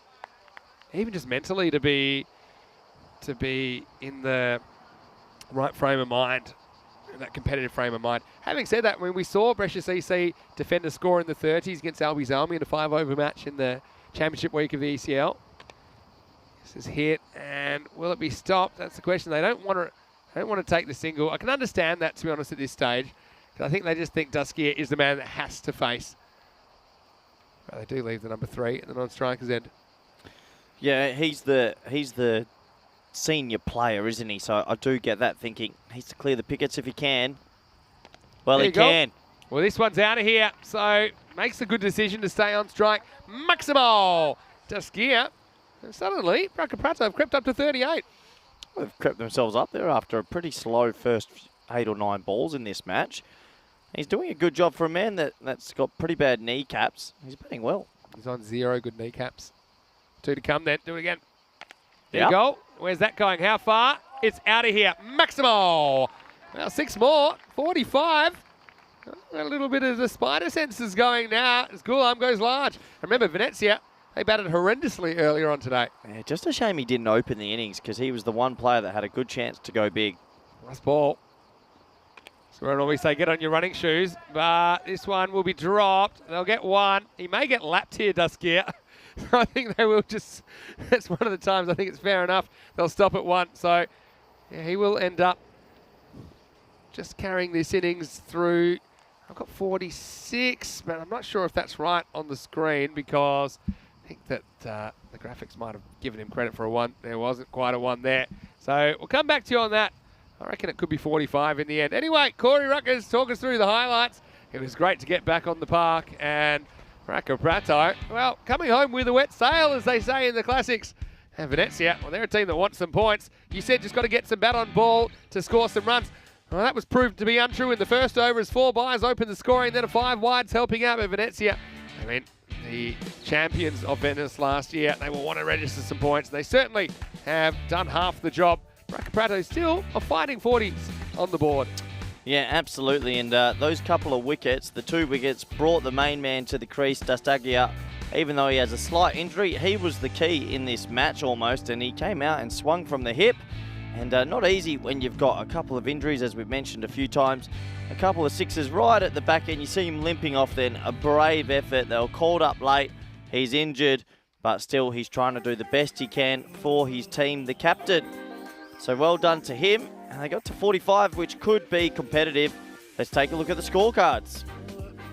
Even just mentally to be in the right frame of mind, that competitive frame of mind. Having said that, when we saw Precious EC defend a score in the 30s against Albi Zalmi in a 5-over match in the championship week of the ECL. This is hit, and will it be stopped? That's the question. They don't want to take the single. I can understand that, to be honest, at this stage, because I think they just think Daskia is the man that has to face. But they do leave the number 3 at the non-striker's end. Yeah, he's the senior player, isn't he? So I do get that thinking. He needs to clear the pickets if he can. Well, he can. Well, this one's out of here. So makes a good decision to stay on strike. Maximo Daskia. And suddenly, Baraka Prado have crept up to 38. They've crept themselves up there after a pretty slow first 8 or 9 balls in this match. He's doing a good job for a man that's got pretty bad kneecaps. He's batting well. He's on 0 good kneecaps. 2 to come then. Do it again. There you go. Where's that going? How far? It's out of here. Maximo. Well, 6 more. 45. A little bit of the spider senses going now as Gulam goes large. Remember, Venezia, they batted horrendously earlier on today. Yeah, just a shame he didn't open the innings because he was the one player that had a good chance to go big. Nice ball. So we normally say get on your running shoes, but this one will be dropped. They'll get 1. He may get lapped here, Daskia. I think they will just, that's one of the times I think it's fair enough. They'll stop at 1. So yeah, he will end up just carrying this innings through. I've got 46, but I'm not sure if that's right on the screen because I think that the graphics might have given him credit for a 1. There wasn't quite a 1 there. So we'll come back to you on that. I reckon it could be 45 in the end. Anyway, Corey Ruckers talk us through the highlights. It was great to get back on the park, and Baraka Prado, well, coming home with a wet sail, as they say in the classics. And Venezia, well, they're a team that wants some points. You said just got to get some bat on ball to score some runs. Well, that was proved to be untrue in the first over as 4 byes opened the scoring, then a 5 wides helping out with Venezia. I mean, the champions of Venice last year, they will want to register some points. They certainly have done half the job. Baraka Prado still a fighting 40s on the board. Yeah, absolutely. And those couple of wickets, the 2 wickets, brought the main man to the crease, Dastagia, even though he has a slight injury, he was the key in this match almost, and he came out and swung from the hip. And not easy when you've got a couple of injuries, as we've mentioned a few times. A couple of sixes right at the back end. You see him limping off then. A brave effort. They were called up late. He's injured, but still he's trying to do the best he can for his team, the captain. So well done to him. And they got to 45, which could be competitive. Let's take a look at the scorecards.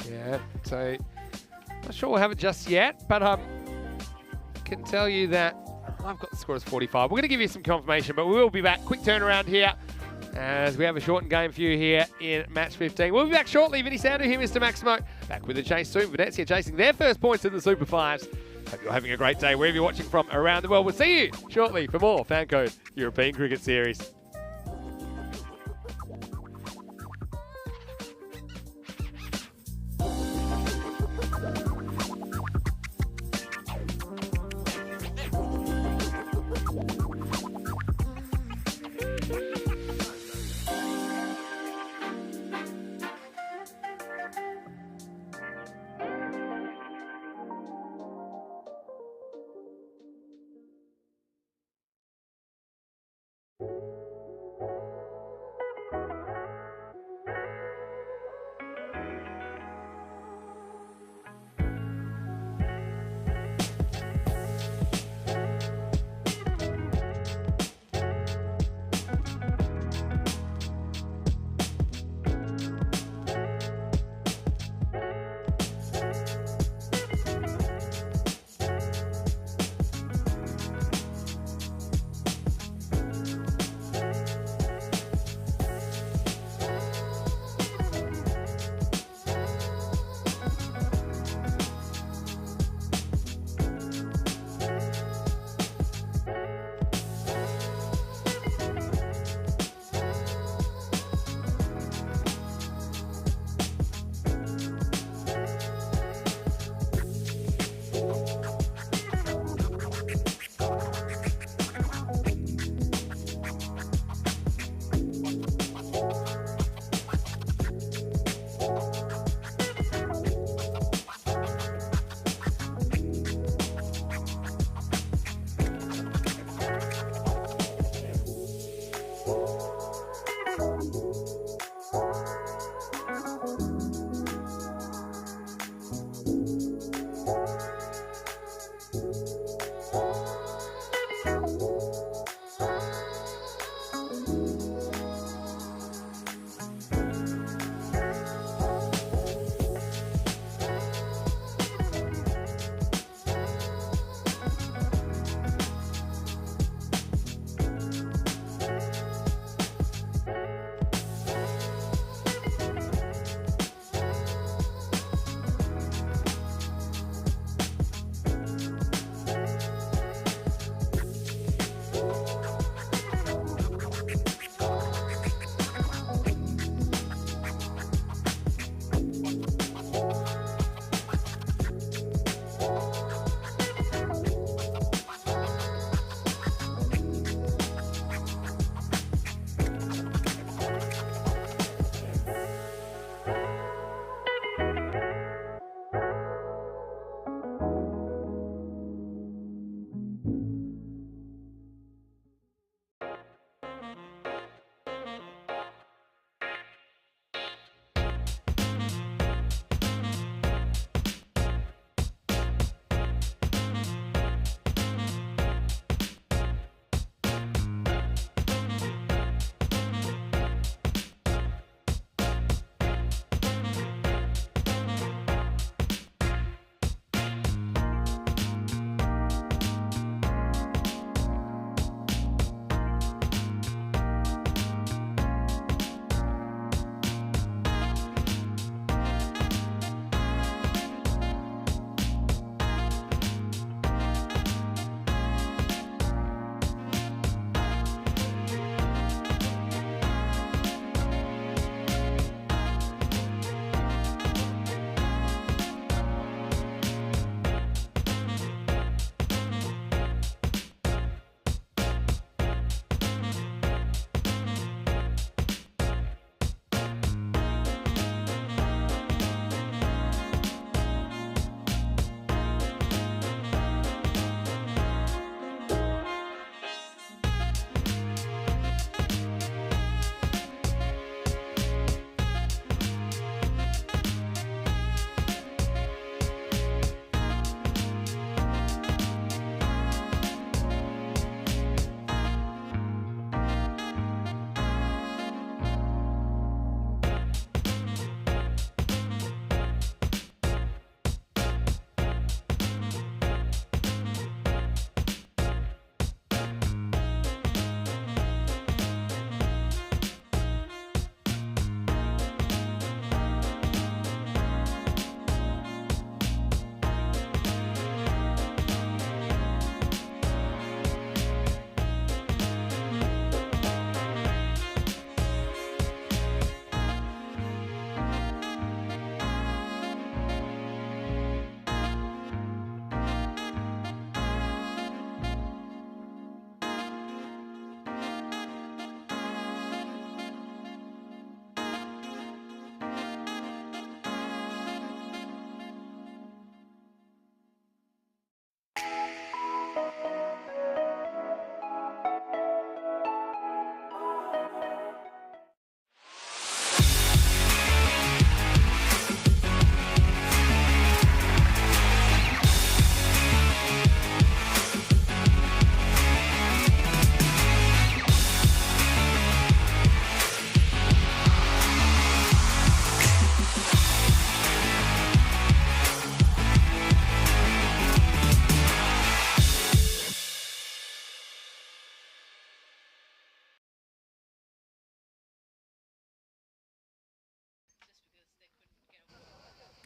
Yeah, so not sure we'll have it just yet, but I can tell you that I've got the score as 45. We're going to give you some confirmation, but we will be back. Quick turnaround here as we have a shortened game for you here in match 15. We'll be back shortly. Vinny Sandu here, Mr. Maximo. Back with the chase soon. Venezia chasing their first points in the Super Fives. Hope you're having a great day wherever you're watching from around the world. We'll see you shortly for more FanCode European Cricket Series.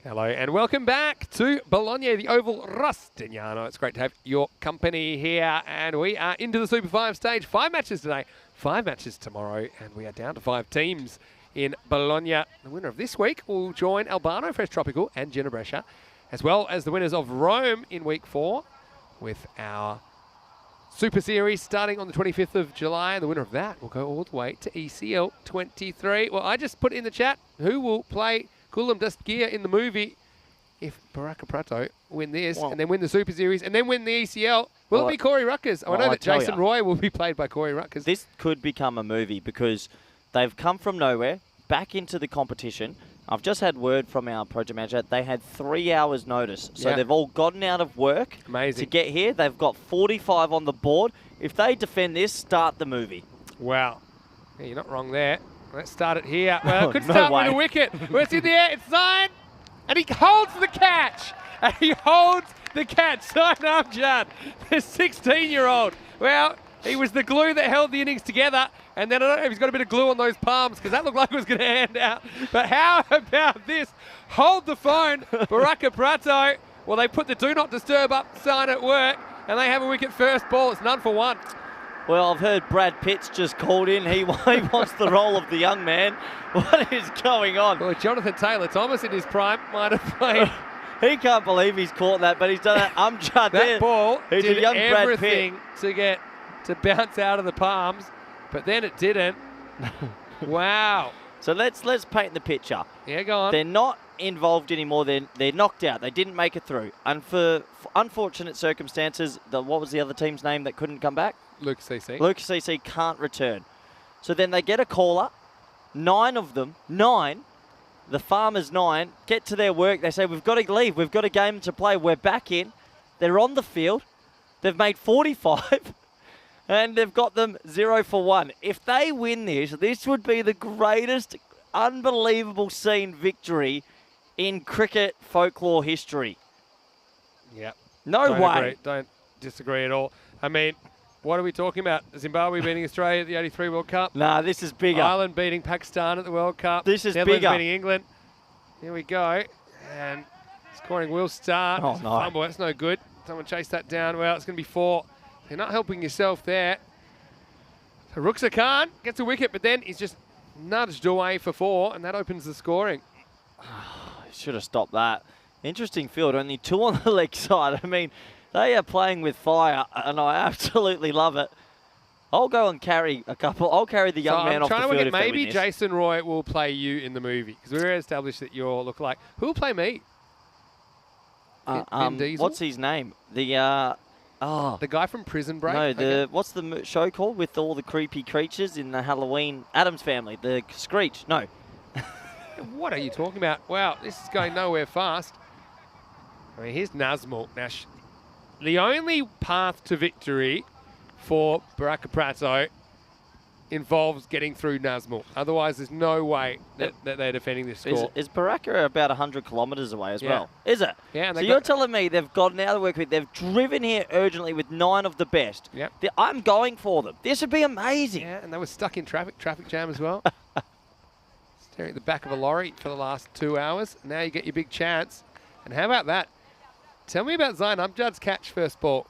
Hello and welcome back to Bologna, the Oval Rostignano. It's great to have your company here, and we are into the Super 5 stage. 5 matches today, 5 matches tomorrow, and we are down to 5 teams in Bologna. The winner of this week will join Albano, Fresh Tropical, and Gina Brescia, as well as the winners of Rome in week 4, with our Super Series starting on the 25th of July, and the winner of that will go all the way to ECL 23. Well, I just put in the chat who will play Kulam Dustgear in the movie if Baraka Prato win this and then win the Super Series and then win the ECL. Will it be Corey Ruckers? I know that Jason Roy will be played by Corey Ruckers. This could become a movie because they've come from nowhere back into the competition. I've just had word from our project manager. They had 3 hours notice. So they've all gotten out of work to get here. They've got 45 on the board. If they defend this, start the movie. Wow. Yeah, you're not wrong there. Let's start it here. Well, it could start with a wicket. Well, it's in the air. It's Zayn. And he holds the catch. And he holds the catch. Zayn Amjad, the 16-year-old. Well, he was the glue that held the innings together. And then I don't know if he's got a bit of glue on those palms because that looked like it was going to hand out. But how about this? Hold the phone. Baraka Prato. Well, they put the do not disturb up sign at work. And they have a wicket first ball. It's none for one. Well, I've heard Brad Pitt's just called in. He wants the role of the young man. What is going on? Well, Jonathan Taylor-Thomas in his prime might have played. He can't believe he's caught that, but he's done that. Amjad there. That ball He's did a young everything to bounce out of the palms, but then it didn't. Wow. So let's paint the picture. Yeah, go on. They're not involved anymore. They're knocked out. They didn't make it through. And for unfortunate circumstances, what was the other team's name that couldn't come back? Luke CC. Luke CC can't return. So then they get a caller. 9 of them, 9, the Farmers 9, get to their work. They say, we've got to leave. We've got a game to play. We're back in. They're on the field. They've made 45. And they've got them 0 for 1. If they win this would be the greatest, unbelievable scene victory in cricket folklore history. Yeah. No way. Don't disagree at all. I mean, what are we talking about? Zimbabwe beating Australia at the 83 World Cup? Nah, this is bigger. Ireland beating Pakistan at the World Cup. This is Netherlands bigger. beating England. Here we go. And scoring will start. Oh, no. Fumble, that's no good. Someone chase that down. Well, it's going to be 4. You're not helping yourself there. So Ruksa Khan gets a wicket, but then he's just nudged away for 4, and that opens the scoring. Should have stopped that. Interesting field. Only 2 on the leg side. I mean, they are playing with fire, and I absolutely love it. I'll go and carry a couple. I'll carry the young man off the field. I'm trying to if look they at win maybe this. Jason Roy will play you in the movie, because we already established that you're lookalike. Who will play me? Vin Diesel? What's his name? The guy from Prison Break? No, what's the show called with all the creepy creatures in the Halloween Addams Family? The Screech. No. What are you talking about? Wow, this is going nowhere fast. I mean, here's Nazmul. Now, the only path to victory for Baraka Prato involves getting through Nazmul. Otherwise, there's no way that they're defending this score. Is Baraka about 100 kilometres away as well? Is it? Yeah. So you're telling me they've gotten out of work with, they've driven here urgently with 9 of the best. Yep. I'm going for them. This would be amazing. Yeah, and they were stuck in traffic jam as well. Staring at the back of a lorry for the last 2 hours. Now you get your big chance. And how about that? Tell me about Zayn Amjad's catch first ball.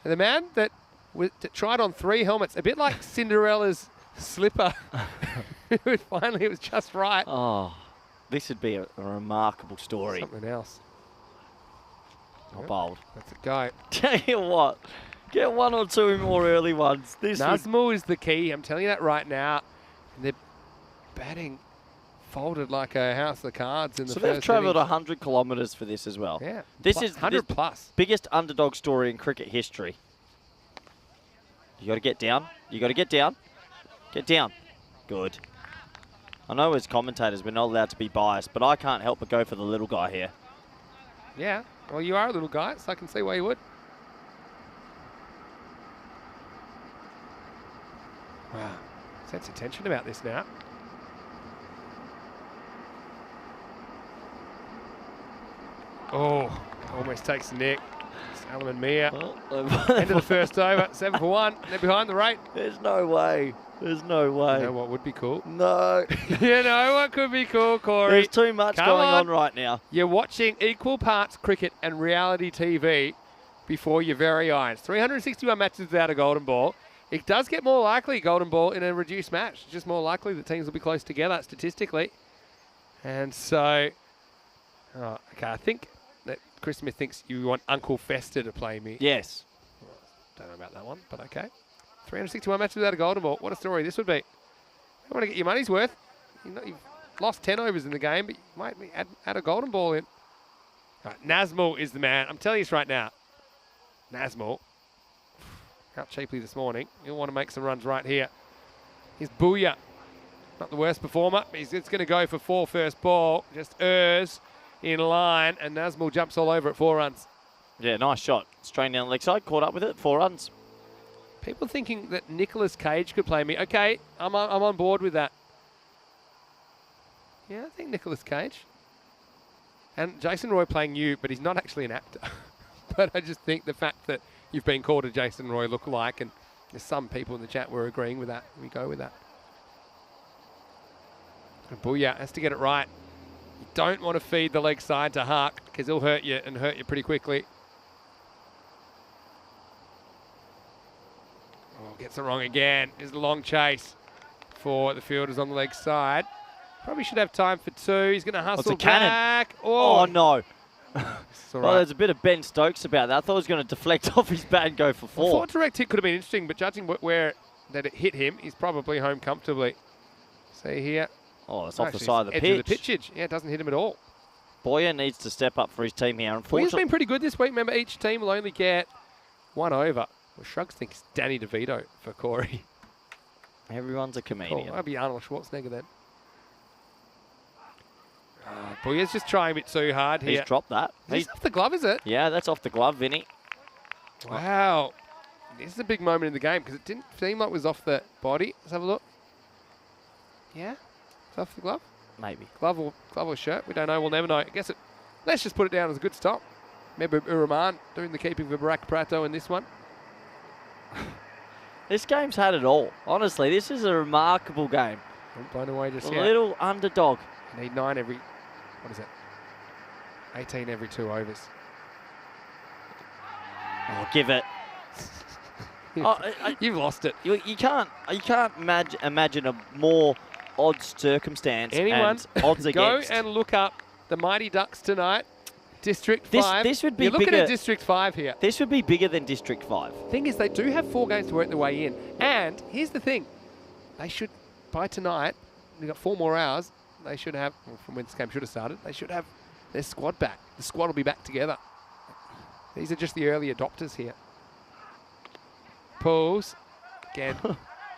And the man that tried on 3 helmets, a bit like Cinderella's slipper. Finally, it was just right. Oh, this would be a remarkable story. Something else. Not bold. That's a go. Tell you what, get 1 or 2 more early ones. Nazmul is the key. I'm telling you that right now. And they're batting folded like a house of cards in the first So they've travelled innings. 100 kilometres for this as well. Yeah. This is 100 plus. Biggest underdog story in cricket history. You got to get down. You got to get down. Get down. Good. I know as commentators we're not allowed to be biased, but I can't help but go for the little guy here. Yeah. Well, you are a little guy, so I can see why you would. Wow. Sense of tension about this now. Oh, almost takes the nick. Salomon Mia. Well, End of the first over, 7 for 1. They're behind the rate. There's no way. There's no way. You know what would be cool? No. You know what could be cool, Corey? There's too much Come going on. on right now. You're watching equal parts cricket and reality TV before your very eyes. 361 matches without a golden ball. It does get more likely golden ball in a reduced match. It's just more likely that teams will be close together statistically. And so, okay, I think that Chris Smith thinks you want Uncle Fester to play me. Yes. Don't know about that one, but okay. 361 matches without a golden ball. What a story this would be. You want to get your money's worth. You've lost 10 overs in the game, but you might add a golden ball in. All right, Nazmul is the man. I'm telling you this right now. Nazmul, out cheaply this morning. He'll want to make some runs right here. Here's Booyah. Not the worst performer. It's going to go for 4 first ball. Just errs in line, and Nazmul jumps all over at 4 runs. Yeah, nice shot. Straight down the leg side, caught up with it, 4 runs. People thinking that Nicolas Cage could play me. Okay, I'm on board with that. Yeah, I think Nicolas Cage. And Jason Roy playing you, but he's not actually an actor. But I just think the fact that you've been called a Jason Roy lookalike, and there's some people in the chat were agreeing with that. We go with that. And Booyah has to get it right. You don't want to feed the leg side to Hark, because he'll hurt you and hurt you pretty quickly. Oh, gets it wrong again. Here's the long chase for the fielders on the leg side. Probably should have time for 2. He's going to hustle back. Oh, no. It's all Well, right. there's a bit of Ben Stokes about that. I thought he was going to deflect off his bat and go for 4. I thought direct hit could have been interesting, but judging where that it hit him, he's probably home comfortably. See here. Oh, it's off the Actually, side of the edge pitch. Of the pitchage. Yeah, it doesn't hit him at all. Boyer needs to step up for his team here. Boyer's Unfortunately, been pretty good this week. Remember, each team will only get 1 over. Well, Shrugs thinks Danny DeVito for Corey. everyone's a comedian. Cool. That'd be Arnold Schwarzenegger then. Boyer's just trying a bit too hard here. He's dropped that. He's off the glove, is it? Yeah, that's off the glove, Vinny. Wow. This is a big moment in the game because it didn't seem like it was off the body. Let's have a look. Yeah? It's off the glove? Maybe. Glove or shirt? We don't know. We'll never know. I guess it. Let's just put it down as a good stop. Remember Uraman doing the keeping for Barack Prato in this one. This game's had it all. Honestly, this is a remarkable game. I'm blown away just A yet. little underdog. Need 9 every. What is it? 18 every 2 overs. Oh, give it. You've lost it. You can't imagine a more odd circumstance. Anyone and odds go against. and look up the Mighty Ducks tonight. District 5. This would be You're looking bigger. at District 5 here. This would be bigger than District 5. Thing is, they do have 4 games to work their way in. And here's the thing. They should, by tonight, they've got 4 more hours. They should have, well, from when this game should have started, they should have their squad back. The squad will be back together. These are just the early adopters here. Pulls. Again,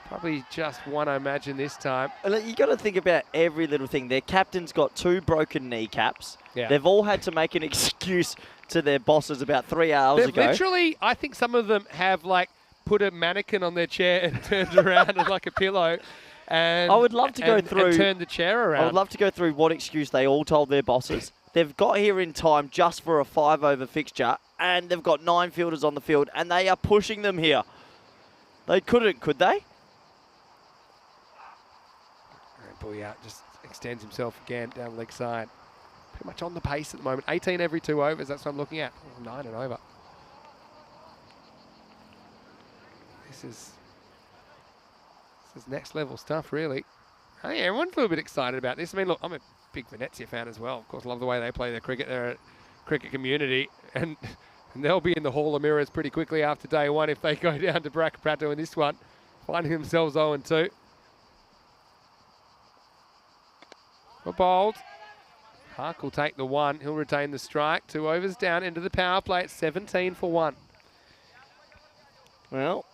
probably just one, I imagine, this time. You got to think about every little thing. Their captain's got 2 broken kneecaps. Yeah. They've all had to make an excuse to their bosses about 3 hours They've ago. literally, I think some of them have like put a mannequin on their chair and turned around as like a pillow. And I would love to go through. and turn the chair around. I would love to go through what excuse they all told their bosses. They've got here in time just for a 5-over fixture, and they've got 9 fielders on the field, and they are pushing them here. They couldn't, could they? Booyah just extends himself again down the leg side. Pretty much on the pace at the moment. 18 every 2 overs, that's what I'm looking at. 9 and over. This is next level stuff, really. I think everyone's a little bit excited about this. I mean, look, I'm a big Venezia fan as well. Of course, love the way they play their cricket. They're a cricket community, and they'll be in the Hall of Mirrors pretty quickly after day 1 if they go down to Barack Prato in this one, finding themselves 0-2. For bowled. Hark will take the 1. He'll retain the strike. 2 overs down into the power play at 17 for 1. Well,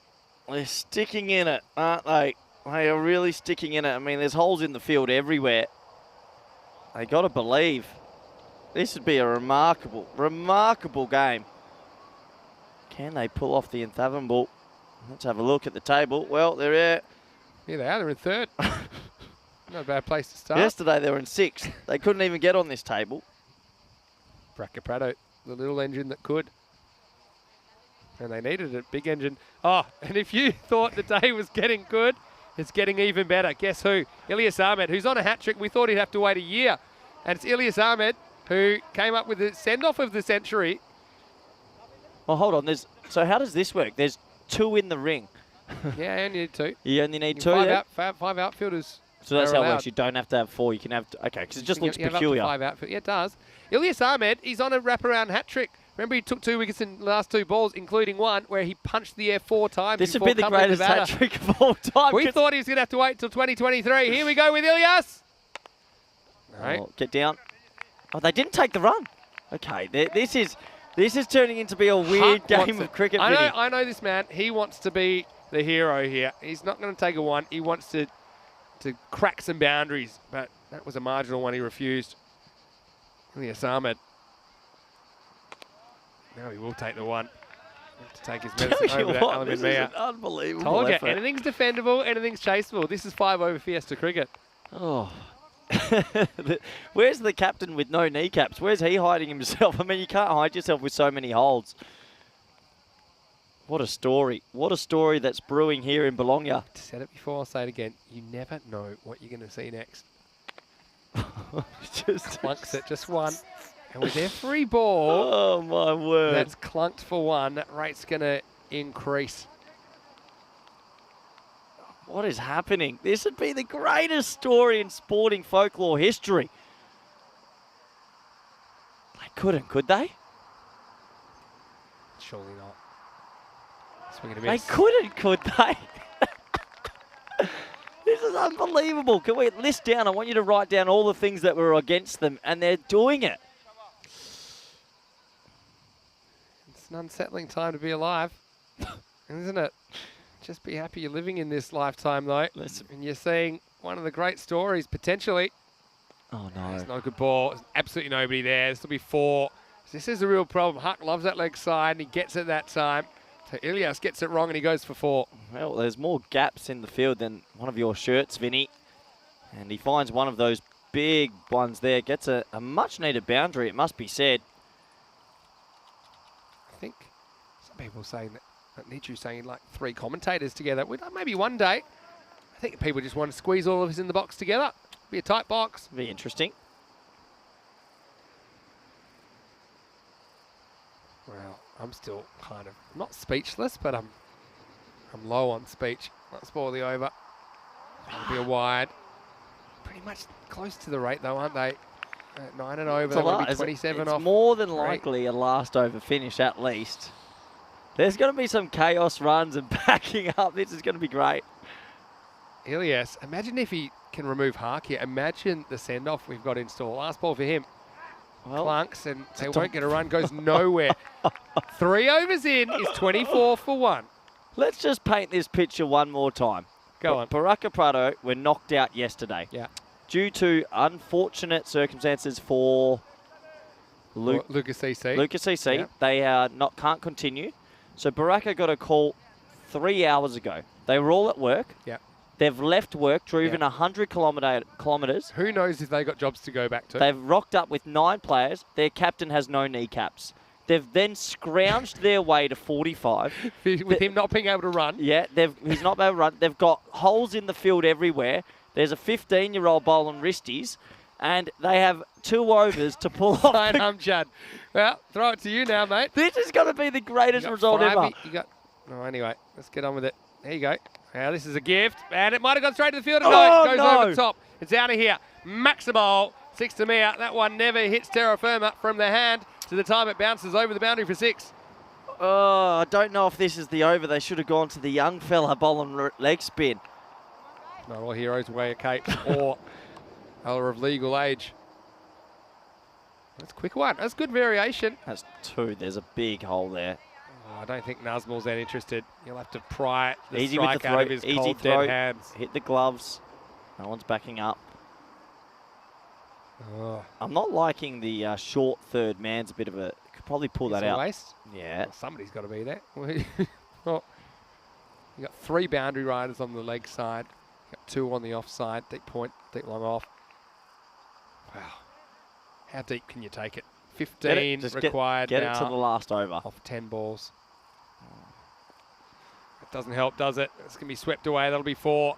they're sticking in it, aren't they? They are really sticking in it. I mean, there's holes in the field everywhere. They got to believe. This would be a remarkable, remarkable game. Can they pull off the unfathomable? Let's have a look at the table. Well, they're there. Here they are. They're in 3rd. Not a bad place to start. Yesterday they were in 6th. They couldn't even get on this table. Barack Prato, the little engine that could. And they needed it. Big engine. Oh, and if you thought the day was getting good, it's getting even better. Guess who? Ilyas Ahmed, who's on a hat-trick. We thought he'd have to wait a year. And it's Ilyas Ahmed who came up with the send-off of the century. Well, hold on. So how does this work? There's 2 in the ring. Yeah, you only need 2. You only need 2, Five outfielders. So that's how it allowed. works. You don't have to have 4. You can have... Okay, because it just looks peculiar. Yeah, it does. Ilyas Ahmed, he's on a wraparound hat-trick. Remember, he took 2 wickets in the last 2 balls, including one where he punched the air 4 times. This would be the greatest hat-trick of all time. We thought he was going to have to wait until 2023. Here we go with Ilyas. Oh, get down. Oh, they didn't take the run. Okay, this is turning into be a weird game of cricket. I know this man. He wants to be the hero here. He's not going to take a 1. He wants to crack some boundaries, but that was a marginal one. He refused. Ilyas Ahmed. Now he will take the 1. To take his medicine over that Alamin Mia. Unbelievable. Told you, effort. anything's defendable, anything's chaseable. This is 5 over Fiesta cricket. Oh. Where's the captain with no kneecaps? Where's he hiding himself? I mean, you can't hide yourself with so many holds. What a story. What a story that's brewing here in Bologna. I said it before, I'll say it again. You never know what you're going to see next. Just clunks it, just 1. And with every ball oh my word, that's clunked for 1, that rate's going to increase. What is happening? This would be the greatest story in sporting folklore history. They couldn't, could they? Surely not. Swing and a They miss. couldn't, could they? This is unbelievable. Can we list down? I want you to write down all the things that were against them, and they're doing it. It's an unsettling time to be alive, isn't it? Just be happy you're living in this lifetime, though. And you're seeing one of the great stories, potentially. Oh, no. It's not a good ball. There's absolutely nobody there. This will be 4. This is a real problem. Huck loves that leg side, and he gets it that time. So Ilyas gets it wrong, and he goes for 4. Well, there's more gaps in the field than one of your shirts, Vinny. And he finds one of those big ones there. Gets a much-needed boundary, it must be said. I think some people saying that Nichu saying like 3 commentators together. Maybe one day. I think people just want to squeeze all of us in the box together. Be a tight box. Be interesting. Well, I'm still kind of not speechless, but I'm low on speech. Let's spoil the over. It'll be a wide. Pretty much close to the rate though, aren't they? 9 and over. That'll be 27 off. It's more than likely a last over finish at least. There's going to be some chaos runs and backing up. This is going to be great. Ilyas, imagine if he can remove Hark here. Imagine the send-off we've got in store. Last ball for him. Well, Clunks, and they won't get a run. Goes nowhere. 3 overs in is 24 for 1. Let's just paint this picture one more time. Go on. Baraka Prado were knocked out yesterday. Yeah. Due to unfortunate circumstances for Lucas CC. Lucas CC. Yeah. They can't continue. So Baraka got a call 3 hours ago. They were all at work. Yeah. They've left work, driven 100 kilometres. Who knows if they got jobs to go back to? They've rocked up with 9 players. Their captain has no kneecaps. They've then scrounged their way to 45. With him not being able to run. Yeah, he's not able to run. They've got holes in the field everywhere. There's a 15-year-old bowling wristies, and they have 2 overs to pull off. Chad. Well, throw it to you now, mate. This is going to be the greatest result ever. Anyway, let's get on with it. There you go. Now this is a gift, and it might have gone straight to the field. No, it goes over the top. It's out of here. Maximo, 6 to Mia. That one never hits terra firma from the hand to the time it bounces over the boundary for 6. Oh, I don't know if this is the over. They should have gone to the young fella bowling leg spin. Not all heroes wear a cape or are of legal age. That's a quick one. That's good variation. That's 2. There's a big hole there. Oh, I don't think Nazmul's that interested. You'll have to pry the Easy strike with the out throw. of his Easy cold, throw. dead hands. Hit the gloves. No one's backing up. Oh. I'm not liking the short third man's a bit of a... Could probably pull that out. Waste? Yeah. Well, somebody's got to be there. Oh. You got 3 boundary riders on the leg side. You got 2 on the off side. Deep point, deep long off. Wow. How deep can you take it? 15 required Get now it to the last over. off 10 balls. Doesn't help, does it? It's going to be swept away. That'll be 4.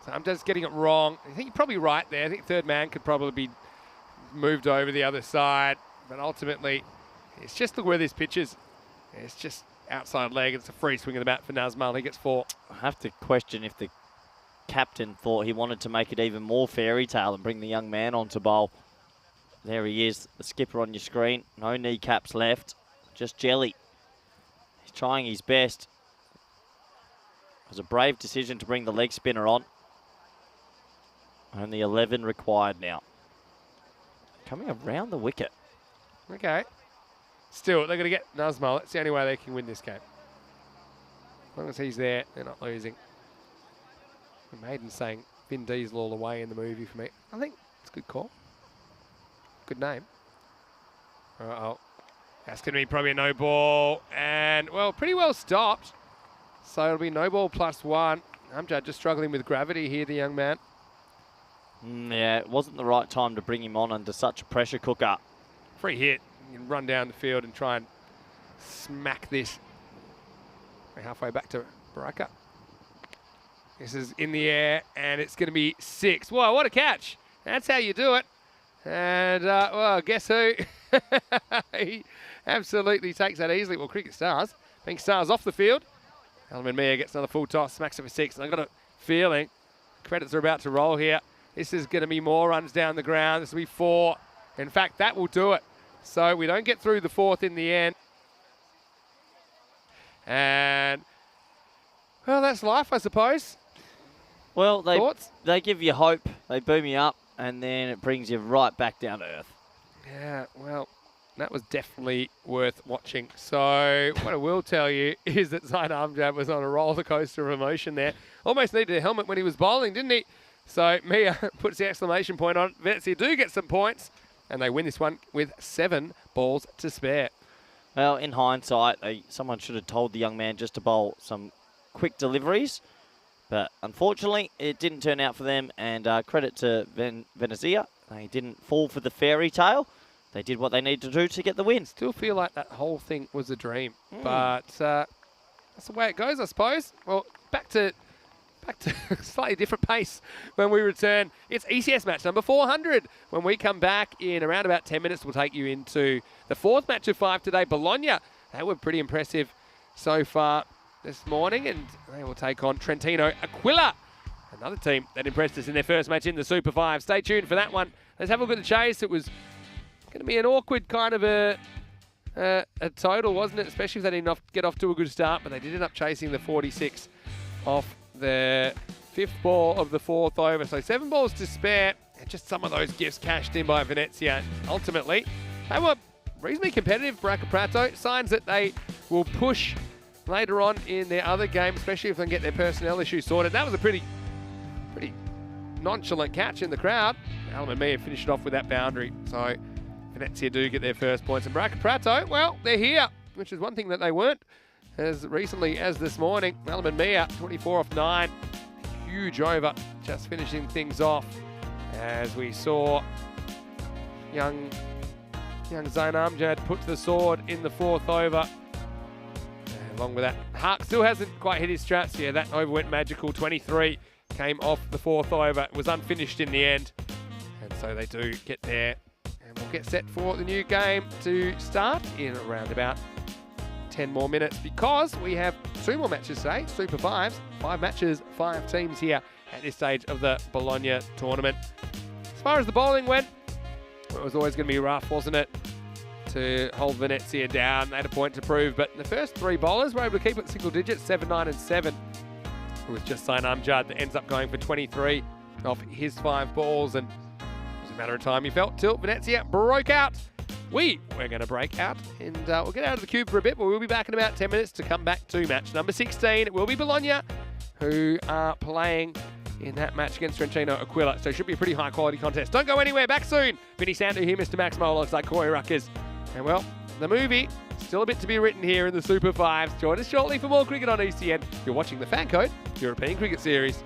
So I'm just getting it wrong. I think you're probably right there. I think third man could probably be moved over the other side. But ultimately, it's just look where this pitch is. It's just outside leg. It's a free swing of the bat for Nazmal. He gets 4. I have to question if the captain thought he wanted to make it even more fairy tale and bring the young man on to bowl. There he is, the skipper on your screen. No kneecaps left, just jelly. He's trying his best. It was a brave decision to bring the leg spinner on. Only 11 required now. Coming around the wicket. Okay. Still, they're going to get Nazmal. That's the only way they can win this game. As long as he's there, they're not losing. Maiden's saying Vin Diesel all the way in the movie for me. I think it's a good call. Good name. Uh-oh. That's going to be probably a no ball. And, well, pretty well stopped. So it'll be no ball +1. Amjad just struggling with gravity here, the young man. Yeah, it wasn't the right time to bring him on under such a pressure cooker. Free hit. You can run down the field and try and smack this. We're halfway back to Baraka. This is in the air, and it's going to be 6. Whoa, what a catch. That's how you do it. And, well, guess who? He absolutely takes that easily. Well, Cricket Stars. Pink Stars off the field. Alman Mia gets another full toss, smacks it for 6. And I've got a feeling credits are about to roll here. This is going to be more runs down the ground. This will be 4. In fact, that will do it. So we don't get through the 4th in the end. And, well, that's life, I suppose. Well, Thoughts? they give you hope, they boom you up, and then it brings you right back down to earth. Yeah, well, that was definitely worth watching. So what I will tell you is that Zain Amjad was on a roller coaster of emotion there. Almost needed a helmet when he was bowling, didn't he? So Mia puts the exclamation point on. Venezia do get some points, and they win this one with 7 balls to spare. Well, in hindsight, someone should have told the young man just to bowl some quick deliveries. But unfortunately, it didn't turn out for them. And credit to Venezia. They didn't fall for the fairy tale. They did what they needed to do to get the win. Still feel like that whole thing was a dream. But that's the way it goes, I suppose. Well, back to a slightly different pace when we return. It's ECS match number 400. When we come back in around about 10 minutes, we'll take you into the 4th match of 5 today. Bologna, they were pretty impressive so far this morning, and they will take on Trentino Aquila, another team that impressed us in their first match in the Super 5. Stay tuned for that one. Let's have a look at the chase. It was going to be an awkward kind of a total, wasn't it? Especially if they didn't get off to a good start, but they did end up chasing the 46 off the 5th ball of the 4th over. So 7 balls to spare, and just some of those gifts cashed in by Venezia. Ultimately, they were reasonably competitive. Baraka Prato, signs that they will push later on in their other game, especially if they can get their personnel issue sorted. That was a pretty nonchalant catch in the crowd. Alman Mia finished it off with that boundary. So Venezia do get their first points. And Baraka Prato, well, they're here, which is one thing that they weren't as recently as this morning. Alman Mia, 24 off 9. Huge over, just finishing things off as we saw young Zain Amjad put to the sword in the 4th over. Along with that, Hark still hasn't quite hit his straps here. That over went magical. 23 came off the 4th over. It was unfinished in the end. And so they do get there. And we'll get set for the new game to start in around about 10 more minutes, because we have 2 more matches today, Super 5s. 5 matches, 5 teams here at this stage of the Bologna tournament. As far as the bowling went, it was always going to be rough, wasn't it, to hold Venezia down. They had a point to prove, but the first 3 bowlers were able to keep it single digits, 7, 9 and 7. It was just Zain Amjad that ends up going for 23 off his 5 balls, and it was a matter of time, you felt, till Venezia broke out. We're going to break out, and we'll get out of the cube for a bit, but we'll be back in about 10 minutes to come back to match number 16. It will be Bologna, who are playing in that match against Trentino Aquila, so it should be a pretty high-quality contest. Don't go anywhere, back soon. Vinny Sandu here, Mr. Maximo, alongside Corey Ruckers. And, well, the movie, still a bit to be written here in the Super 5s. Join us shortly for more cricket on ECN. You're watching the FanCode European Cricket Series.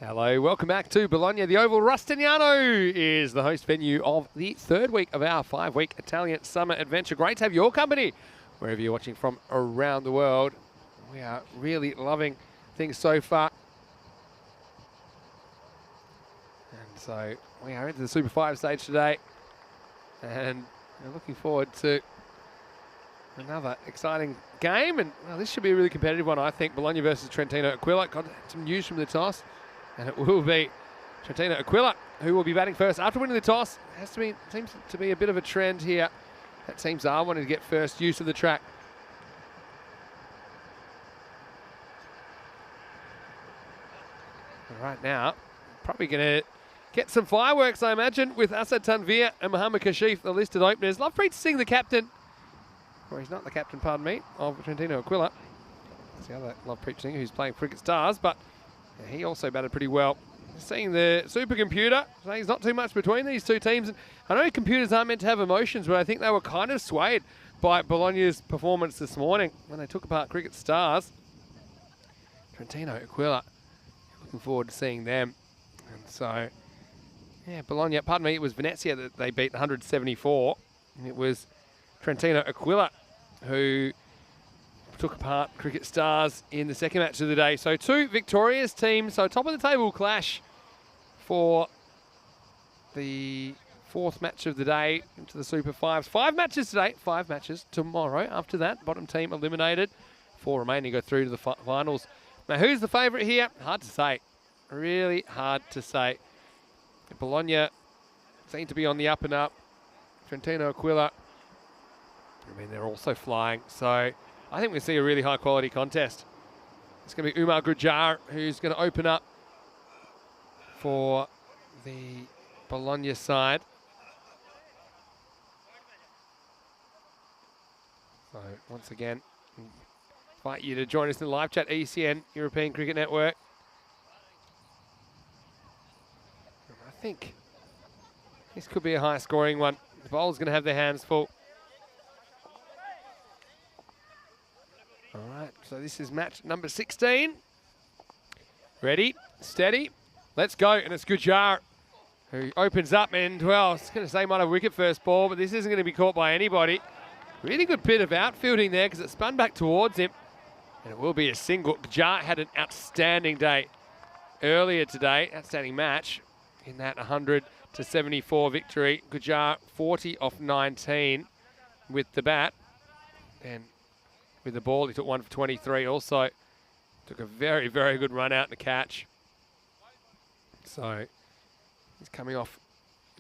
Hello, welcome back to Bologna. The Oval Rustignano is the host venue of the third week of our 5-week Italian summer adventure. Great to have your company wherever you're watching from around the world. We are really loving things so far. And so we are into the Super 5 stage today. And we're looking forward to another exciting game. And well, this should be a really competitive one, I think. Bologna versus Trentino Aquila. Got some news from the toss. And it will be Trentino Aquila who will be batting first after winning the toss. Seems to be a bit of a trend here. That teams are wanting to get first use of the track. And right now, probably going to get some fireworks, I imagine, with Asad Tanvir and Mohammad Kashif, the listed openers. Lovepreet Singh, the captain. Or he's not the captain, pardon me, of Trentino Aquila. That's the other Lovepreet Singh who's playing Cricket Stars, but he also batted pretty well. Seeing the supercomputer, saying there's not too much between these two teams. And I know computers aren't meant to have emotions, but I think they were kind of swayed by Bologna's performance this morning when they took apart Cricket Stars. Trentino Aquila, looking forward to seeing them. And so, yeah, Bologna, pardon me, it was Venezia that they beat 174. And it was Trentino Aquila who took apart Cricket Stars in the second match of the day. So two victorious teams. So top of the table clash for the fourth match of the day into the Super 5s. 5 matches today, 5 matches tomorrow. After that, bottom team eliminated. 4 remaining go through to the finals. Now, who's the favourite here? Hard to say. Really hard to say. Bologna seem to be on the up and up. Trentino Aquila, I mean, they're also flying. So I think we'll see a really high-quality contest. It's going to be Umar Gujar who's going to open up for the Bologna side. So, once again, invite you to join us in the live chat, ECN, European Cricket Network. And I think this could be a high-scoring one. The bowlers going to have their hands full. All right, so this is match number 16. Ready, steady, let's go. And it's Gujar who opens up and, well, I was going to say might have a wicket first ball, but this isn't going to be caught by anybody. Really good bit of outfielding there because it spun back towards him. And it will be a single. Gujar had an outstanding day earlier today, outstanding match in that 100-74 victory. Gujar 40 off 19 with the bat. And with the ball, he took 1 for 23 also. Took a very, very good run out in the catch. So he's coming off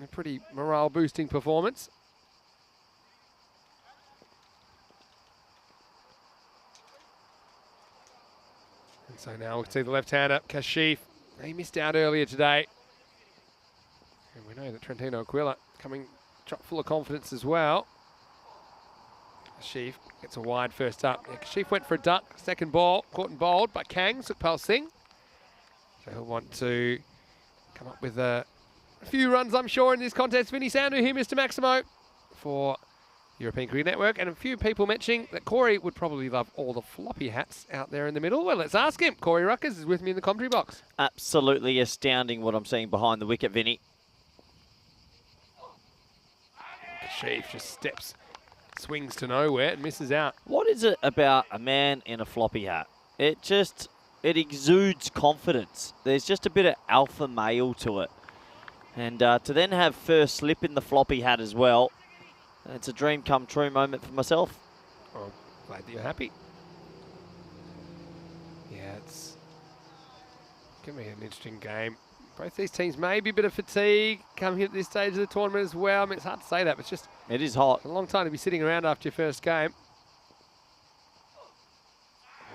a pretty morale-boosting performance. And so now we'll see the left-hander, Kashif. He missed out earlier today. And we know that Trentino Aquila coming chock full of confidence as well. Kashif gets a wide first up. Yeah, Kashif went for a duck. Second ball, caught and bowled by Kang, Sukhpal Singh. So he'll want to come up with a few runs, I'm sure, in this contest. Vinny Sandhu here, Mr. Maximo, for European Cricket Network. And a few people mentioning that Corey would probably love all the floppy hats out there in the middle. Well, let's ask him. Corey Ruckers is with me in the commentary box. Absolutely astounding what I'm seeing behind the wicket, Vinny. Kashif just steps, swings to nowhere and misses out. What is it about a man in a floppy hat? It exudes confidence. There's just a bit of alpha male to it. And to then have first slip in the floppy hat as well, it's a dream come true moment for myself. Oh, glad that you're happy. Yeah, it's going to be an interesting game. Both these teams may be a bit of fatigue coming at this stage of the tournament as well. I mean, it's hard to say that, but it's just... It is hot. A long time to be sitting around after your first game.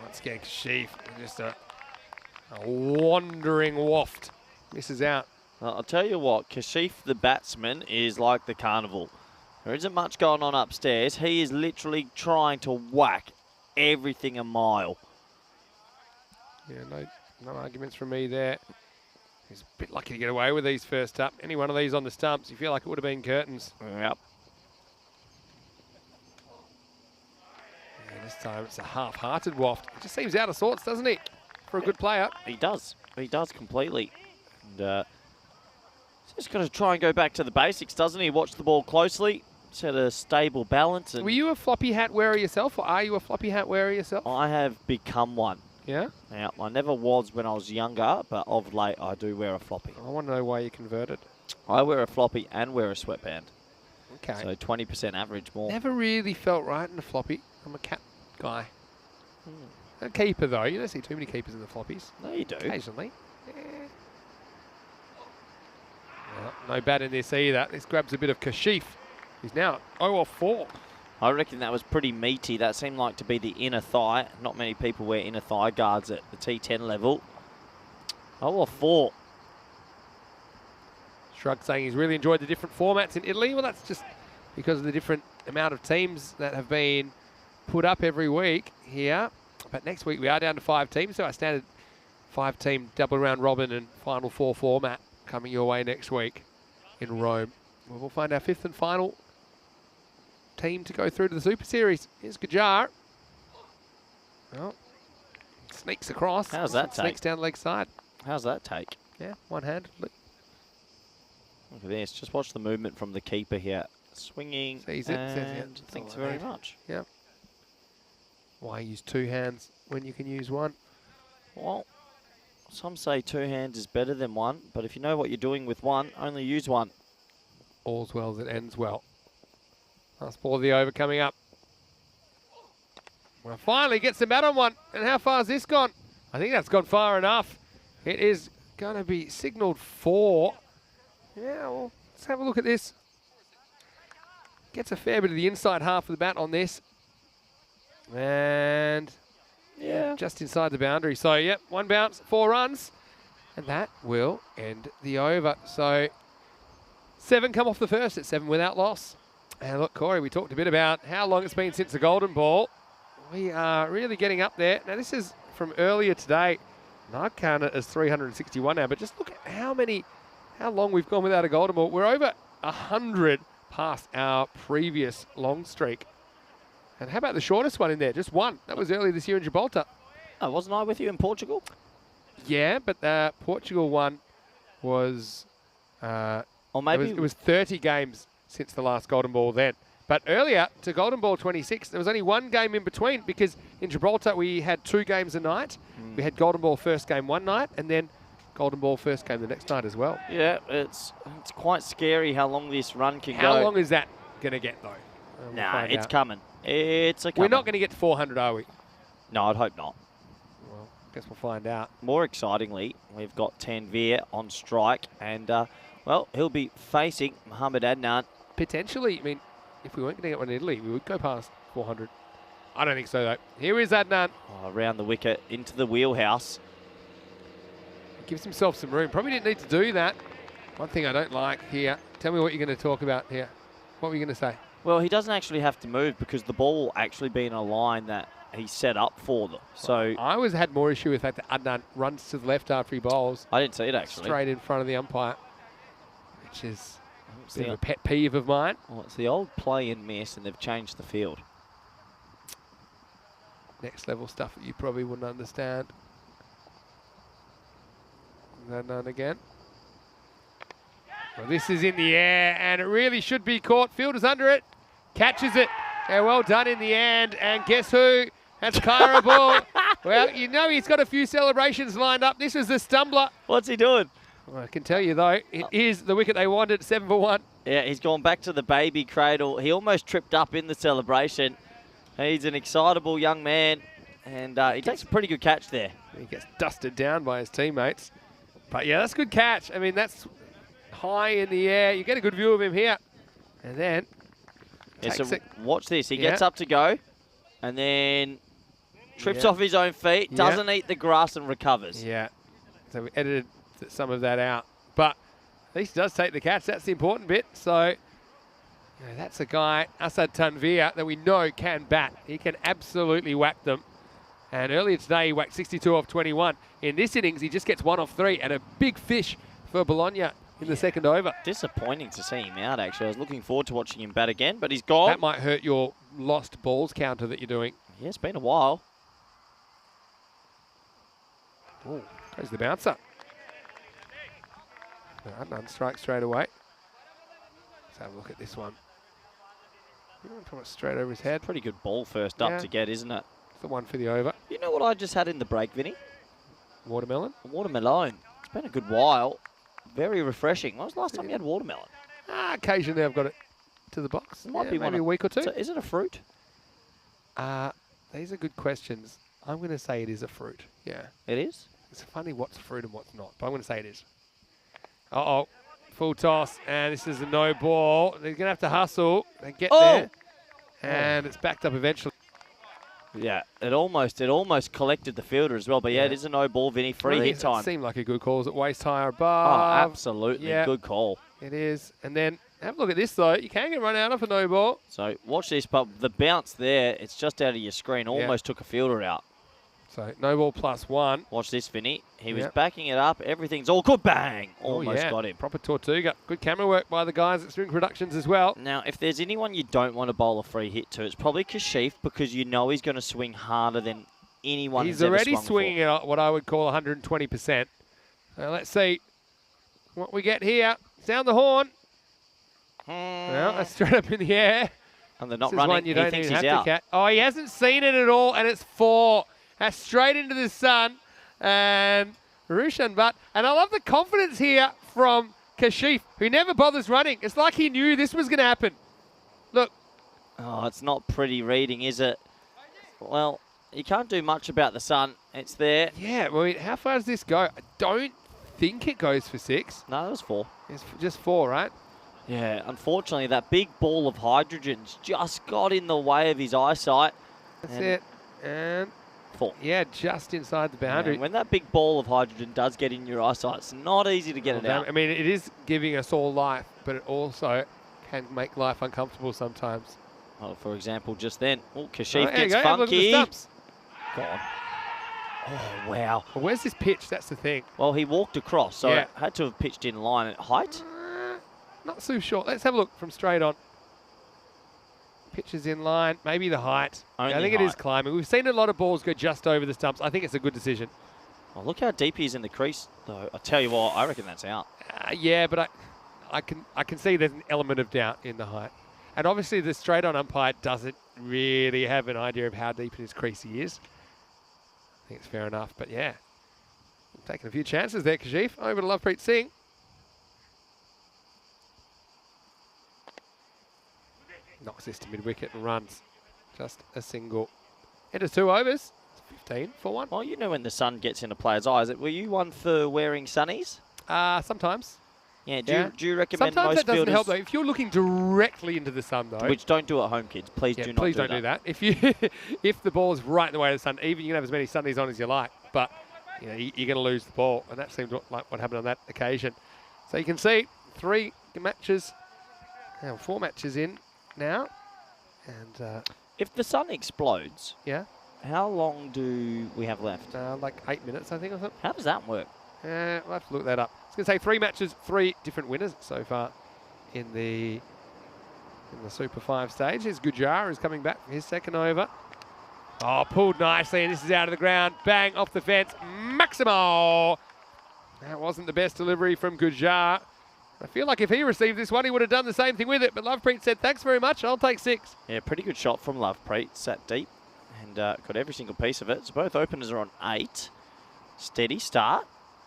Once again, Kashif, just a wandering waft. Misses out. I'll tell you what, Kashif, the batsman, is like the carnival. There isn't much going on upstairs. He is literally trying to whack everything a mile. Yeah, no arguments from me there. He's a bit lucky to get away with these first up. Any one of these on the stumps, you feel like it would have been curtains. Yep. Yeah, this time it's a half-hearted waft. It just seems out of sorts, doesn't he, for a good player? He does. he does completely. And he's just got to try and go back to the basics, doesn't he? Watch the ball closely, set a stable balance. And were you a floppy hat wearer yourself, or are you a floppy hat wearer yourself? I have become one. Yeah? Now, I never was when I was younger, but of late I do wear a floppy. I want to know why you converted. I wear a floppy and wear a sweatband. Okay. So 20% average more. Never really felt right in a floppy. I'm a cap guy. A keeper, though. You don't see too many keepers in the floppies. No, you do. Occasionally. No bad in this either. This grabs a bit of Kashif. He's now 0 off 4. I reckon that was pretty meaty. That seemed like to be the inner thigh. Not many people wear inner thigh guards at the T10 level. 0 off 4. Shrug saying he's really enjoyed the different formats in Italy. Well, that's just because of the different amount of teams that have been put up every week here. But next week we are down to 5 teams, so our standard 5-team double round robin and final 4 format coming your way next week in Rome. We'll find our 5th and final team to go through to the Super Series. Here's Gajar. Well, sneaks across. How's that take? Sneaks down the leg side. How's that take? Yeah, one hand. Look. Look at this. Just watch the movement from the keeper here. Swinging. Sees it. Says, yeah, and thanks very much. Yeah. Why use 2 hands when you can use 1? Well, some say 2 hands is better than 1, but if you know what you're doing with 1, only use 1. All's well as it ends well. Last ball of the over coming up. Well, finally gets the bat on 1. And how far has this gone? I think that's gone far enough. It is going to be signalled 4. Yeah, well, let's have a look at this. Gets a fair bit of the inside half of the bat on this. And yeah, just inside the boundary. So, yep, 1 bounce, 4 runs. And that will end the over. So, 7 come off the first at 7 without loss. And look, Corey, we talked a bit about how long it's been since the golden ball. We are really getting up there. Now, this is from earlier today. And I count it as 361 now, but just look at how long we've gone without a golden ball. We're over 100 past our previous long streak. And how about the shortest one in there? Just 1. That was earlier this year in Gibraltar. Oh, wasn't I with you in Portugal? Yeah, but the Portugal one was... or maybe it was 30 games since the last golden ball then. But earlier, to golden ball 26, there was only 1 game in between because in Gibraltar we had 2 games a night. We had golden ball first game one night and then golden ball first game the next night as well. Yeah, it's quite scary how long this run can go. How long is that going to get, though? Nah, it's coming. It's a coming. We're not going to get to 400, are we? No, I'd hope not. Well, guess we'll find out. More excitingly, we've got Tanvir on strike, and, well, he'll be facing Mohamed Adnan. Potentially, I mean, if we weren't going to get one in Italy, we would go past 400. I don't think so, though. Here is Adnan. Oh, around the wicket, into the wheelhouse. Gives himself some room. Probably didn't need to do that. One thing I don't like here. Tell me what you're going to talk about here. What were you going to say? Well, he doesn't actually have to move because the ball will actually be in a line that he set up for them. So I always had more issue with the fact that Adnan runs to the left after he bowls. I didn't see it actually. Straight in front of the umpire, which is a bit of a pet peeve of mine. Well, it's the old play and miss, and they've changed the field. Next level stuff that you probably wouldn't understand. Adnan again. Well, this is in the air, and it really should be caught. Fielder's under it. Catches it. Yeah, well done in the end. And guess who? That's Kyra Ball. Well, you know he's got a few celebrations lined up. This is the stumbler. What's he doing? Well, I can tell you, though, it is the wicket they wanted, 7 for 1. Yeah, he's gone back to the baby cradle. He almost tripped up in the celebration. He's an excitable young man, and he takes a pretty good catch there. He gets dusted down by his teammates. But, yeah, that's a good catch. I mean, that's high in the air. You get a good view of him here. And then watch this. He gets up to go and then trips off his own feet, doesn't eat the grass and recovers. Yeah. So we edited some of that out. But at least he does take the catch. That's the important bit. So that's a guy, Asad Tanvir, that we know can bat. He can absolutely whack them. And earlier today, he whacked 62 off 21. In this innings, he just gets 1 off 3 and a big fish for Bologna in the second over. Disappointing to see him out, actually. I was looking forward to watching him bat again, but he's gone. That might hurt your lost balls counter that you're doing. Yeah, it's been a while. Oh, goes the bouncer. None strike straight away. Let's have a look at this one. Put it straight over his head. Pretty good ball first up to get, isn't it? It's the one for the over. You know what I just had in the break, Vinny? Watermelon. A watermelon. It's been a good while. Very refreshing. When was the last time you had watermelon? Occasionally I've got it to the box. It might be maybe a week or two. So is it a fruit? These are good questions. I'm going to say it is a fruit. Yeah. It is? It's funny what's fruit and what's not, but I'm going to say it is. Uh-oh. Full toss, and this is a no ball. They're going to have to hustle. They get there, and it's backed up eventually. Yeah, it almost collected the fielder as well, but yeah, it is a no ball, Vinny. Free hit time. It seemed like a good call. Is it waist high or Oh, above? absolutely. Good call. It is. And then have a look at this, though. You can get run out of a no ball. So watch this, but the bounce there, it's just out of your screen. Almost took a fielder out. So no ball +1. Watch this, Vinny. He was backing it up. Everything's all good. Bang! Almost got him. Proper Tortuga. Good camera work by the guys at String Productions as well. Now, if there's anyone you don't want to bowl a free hit to, it's probably Kashif, because you know he's going to swing harder than anyone He's who's ever already swung swinging before. at what I would call 120%. So let's see what we get here. Sound the horn. Well, that's straight up in the air. And they're not This is running. one you don't He thinks even he's have out. to catch. Oh, he hasn't seen it at all, and it's 4. That's straight into the sun. And Rushan Butt. And I love the confidence here from Kashif, who never bothers running. It's like he knew this was going to happen. Look. Oh, it's not pretty reading, is it? Well, you can't do much about the sun. It's there. Yeah, well, how far does this go? I don't think it goes for 6. No, it was 4. It's just 4, right? Yeah, unfortunately, that big ball of hydrogen's just got in the way of his eyesight. That's it. And 4. yeah, just inside the boundary. Yeah, when that big ball of hydrogen does get in your eyesight, it's not easy to get it out. I mean, it is giving us all life, but it also can make life uncomfortable sometimes. Oh, for example, just then, Kashif There you gets go. Have a look at the funky. stumps. Gone. Oh, wow. Well, where's this pitch? That's the thing. Well, he walked across, so it had to have pitched in line at height. Not so short. Let's have a look from straight on. Pitches in line, maybe the height. Only I think it is height. climbing. We've seen a lot of balls go just over the stumps. I think it's a good decision. Oh, look how deep he is in the crease, though. I tell you what, I reckon that's out. Yeah, but I can see there's an element of doubt in the height. And obviously the straight on umpire doesn't really have an idea of how deep in his crease he is. I think it's fair enough, but yeah. Taking a few chances there, Kashif. Over to Lovepreet Singh. Knocks this to mid-wicket and runs. Just a single. Enters 2 overs. It's 15 for 1. Well, you know when the sun gets in a player's eyes. Were you one for wearing sunnies? Sometimes. Yeah, do you recommend Sometimes most that doesn't fielders, help, though. If you're looking directly into the sun, though. which don't do at home, kids, please do not please don't do that. If you, if the ball is right in the way of the sun, even you can have as many sunnies on as you like, but you know, you're going to lose the ball, and that seemed like what happened on that occasion. So you can see 3 matches, 4 matches in now, and If the sun explodes, yeah, how long do we have left? like 8 minutes, I think, or something. How does that work? We'll have to look that up. I was going to say 3 matches, 3 different winners so far in the Super 5 stage. Here's Gujar, who's coming back for his second over. Oh, pulled nicely, and this is out of the ground. Bang, off the fence. Maximo! That wasn't the best delivery from Gujar. I feel like if he received this one, he would have done the same thing with it. But Lovepreet said, thanks very much, I'll take 6. Yeah, pretty good shot from Lovepreet. Sat deep and got every single piece of it. So both openers are on 8. Steady start.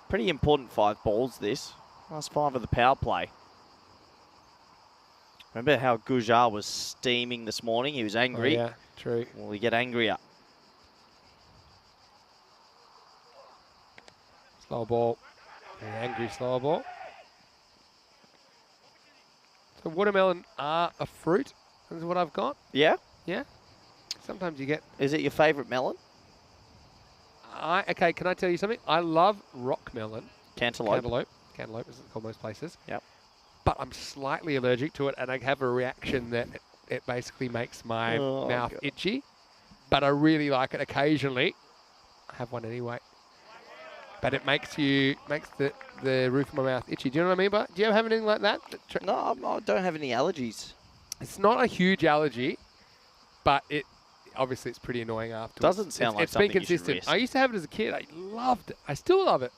Pretty important 5 balls, this. Last 5 of the power play. Remember how Gujar was steaming this morning? He was angry. Oh, yeah, true. Will he get angrier? Slow ball. An angry slow ball. So watermelon are a fruit. That's what I've got. Yeah? Yeah. Sometimes you get... Is it your favourite melon? Okay, can I tell you something? I love rock melon. Cantaloupe. Cantaloupe, as it's called most places. Yep. But I'm slightly allergic to it, and I have a reaction that it basically makes my mouth itchy. But I really like it occasionally. I have one anyway. But it makes the roof of my mouth itchy. Do you know what I mean? But do you ever have anything like that? No, I don't have any allergies. It's not a huge allergy, but obviously it's pretty annoying afterwards. Doesn't sound like it's something been you should consistent. risk. I used to have it as a kid. I loved it. I still love it.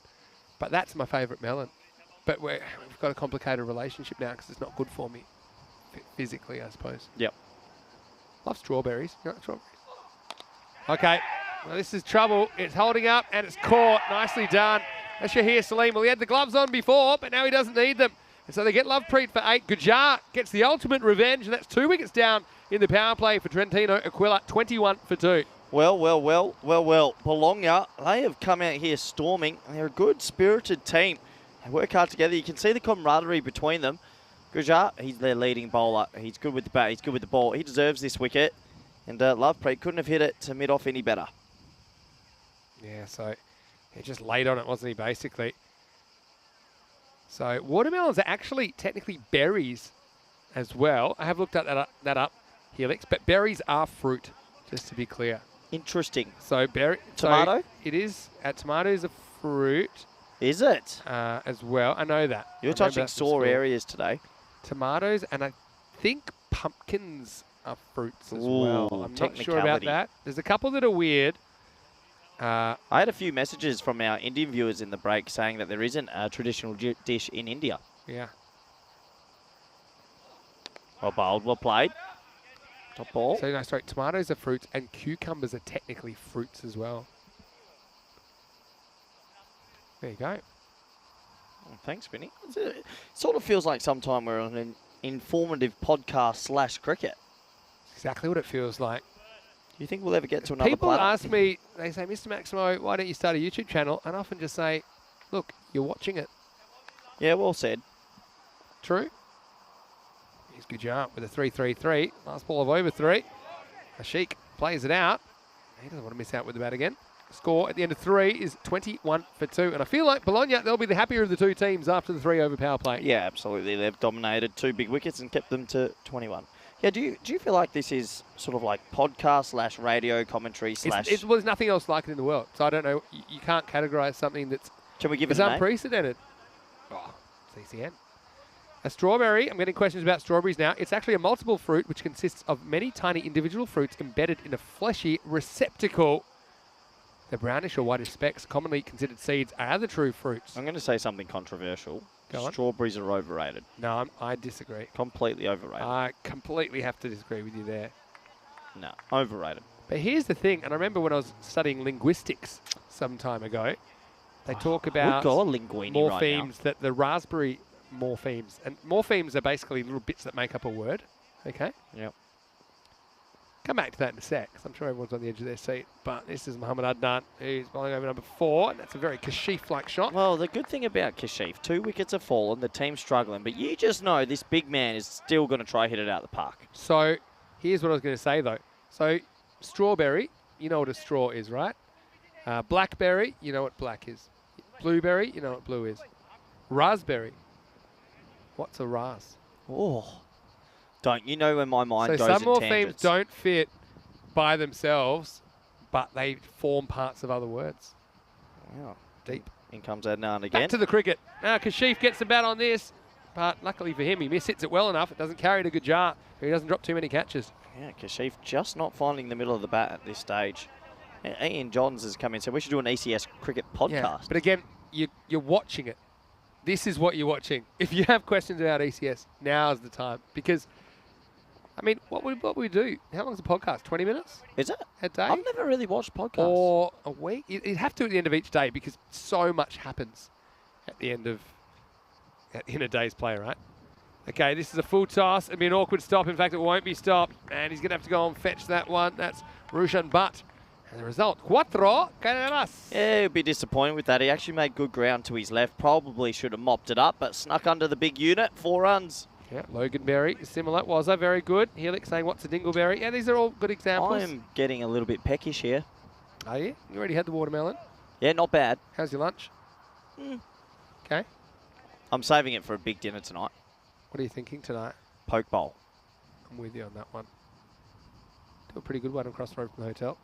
But that's my favourite melon. but we've got a complicated relationship now because it's not good for me physically, I suppose. Yep. Love strawberries. You like strawberries? Okay. Well, this is trouble. It's holding up and it's caught. Nicely done. Rasheed Salim. Well, he had the gloves on before, but now he doesn't need them. And so they get Lovepreet for 8. Gujar gets the ultimate revenge, and that's 2 wickets down in the power play for Trentino Aquila, 21 for 2. Well. Bologna, they have come out here storming. They're a good, spirited team. They work hard together. You can see the camaraderie between them. Gujar, he's their leading bowler. He's good with the bat. He's good with the ball. He deserves this wicket. And Lovepreet couldn't have hit it to mid-off any better. Yeah, so he just laid on it, wasn't he, basically? So watermelons are actually technically berries as well. I have looked at that up, Helix, but berries are fruit, just to be clear. Interesting. So Tomato? So it is. Tomato is a fruit. Is it? As well. I know that. You're touching sore areas today. Tomatoes, and I think pumpkins are fruits as well. I'm not sure about that. There's a couple that are weird. I had a few messages from our Indian viewers in the break saying that there isn't a traditional dish in India. Yeah. Well bowled, well played. Top ball. So, no, sorry, tomatoes are fruits and cucumbers are technically fruits as well. There you go. Oh, thanks, Vinny. It sort of feels like sometime we're on an informative podcast / cricket. Exactly what it feels like. Do you think we'll ever get to another People planet? ask me, they say, Mr. Maximo, why don't you start a YouTube channel? And I often just say, look, you're watching it. Yeah, well said. True. Here's Gujar with a 3-3-3. Last ball of over 3. Rasheed plays it out. He doesn't want to miss out with the bat again. Score at the end of 3 is 21 for 2. And I feel like Bologna, they'll be the happier of the two teams after the 3 over power play. Yeah, absolutely. They've dominated 2 big wickets and kept them to 21. Yeah, do you feel like this is sort of like podcast / radio commentary / Well, there's nothing else like it in the world. So I don't know. You can't categorise something that's Can we give it a name? Unprecedented. Oh, CCN. A strawberry. I'm getting questions about strawberries now. It's actually a multiple fruit which consists of many tiny individual fruits embedded in a fleshy receptacle. The brownish or whitish specks, commonly considered seeds, are the true fruits. I'm going to say something controversial. Go on. Strawberries are overrated. No, I disagree. Completely overrated. I completely have to disagree with you there. No, overrated. But here's the thing, and I remember when I was studying linguistics some time ago, they talk about we've got a linguini morphemes, right now. that the raspberry morphemes, and morphemes are basically little bits that make up a word, okay? Yep. Come back to that in a sec, 'cause I'm sure everyone's on the edge of their seat. But this is Mohammad Adnan, who's bowling over number 4, and that's a very Kashif-like shot. Well, the good thing about Kashif, 2 wickets have fallen, the team's struggling, but you just know this big man is still going to try hit it out the park. So here's what I was going to say, though. So strawberry, you know what a straw is, right? Blackberry, you know what black is. Blueberry, you know what blue is. Raspberry, what's a ras? Oh. Don't you know when my mind So goes some in morphemes tangents? don't fit by themselves, but they form parts of other words. Wow. Deep. In comes Adnan again. Back to the cricket. Now Kashif gets the bat on this, but luckily for him, he hits it well enough. It doesn't carry to Gujar. He doesn't drop too many catches. Yeah, Kashif just not finding the middle of the bat at this stage. Ian Johns has come in and said we should do an ECS cricket podcast. Yeah, but again, you're watching it. This is what you're watching. If you have questions about ECS, now's the time. Because, I mean, what would we do? How long's the podcast? 20 minutes? Is it? A day? I've never really watched podcasts. Or a week? You'd have to at the end of each day because so much happens at the end of in a day's play, right? Okay, this is a full toss. It'd be an awkward stop. In fact, it won't be stopped. And he's going to have to go and fetch that one. That's Rushan Butt. And the result, 4 carreras. Yeah, he'd be disappointed with that. He actually made good ground to his left. Probably should have mopped it up, but snuck under the big unit. 4 runs. Yeah, Loganberry, similar. Was that very good? Helix saying, what's a dingleberry? Yeah, these are all good examples. I'm getting a little bit peckish here. Are you? You already had the watermelon. Yeah, not bad. How's your lunch? Okay. I'm saving it for a big dinner tonight. What are you thinking tonight? Poke bowl. I'm with you on that one. Do a pretty good one across the road from the hotel.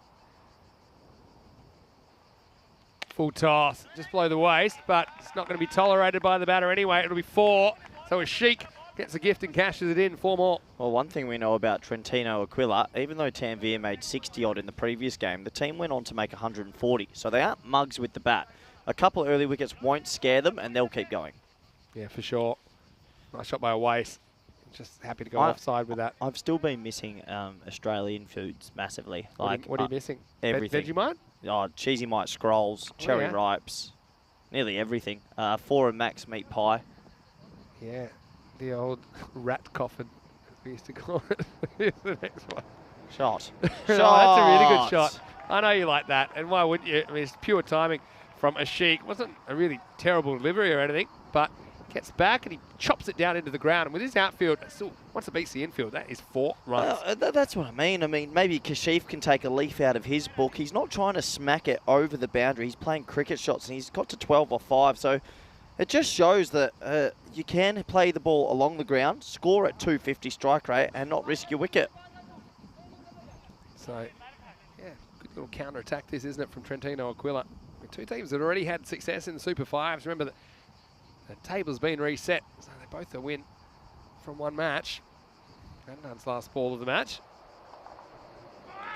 Full toss, just below the waist, but it's not going to be tolerated by the batter anyway. It'll be 4. So as Sheik gets the gift and cashes it in, 4 more. Well, one thing we know about Trentino Aquila, even though Tanvir made 60-odd in the previous game, the team went on to make 140. So they aren't mugs with the bat. A couple of early wickets won't scare them, and they'll keep going. Yeah, for sure. Nice shot by a waste. Just happy to go offside with that. I've still been missing Australian foods massively. What are you missing? Everything. Vegemite? Oh, cheesy mite scrolls, cherry ripes, nearly everything. 4 and Max meat pie. Yeah, the old rat coffin, as we used to call it. Here's the next one. Shot. Oh, that's a really good shot. I know you like that, and why wouldn't you? I mean, it's pure timing from Rasheed. Wasn't a really terrible delivery or anything, but gets back and he chops it down into the ground. And with his outfield, still once it beats the infield, that is 4 runs. That's what I mean. I mean, maybe Kashif can take a leaf out of his book. He's not trying to smack it over the boundary. He's playing cricket shots, and he's got to 12 or 5. So it just shows that you can play the ball along the ground, score at 250 strike rate, and not risk your wicket. So, yeah, good little counter-attack this, isn't it, from Trentino Aquila. Two teams that already had success in the Super Fives. Remember that the table's been reset, so they both a win from one match. Adnan's last ball of the match.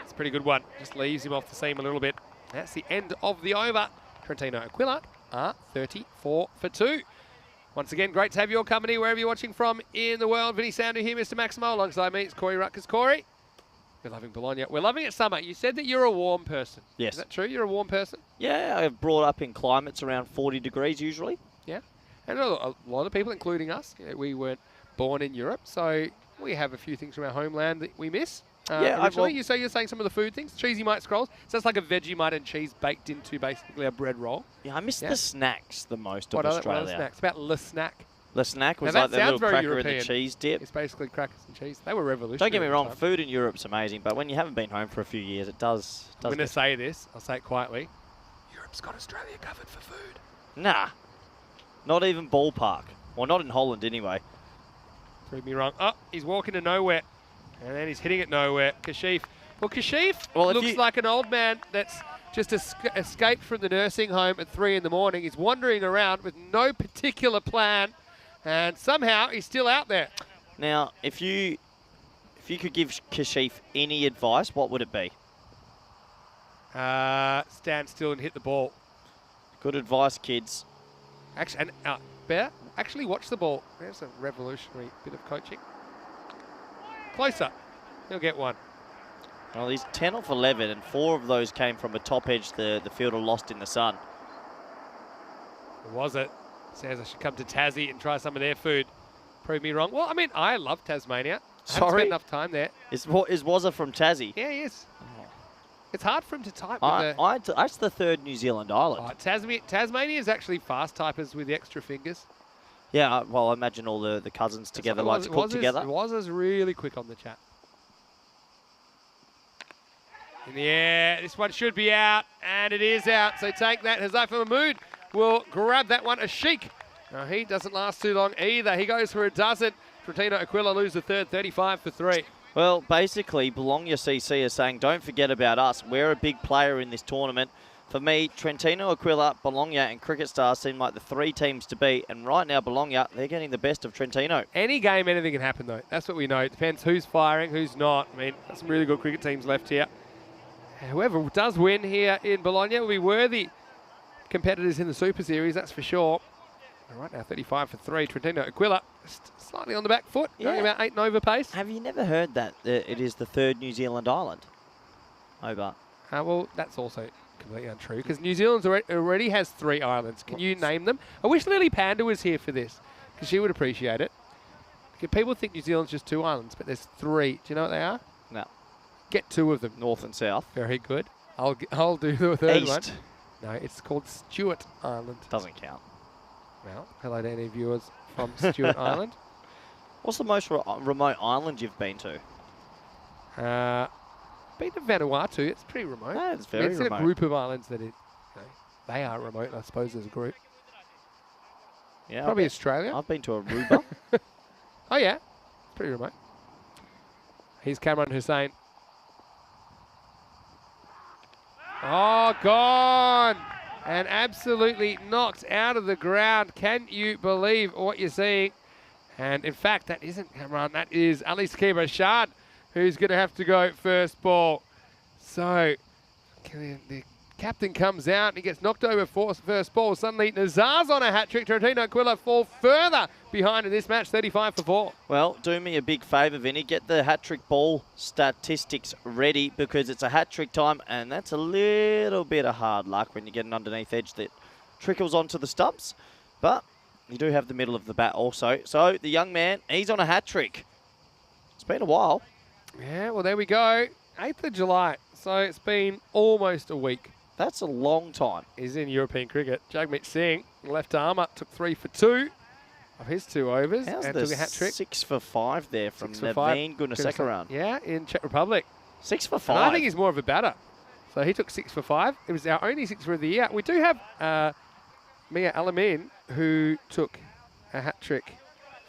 It's a pretty good one. Just leaves him off the seam a little bit. That's the end of the over. Trentino Aquila are 34 for 2. Once again, great to have your company wherever you're watching from in the world. Vinny Sandu here, Mr. Maximo. Alongside me, it's Corey Rutgers. Corey, we're loving Bologna. We're loving it summer. You said that you're a warm person. Yes. Is that true? You're a warm person? Yeah, I've brought up in climates around 40 degrees usually. Yeah. And a lot of people, including us, we weren't born in Europe, so we have a few things from our homeland that we miss. Originally, you're saying some of the food things, cheesy mite scrolls. So it's like a Vegemite and cheese baked into basically a bread roll. Yeah, I miss the snacks the most What of are Australia. snacks? About Le Snack. The snack was Now like that the sounds little very cracker European. and the cheese dip. It's basically crackers and cheese. They were revolutionary. Don't get me at the wrong, time. food in Europe's amazing, but when you haven't been home for a few years, it does. I'm going to say this. I'll say it quietly. Europe's got Australia covered for food. Nah, not even ballpark. Well, not in Holland anyway. Prove me wrong. Oh, he's walking to nowhere. And then he's hitting it nowhere. Kashif. Well, Kashif looks like an old man that's just escaped from the nursing home at 3 in the morning. He's wandering around with no particular plan. And somehow he's still out there. Now, if you could give Kashif any advice, what would it be? Stand still and hit the ball. Good advice, kids. Actually watch the ball. There's a revolutionary bit of coaching. Closer. He'll get one. Well, he's 10 off 11, and 4 of those came from a top edge the fielder lost in the sun. Or was it? Says I should come to Tassie and try some of their food. Prove me wrong. Well, I mean, I love Tasmania. I haven't spent enough time there. Is Wazza from Tassie? Yeah, he is. Oh. It's hard for him to type. That's the 3rd New Zealand island. Tasmania is actually fast typers with the extra fingers. Yeah, well, I imagine all the cousins together like to cook together. Wazza's really quick on the chat. In the air, this one should be out, and it is out. So take that. Hazaifa Mahmood will grab that one. A Sheik. No, he doesn't last too long either. He goes for a dozen. Trentino Aquila lose the 3rd, 35 for 3. Well, basically, Bologna CC is saying, don't forget about us. We're a big player in this tournament. For me, Trentino Aquila, Bologna, and Cricket Stars seem like the 3 teams to beat. And right now, Bologna, they're getting the best of Trentino. Any game, anything can happen, though. That's what we know. It depends who's firing, who's not. I mean, there's some really good cricket teams left here. Whoever does win here in Bologna will be worthy competitors in the Super Series, that's for sure. All right, now 35 for 3. Trentino Aquila slightly on the back foot, going about 8 and over pace. Have you never heard that it is the 3rd New Zealand island? Hobart. Well, that's also completely untrue, because New Zealand already has 3 islands. Can you name them? I wish Lily Panda was here for this, because she would appreciate it. Because people think New Zealand's just 2 islands, but there's 3. Do you know what they are? No. Get 2 of them. North and South. Very good. I'll do the 3rd one. East. No, it's called Stewart Island. Doesn't count. Well, hello to any viewers from Stewart Island. What's the most remote island you've been to? Been to Vanuatu. It's pretty remote. No, it's very remote. It's a group of islands that they are remote, I suppose, as a group. Yeah, probably Australia. I've been to Aruba. Oh, yeah. It's pretty remote. Here's Cameron Hussein. Oh, gone. And absolutely knocked out of the ground. Can you believe what you're seeing? And in fact, that isn't Cameron. That is Ali Sakib Rashad, who's going to have to go first ball. So the captain comes out and he gets knocked over first ball. Suddenly, Nazar's on a hat-trick. Trentino Aquila fall further behind in this match, 35 for 4. Well, do me a big favour, Vinny. Get the hat-trick ball statistics ready because it's a hat-trick time, and that's a little bit of hard luck when you get an underneath edge that trickles onto the stumps. But you do have the middle of the bat also. So the young man, he's on a hat-trick. It's been a while. Yeah, well, there we go. 8th of July. So it's been almost a week. That's a long time. He's in European cricket. Jagmeet Singh, left armour, took 3 for 2 of his 2 overs. How's and the took a hat-trick. 6 for 5 there from 6 for 5. Naveen Gunasekaran? Yeah, in Czech Republic. 6 for And 5. I think he's more of a batter. So he took 6 for 5. It was our only 6 for the year. We do have Mia Alamin, who took a hat-trick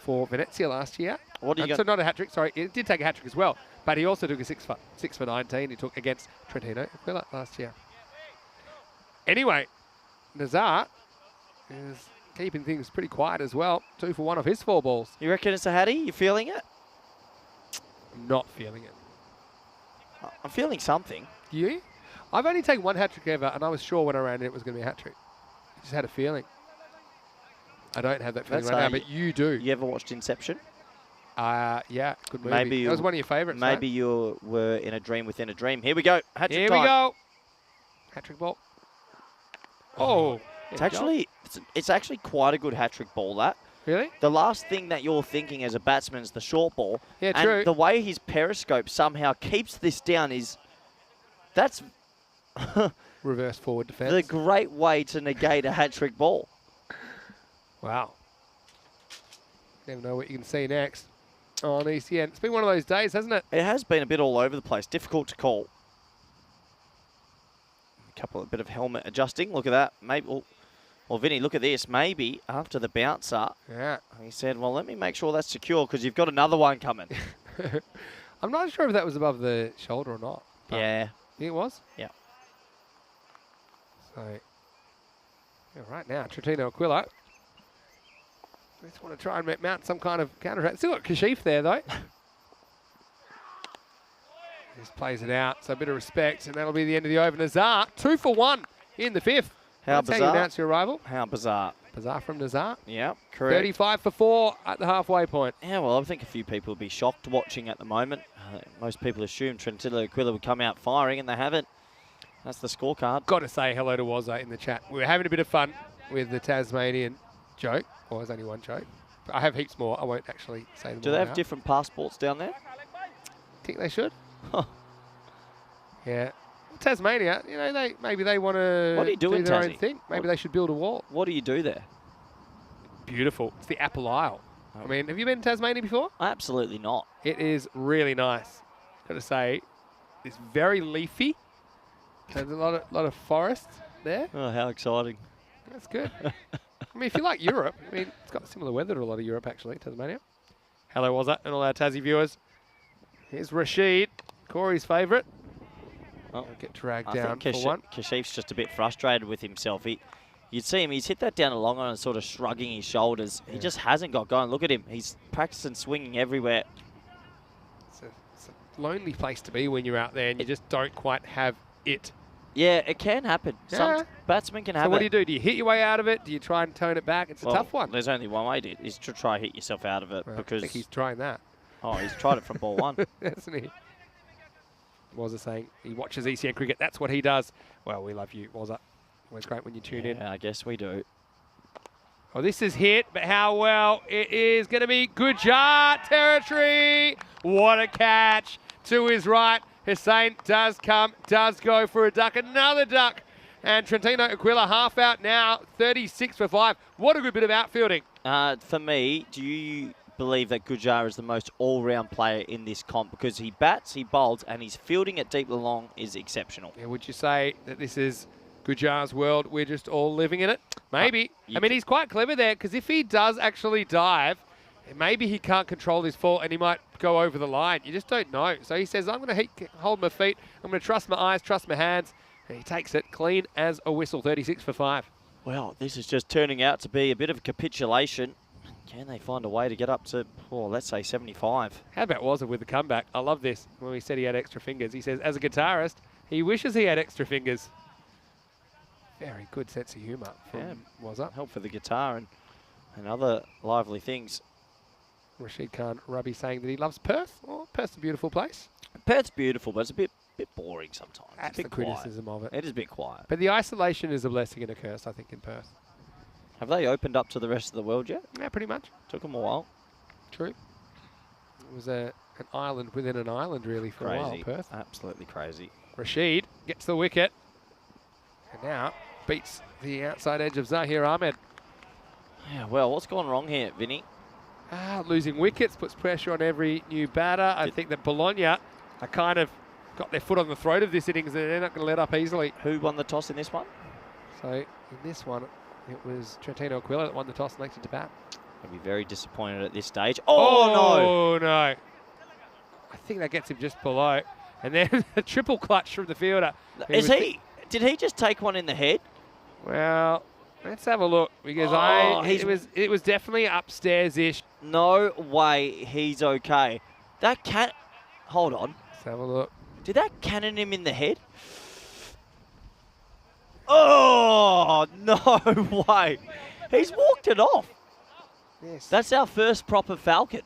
for Venezia last year. What do you So got? not a hat-trick, sorry. He did take a hat-trick as well. But he also took a 6 for 19 he took against Trentino Aquila last year. Anyway, Nazar is keeping things pretty quiet as well. 2 for 1 of his 4 balls. You reckon it's a hattie? You feeling it? Not feeling it. I'm feeling something. You? I've only taken 1 hat-trick ever, and I was sure when I ran it was going to be a hat-trick. I just had a feeling. I don't have that feeling That's right now, how but you do. You ever watched Inception? Yeah, good movie. Maybe that was one of your favourites, Maybe you were in a dream within a dream. Here we go. Hat-trick Here time. we go. Hat-trick ball. Oh. It's actually quite a good hat-trick ball, that. Really? The last thing that you're thinking as a batsman is the short ball. Yeah, and true. the way his periscope somehow keeps this down that's Reverse forward defence. the great way to negate a hat-trick ball. Wow. Never know what you can see next on ECN. It's been one of those days, hasn't it? It has been a bit all over the place. Difficult to call. A bit of helmet adjusting. Look at that. Maybe. Well, Vinny, look at this. Maybe after the bouncer, Yeah. he said, well, let me make sure that's secure because you've got another one coming. I'm not sure if that was above the shoulder or not. but Yeah. I think it was? Yeah. So, yeah, right now, Trentino Aquila. Just want to try and mount some kind of counter-attack. Still got Kashif there, though. Just plays it out, so a bit of respect, and that'll be the end of the over. Nazar, 2 for 1 in the 5th. How That's how you bizarre. announce your arrival. How bizarre. Bizarre from Nazar. Yeah, correct. 35 for 4 at the halfway point. Yeah, well, I think a few people would be shocked watching at the moment. Most people assume Trentino Aquila would come out firing, and they haven't. That's the scorecard. Got to say hello to Wazza in the chat. We were having a bit of fun with the Tasmanian joke. Well, there's only one joke. But I have heaps more. I won't actually say them Do all they have now. different passports down there? Think they should? Yeah. Tasmania, you know, maybe they want to What do you do in their own Tassie? thing. Maybe they should build a wall. What do you do there? Beautiful. It's the Apple Isle. Oh. I mean, have you been to Tasmania before? Absolutely not. It is really nice. Got to say, it's very leafy. There's a lot of forest there. Oh, how exciting. That's good. I mean, if you like Europe, I mean, it's got similar weather to a lot of Europe, actually, Tasmania. Hello, Wazza, and all our Tassie viewers. Here's Rasheed, Corey's favourite. Oh, Get dragged I down think for one. Kashif's just a bit frustrated with himself. You'd see him, he's hit that down a long on and sort of shrugging his shoulders. Yeah. He just hasn't got going. Look at him. He's practicing swinging everywhere. It's a lonely place to be when you're out there and you just don't quite have it. Yeah, it can happen. Yeah. Some batsmen can have So what do it. you do? Do you hit your way out of it? Do you try and tone it back? It's a Well, tough one. There's only one way to is to try hit yourself out of it Well, because I think he's trying that. he's tried it from ball one. Hasn't he? Wazza saying he watches ECN cricket. That's what he does. Well, we love you, Wazza. Always great when you tune in. Yeah, I guess we do. Well, this is hit, but how well it is going to be Gujarat territory. What a catch to his right. Hussain does go for a duck, another duck. And Trentino Aquila half out now, 36 for 5. What a good bit of outfielding. For me, do you believe that Gujar is the most all-round player in this comp? Because he bats, he bowls, and his fielding at deep and long is exceptional. Yeah, would you say that this is Gujar's world? We're just all living in it? Maybe. I mean, he's quite clever there, because if he does actually dive, maybe he can't control his fall and he might go over the line. You just don't know. So he says, I'm going to hold my feet. I'm going to trust my eyes, trust my hands. And he takes it clean as a whistle, 36 for 5. Well, this is just turning out to be a bit of a capitulation. Can they find a way to get up to, let's say 75? How about Wazza with the comeback? I love this. When we said he had extra fingers, he says, as a guitarist, he wishes he had extra fingers. Very good sense of humour from Wazza. Help for the guitar and other lively things. Rasheed Khan Rubby saying that he loves Perth. Well, Perth's a beautiful place. Perth's beautiful, but it's a bit boring sometimes. That's it's a the bit quiet. criticism of it. It is a bit quiet. But the isolation is a blessing and a curse, I think, in Perth. Have they opened up to the rest of the world yet? Yeah, pretty much. Took them a while. True. It was an island within an island, really, for a while, Perth. Absolutely crazy. Rashid gets the wicket. And now beats the outside edge of Zahir Ahmed. Yeah, well, what's gone wrong here, Vinny? Losing wickets puts pressure on every new batter. I think that Bologna are kind of got their foot on the throat of this innings and they're not going to let up easily. Who won the toss in this one? So in this one, it was Trentino Aquila that won the toss and elected to bat. I'd be very disappointed at this stage. Oh, no. I think that gets him just below. And then a triple clutch from the fielder. Did he just take one in the head? Well, let's have a look because it was definitely upstairs-ish. No way he's okay. That cat. Hold on. Let's have a look. Did that cannon him in the head? Oh, no way. He's walked it off. Yes. That's our first proper Falcon.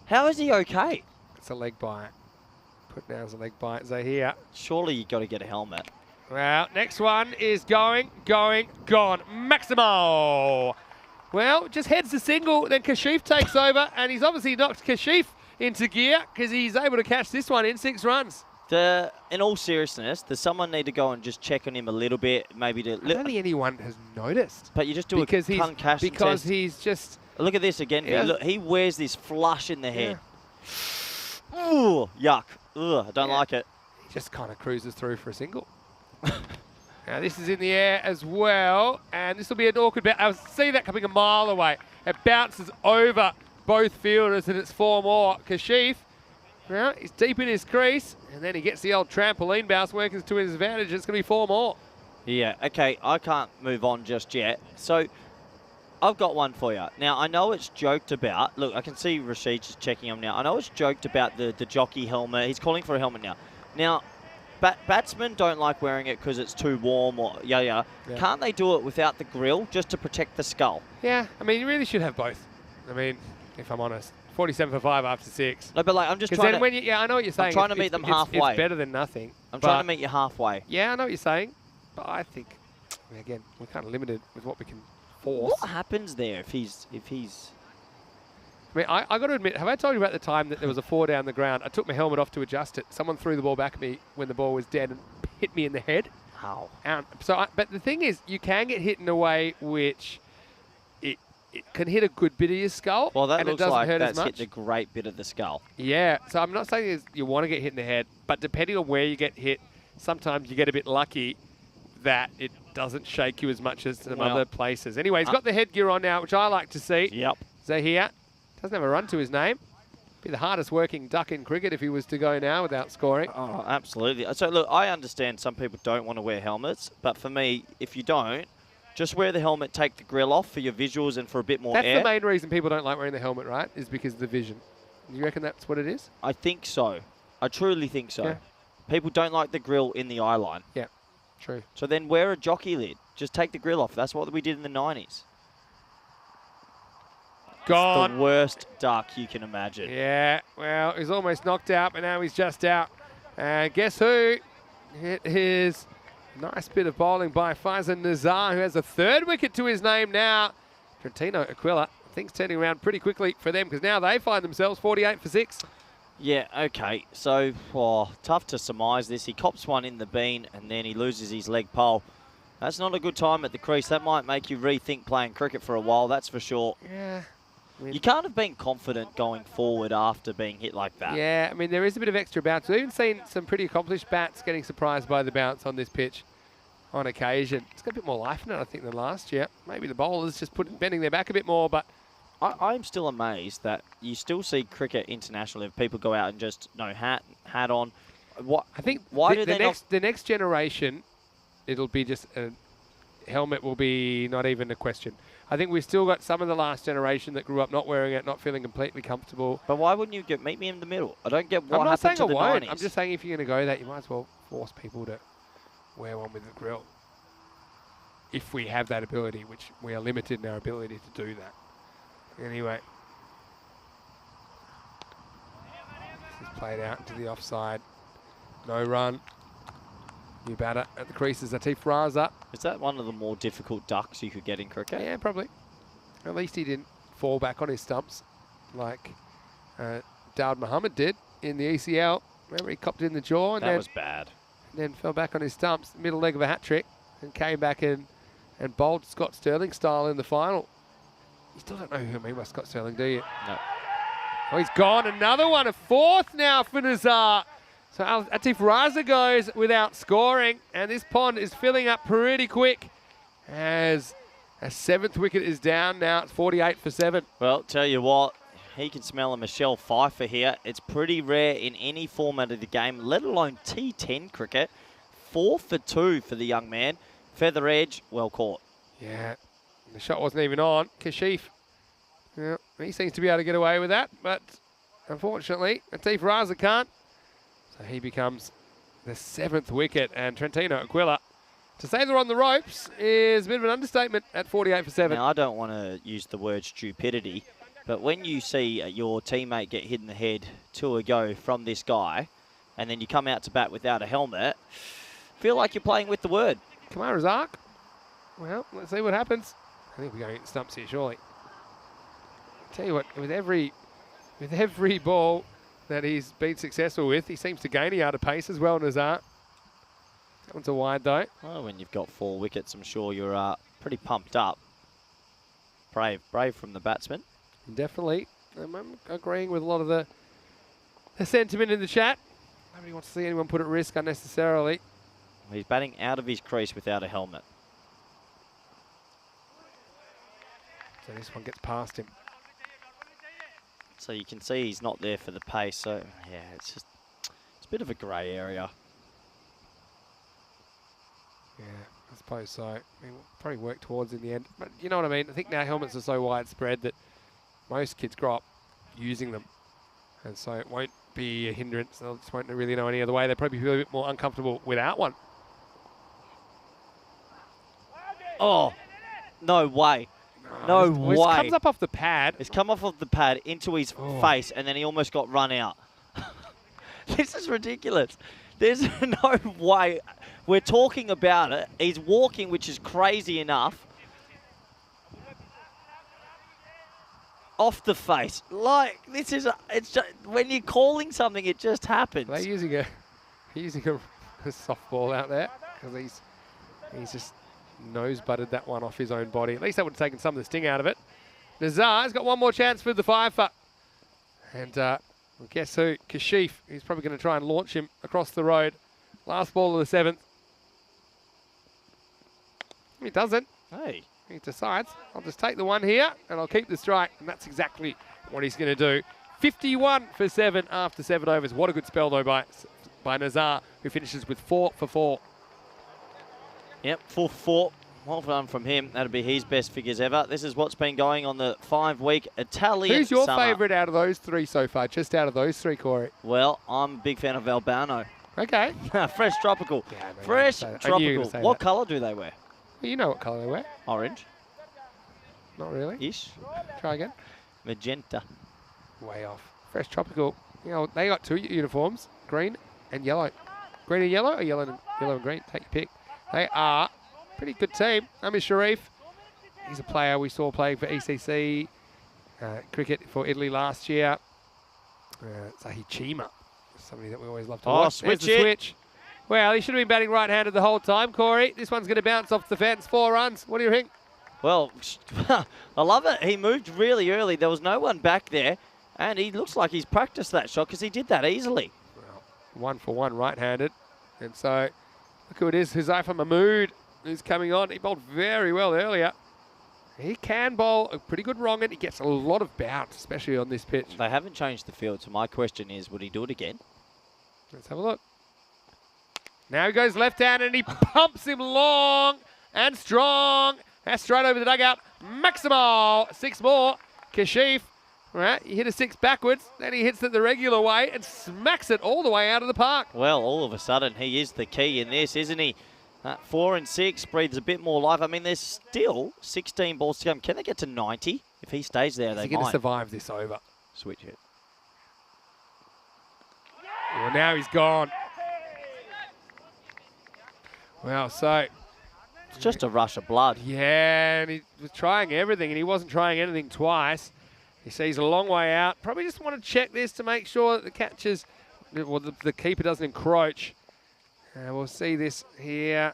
How is he okay? It's a leg bite. Put down as a leg bite. Zahir. Surely you got to get a helmet. Well, next one is gone. Maximo. Well, just heads the single, then Kashif takes over, and he's obviously knocked Kashif into gear because he's able to catch this one in 6 runs. In all seriousness, does someone need to go and just check on him a little bit, maybe to... I don't think anyone has noticed. But you just do a concussion because test. he's just... Look at this again. Yeah. Look, he wears this flush in the head. Ooh, yuck. Ugh, I don't like it. He just kind of cruises through for a single. Now this is in the air as well, and this will be an awkward bounce. I see that coming a mile away. It bounces over both fielders, and it's 4 more. Kashif, well, he's deep in his crease, and then he gets the old trampoline bounce working to his advantage. It's going to be 4 more. Yeah, okay, I can't move on just yet. So, I've got one for you. Now, I know it's joked about. Look, I can see Rasheed just checking him now. I know it's joked about the jockey helmet. He's calling for a helmet now. Now, batsmen don't like wearing it because it's too warm or yeah. Can't they do it without the grill just to protect the skull? Yeah, I mean, you really should have both. I mean, if I'm honest. 47 for 5 after 6. No, but like, I'm just trying then to... I know what you're saying. I'm trying to meet them halfway. It's better than nothing. I'm trying to meet you halfway. Yeah, I know what you're saying. But I think, again, we're kind of limited with what we can force. What happens there if he's... I mean, I got to admit, have I told you about the time that there was a 4 down the ground? I took my helmet off to adjust it. Someone threw the ball back at me when the ball was dead and hit me in the head. How? But the thing is, you can get hit in a way which it can hit a good bit of your skull. Well, that and looks it doesn't like hurt that's as much. hit a great bit of the skull. Yeah, so I'm not saying you want to get hit in the head, but depending on where you get hit, sometimes you get a bit lucky that it doesn't shake you as much as some other places. Anyway, he's got the headgear on now, which I like to see. Yep. Zahir doesn't have a run to his name. Be the hardest working duck in cricket if he was to go now without scoring. Oh, absolutely. So, look, I understand some people don't want to wear helmets, but for me, if you don't, just wear the helmet, take the grill off for your visuals and for a bit more air. That's the main reason people don't like wearing the helmet, right? Is because of the vision. You reckon that's what it is? I think so. I truly think so. Yeah. People don't like the grill in the eye line. Yeah, true. So then wear a jockey lid. Just take the grill off. That's what we did in the 90s. Gone. It's the worst duck you can imagine. Yeah, well, he's almost knocked out, but now he's just out. And guess who? It is a nice bit of bowling by Faizan Nazar, who has a 3rd wicket to his name now. Trentino Aquila, things turning around pretty quickly for them because now they find themselves 48 for 6. Yeah, okay. So, tough to surmise this. He cops one in the bean and then he loses his leg pole. That's not a good time at the crease. That might make you rethink playing cricket for a while, that's for sure. Yeah. You can't have been confident going forward after being hit like that. Yeah, I mean, there is a bit of extra bounce. We've even seen some pretty accomplished bats getting surprised by the bounce on this pitch on occasion. It's got a bit more life in it, I think, than last year. Maybe the bowlers just bending their back a bit more, but... I'm still amazed that you still see cricket internationally if people go out and just, no, hat on. What? I think the next generation, it'll be just a helmet will be not even a question. I think we've still got some of the last generation that grew up not wearing it, not feeling completely comfortable. But why wouldn't you meet me in the middle? I don't get what I'm not happened saying to the I won't. 90s. I'm just saying if you're going to go that, you might as well force people to wear one with the grill. if we have that ability, which we are limited in our ability to do that. Anyway. This is played out into the offside. No run. New batter at the creases. Atif Raza. Is that one of the more difficult ducks you could get in cricket? Yeah, probably. At least he didn't fall back on his stumps like Dawud Muhammad did in the ECL. Remember, he copped it in the jaw and that was bad. Then fell back on his stumps, middle leg of a hat trick, and came back and bowled Scott Sterling style in the final. You still don't know who I mean by Scott Sterling, do you? No. Oh, he's gone. Another one, a fourth now for Nazar. So Atif Raza goes without scoring, and this pond is filling up pretty quick as a seventh wicket is down now. It's 48 for 7. Well, tell you what, he can smell a Michelle Pfeiffer here. It's pretty rare in any format of the game, let alone T10 cricket. 4 for 2 for the young man. Feather edge, well caught. Yeah, the shot wasn't even on. Kashif, yeah, he seems to be able to get away with that, but unfortunately, Atif Raza can't. So he becomes the 7th wicket, and Trentino Aquila, to say they're on the ropes, is a bit of an understatement at 48 for 7. Now, I don't want to use the word stupidity, but when you see your teammate get hit in the head 2 ago from this guy, and then you come out to bat without a helmet, feel like you're playing with the word. Kamar Razak. Well, let's see what happens. I think we're going to hit stumps here, surely. Tell you what, with every ball that he's been successful with, he seems to gain a yard of pace as well, Nazar. That one's a wide, though. Well, when you've got 4 wickets, I'm sure you're pretty pumped up. Brave from the batsman. Definitely. I'm agreeing with a lot of the sentiment in the chat. Nobody wants to see anyone put at risk unnecessarily. He's batting out of his crease without a helmet. So this one gets past him. So you can see he's not there for the pace. So, yeah, it's a bit of a grey area. Yeah, I suppose so. I mean, we'll probably work towards in the end. But you know what I mean? I think now helmets are so widespread that most kids grow up using them. And so it won't be a hindrance. They just won't really know any other way. They'll probably feel a bit more uncomfortable without one. Oh, no way. No way. It comes up off the pad. It's come off of the pad into his face, and then he almost got run out. This is ridiculous. There's no way. We're talking about it. He's walking, which is crazy enough. Off the face. Like, this is, it's just, when you're calling something, it just happens. They're using a softball out there because he's just nose butted that one off his own body. At least that would have taken some of the sting out of it. Nazar's got one more chance for the 5-for. And well, guess who? Kashif. He's probably going to try and launch him across the road. Last ball of the 7th. He doesn't. Hey. He decides, I'll just take the one here and I'll keep the strike. And that's exactly what he's going to do. 51 for 7 after 7 overs. What a good spell, though, by Nazar, who finishes with 4 for 4. Yep, 4 for 4. Well done from him. That'll be his best figures ever. This is what's been going on the 5-week Italian Who's your summer. favourite out of those 3 so far? Just out of those 3, Corey. Well, I'm a big fan of Albano. Okay. Fresh tropical. Yeah, I Fresh tropical. What that. colour do they wear? Well, you know what colour they wear. Orange. Not really. Ish. Try again. Magenta. Way off. Fresh tropical. You know, they got 2 uniforms, green and yellow. Green and yellow or yellow and green? Take your pick. They are a pretty good team. Amir Sharif. He's a player we saw playing for ECC cricket for Italy last year. Zahi Chima. Somebody that we always love to watch. Switch There's the switch. Well, he should have been batting right-handed the whole time, Corey. This one's going to bounce off the fence. 4 runs. What do you think? Well, I love it. He moved really early. There was no one back there. And he looks like he's practiced that shot because he did that easily. Well, 1 for 1 right-handed. And so, look who it is. Huzaifa Mahmood is coming on. He bowled very well earlier. He can bowl a pretty good wrong and he gets a lot of bounce, especially on this pitch. They haven't changed the field, so my question is, would he do it again? Let's have a look. Now he goes left hand and he pumps him long and strong. That's straight over the dugout. Maximo. 6 more. Kashif. Right, he hit a 6 backwards, then he hits it the regular way and smacks it all the way out of the park. Well, all of a sudden, he is the key in this, isn't he? 4 and 6 breathes a bit more life. I mean, there's still 16 balls to come. Can they get to 90? If he stays there, Is they he going to might. survive this over? Switch it. Well, now he's gone. Well, so... It's just a rush of blood. Yeah, and he was trying everything, and he wasn't trying anything twice. He sees a long way out. Probably just want to check this to make sure that the catches, well, the keeper doesn't encroach. We'll see this here.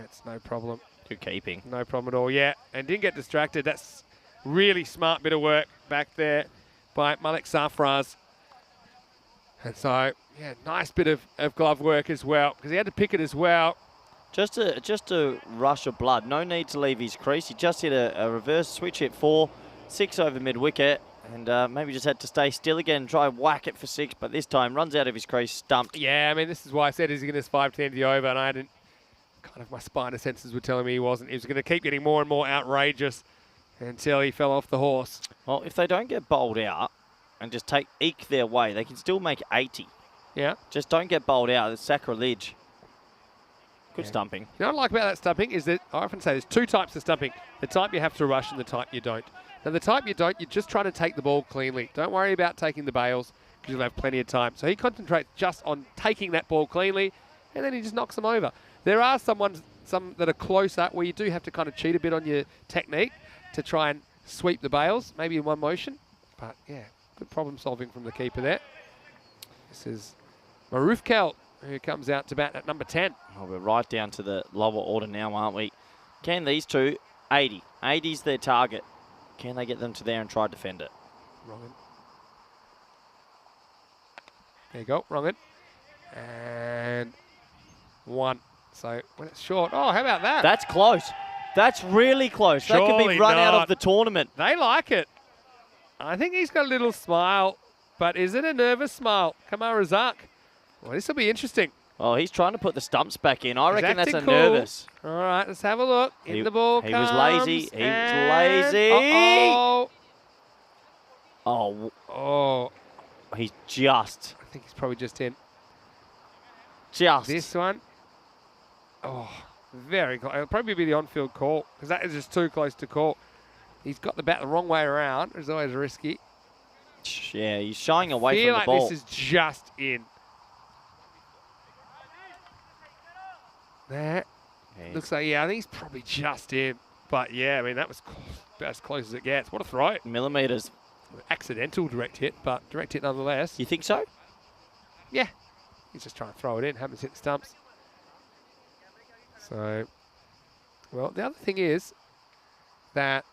It's no problem. Good keeping. No problem at all, yeah. And didn't get distracted. That's really smart bit of work back there by Malik Safraz. And so, yeah, nice bit of glove work as well, because he had to pick it as well. Just a rush of blood. No need to leave his crease. He just hit a reverse switch hit 4, 6 over mid-wicket, and maybe just had to stay still again and try and whack it for 6, but this time runs out of his crease, stumped. Yeah, I mean, this is why I said he's going to survive to the end of the over, and I didn't, kind of my spiner senses were telling me he wasn't. He was going to keep getting more and more outrageous until he fell off the horse. Well, if they don't get bowled out and just eke their way, they can still make 80. Yeah. Just don't get bowled out. It's sacrilege. Good stumping. You know what I like about that stumping is that I often say there's 2 types of stumping. The type you have to rush and the type you don't. Now, the type you don't, you're just trying to take the ball cleanly. Don't worry about taking the bails because you'll have plenty of time. So he concentrates just on taking that ball cleanly, and then he just knocks them over. There are some that are closer where you do have to kind of cheat a bit on your technique to try and sweep the bails, maybe in one motion. But, yeah, good problem solving from the keeper there. This is Maruf Kelt, who comes out to bat at number 10. Well, we're right down to the lower order now, aren't we? Can these two, 80. 80's their target. Can they get them to there and try to defend it? Wrong in. There you go, wrong in. And 1. So when it's short, oh, how about that? That's close. That's really close. That could Surely be run out not. of the tournament. They like it. I think he's got a little smile, but is it a nervous smile? Kamar Razak. Well, this will be interesting. Oh, he's trying to put the stumps back in. I reckon that's a acting cool. nervous. All right, let's have a look. In the ball He comes. was lazy. He was and- lazy. Uh-oh. Oh, Oh, he's just. I think he's probably just in. Just. This one. Oh, very close. It'll probably be the on-field call because that is just too close to call. He's got the bat the wrong way around. It's always risky. Yeah, he's shying away Feel from the like ball. this is just in. That Yeah, looks like, yeah, I think he's probably just in. But yeah, I mean, that was about as close as it gets. What a throw. millimetres. Accidental direct hit, but direct hit nonetheless. You think so? Yeah. He's just trying to throw it in, happens to hit the stumps. So, well, the other thing is that,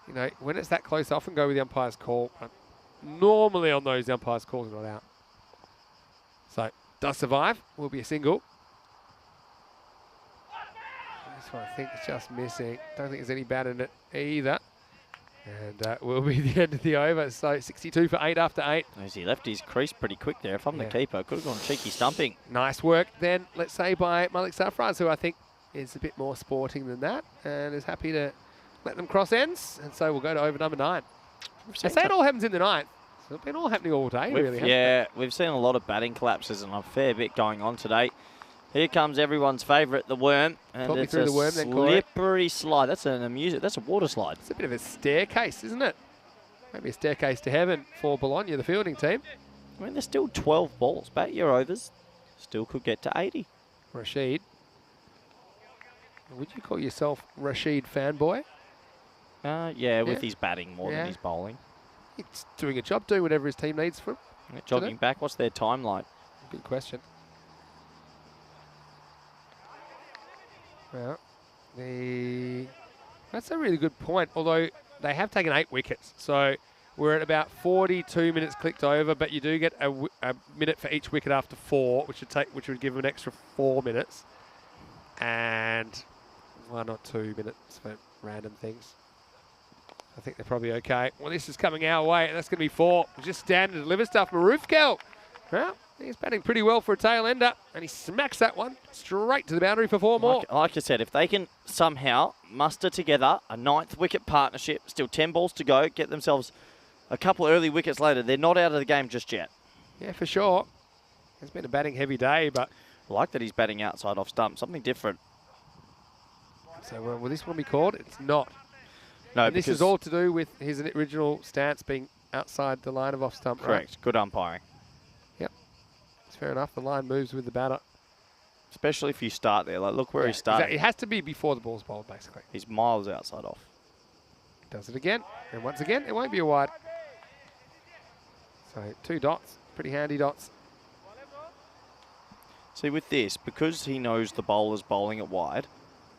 you know, when it's that close, I often go with the umpire's call. But normally on those, the umpire's call is not out. So, does survive, will be a single. This one I think is just missing. Don't think there's any bat in it either. And will be the end of the over. So 62 for 8 after 8. As he left his crease pretty quick there. If I'm the keeper, could have gone cheeky stumping. Nice work then, let's say, by Malik Safraz, who I think is a bit more sporting than that and is happy to let them cross ends. And so we'll go to over number 9. I say it all happens in the 9th. So it's been all happening all day, really, hasn't it? We've seen a lot of batting collapses and a fair bit going on today. Here comes everyone's favourite, the worm. And Talk me it's through a the worm then, Corey. slippery slide. That's a water slide. It's a bit of a staircase, isn't it? Maybe a staircase to heaven for Bologna, the fielding team. I mean, there's still 12 balls. Bat your overs. Still could get to 80. Rasheed. Would you call yourself Rasheed fanboy? Yeah, with his batting more Yeah. than his bowling. He's doing a job, doing whatever his team needs from him. Jogging back, what's their time like? Good question. Well, that's a really good point, although they have taken 8 wickets. So we're at about 42 minutes clicked over, but you do get a minute for each wicket after 4, which would give them an extra 4 minutes. And 1 or 2 minutes for random things. I think they're probably okay. Well, this is coming our way, and that's going to be 4. Just stand and deliver stuff. Maruf Kelt. Well, he's batting pretty well for a tail ender, and he smacks that one straight to the boundary for 4 more. Like I said, if they can somehow muster together a 9th wicket partnership, still 10 balls to go, get themselves a couple of early wickets later, they're not out of the game just yet. Yeah, for sure. It's been a batting heavy day, but I like that he's batting outside off stump, something different. So will this one be called? It's not. No, and this is all to do with his original stance being outside the line of off stump. Correct. Right? Good umpiring. Yep. It's fair enough. The line moves with the batter. Especially if you start there. Like, look where he's starting. Exactly. It has to be before the ball's bowled, basically. He's miles outside off. Does it again. And once again, it won't be a wide. So 2 dots. Pretty handy dots. See, with this, because he knows the bowler's bowling it wide,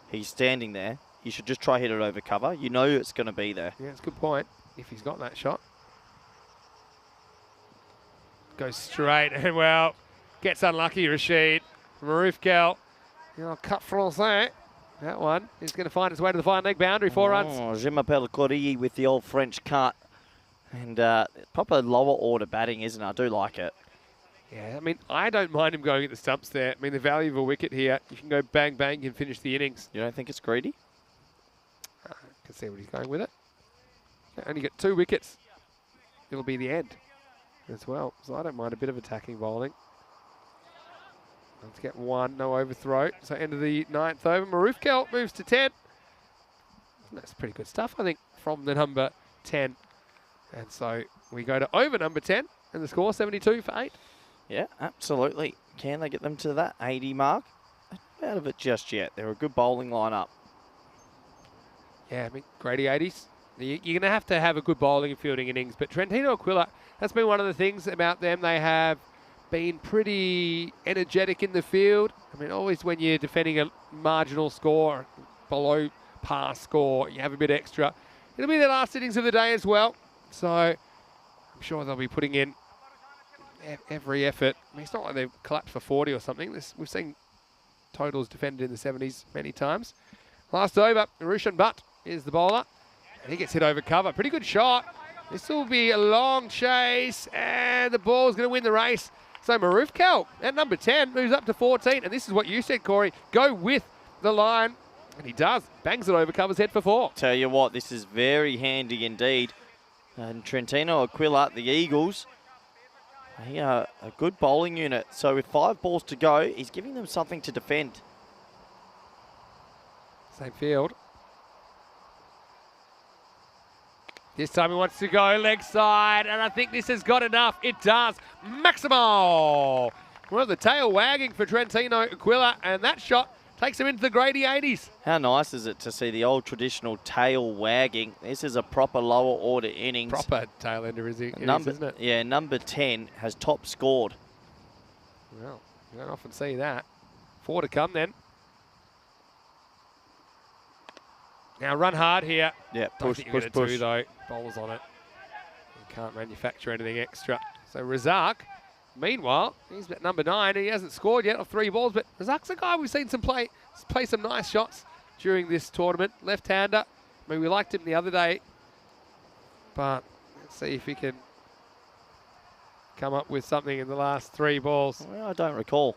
he's standing there. You should just try hit it over cover. You know it's going to be there. Yeah, it's a good point. If he's got that shot. Goes straight and, well, gets unlucky, Rasheed. Maroof Gal. Cut français. That one is going to find its way to the fine leg boundary. 4 runs. Je m'appelle Corrie with the old French cut. And proper lower order batting, isn't it? I do like it. Yeah, I mean, I don't mind him going at the stumps there. I mean, the value of a wicket here, you can go bang, bang, and finish the innings. You don't think it's greedy? I can see what he's going with it. Only get 2 wickets. It'll be the end as well. So I don't mind a bit of attacking bowling. Let's get 1, no overthrow. So end of the 9th over. Maroof Kel moves to 10. That's pretty good stuff, I think, from the number 10. And so we go to over number 10, and the score 72 for 8. Yeah, absolutely. Can they get them to that 80 mark? Out of it just yet. They're a good bowling lineup. Yeah, I mean, Grady 80s. You're going to have a good bowling and fielding innings. But Trentino Aquila, that's been one of the things about them. They have been pretty energetic in the field. I mean, always when you're defending a marginal score, below par score, you have a bit extra. It'll be their last innings of the day as well. So I'm sure they'll be putting in every effort. I mean, it's not like they've collapsed for 40 or something. We've seen totals defended in the 70s many times. Last over, Rushan Butt is the bowler. And he gets hit over cover. Pretty good shot. This will be a long chase. And the ball's going to win the race. So Maroof Kel at number 10 moves up to 14. And this is what you said, Corey. Go with the line. And he does. Bangs it over cover's head for 4. Tell you what, this is very handy indeed. And Trentino Aquila, the Eagles, they are a good bowling unit. So with 5 balls to go, he's giving them something to defend. Same field. This time he wants to go leg side, and I think this has got enough. It does. Maximo! Well, the tail wagging for Trentino Aquila, and that shot takes him into the Grady 80s. How nice is it to see the old traditional tail wagging? This is a proper lower order innings. Proper tail ender, isn't it? Yeah, number 10 has top scored. Well, you don't often see that. 4 to come then. Now run hard here. Yeah, Push. Two, though. Bowlers on it. You can't manufacture anything extra. So Razak, meanwhile, he's at number 9. He hasn't scored yet off 3 balls, but Razak's a guy we've seen play some nice shots during this tournament. Left-hander. I mean, we liked him the other day, but let's see if he can come up with something in the last 3 balls. Well, I don't recall.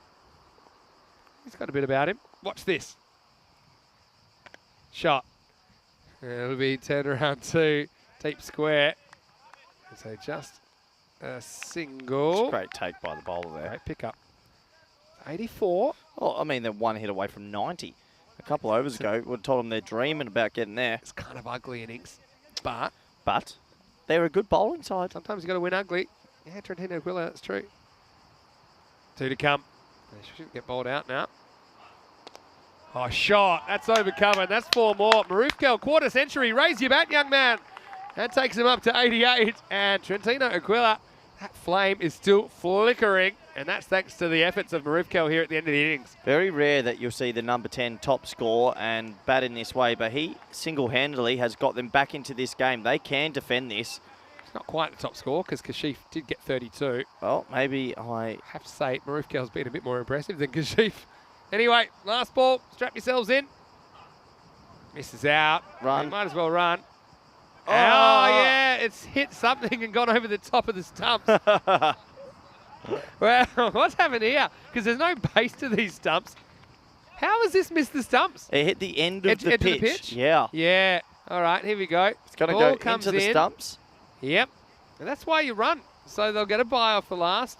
He's got a bit about him. Watch this. Shot. And it'll be turned around to deep square. So just a single. It's a great take by the bowler there. Great pickup. 84. Oh, I mean, they're 1 hit away from 90. A couple overs ago, we told them they're dreaming about getting there. It's kind of ugly innings, but they're a good bowling side. sometimes you've got to win ugly. Yeah, Trentino Aquila, that's true. 2 to come. They shouldn't get bowled out now. Oh, shot. That's over cover, and that's 4 more. Maroof Kel, quarter century. Raise your bat, young man. That takes him up to 88. And Trentino Aquila, that flame is still flickering. And that's thanks to the efforts of Maroof Kel here at the end of the innings. Very rare that you'll see the number 10 top score and bat in this way, but he single-handedly has got them back into this game. They can defend this. It's not quite the top score because Kashif did get 32. Well, maybe I have to say, Maroof Kel's been a bit more impressive than Kashif. Anyway, last ball. Strap yourselves in. Misses out. Run. You might as well run. Oh, yeah. It's hit something and gone over the top of the stumps. Well, what's happened here? Because there's no base to these stumps. How has this missed the stumps? It hit the end of the pitch. Yeah. Yeah. All right, here we go. It's got to go into the stumps. Yep. And that's why you run. So they'll get a bye off the last.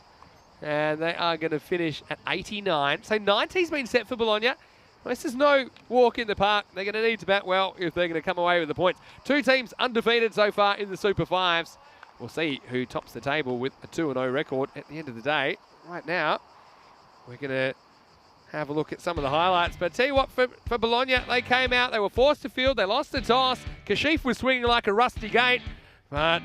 And they are going to finish at 89. So 90's been set for Bologna. This is no walk in the park. They're going to need to bat well if they're going to come away with the points. Two teams undefeated so far in the Super Fives. We'll see who tops the table with a 2-0 record at the end of the day. Right now, we're going to have a look at some of the highlights. But tell you what, for Bologna, they came out, they were forced to field, they lost the toss. Kashif was swinging like a rusty gate. But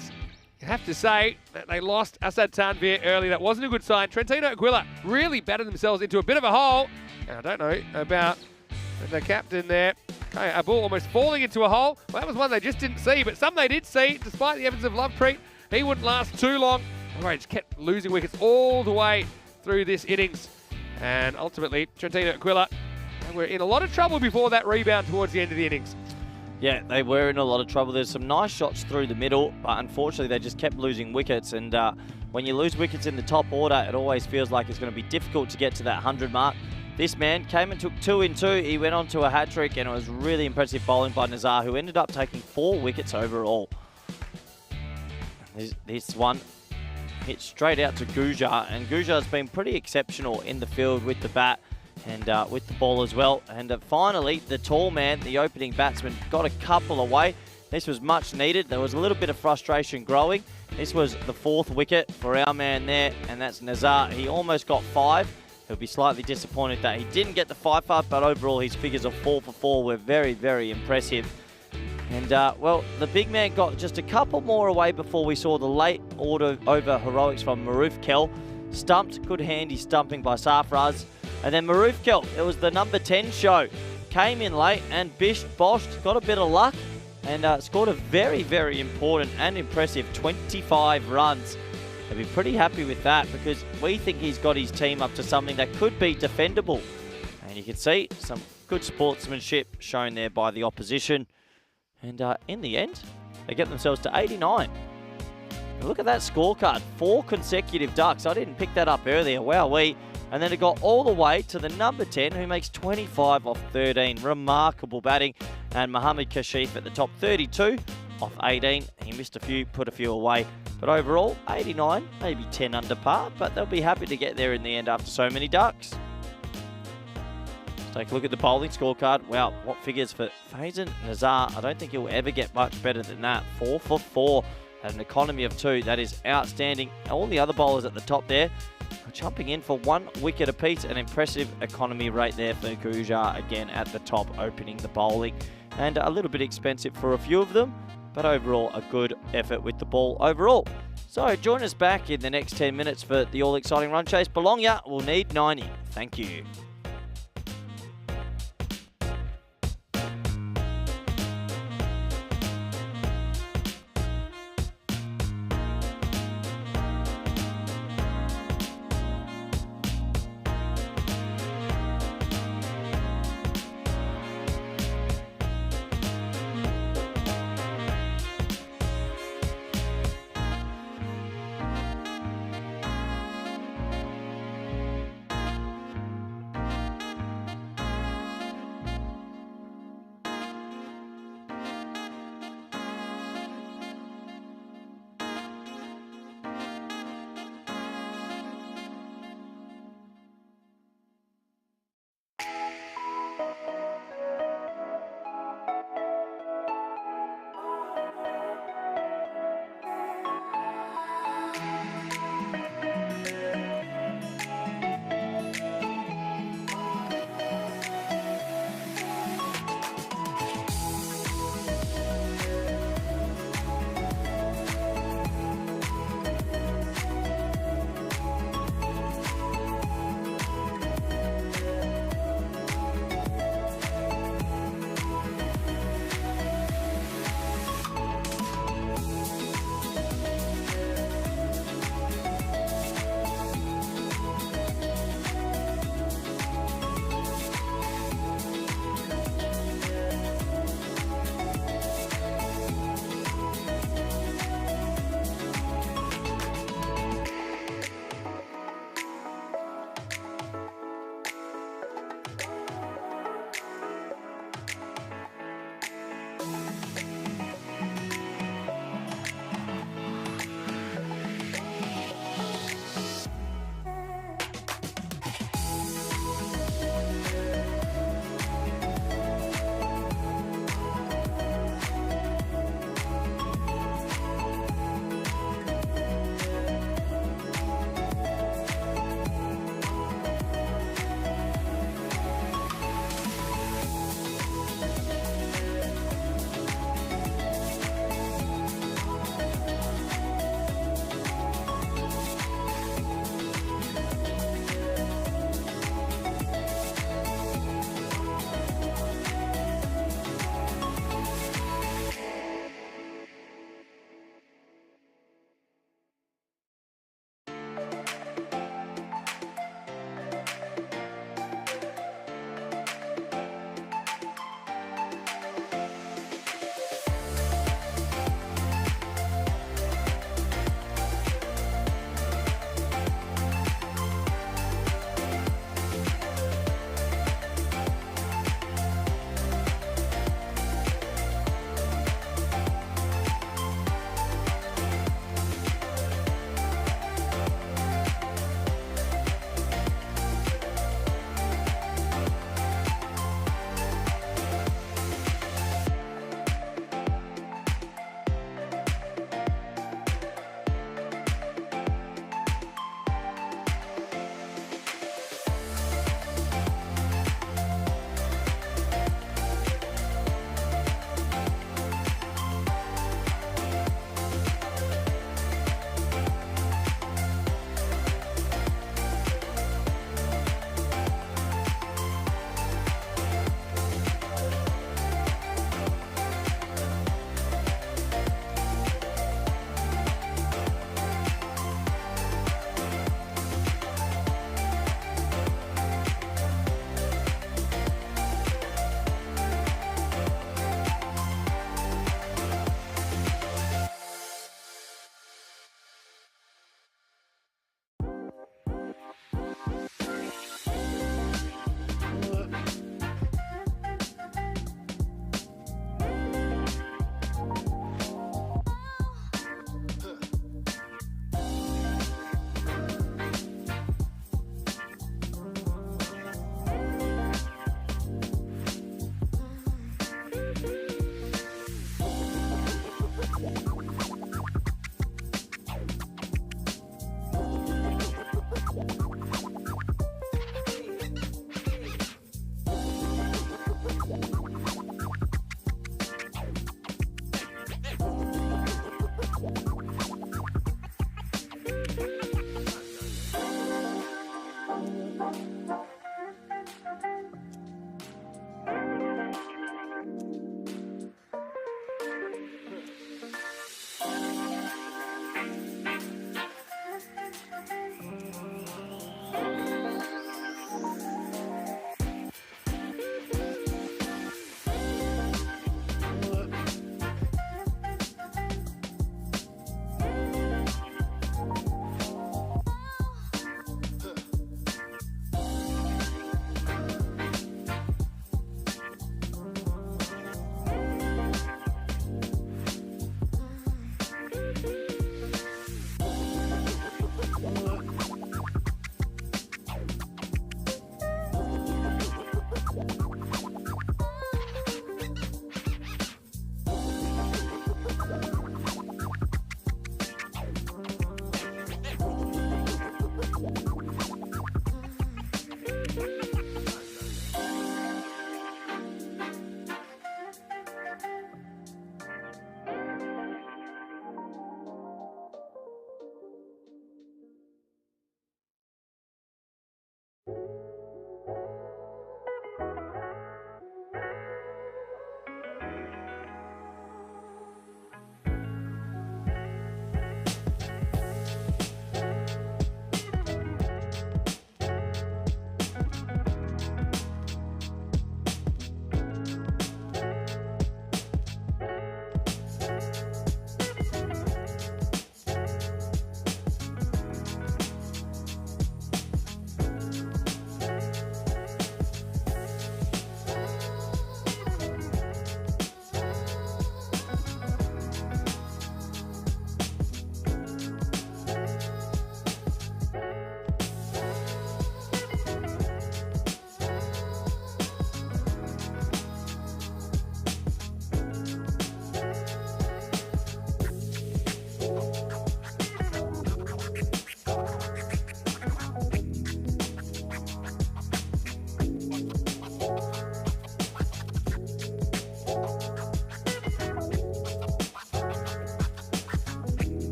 you have to say that they lost Asad Tanvir early. That wasn't a good sign. Trentino Aquila really battered themselves into a bit of a hole. And I don't know about the captain there. Okay, a ball almost falling into a hole. Well, that was one they just didn't see, but some they did see, despite the efforts of Lovepreet. He wouldn't last too long. He just kept losing wickets all the way through this innings. And ultimately, Trentino Aquila were in a lot of trouble before that rebound towards the end of the innings. Yeah, they were in a lot of trouble. There's some nice shots through the middle, but unfortunately they just kept losing wickets. And when you lose wickets in the top order, it always feels like it's going to be difficult to get to that 100 mark. This man came and took 2 in 2. He went on to a hat-trick, and it was really impressive bowling by Nazar, who ended up taking 4 wickets overall. This one hit straight out to Gujar, and Gujar's been pretty exceptional in the field with the bat and with the ball as well. And finally, the tall man, the opening batsman, got a couple away. This was much needed. There was a little bit of frustration growing. This was the 4th wicket for our man there, and that's Nazar. He almost got 5. He'll be slightly disappointed that he didn't get the 5 up, but overall his figures of 4 for 4 were very, very impressive. And, well, the big man got just a couple more away before we saw the late order over heroics from Maroof Kell. Stumped, good handy stumping by Sarfraz. And then Maroof Kell, it was the number 10 show. Came in late and boshed, got a bit of luck, and scored a very, very important and impressive 25 runs. They'll be pretty happy with that because we think he's got his team up to something that could be defendable. And you can see some good sportsmanship shown there by the opposition. And in the end, they get themselves to 89. Now look at that scorecard. 4 consecutive ducks. I didn't pick that up earlier. Wowee. And then it got all the way to the number 10, who makes 25 off 13. Remarkable batting. And Mohammad Kashif at the top, 32 off 18. He missed a few, put a few away. But overall, 89, maybe 10 under par. But they'll be happy to get there in the end after so many ducks. Take a look at the bowling scorecard. Wow, what figures for Faizan Nazar. I don't think he'll ever get much better than that. 4 for 4 at an economy of 2. That is outstanding. All the other bowlers at the top there are jumping in for 1 wicket apiece. An impressive economy rate there for Gujar again at the top, opening the bowling. And a little bit expensive for a few of them, but overall a good effort with the ball overall. So join us back in the next 10 minutes for the all-exciting run chase. Bologna will need 90. Thank you.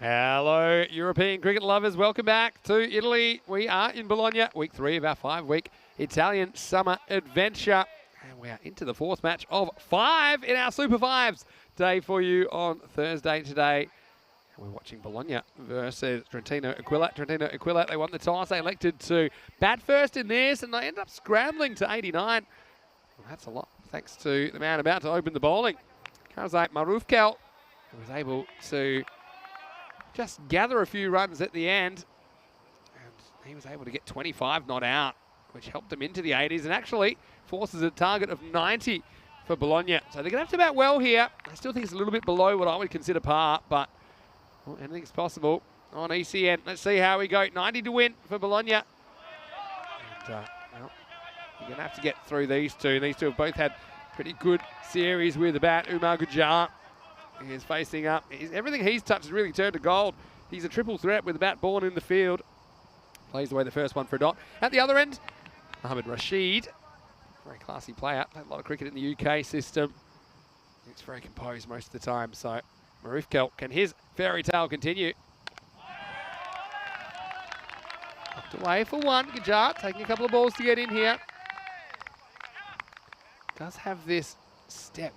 Hello, European cricket lovers. Welcome back to Italy. We are in Bologna, week 3 of our 5-week Italian summer adventure. And we are into the 4th match of 5 in our Super 5s day for you on Thursday today. And we're watching Bologna versus Trentino Aquila. Trentino Aquila, they won the toss. They elected to bat first in this, and they ended up scrambling to 89. Well, that's a lot, thanks to the man about to open the bowling. Karzai Marufkel, who was able to just gather a few runs at the end. And he was able to get 25 not out, which helped him into the 80s and actually forces a target of 90 for Bologna. So they're going to have to bat well here. I still think it's a little bit below what I would consider par, but well, anything's possible on ECN. Let's see how we go. 90 to win for Bologna. And, well, you're going to have to get through these two. These two have both had pretty good series with the bat. Umar Gujar is facing up. Everything he's touched has really turned to gold. He's a triple threat with the bat born in the field. Plays away the first one for a dot. At the other end, Mohammad Rasheed. Very classy player. Played a lot of cricket in the UK system. He's very composed most of the time. So Marufkel, can his fairy tale continue? Knocked away for one. Gujar taking a couple of balls to get in here. Does have this step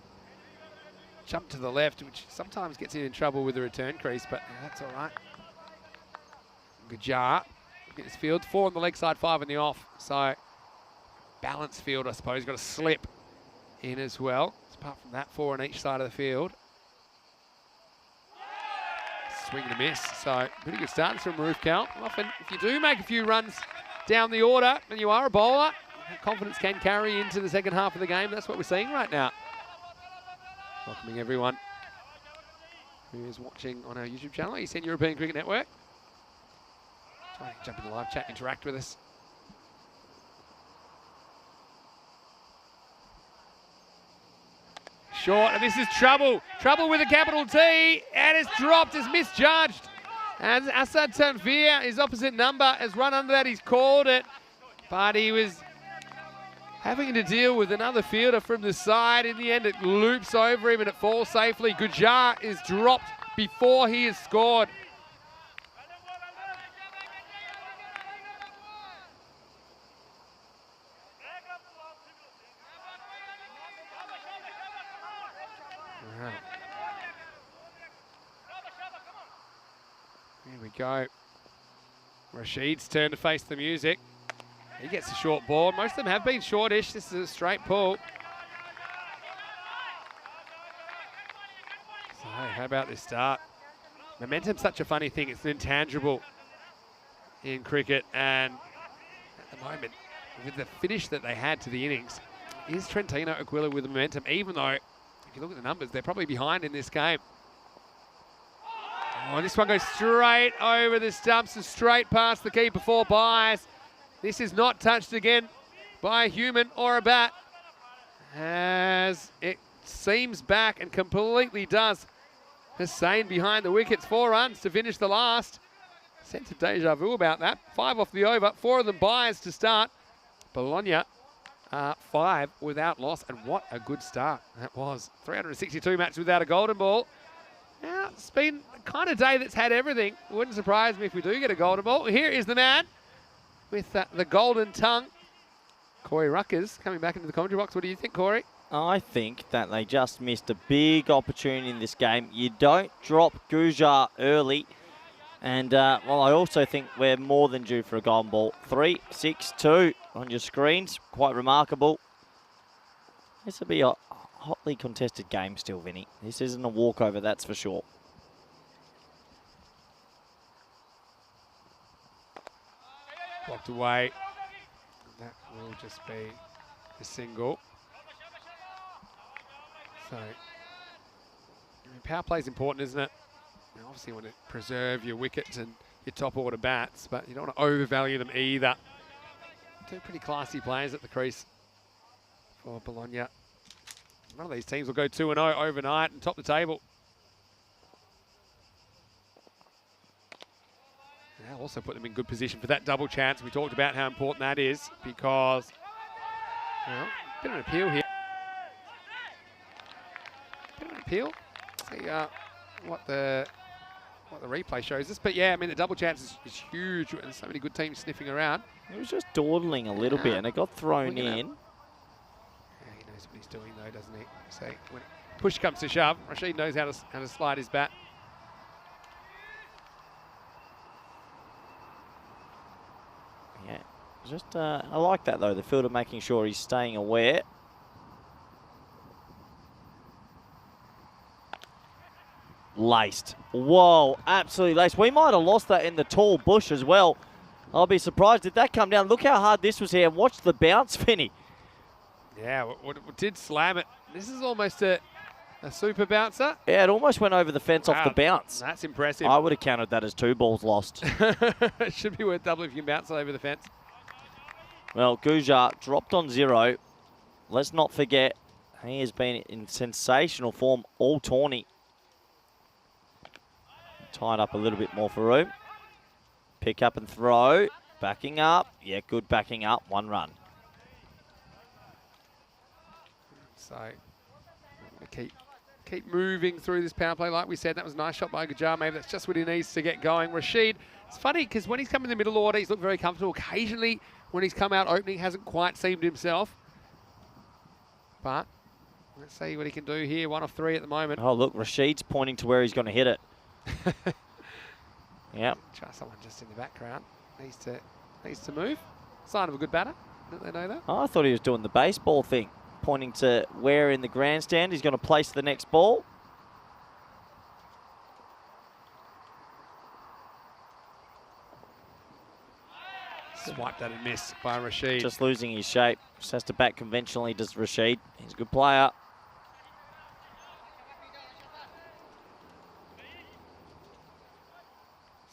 jump to the left, which sometimes gets him in trouble with the return crease, but that's all right. Gujar get his field, 4 on the leg side, 5 on the off. So balanced field, I suppose. Got a slip in as well. So apart from that, 4 on each side of the field. Swing and a miss. So pretty good start from Marufkel. Often, if you do make a few runs down the order and you are a bowler, confidence can carry into the second half of the game. That's what we're seeing right now. Welcoming everyone who is watching on our YouTube channel, ECN European Cricket Network. Try to jump in the live chat, interact with us. Short, and this is trouble. Trouble with a capital T, and it's dropped, it's misjudged. And Asad Tanvir, his opposite number, has run under that, he's called it. But he was having to deal with another fielder from the side. In the end, it loops over him and it falls safely. Gujar is dropped before he is scored. Wow. Here we go. Rasheed's turn to face the music. He gets a short ball. Most of them have been shortish. This is a straight pull. So, how about this start? Momentum's such a funny thing. It's an intangible in cricket. And at the moment, with the finish that they had to the innings, is Trentino Aquila with the momentum, even though, if you look at the numbers, they're probably behind in this game. Oh, this one goes straight over the stumps and straight past the keeper, 4 byes. This is not touched again by a human or a bat, as it seams back and completely does. Hussain behind the wickets, 4 runs to finish the last. Sense of deja vu about that. 5 off the over, 4 of them byes to start. Bologna 5 without loss, and what a good start that was. 362 matches without a golden ball. Now, it's been the kind of day that's had everything. Wouldn't surprise me if we do get a golden ball. Here is the man with the golden tongue. Corey Ruckers coming back into the commentary box. What do you think, Corey? I think that they just missed a big opportunity in this game. You don't drop Gujar early. And, well, I also think we're more than due for a golden ball. 3-6-2 on your screens. Quite remarkable. This will be a hotly contested game still, Vinny. This isn't a walkover, that's for sure. Blocked away. That will just be a single. So, power play is important, isn't it? You obviously want to preserve your wickets and your top order bats, but you don't want to overvalue them either. 2 pretty classy players at the crease for Bologna. One of these teams will go 2-0 overnight and top the table. That'll also put them in good position for that double chance. We talked about how important that is because, well, a bit of an appeal here. Bit of an appeal. See what the what the replay shows us. But yeah, I mean, the double chance is huge, and there's so many good teams sniffing around. It was just dawdling a little bit, and it got thrown in. Yeah, he knows what he's doing, though, doesn't he? So when push comes to shove, Rasheed knows how to slide his bat. Yeah, just I like that, though, the fielder making sure he's staying aware. Laced. Whoa, absolutely laced. We might have lost that in the tall bush as well. I'll be surprised if that come down. Look how hard this was here. And watch the bounce, Finny. Yeah, what did slam it. This is almost a super bouncer. Yeah, it almost went over the fence off the bounce. That's impressive. I would have counted that as 2 balls lost. It should be worth double if you can bounce it over the fence. Well, Gujar dropped on 0. Let's not forget, he has been in sensational form all tourney. Tied up a little bit more for room. Pick up and throw. Backing up. Yeah, good backing up. 1 run. So, keep moving through this power play. Like we said, that was a nice shot by Gujar. Maybe that's just what he needs to get going. Rasheed, it's funny because when he's come in the middle order, he's looked very comfortable. Occasionally, when he's come out opening, hasn't quite seemed himself. But let's see what he can do here. 1 of 3 at the moment. Oh, look, Rasheed's pointing to where he's going to hit it. Yeah. Try someone just in the background. Needs to move. Sign of a good batter. Don't they know that? Oh, I thought he was doing the baseball thing, pointing to where in the grandstand he's going to place the next ball. Swipe that and miss by Rasheed. Just losing his shape. Just has to bat conventionally, does Rasheed. He's a good player.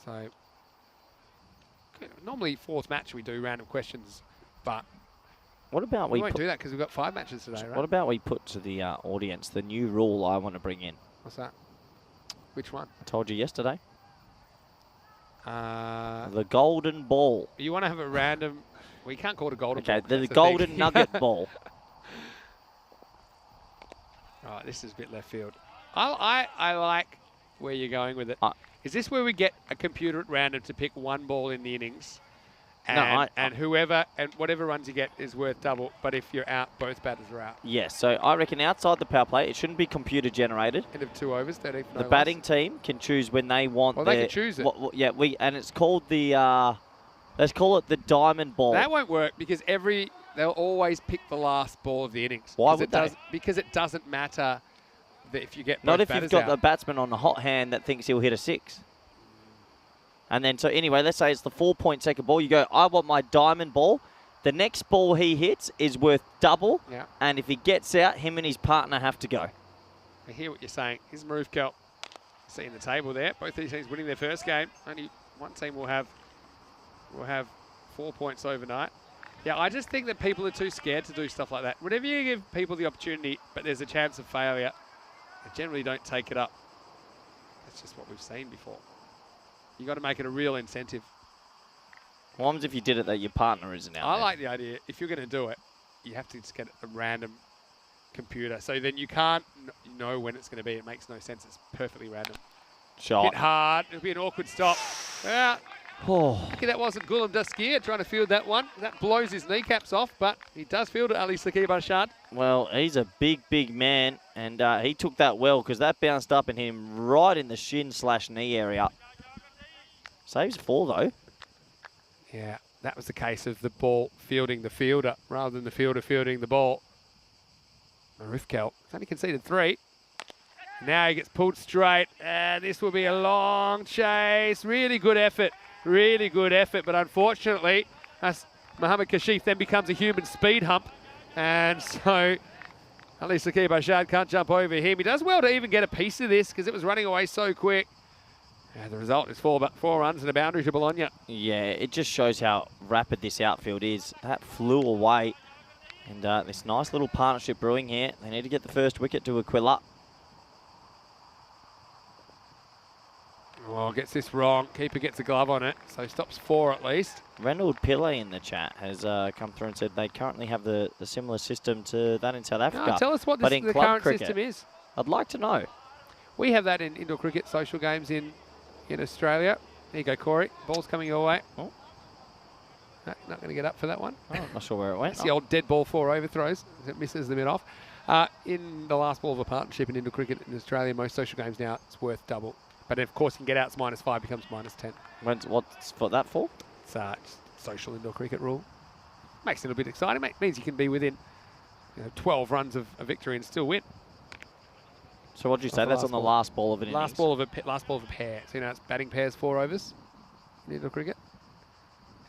So, normally 4th match we do random questions, but what about we won't do that because we've got 5 matches today, right? What about we put to the audience the new rule I want to bring in? What's that? Which one? I told you yesterday. The The golden ball. You want to have a random... We can't call it a golden ball. Okay, the golden nugget ball. All right, this is a bit left field. I like where you're going with it. Is this where we get a computer at random to pick 1 ball in the innings? And, and whatever runs you get is worth double. But if you're out, both batters are out. Yes, so I reckon outside the power play, it shouldn't be computer generated. End of 2 overs, 30 for no The batting team can choose when they want. Well, they can choose it. And it's called the. Let's call it the diamond ball. That won't work because they'll always pick the last ball of the innings. Why would they? Because it doesn't matter that if you get both Not if you've got out. the batsman on a hot hand that thinks he'll hit a 6. And then, so anyway, let's say it's the 4-point-second ball. You go, I want my diamond ball. The next ball he hits is worth double. Yeah. And if he gets out, him and his partner have to go. I hear what you're saying. Here's Maroof Kelp. Seeing the table there. Both these teams winning their first game. Only one team will have 4 points overnight. Yeah, I just think that people are too scared to do stuff like that. Whenever you give people the opportunity, but there's a chance of failure, they generally don't take it up. That's just what we've seen before. You got to make it a real incentive. What happens if you did it that your partner isn't out? I like the idea. If you're going to do it, you have to just get a random computer. So then you can't know when it's going to be. It makes no sense. It's perfectly random. Shot. Hit hard. It'll be an awkward stop. Yeah. Oh. Okay, that wasn't Gulam Daskir trying to field that one. That blows his kneecaps off, but he does field it, Ali Sakib Arshad. Well, he's a big man, and he took that well because that bounced up and hit him right in the shin/knee area. Saves 4, though. Yeah, that was the case of the ball fielding the fielder rather than the fielder fielding the ball. Maroof Kelp has only conceded 3. Now he gets pulled straight, and this will be a long chase. Really good effort, but unfortunately, Mohammad Kashif then becomes a human speed hump, and so Ali Sakib Arshad can't jump over him. He does well to even get a piece of this because it was running away so quick. And the result is 4 runs and a boundary to Bologna. Yeah, it just shows how rapid this outfield is. That flew away. And this nice little partnership brewing here. They need to get the first wicket to Aquila. Oh, gets this wrong. Keeper gets a glove on it, so stops 4 at least. Reynold Pillay in the chat has come through and said they currently have the similar system to that in South Africa. No, tell us what the current system is. I'd like to know. We have that in indoor cricket, social games in in Australia. There you go, Corey. Ball's coming your way. Oh. No, not going to get up for that one. Oh, not sure where it went. It's the old dead ball 4 overthrows. It misses the mid off. In the last ball of a partnership in indoor cricket in Australia, most social games now, it's worth double. But of course, you can get out, it's -5, becomes -10. What's for that for? It's social indoor cricket rule. Makes it a little bit exciting, mate. Means you can be within 12 runs of a victory and still win. So what did you say? That's on the last ball of an innings? Last ball of a pair. So it's batting pairs 4 overs in indoor cricket.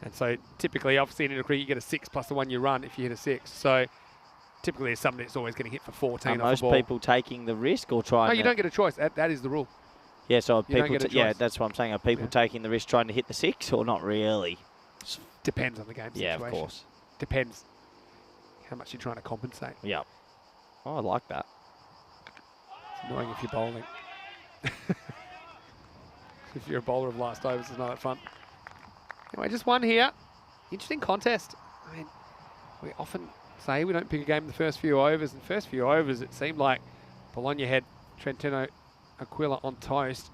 And so typically, obviously in indoor cricket, you get a 6 plus the one you run if you hit a 6. So typically, there's somebody that's always going to hit for 14 Are off most the ball. people taking the risk or trying? No, you don't get a choice. That is the rule. Yeah, so are You don't people? get a Yeah, choice. that's what I'm saying. Are people taking the risk trying to hit the 6 or not really? Depends on the game situation. Yeah, of course. Depends how much you're trying to compensate. Yeah. Oh, I like that. It's annoying if you're bowling. If you're a bowler of last overs, it's not that fun. Anyway, just one here. Interesting contest. I mean, we often say we don't pick a game in the first few overs. In the first few overs, it seemed like Bologna had Trentino Aquila on toast.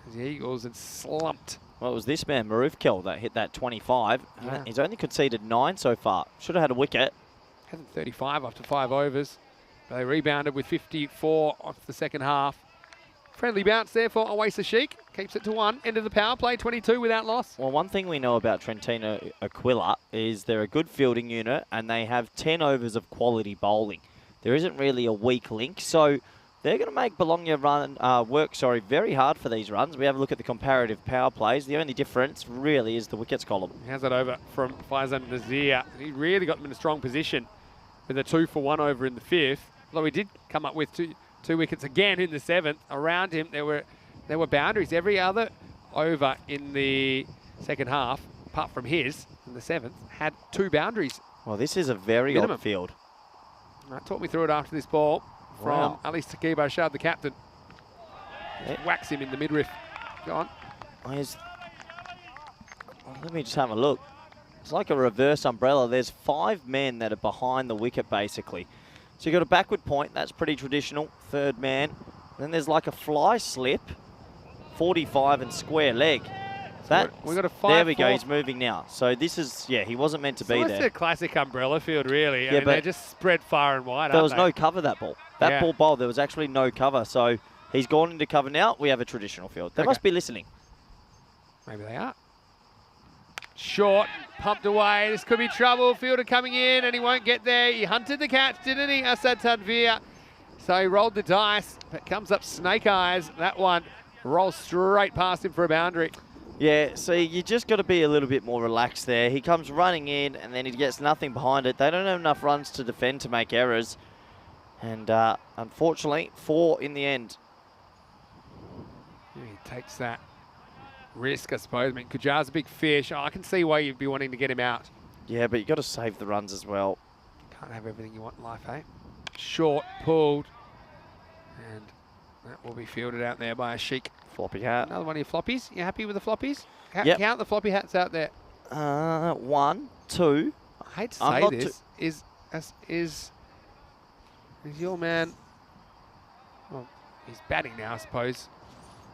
As the Eagles had slumped. Well, it was this man, Marufkel, that hit that 25. Yeah. He's only conceded 9 so far. Should have had a wicket. Hasn't 35 after 5 overs. But they rebounded with 54 off the second half. Friendly bounce there for Awais Sheik. Keeps it to 1. End of the power play, 22 without loss. Well, one thing we know about Trentino Aquila is they're a good fielding unit and they have 10 overs of quality bowling. There isn't really a weak link, so they're going to make Bologna work very hard for these runs. We have a look at the comparative power plays. The only difference really is the wickets column. He has that over from Faizan Nazir. He really got them in a strong position with a 2 for 1 over in the 5th. Although he did come up with two wickets again in the 7th. Around him, there were boundaries. Every other over in the second half, apart from his, in the 7th, had 2 boundaries. Well, this is a very Minimum. odd field. Talk me through it after this ball from Wow. Ali Saqib Arshad, the captain. Yeah. Whacks him in the midriff. Go on. Let me just have a look. It's like a reverse umbrella. There's 5 men that are behind the wicket, basically. So you've got a backward point. That's pretty traditional. 3rd man. Then there's like a fly slip. 45 and square leg. We got a 5. There we go. He's moving now. So this is, he wasn't meant to be It's there. a classic umbrella field, really. Yeah, I mean, but they're just spread far and wide, There aren't was they? no cover that ball. That Yeah. ball bowled, there was actually no cover. So he's gone into cover now. We have a traditional field. They Okay. must be listening. Maybe they are. Short, pumped away. This could be trouble. Fielder coming in, and he won't get there. He hunted the catch, didn't he, Asad Tanvir? So he rolled the dice, but comes up snake eyes. That one rolls straight past him for a boundary. Yeah, see, you just got to be a little bit more relaxed there. He comes running in, and then he gets nothing behind it. They don't have enough runs to defend to make errors. And unfortunately, 4 in the end. He takes that risk, I suppose. I mean, Kujar's a big fish. I can see why you'd be wanting to get him out. Yeah, but you got to save the runs as well. Can't have everything you want in life, eh? Short, pulled, and that will be fielded out there by a Sheik. Floppy hat. Another one of your floppies. You happy with the floppies? Yep. Count the floppy hats out there. 1, 2. I hate to I'm say not this. Is your man? Well, he's batting now, I suppose.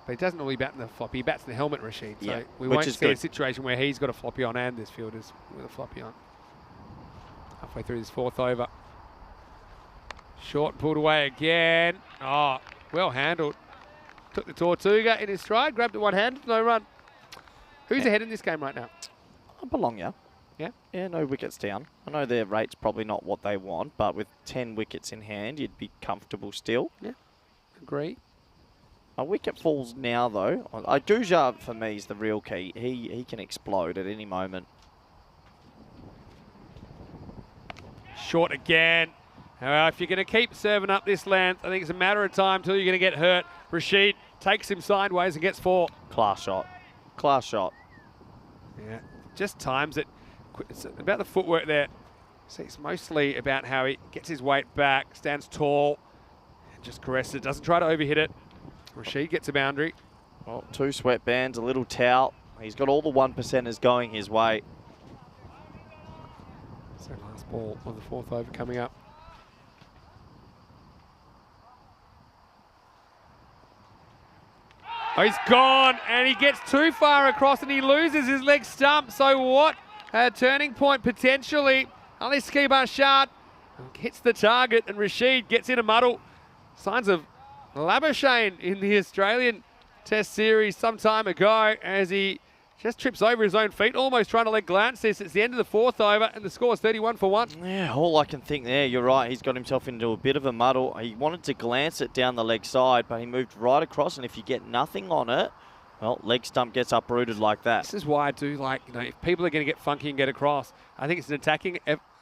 But he doesn't normally bat in the floppy. He bats in the helmet, Rasheed. So Yeah, we which won't is see a good. situation where he's got a floppy on and this fielder's with a floppy on. Halfway through this 4th over. Short pulled away again. Oh, well handled. Took the Tortuga in his stride, grabbed it one-handed, no run. Who's ahead in this game right now? Bologna. Yeah? Yeah, no wickets down. I know their rate's probably not what they want, but with 10 wickets in hand, you'd be comfortable still. Agree. A wicket falls now, though. Aduja, for me, is the real key. He can explode at any moment. Short again. If you're going to keep serving up this length, I think it's a matter of time till you're going to get hurt. Rasheed takes him sideways and gets 4. Class shot. Class shot. Yeah, just times it. It's about the footwork there. So it's mostly about how he gets his weight back, stands tall, and just caresses it. Doesn't try to overhit it. Rasheed gets a boundary. Well, 2 sweatbands, a little towel. He's got all the 1%ers going his way. So last ball of the 4th over coming up. Oh, he's gone, and he gets too far across, and he loses his leg stump. So what a turning point potentially. Ali Ski-Barshad hits the target, and Rasheed gets in a muddle. Signs of Labuschagne in the Australian Test Series some time ago as he just trips over his own feet, almost trying to let glance this. It's the end of the fourth over, and the score is 31-1. Yeah, all I can think there, you're right, he's got himself into a bit of a muddle. He wanted to glance it down the leg side, but he moved right across, and if you get nothing on it, well, leg stump gets uprooted like that. This is why I do like, if people are going to get funky and get across, I think it's an attacking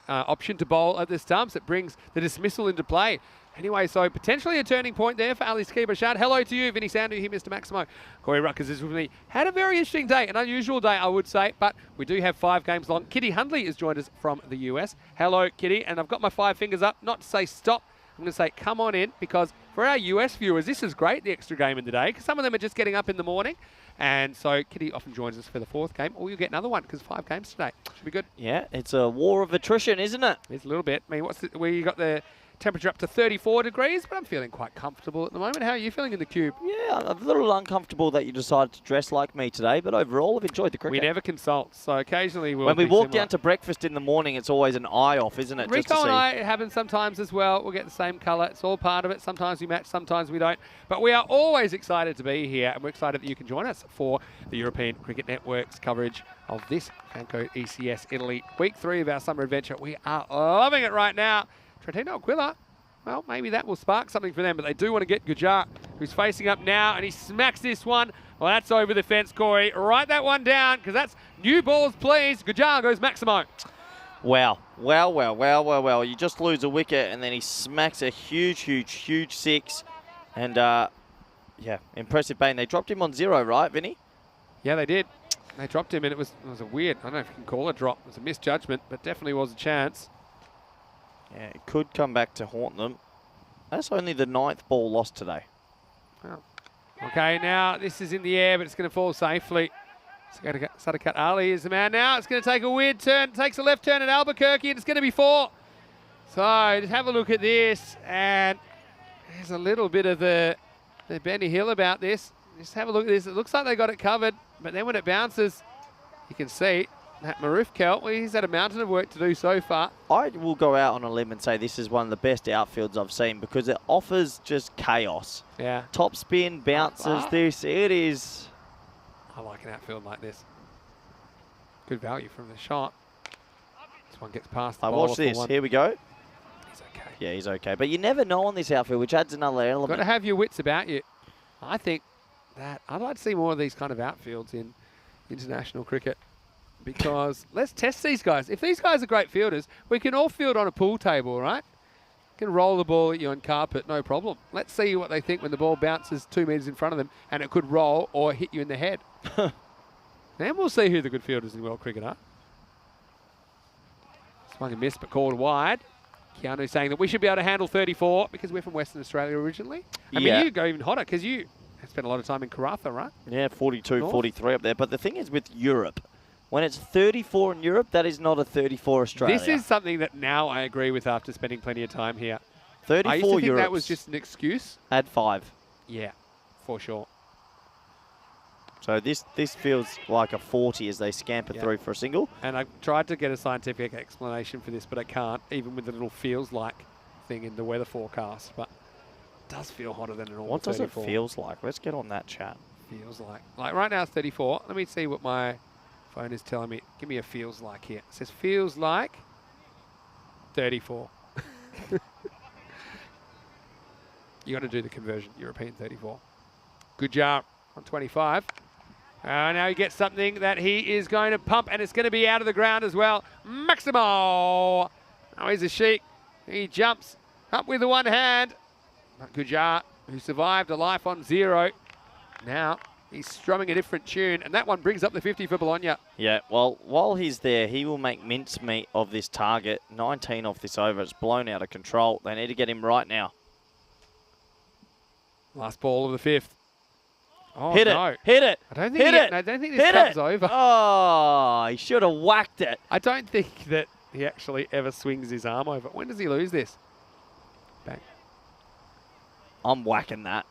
option to bowl at the stumps. It brings the dismissal into play. Anyway, so potentially a turning point there for Ali Ski-Barshad. Hello to you, Vinny Sandu here, Mr. Maximo. Corey Ruckers is with me. Had a very interesting day, an unusual day, I would say, but we do have 5 games long. Kitty Hundley has joined us from the US. Hello, Kitty, and I've got my 5 fingers up, not to say stop. I'm going to say come on in, because for our US viewers, this is great, the extra game in the day, because some of them are just getting up in the morning. And so Kitty often joins us for the 4th game, or you'll get another one, because 5 games today. Should be good. Yeah, it's a war of attrition, isn't it? It's a little bit. I mean, we got the temperature up to 34 degrees, but I'm feeling quite comfortable at the moment. How are you feeling in the cube? Yeah, I'm a little uncomfortable that you decided to dress like me today, but overall I've enjoyed the cricket. We never consult, so occasionally we'll when we be walk similar. down to breakfast in the morning, it's always an eye off, isn't it? Rico and I, it happens sometimes as well. We'll get the same colour. It's all part of it. Sometimes we match, sometimes we don't. But we are always excited to be here, and we're excited that you can join us for the European Cricket Network's coverage of this FanCode ECS Italy Week 3 of our summer adventure. We are loving it right now. Trentino Aquila. Well, maybe that will spark something for them, but they do want to get Gujar, who's facing up now, and he smacks this one. Well, that's over the fence, Corey. Write that one down, because that's new balls, please. Gujar goes Maximo. Wow. Well. You just lose a wicket, and then he smacks a huge 6. And, yeah, impressive bang. They dropped him on 0, right, Vinny? Yeah, they did. They dropped him, and it was a weird, I don't know if you can call it a drop. It was a misjudgment, but definitely was a chance. Yeah, it could come back to haunt them. That's only the 9th ball lost today. Oh. Okay, now this is in the air, but it's going to fall safely. Sadakat Ali is the man now. It's going to take a weird turn. Takes a left turn at Albuquerque, and it's going to be 4. So just have a look at this, and there's a little bit of the Benny Hill about this. Just have a look at this. It looks like they got it covered, but then when it bounces, you can see that Maruf Kel, well, he's had a mountain of work to do so far. I will go out on a limb and say this is one of the best outfields I've seen, because it offers just chaos. Yeah. Top spin, bounces, it is. I like an outfield like this. Good value from the shot. This one gets past the bowler. Watch this. Here we go. He's okay. Yeah, he's okay. But you never know on this outfield, which adds another element. Got to have your wits about you. I think that I'd like to see more of these kind of outfields in international cricket, because let's test these guys. If these guys are great fielders, we can all field on a pool table, right? Can roll the ball at you on carpet, no problem. Let's see what they think when the ball bounces 2 meters in front of them and it could roll or hit you in the head. Then we'll see who the good fielders in world cricket are. Swung and missed, but called wide. Keanu saying that we should be able to handle 34 because we're from Western Australia originally. I mean, you go even hotter because you spent a lot of time in Karratha, right? Yeah, 42, North. 43 up there. But the thing is with Europe, when it's 34 in Europe, that is not a 34 Australia. This is something that now I agree with after spending plenty of time here. 34 I used to think Europe. that was just an excuse. Add 5. Yeah, for sure. So this feels like a 40 as they scamper through for a single. And I tried to get a scientific explanation for this, but I can't, even with the little feels like thing in the weather forecast. But it does feel hotter than a normal What does 34. it feels like? Let's get on that chat. Feels like. Like right now it's 34. Let me see what my phone is telling me. Give me a feels like here. It says feels like 34. You got to do the conversion, European 34. Good job on 25. Now he gets something that he is going to pump, and it's going to be out of the ground as well. Maximo! Oh, he's a sheik. He jumps up with the one hand. But Gujar, who survived a life on 0, now he's strumming a different tune, and that one brings up the 50 for Bologna. Yeah, well, while he's there, he will make mincemeat of this target. 19 off this over. It's blown out of control. They need to get him right now. Last ball of the 5th. Oh, Hit no. it. Hit it. I don't think I don't think this Hit comes it. over. Oh, he should have whacked it. I don't think that he actually ever swings his arm over. When does he lose this? Bang. I'm whacking that.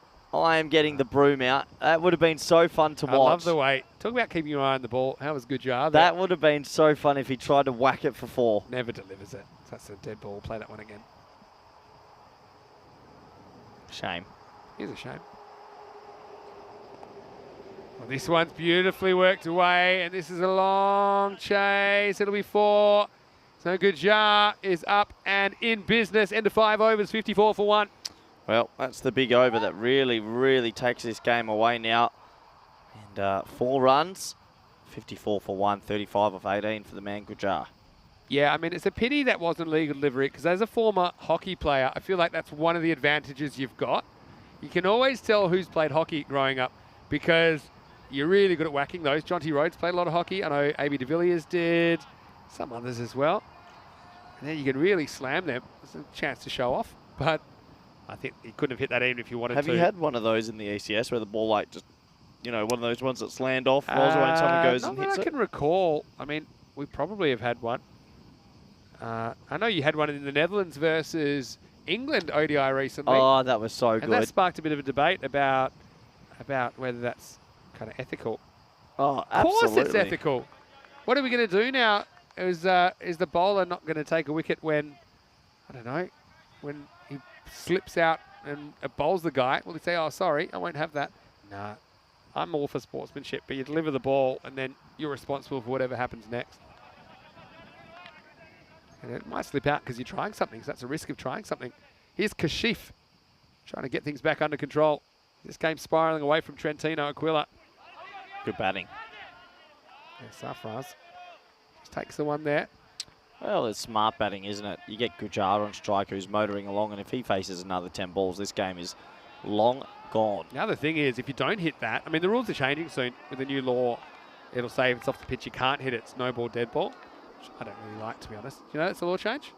I am getting the broom out. That would have been so fun to watch. I love the way. Talk about keeping your eye on the ball. How was Gujjar there? That would have been so fun if he tried to whack it for 4. Never delivers it. That's a dead ball. Play that one again. Shame. Here's a shame. Well, this one's beautifully worked away, and this is a long chase. It'll be 4. So Gujjar is up and in business. End of 5 overs, 54 for 1. Well, that's the big over that really, really takes this game away now. And 4 runs, 54 for 1, 35 of 18 for the man Gujjar. Yeah, I mean, it's a pity that wasn't legal delivery, because as a former hockey player, I feel like that's one of the advantages you've got. You can always tell who's played hockey growing up, because you're really good at whacking those. Jonty Rhodes played a lot of hockey. I know A.B. de Villiers did, some others as well. And then you can really slam them. There's a chance to show off, but I think he couldn't have hit that even if you wanted to. Have you had one of those in the ECS where the ball, like, just, you know, one of those ones that slammed off, rolls away and someone goes and hits Not that I can recall. I mean, we probably have had one. I know you had one in the Netherlands versus England ODI recently. Oh, that was so and good. that sparked a bit of a debate about whether that's kind of ethical. Oh, Of absolutely. course it's ethical. What are we going to do now? Is the bowler not going to take a wicket when, I don't know, when he slips out and bowls the guy? Will he say, oh, sorry, I won't have that? Nah, I'm all for sportsmanship, but you deliver the ball and then you're responsible for whatever happens next. And it might slip out because you're trying something, so that's a risk of trying something. Here's Kashif trying to get things back under control. This game's spiralling away from Trentino Aquila. Good batting. Yeah, Safraz just takes the one there. Well, it's smart batting, isn't it? You get Gujjar on strike who's motoring along, and if he faces another 10 balls, this game is long gone. Now the thing is, if you don't hit that, I mean, the rules are changing soon. With the new law, it'll say if it's off the pitch, you can't hit it. It's no ball, dead ball. Which I don't really like, to be honest. You know, that's a law change.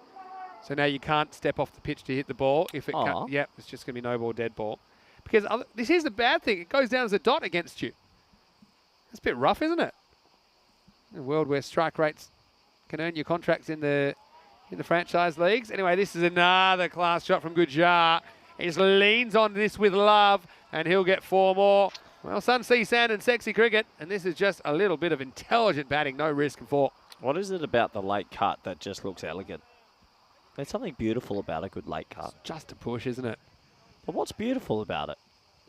So now you can't step off the pitch to hit the ball. If it can't, yep, it's just going to be no ball, dead ball. Because this is the bad thing. It goes down as a dot against you. That's a bit rough, isn't it? In a world where strike rates can earn you contracts in the franchise leagues. Anyway, this is another class shot from Gujjar. He just leans on this with love, and he'll get 4 more. Well, sun, sea, sand, and sexy cricket. And this is just a little bit of intelligent batting, no risk and 4. What is it about the late cut that just looks elegant? There's something beautiful about a good late cut. It's just a push, isn't it? But what's beautiful about it?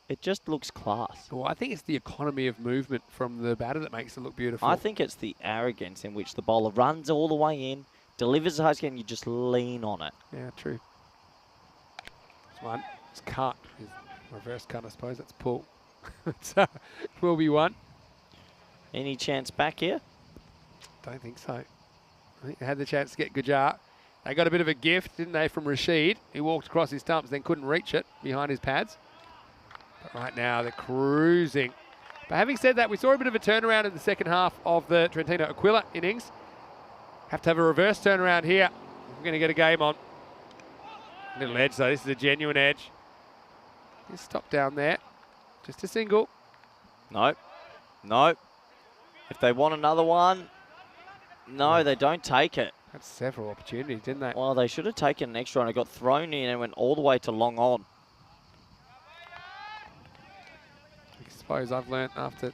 It just looks class. Well, I think it's the economy of movement from the batter that makes it look beautiful. I think it's the arrogance in which the bowler runs all the way in, delivers a high scan, and you just lean on it. Yeah, true. It's one. It's cut. It's reverse cut, I suppose. That's pull. So, will be 1. Any chance back here? Don't think so. I think they had the chance to get Gujjar. They got a bit of a gift, didn't they, from Rasheed? He walked across his stumps, then couldn't reach it behind his pads. But right now, they're cruising. But having said that, we saw a bit of a turnaround in the second half of the Trentino Aquila innings. Have to have a reverse turnaround here. We're going to get a game on. Little edge, though. This is a genuine edge. Just stop down there. Just a single. Nope. Nope. If they want another one, no, they don't take it. Had several opportunities, didn't they? Well, they should have taken an extra one. It got thrown in and went all the way to long on. I suppose I've learnt after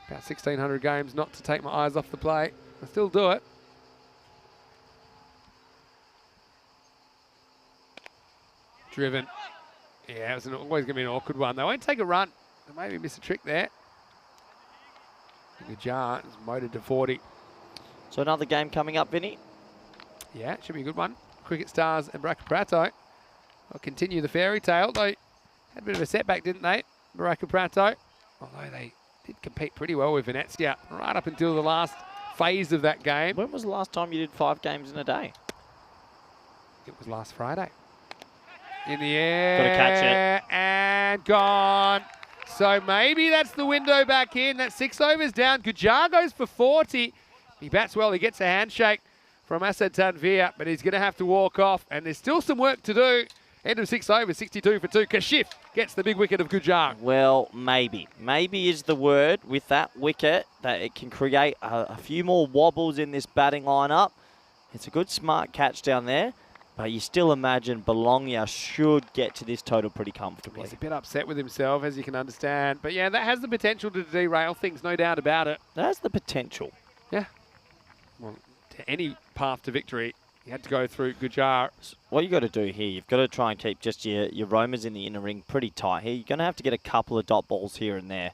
about 1,600 games not to take my eyes off the play. I still do it. Driven. Yeah, it was always going to be an awkward one. They won't take a run. They maybe miss a trick there. Gujjar is motored to 40. So another game coming up, Vinny. Yeah, it should be a good one. Cricket Stars and Baraka Prato will continue the fairy tale. They had a bit of a setback, didn't they? Baraka Prato. Although they did compete pretty well with Venezia right up until the last phase of that game. When was the last time you did 5 games in a day? It was last Friday. In the air. Gotta catch it. And gone. So maybe that's the window back in. That's 6 overs down. Gujjar goes for 40. He bats well. He gets a handshake from Asad Tanvir, but he's going to have to walk off. And there's still some work to do. End of 6 overs, 62 for 2. Kashif gets the big wicket of Gujjar. Well, maybe. Maybe is the word with that wicket that it can create a few more wobbles in this batting lineup. It's a good smart catch down there. But you still imagine Bologna should get to this total pretty comfortably. He's a bit upset with himself, as you can understand. But yeah, that has the potential to derail things, no doubt about it. That has the potential. Yeah. Well, to any path to victory, you had to go through Gujar. What you got to do here, you've got to try and keep just your roamers in the inner ring pretty tight here. You're going to have to get a couple of dot balls here and there.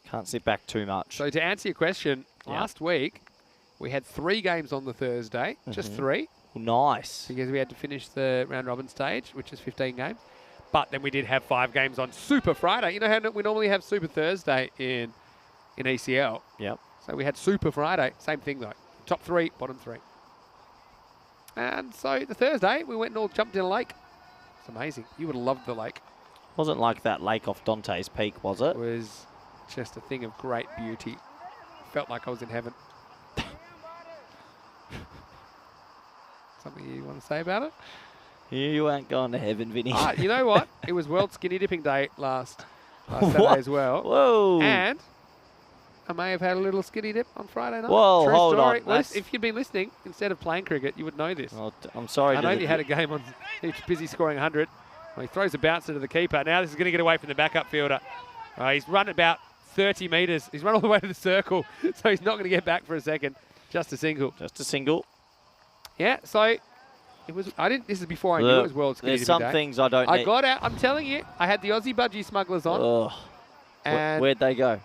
Can't sit back too much. So to answer your question, last week we had 3 games on the Thursday, just 3. Nice. Because we had to finish the round robin stage, which is 15 games. But then we did have 5 games on Super Friday. You know how we normally have Super Thursday in ECL? Yep. So we had Super Friday. Same thing though. Top 3, bottom 3. And so the Thursday, we went and all jumped in a lake. It's amazing. You would have loved the lake. Wasn't like that lake off Dante's Peak, was it? It was just a thing of great beauty. Felt like I was in heaven. Something you want to say about it? You ain't going to heaven, Vinny. You know what? It was World Skinny Dipping Day last Saturday as well. Whoa. And I may have had a little skinny dip on Friday night. Whoa, True hold story. on. Well, if you'd been listening, instead of playing cricket, you would know this. Well, I'm sorry. I know you had a game on. He's busy scoring 100. Well, he throws a bouncer to the keeper. Now this is going to get away from the backup fielder. He's run about 30 metres. He's run all the way to the circle, so he's not going to get back for a second. Just a single. Just a single. Yeah, so it was. I didn't. This is before I knew it was World Skinny There's Dipping some Day. things I don't I need. got out. I'm telling you, I had the Aussie Budgie Smugglers on. Ugh. And Where'd they go?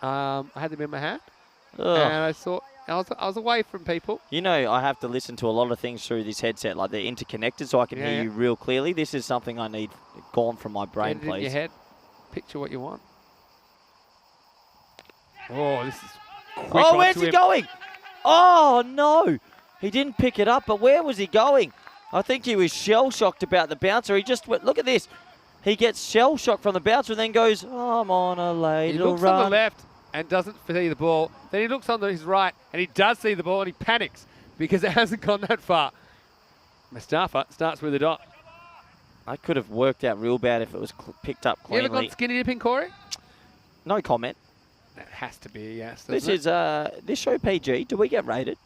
I had them in my hand. Ugh. And I thought, I was away from people. You know, I have to listen to a lot of things through this headset, like they're interconnected, so I can hear you real clearly. This is something I need gone from my brain, Get it in please. your head. Picture what you want. Oh, this is quick. Oh, where's he going? Oh, no. He didn't pick it up, but where was he going? I think he was shell-shocked about the bouncer. He just went, look at this. He gets shell-shocked from the bouncer and then goes, oh, I'm on a late He little looks run. on the left and doesn't see the ball. Then he looks on his right and he does see the ball and he panics because it hasn't gone that far. Mustafa starts with a dot. I could have worked out real bad if it was picked up You ever cleanly. gone skinny dipping, Corey? No comment. That has to be a yes. This is this show PG. Do we get rated?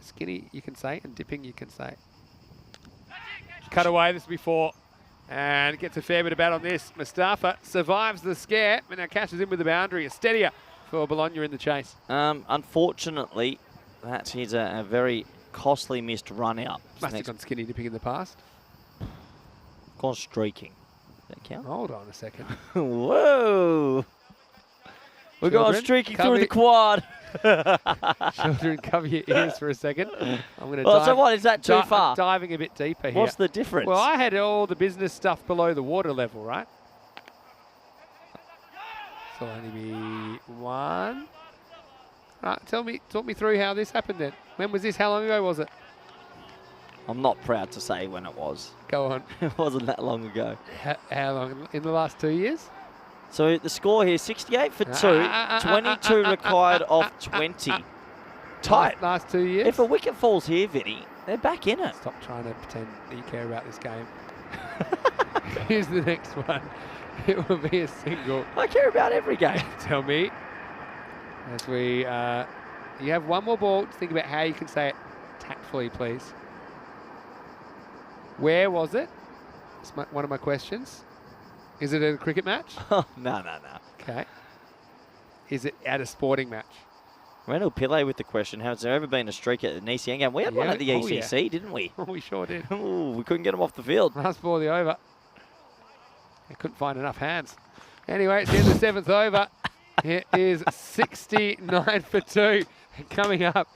Skinny, you can say, and dipping, you can say. Cut away this before, and gets a fair bit of bat on this. Mustafa survives the scare, and now catches in with the boundary. A steadier for Bologna in the chase. Unfortunately, that is a very costly missed run out. Must have gone skinny dipping in the past. Gone streaking. Does that count? Hold on a second. Whoa! We're going Children, streaking cover through the quad. Children, cover your ears for a second. I'm going to Well, so what, is that too far? I'm diving a bit deeper here. What's the difference? Well, I had all the business stuff below the water level, right? So only be one. Right, talk me through how this happened then. When was this? How long ago was it? I'm not proud to say when it was. Go on. It wasn't that long ago. How long? In the last 2 years? So the score here, 68 for 2, 22 required off 20. Tight. Last 2 years? If a wicket falls here, Vinny, they're back in it. Stop trying to pretend that you care about this game. Here's the next one. It will be a single. I care about every game. Tell me. As we, you have one more ball to think about how you can say it tactfully, please. Where was it? It's one of my questions. Is it at a cricket match? No. Okay. Is it at a sporting match? Randall Pillay with the question, has there ever been a streak at an ECN game? We had one at the ECC, didn't we? We sure did. Ooh, we couldn't get him off the field. Last ball of the over. I couldn't find enough hands. Anyway, it's the end of the 7th over. It is 69 for 2. And coming up,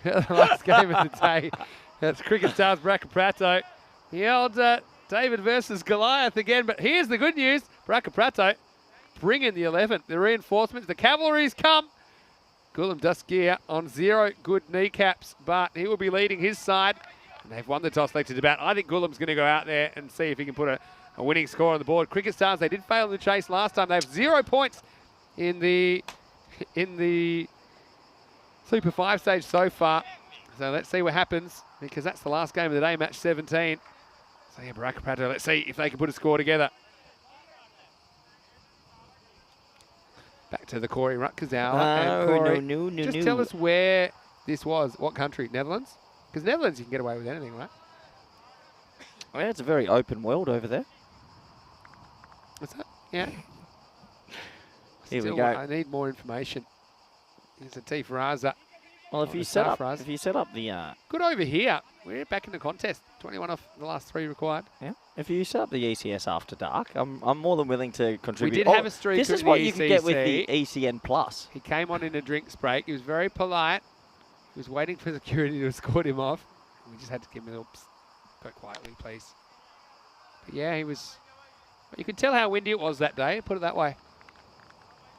the last game of the day. That's Cricket Stars Braca Prato. The old David versus Goliath again. But here's the good news. Braca Prato bring in the 11th. The reinforcements. The cavalry's come. Gulam Duskia on 0 good kneecaps. But he will be leading his side. And they've won the toss leg to bat. I think Gulam's going to go out there and see if he can put a winning score on the board. Cricket Stars, they did fail in the chase last time. They have 0 points in the Super 5 stage so far. So let's see what happens, because that's the last game of the day, match 17. So yeah, Braca Prato, let's see if they can put a score together. Back to the Corey Rutkazawa. And Corey, just tell us where this was. What country? Netherlands? Because Netherlands, you can get away with anything, right? Yeah, it's a very open world over there. What's that? Yeah. Here we Still, go. I need more information. Here's a T for Raza. Well, if you set up the Good over here. We're back in the contest. 21 off the last 3 required. if you set up the ECS after dark, I'm more than willing to contribute. We did have a streak. This is at what the you can get with ECC. the ECN Plus. He came on in a drinks break. He was very polite. He was waiting for security to escort him off. We just had to give him a little go quietly, please. But yeah, he was. You could tell how windy it was that day. Put it that way.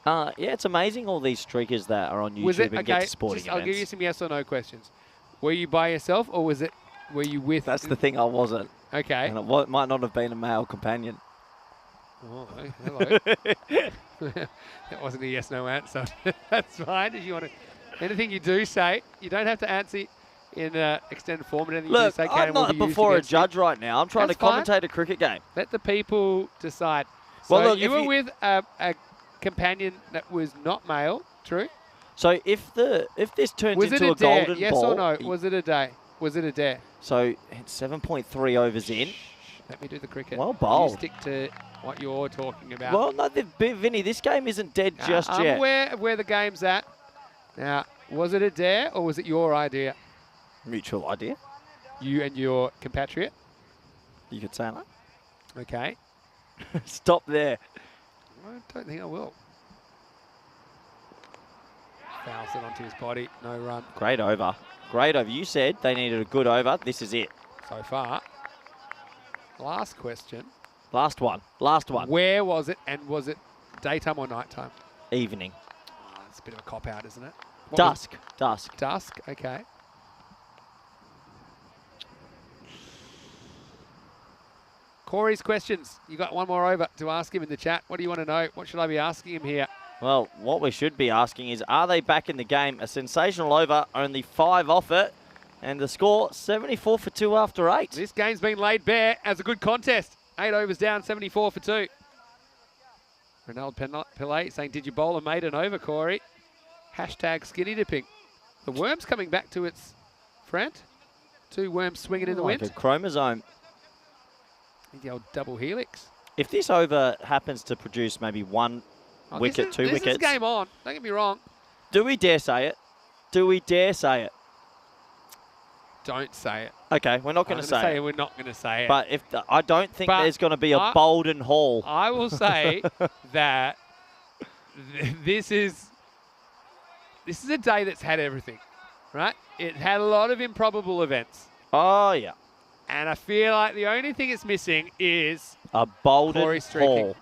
Yeah, it's amazing all these streakers that are on YouTube Was it and get okay? to sporting I'll events. give you some yes or no questions. Were you by yourself or were you with? That's the thing, I wasn't. Okay. And it might not have been a male companion. Oh, hello. That wasn't a yes/no answer. That's fine. If you want to, anything you do say, you don't have to answer in extended form. Anything you do Look, say I'm will not be used before a against you. judge right now. I'm trying That's to fine. commentate a cricket game. Let the people decide. So Well, look, you if were you- with a companion that was not male. True. So if this turns Was it into a a dare? golden Yes ball, or no? Was it a day? Was it a dare? so it's 7.3 overs in. Let me do the cricket. Well bowled. You stick to what you're talking about. Well, no, Vinny, this game isn't dead just I'm yet. aware of where the game's at. Now, was it a dare or was it your idea? Mutual idea. You and your compatriot? You could say that. Okay. Stop there. I don't think I will. Fouls it onto his body. No run Great over. Great over. You said they needed a good over. This is it. so far. Last question. Last one. Last one. Where was it, and was it daytime or nighttime? Evening. Oh, it's a bit of a cop-out, isn't it? What was- Dusk. Dusk. Dusk, okay. Corey's questions. You got one more over to ask him in the chat. What do you want to know? What should I be asking him here? Well, what we should be asking is, are they back in the game? A sensational over, only 5 off it. And the score, 74 for 2 after 8. This game's been laid bare as a good contest. 8 overs down, 74 for 2. Ronald Pillay saying, did you bowl and made an over, Corey? Hashtag skinny dipping. The worm's coming back to its friend. 2 worms swinging in the Like wind. a chromosome. The old double helix. If this over happens to produce maybe 1 Oh, wicket, 2 This wickets, is game on. Don't get me wrong. do we dare say it? Do we dare say it? Don't say it. Okay, we're not going to I'm gonna say it. We're not going to say it. But I don't think But there's going to be a I- Bolden Hall. I will say that this is a day that's had everything, right? It had a lot of improbable events. Oh, yeah. And I feel like the only thing it's missing is A Bolden Corey streaking. Hall.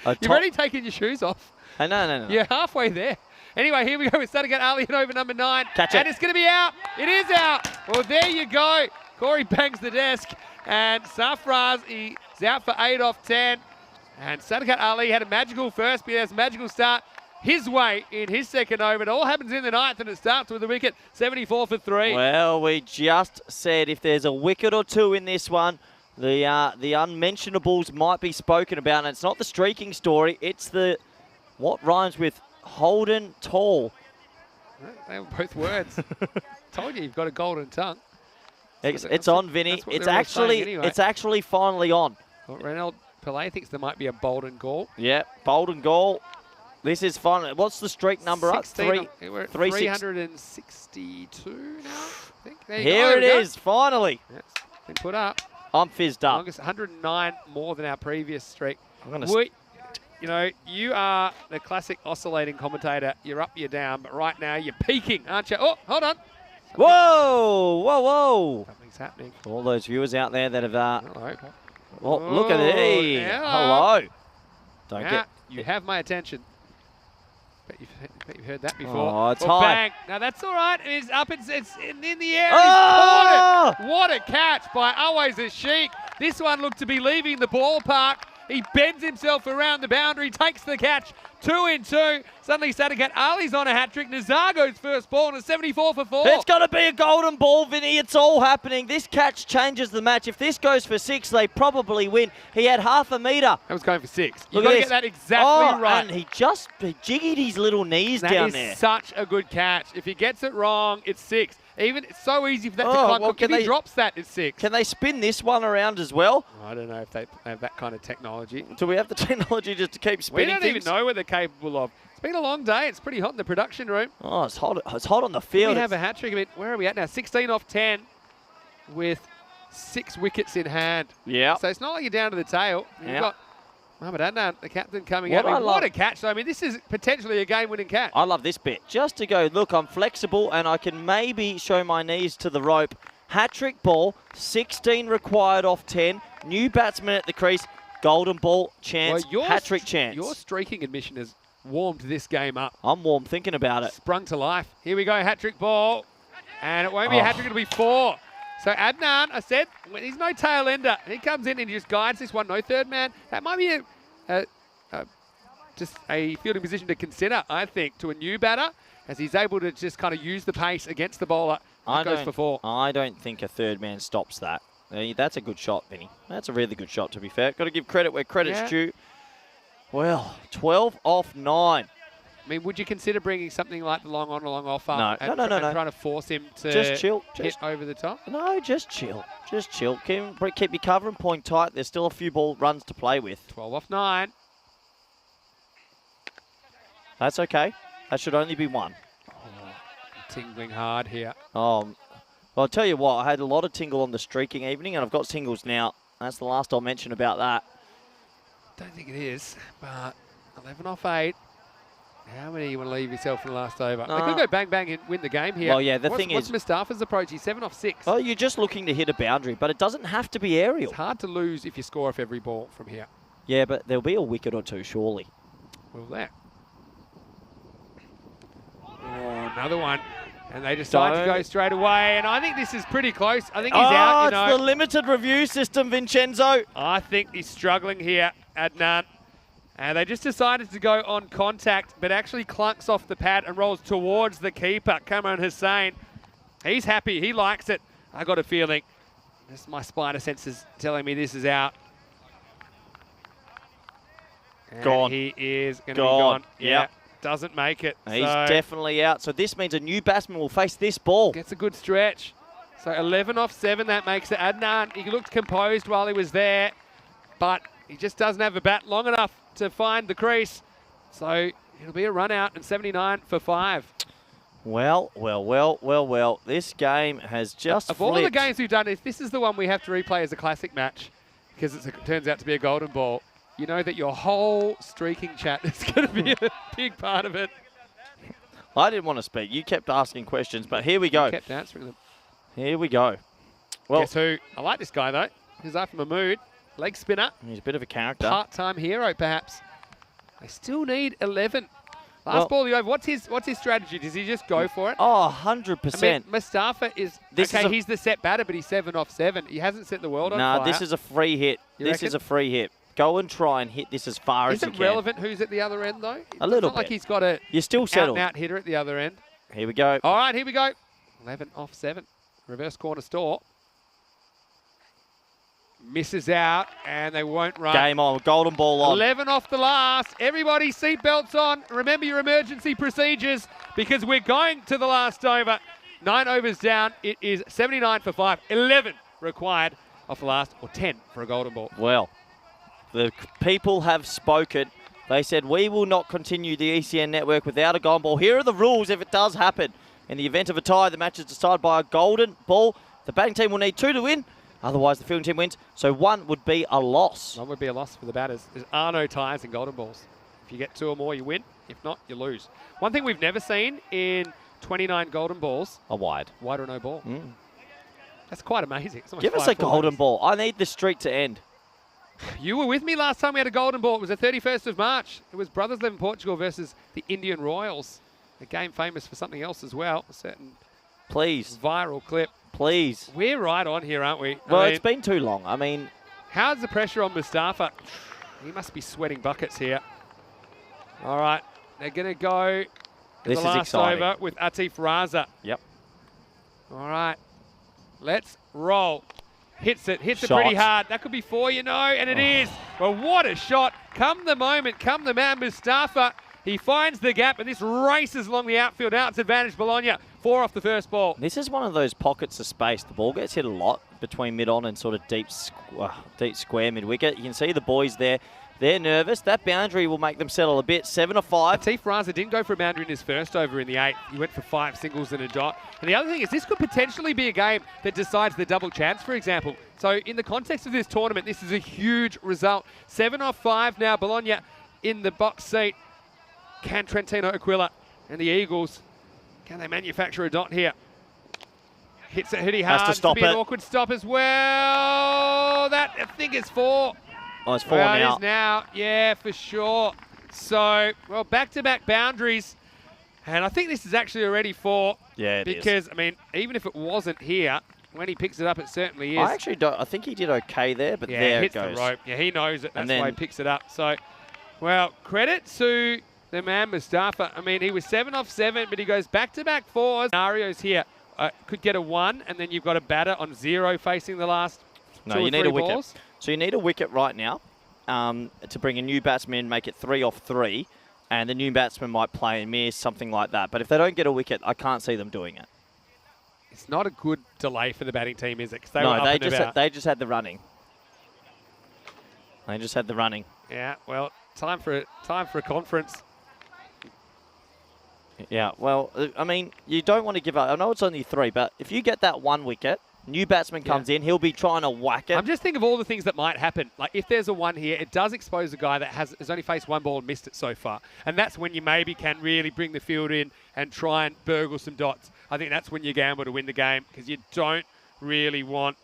A You've top- already taken your shoes off. No. You're halfway there. Anyway, here we go with Sadiq Ali in over number 9. Catch it. And it's going to be out. It is out. Well, there you go. Corey bangs the desk. And Safraz, he's out for 8 off 10. And Sadiq Ali had a magical first, but he has a magical start his way in his second over. It all happens in the 9th, and it starts with a wicket, 74 for 3. Well, we just said if there's a wicket or 2 in this one, the unmentionables might be spoken about. And it's not the streaking story. It's the what rhymes with Holden Tall. They were both words. Told you, you've got a golden tongue. It's on, Vinny. that's what It's they're all actually saying anyway. it's actually finally on. Well, Ronald Pillay thinks there might be a Bolden Gall. Yeah, Bolden goal. This is fun. What's the streak number up? 16, we're at 362 now, I think. There you go, Here there it we go. is, finally. Yes, been put up. I'm fizzed up. Longest 109 more than our previous streak. I'm gonna You know, you are the classic oscillating commentator. You're up, you're down, but right now you're peaking, aren't you? Oh, hold on. Whoa. Something's happening. All those viewers out there that have, Hello. well, look at it. yeah. Hello. Don't Now, get. you have my attention. Bet you've heard that before. Oh, it's Well, high. bang. Now that's all right. It's up. It's in the air. Oh! He's caught it. What a catch by Always a Sheik. This one looked to be leaving the ballpark. He bends himself around the boundary, takes the catch. 2 in 2. Suddenly Sadiq Ali's on a hat-trick. Nazago's first ball and a 74 for 4. It's going to be a golden ball, Vinny. It's all happening. This catch changes the match. If this goes for 6, they probably win. He had half a metre. That was going for 6. You've Look got at to this. get that exactly right. And he just jiggied his little knees That down is there. such a good catch. If he gets it wrong, it's 6. Even it's so easy for that to Oh, climb. well, If he drops that, it's 6. Can they spin this one around as well? I don't know if they have that kind of technology. Do we have the technology just to keep We spinning don't things? even know what they're capable of. It's been a long day. It's pretty hot in the production room. Oh, it's hot. It's hot on the field. We have a hat trick. I mean, where are we at now? 16 off 10 with 6 wickets in hand. Yeah. So it's not like you're down to the tail. You've Yeah. got Mohamed Adnan, the captain, coming What out. I What love- a catch, though. I mean, this is potentially a game-winning catch. I love this bit. Just to go, look, I'm flexible and I can maybe show my knees to the rope. Hat-trick ball, 16 required off 10. New batsman at the crease. Golden ball chance, hat-trick chance. Your streaking admission has warmed this game up. I'm warm thinking about it. Sprung to life. Here we go, hat-trick ball. And it won't be a hat-trick, it'll be 4. So Adnan, I said, he's no tail ender. He comes in and he just guides this one, no third man. That might be just a fielding position to consider, I think, to a new batter, as he's able to just kind of use the pace against the bowler. Goes for 4. I don't think a third man stops that. That's a good shot, Vinny. That's a really good shot, to be fair. Got to give credit where credit's due. Well, 12 off 9. I mean, would you consider bringing something like the long on, long off up? No. And trying to force him to Just chill. hit over the top? No, just chill. Just chill. Keep your cover and point tight. There's still a few ball runs to play with. 12 off 9. That's okay. That should only be 1. Tingling hard here. Well, I'll tell you what. I had a lot of tingle on the streaking evening, and I've got tingles now. That's the last I'll mention about that. Don't think it is, but 11 off 8. How many you want to leave yourself in the last over? They could go bang, bang and win the game here. Well, yeah, the thing what's is... Mustafa's approach? He's 7 off 6. Oh, you're just looking to hit a boundary, but it doesn't have to be aerial. It's hard to lose if you score off every ball from here. Yeah, but there'll be a wicket or two, surely. Will there? Oh, another one. And they decide to go straight away. And I think this is pretty close. I think he's out, you know. It's the limited review system, Vincenzo. I think he's struggling here, Adnan. And they just decided to go on contact, but actually clunks off the pad and rolls towards the keeper, Kamran Hussain. He's happy. He likes it. I got a feeling. My spider sense is telling me this is out. And Gone. He is going to be gone. Yep. Doesn't make it. He's definitely out. So this means a new batsman will face this ball. Gets a good stretch. So 11 off 7, that makes it Adnan. He looked composed while he was there, but he just doesn't have a bat long enough to find the crease. So it'll be a run out and 79 for 5. Well. This game has just Of flipped. all of the games we've done, this is the one we have to replay as a classic match because it turns out to be a golden ball. You know that your whole streaking chat is going to be a big part of it. I didn't want to speak. You kept asking questions, but here we go. You kept answering them. Here we go. Well, Guess who? I like this guy, though. He's after Mahmood. Leg spinner. He's a bit of a character. Part-time hero, perhaps. They still need 11. Last ball of the over. What's his strategy? Does he just go for it? Oh, 100%. I mean, Mustafa is... he's the set batter, but he's 7 off 7. He hasn't set the world on fire. No, this is a free hit. This is a free hit. Go and try and hit this as far as you can. Is it relevant who's at the other end, though? A little bit. It's not bit. like he's got a You're still settled. out hitter at the other end. Here we go. All right, here we go. 11 off 7. Reverse corner store. Misses out, and they won't run. Game on. Golden ball on. 11 off the last. Everybody seatbelts on. Remember your emergency procedures because we're going to the last over. 9 overs down. It is 79 for 5. 11 required off the last, or 10 for a golden ball. Well, the people have spoken. They said, we will not continue the ECN network without a golden ball. Here are the rules if it does happen. In the event of a tie, the match is decided by a golden ball. The batting team will need 2 to win. Otherwise, the fielding team wins. So 1 would be a loss. 1 would be a loss for the batters. There are no ties in golden balls. If you get 2 or more, you win. If not, you lose. One thing we've never seen in 29 golden balls. A wide. Wide or no ball. That's quite amazing. Give us a golden ball. I need the streak to end. You were with me last time we had a golden ball. It was the 31st of March. It was Brothers Live in Portugal versus the Indian Royals. A game famous for something else as well. A certain viral clip. Please. We're right on here, aren't we? Well, it's been too long. I mean... How's the pressure on Mustafa? He must be sweating buckets here. All right. They're going to go the last over with Atif Raza. Yep. All right. Let's roll. Hits it pretty hard. That could be 4, you know, and it is. Well, what a shot. Come the moment, come the man, Mustafa. He finds the gap, and this races along the outfield. Now it's advantage Bologna. 4 off the first ball. This is one of those pockets of space. The ball gets hit a lot between mid-on and sort of deep square mid-wicket. You can see the boys there. They're nervous. That boundary will make them settle a bit. 7 or 5. Latif Raza didn't go for a boundary in his first over in the 8th. He went for 5 singles and a dot. And the other thing is this could potentially be a game that decides the double chance, for example. So in the context of this tournament, this is a huge result. 7 off 5 now. Bologna in the box seat. Can Trentino Aquila and the Eagles, can they manufacture a dot here? Hits it hitty hard. Has to stop be an it. awkward stop as well. That, I think, is 4. Oh, it's 4 well, now. It is now, yeah, for sure. So, well, back-to-back boundaries. And I think this is actually already 4. Yeah, it is. Because, I mean, even if it wasn't here, when he picks it up, it certainly is. I actually don't. I think he did okay there, but yeah, there hits it goes. the rope. Yeah, he knows it. That's And then- why he picks it up. So, well, credit to the man, Mustafa. I mean, he was 7 off 7, but he goes back-to-back 4s. Scenarios here. Could get a 1, and then you've got a batter on 0 facing the last 2 you or need 3 a wicket. balls. So you need a wicket right now to bring a new batsman, make it 3 off 3, and the new batsman might play and miss, something like that. But if they don't get a wicket, I can't see them doing it. It's not a good delay for the batting team, is it? 'Cause they were No, up they and just about. they just had the running. They just had the running. Yeah, well, time for a conference. Yeah, well, I mean, you don't want to give up. I know it's only 3, but if you get that 1 wicket, new batsman comes in, he'll be trying to whack it. I'm just thinking of all the things that might happen. Like, if there's a 1 here, it does expose a guy that has only faced 1 ball and missed it so far. And that's when you maybe can really bring the field in and try and burgle some dots. I think that's when you gamble to win the game, because you don't really want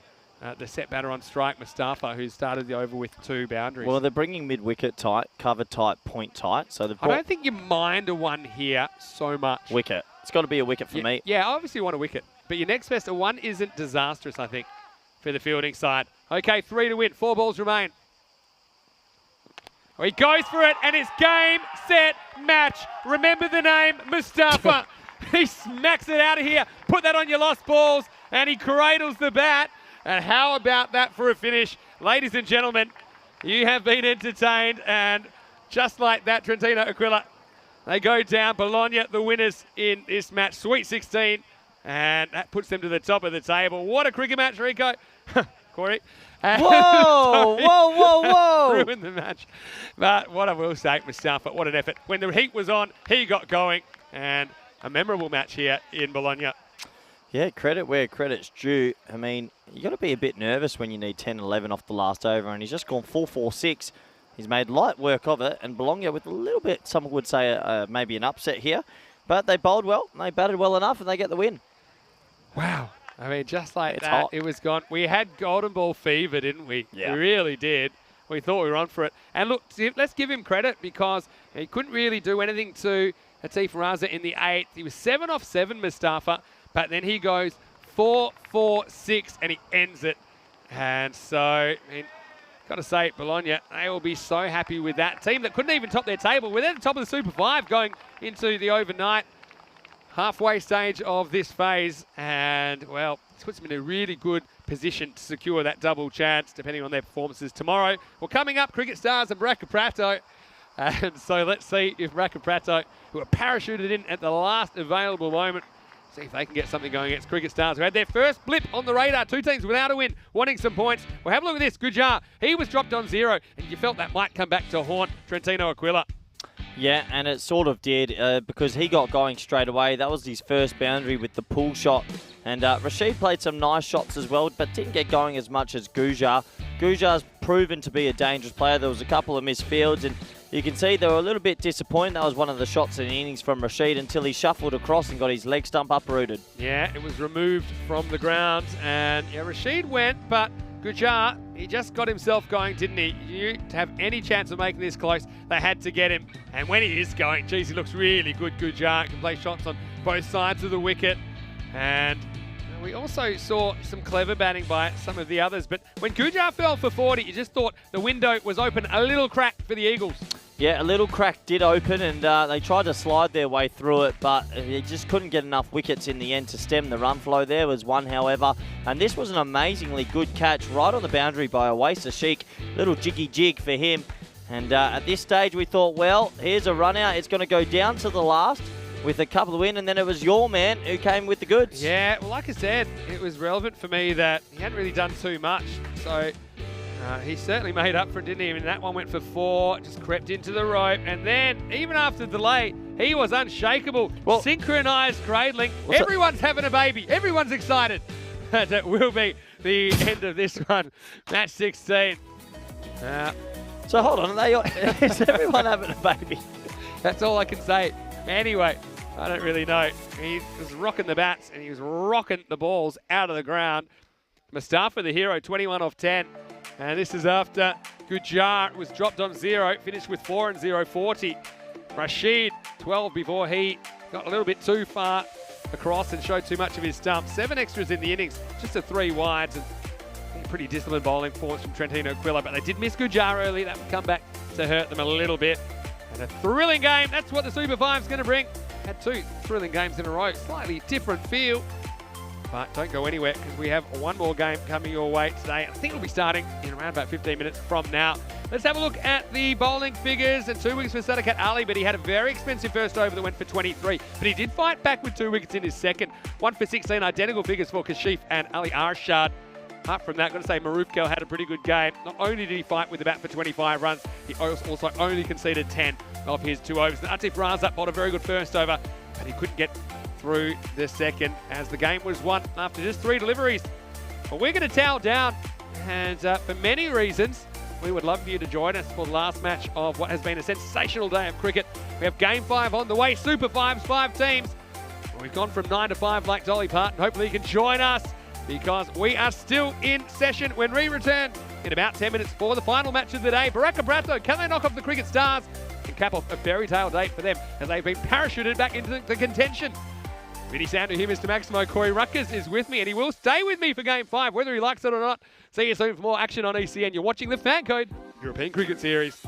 the set batter on strike, Mustafa, who started the over with 2 boundaries. Well, they're bringing mid-wicket tight, cover tight, point tight. So they've I don't think you mind a 1 here so much. wicket. It's got to be a wicket for me. Yeah, obviously you want a wicket. But your next best, a 1 isn't disastrous, I think, for the fielding side. Okay, 3 to win. 4 balls remain. Oh, he goes for it, and it's game, set, match. Remember the name, Mustafa. He smacks it out of here. Put that on your lost balls, and he cradles the bat. And how about that for a finish? Ladies and gentlemen, you have been entertained, and just like that, Trentino Aquila, they go down. Bologna, the winners in this match, Sweet 16, and that puts them to the top of the table. What a cricket match, Rico. Corey. And Whoa, whoa. ruined the match. But what I will say, Mustafa, what an effort. When the heat was on, he got going, and a memorable match here in Bologna. Yeah, credit where credit's due. I mean, you got to be a bit nervous when you need 10, 11 off the last over, and he's just gone 4-4-6. He's made light work of it, and Bologna with a little bit, some would say, maybe an upset here. But they bowled well, they batted well enough, and they get the win. Wow. I mean, just like It's that, hot. it was gone. We had golden ball fever, didn't we? Yeah. We really did. We thought we were on for it. And look, let's give him credit, because he couldn't really do anything to Latif Raza in the 8th. He was 7 off 7, Mustafa, but then he goes 4-4-6, and he ends it. And so, I mean, got to say, Bologna, they will be so happy with that team that couldn't even top their table. We're at the top of the Super 5 going into the overnight halfway stage of this phase. And, well, this puts them in a really good position to secure that double chance, depending on their performances tomorrow. Well, coming up, Cricket Stars and Baraka Prato. And so let's see if Baraka Prato, who are parachuted in at the last available moment, see if they can get something going against Cricket Stars, who had their first blip on the radar. 2 teams without a win, wanting some points. Well, have a look at this. Gujar, he was dropped on 0, and you felt that might come back to haunt Trentino Aquila. Yeah, and it sort of did because he got going straight away. That was his first boundary with the pull shot. And Rasheed played some nice shots as well, but didn't get going as much as Gujar. Gujar's proven to be a dangerous player. There was a couple of missed fields, and you can see they were a little bit disappointed. That was one of the shots in the innings from Rasheed until he shuffled across and got his leg stump uprooted. Yeah, it was removed from the ground, and yeah, Rasheed went, but Gujar, he just got himself going, didn't he? To have any chance of making this close, they had to get him. And when he is going, geez, he looks really good, Gujar. Can play shots on both sides of the wicket. And we also saw some clever batting by some of the others. But when Gujar fell for 40, you just thought the window was open, a little crack for the Eagles. Yeah, a little crack did open, and they tried to slide their way through it, but they just couldn't get enough wickets in the end to stem the run flow. There was one, however, and this was an amazingly good catch right on the boundary by Oasis Sheikh. Little jiggy jig for him. And at this stage we thought, well, here's a run out. It's going to go down to the last. with a couple of wins, and then it was your man who came with the goods. Yeah, well, like I said, it was relevant for me that he hadn't really done too much. So he certainly made up for it, didn't he? And that one went for 4, just crept into the rope. And then, even after the delay, he was unshakable. Well, synchronized cradling. Everyone's having a baby. Everyone's excited. That will be the end of this one. Match 16. So hold on, is everyone having a baby? That's all I can say. Anyway, I don't really know. He was rocking the bats and he was rocking the balls out of the ground. Mustafa, the hero, 21 off 10. And this is after Gujar was dropped on 0, finished with 4 and 0-40. Rasheed, 12 before he got a little bit too far across and showed too much of his stump. 7 extras in the innings, just a 3 wides. And pretty disciplined bowling performance from Trentino Aquila, but they did miss Gujar early. That would come back to hurt them a little bit. And a thrilling game. That's what the Super 5's going to bring. Had 2 thrilling games in a row. Slightly different feel. But don't go anywhere because we have one more game coming your way today. I think it'll be starting in around about 15 minutes from now. Let's have a look at the bowling figures. And 2 wickets for Sadakat Ali, but he had a very expensive first over that went for 23. But he did fight back with 2 wickets in his second. 1 for 16, identical figures for Kashif and Ali Arshad. Apart from that, I've got to say Marupkel had a pretty good game. Not only did he fight with the bat for 25 runs, he also only conceded 10 of his 2 overs. And Atif Razak bowled a very good first over, but he couldn't get through the second as the game was won after just 3 deliveries. But we're going to towel down, and for many reasons, we would love for you to join us for the last match of what has been a sensational day of cricket. We have Game 5 on the way, Super 5s, 5 teams. We've gone from 9 to 5 like Dolly Parton. Hopefully you can join us, because we are still in session when we return in about 10 minutes for the final match of the day. Baraka Brato, can they knock off the Cricket Stars and cap off a fairy tale date for them as they've been parachuted back into the contention? Vinny Sandu here, Mr. Maximo. Corey Ruckers is with me, and he will stay with me for Game 5, whether he likes it or not. See you soon for more action on ECN. You're watching the FanCode European Cricket Series.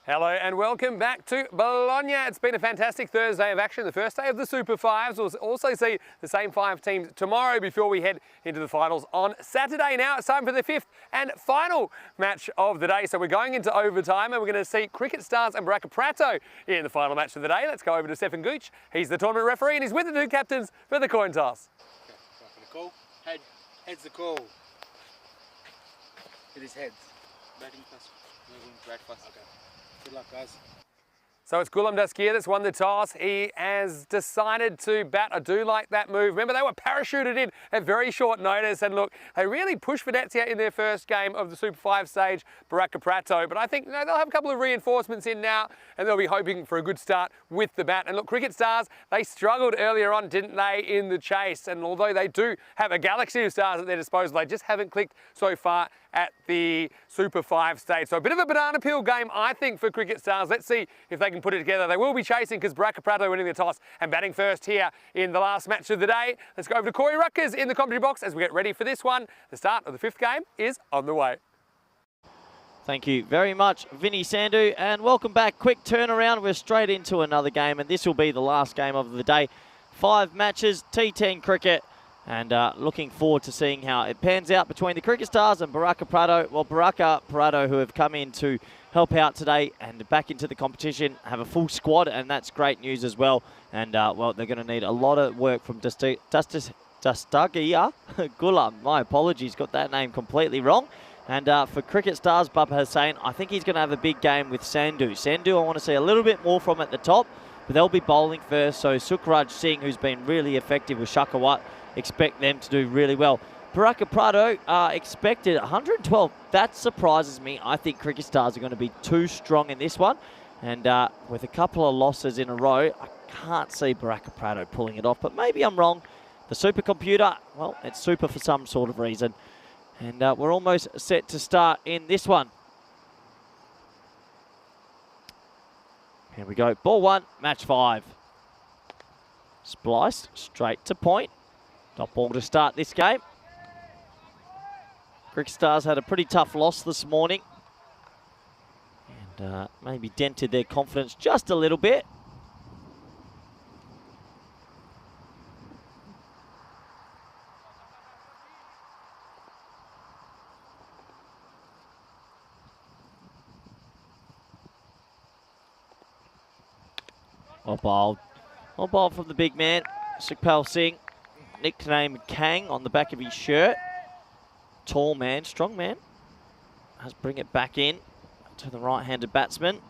Hello and welcome back to Bologna. It's been a fantastic Thursday of action, the first day of the Super Fives. We'll also see the same 5 teams tomorrow before we head into the finals on Saturday. Now it's time for the 5th and final match of the day. So we're going into overtime and we're going to see Cricket Stars and Baraka Prato in the final match of the day. Let's go over to Stefan Gooch. He's the tournament referee and he's with the 2 captains for the coin toss. Okay, right for the call. Head's the call. It is heads. Batting first. We're going to bat first. Okay. Good luck, guys. So it's Gulam Daskir that's won the toss. He has decided to bat. I do like that move. Remember, they were parachuted in at very short notice. And look, they really pushed Venezia in their first game of the Super 5 stage, Baraka Prato. But I think they'll have a couple of reinforcements in now, and they'll be hoping for a good start with the bat. And look, Cricket Stars, they struggled earlier on, didn't they, in the chase? And although they do have a galaxy of stars at their disposal, they just haven't clicked so far at the Super 5 stage. So a bit of a banana peel game, I think, for Cricket Stars. Let's see if they can put it together. They will be chasing because Baraka Prato winning the toss and batting first here in the last match of the day. Let's go over to Corey Ruckers in the commentary box as we get ready for this one. The start of the 5th game is on the way. Thank you very much, Vinny Sandu, and welcome back. Quick turnaround. We're straight into another game, and this will be the last game of the day. 5 matches, T10 cricket. And looking forward to seeing how it pans out between the Cricket Stars and Baraka Prato. Well, Baraka Prato, who have come in to help out today and back into the competition, have a full squad, and that's great news as well. And, well, they're going to need a lot of work from Dastagia Gulam. My apologies, got that name completely wrong. And for Cricket Stars, Baba Hussain, I think he's going to have a big game with Sandu. Sandu, I want to see a little bit more from at the top, but they'll be bowling first. So Sukraj Singh, who's been really effective with Shakawat, expect them to do really well. Baraka Prato expected 112. That surprises me. I think Cricket Stars are going to be too strong in this one. And with a couple of losses in a row, I can't see Baraka Prato pulling it off. But maybe I'm wrong. The supercomputer, well, it's super for some sort of reason. And we're almost set to start in this one. Here we go. Ball 1, match 5. Spliced straight to point. Top ball to start this game. Cricket Stars had a pretty tough loss this morning. And maybe dented their confidence just a little bit. Well bowled. Well bowled from the big man, Sukhpal Singh. Nickname Kang on the back of his shirt. Tall man, strong man. Let's bring it back in to the right-handed batsman.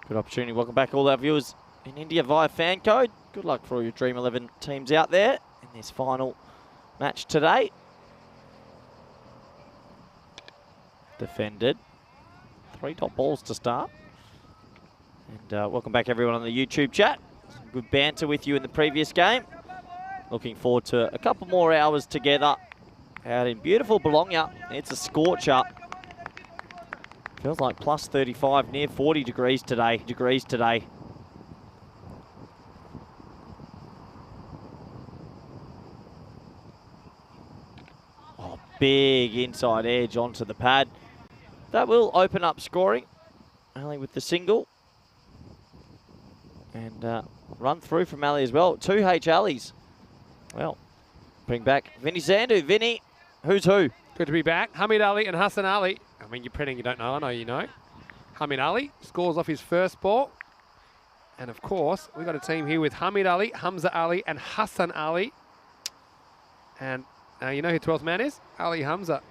Good opportunity. Welcome back all our viewers in India via FanCode. Good luck for all your Dream 11 teams out there in this final match today. Defended. 3 top balls to start. And welcome back everyone on the YouTube chat. Some good banter with you in the previous game. Looking forward to a couple more hours together out in beautiful Bologna. It's a scorcher. Feels like plus 35, near 40 degrees today. Oh, big inside edge onto the pad. That will open up scoring. Ali with the single. And run through from Ali as well. 2 H Alis. Well, bring back Vinny Sandu. Vinny, who's who? Good to be back. Hamid Ali and Hassan Ali. I mean, you're pretending you don't know. I know you know. Hamid Ali scores off his first ball. And of course, we've got a team here with Hamid Ali, Hamza Ali, and Hassan Ali. And you know who 12th man is? Ali Hamza.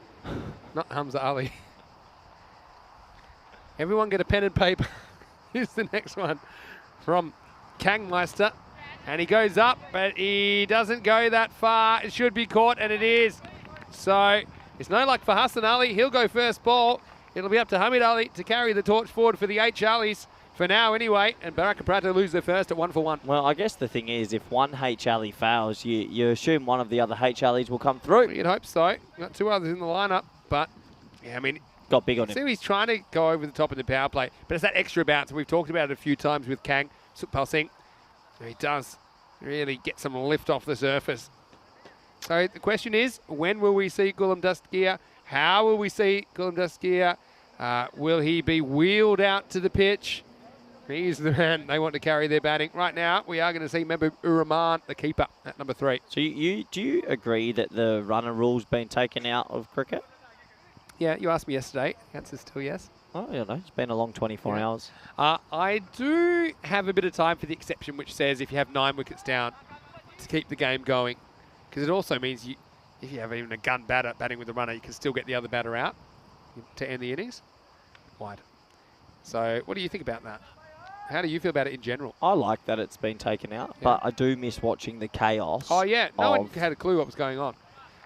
Not Hamza Ali. Everyone get a pen and paper. Here's the next one from Kangmeister. And he goes up, but he doesn't go that far. It should be caught, and it is. So it's no luck for Hassan Ali. He'll go first ball. It'll be up to Hamid Ali to carry the torch forward for the H Alis for now anyway. And Baraka Prato lose their first at 1 for 1. Well, I guess the thing is, if one H Ali fails, you assume one of the other H Alis will come through. You'd hope so. Got 2 others in the lineup, but yeah, I mean, got big on him. See, he's trying to go over the top of the power play, but it's that extra bounce. We've talked about it a few times with Kang, Sukhpal Singh. He does really get some lift off the surface. So the question is, when will we see Gulam Dastgir? How will we see Gulam Dastgir? Will he be wheeled out to the pitch? He's the man they want to carry their batting. Right now, we are going to see Mehboob Rahman, the keeper, at number 3. So do you agree that the runner rule's been taken out of cricket? Yeah, you asked me yesterday. The answer's still yes. Oh, I don't know. It's been a long 24 hours. I do have a bit of time for the exception, which says if you have 9 wickets down to keep the game going, because it also means if you have even a gun batter batting with a runner, you can still get the other batter out to end the innings. Wide. So what do you think about that? How do you feel about it in general? I like that it's been taken out, but I do miss watching the chaos. Oh, yeah. No one had a clue what was going on.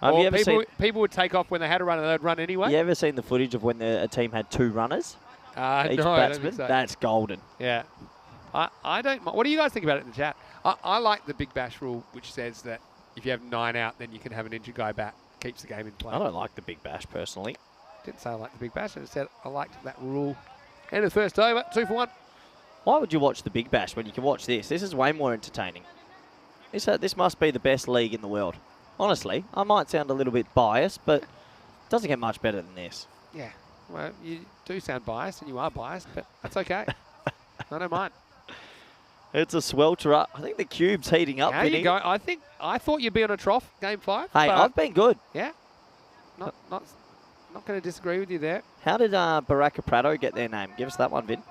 Have you ever people would take off when they had a runner, they'd run anyway. You ever seen the footage of when a team had 2 runners? Each no, I don't batsman? think so. That's golden. Yeah. I don't mind. What do you guys think about it in the chat? I like the Big Bash rule, which says that if you have 9 out, then you can have an injured guy bat. Keeps the game in play. I don't like the Big Bash, personally. Didn't say I like the Big Bash. I just said I liked that rule. End of the first over, 2 for 1. Why would you watch the Big Bash when you can watch this? This is way more entertaining. This must be the best league in the world. Honestly, I might sound a little bit biased, but it doesn't get much better than this. Yeah, well, you do sound biased, and you are biased, but that's okay. I don't mind. It's a swelter up. I think the cube's heating up. How you going? I thought you'd be on a trough, game 5. Hey, I've been good. Yeah, not going to disagree with you there. How did Baraka Prado get their name? Give us that one, Vin.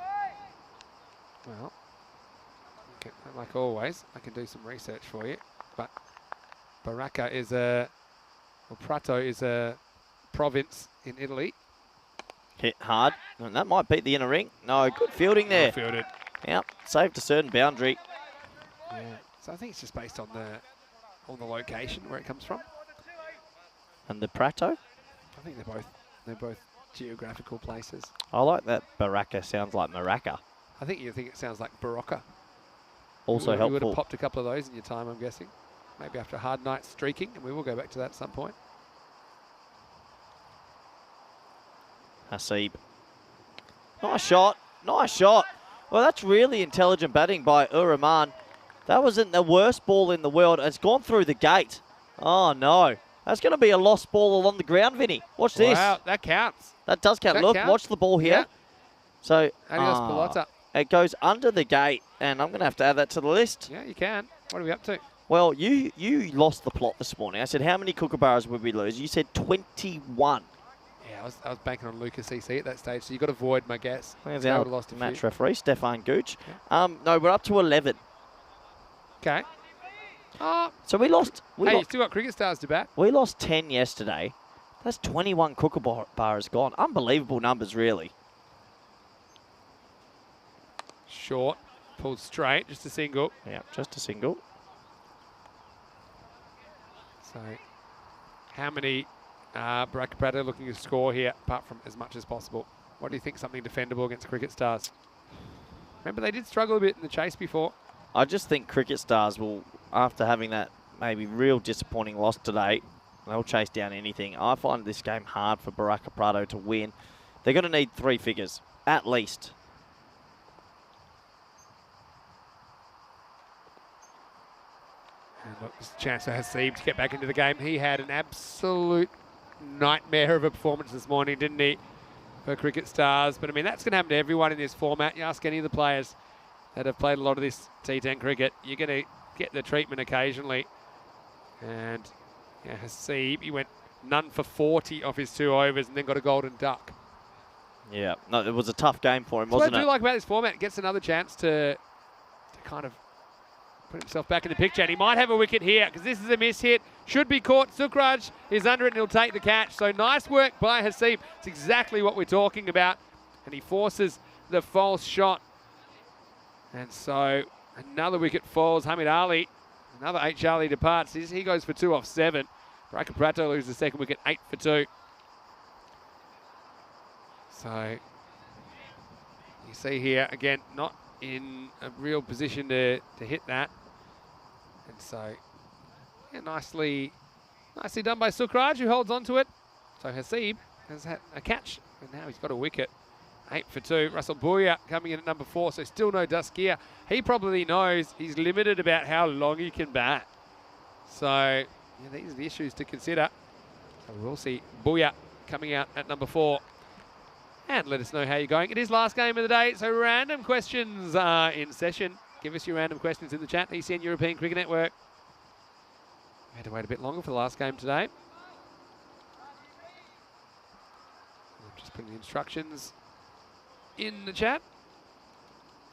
Well, okay, like always, I can do some research for you. But Baraka is Prato is a province in Italy. Hit hard. And that might beat the inner ring. No, good fielding there. Well fielded. Yep, saved a certain boundary. Yeah. So I think it's just based on the location where it comes from. And the Prato? I think they're both geographical places. I like that Baraka sounds like Maraca. I think you think it sounds like Barocca. Also helpful. You would have popped a couple of those in your time, I'm guessing. Maybe after a hard night streaking, and we will go back to that at some point. Hasib. Nice shot. Nice shot. Well, that's really intelligent batting by Rahman. That wasn't the worst ball in the world. It's gone through the gate. Oh, no. That's going to be a lost ball along the ground, Vinny. Watch this. Wow, that counts. That does count. That Look, counts. watch the ball here. Yeah. So, Adios, Pelota. it goes under the gate, and I'm going to have to add that to the list. Yeah, you can. What are we up to? Well, you lost the plot this morning. I said, how many kookaburras would we lose? You said 21. Yeah, I was banking on Lucas CC at that stage, so you've got to avoid my guess. There's I our would have lost a match few. referee, Stefan Gooch. Okay. No, we're up to 11. Okay. So we lost. Hey, you still got cricket stars to bat. We lost 10 yesterday. That's 21 kookaburras gone. Unbelievable numbers, really. Short. Pulled straight. Just a single. Yeah, just a single. So, how many Baraka Prado looking to score here, apart from as much as possible? What do you think? Something defendable against cricket stars? Remember, they did struggle a bit in the chase before. I just think cricket stars will, after having that maybe real disappointing loss today, they'll chase down anything. I find this game hard for Baraka Prado to win. They're going to need 3 figures, at least. And look, there's a chance for Hasib to get back into the game. He had an absolute nightmare of a performance this morning, didn't he, for cricket stars? But, I mean, that's going to happen to everyone in this format. You ask any of the players that have played a lot of this T10 cricket, you're going to get the treatment occasionally. And yeah, Hasib, he went none for 40 off his 2 overs and then got a golden duck. Yeah, no, it was a tough game for him, That's wasn't what I it? do like about this format. It gets another chance to kind of put himself back in the picture. And he might have a wicket here because this is a miss hit. Should be caught. Sukraj is under it and he'll take the catch. So nice work by Hasib. It's exactly what we're talking about. And he forces the false shot. And so another wicket falls. Hamid Ali, another H. Ali departs. He goes for 2 off 7. Baraka Prato loses the second wicket, 8 for 2. So you see here, again, not in a real position to hit that. And so, yeah, nicely done by Sukraj, who holds on to it. So Hasib has had a catch, and now he's got a wicket. 8 for 2. Russell Bouya coming in at number 4, so still no Dastgir. He probably knows he's limited about how long he can bat. So yeah, these are the issues to consider. So we'll see Booyah coming out at number 4. And let us know how you're going. It is last game of the day, so random questions are in session. Give us your random questions in the chat. ECN European Cricket Network. We had to wait a bit longer for the last game today. I'm just putting the instructions in the chat.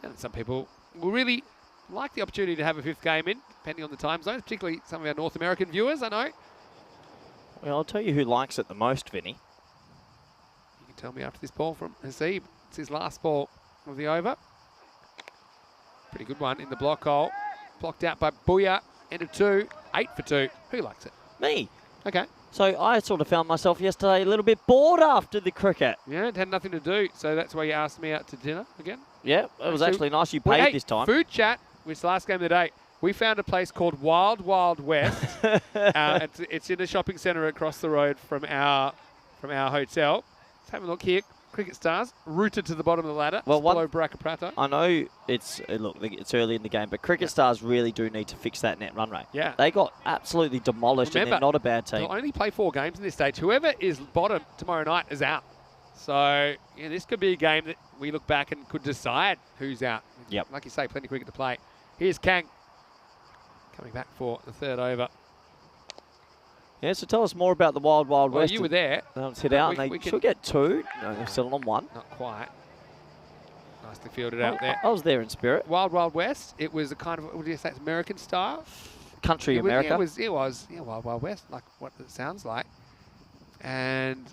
And some people will really like the opportunity to have a 5th game in, depending on the time zones, particularly some of our North American viewers, I know. Well, I'll tell you who likes it the most, Vinny. You can tell me after this ball from Rasheed. It's his last ball of the over. Pretty good one in the block hole. Blocked out by Booyah. End of 2. 8 for 2. Who likes it? Me. Okay. So I sort of found myself yesterday a little bit bored after the cricket. Yeah, it had nothing to do, so that's why you asked me out to dinner again. Yeah, it was actually nice you Well, paid hey, this time. Food chat, which is the last game of the day. We found a place called Wild Wild West. It's in a shopping centre across the road from our hotel. Let's have a look here. Cricket Stars rooted to the bottom of the ladder. Well, below Baraka Prata. I know it's early in the game, but Cricket Stars really do need to fix that net run rate. Yeah. They got absolutely demolished, and they're not a bad team. They'll only play 4 games in this stage. Whoever is bottom tomorrow night is out. So yeah, this could be a game that we look back and could decide who's out. Yep. Like you say, plenty of cricket to play. Here's Kang coming back for the 3rd over. Yeah, so tell us more about the Wild Wild Well, West. you were there. Let's hit out, we and they can- should get 2. No, they're still on 1. Not quite. Nicely fielded out there. I was there in spirit. Wild Wild West. It was a kind of, what do you say, it's American style? Country It was, America. it was Wild Wild West, like what it sounds like. And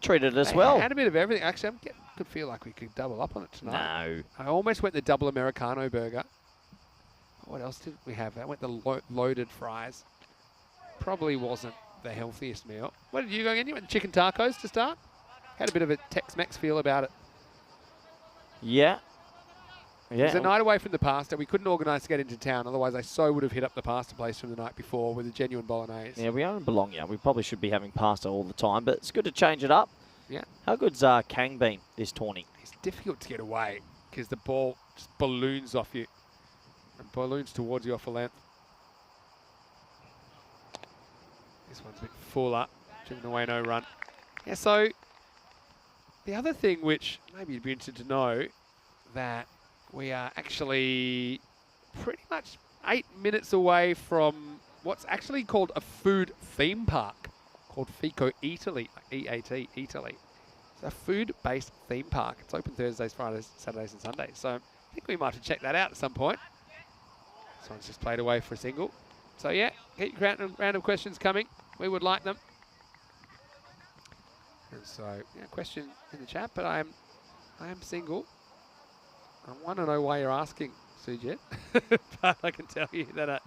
Treated us they well. had a bit of everything. Actually, I could feel like we could double up on it tonight. No. I almost went the double Americano burger. What else did we have? I went the loaded fries. Probably wasn't the healthiest meal. What did you go in? You went chicken tacos to start? Had a bit of a Tex-Mex feel about it. Yeah. It was Yeah. a night away from the pasta. We couldn't organise to get into town. Otherwise, I so would have hit up the pasta place from the night before with a genuine bolognese. Yeah, we are in Bologna. We probably should be having pasta all the time, but it's good to change it up. Yeah. How good's Kang been this tourney? It's difficult to get away because the ball just balloons off you and balloons towards you off a length. This one's a bit full up, driven away, no run. Yeah, so the other thing which maybe you'd be interested to know, that we are actually pretty much 8 minutes away from what's actually called a food theme park called Fico Italy, like E-A-T, Italy. It's a food-based theme park. It's open Thursdays, Fridays, Saturdays and Sundays. So I think we might have to check that out at some point. This one's just played away for a single. So yeah, get your random questions coming. We would like them. And so, yeah, question in the chat, but I am single. I want to know why you're asking, Sujit. But I can tell you that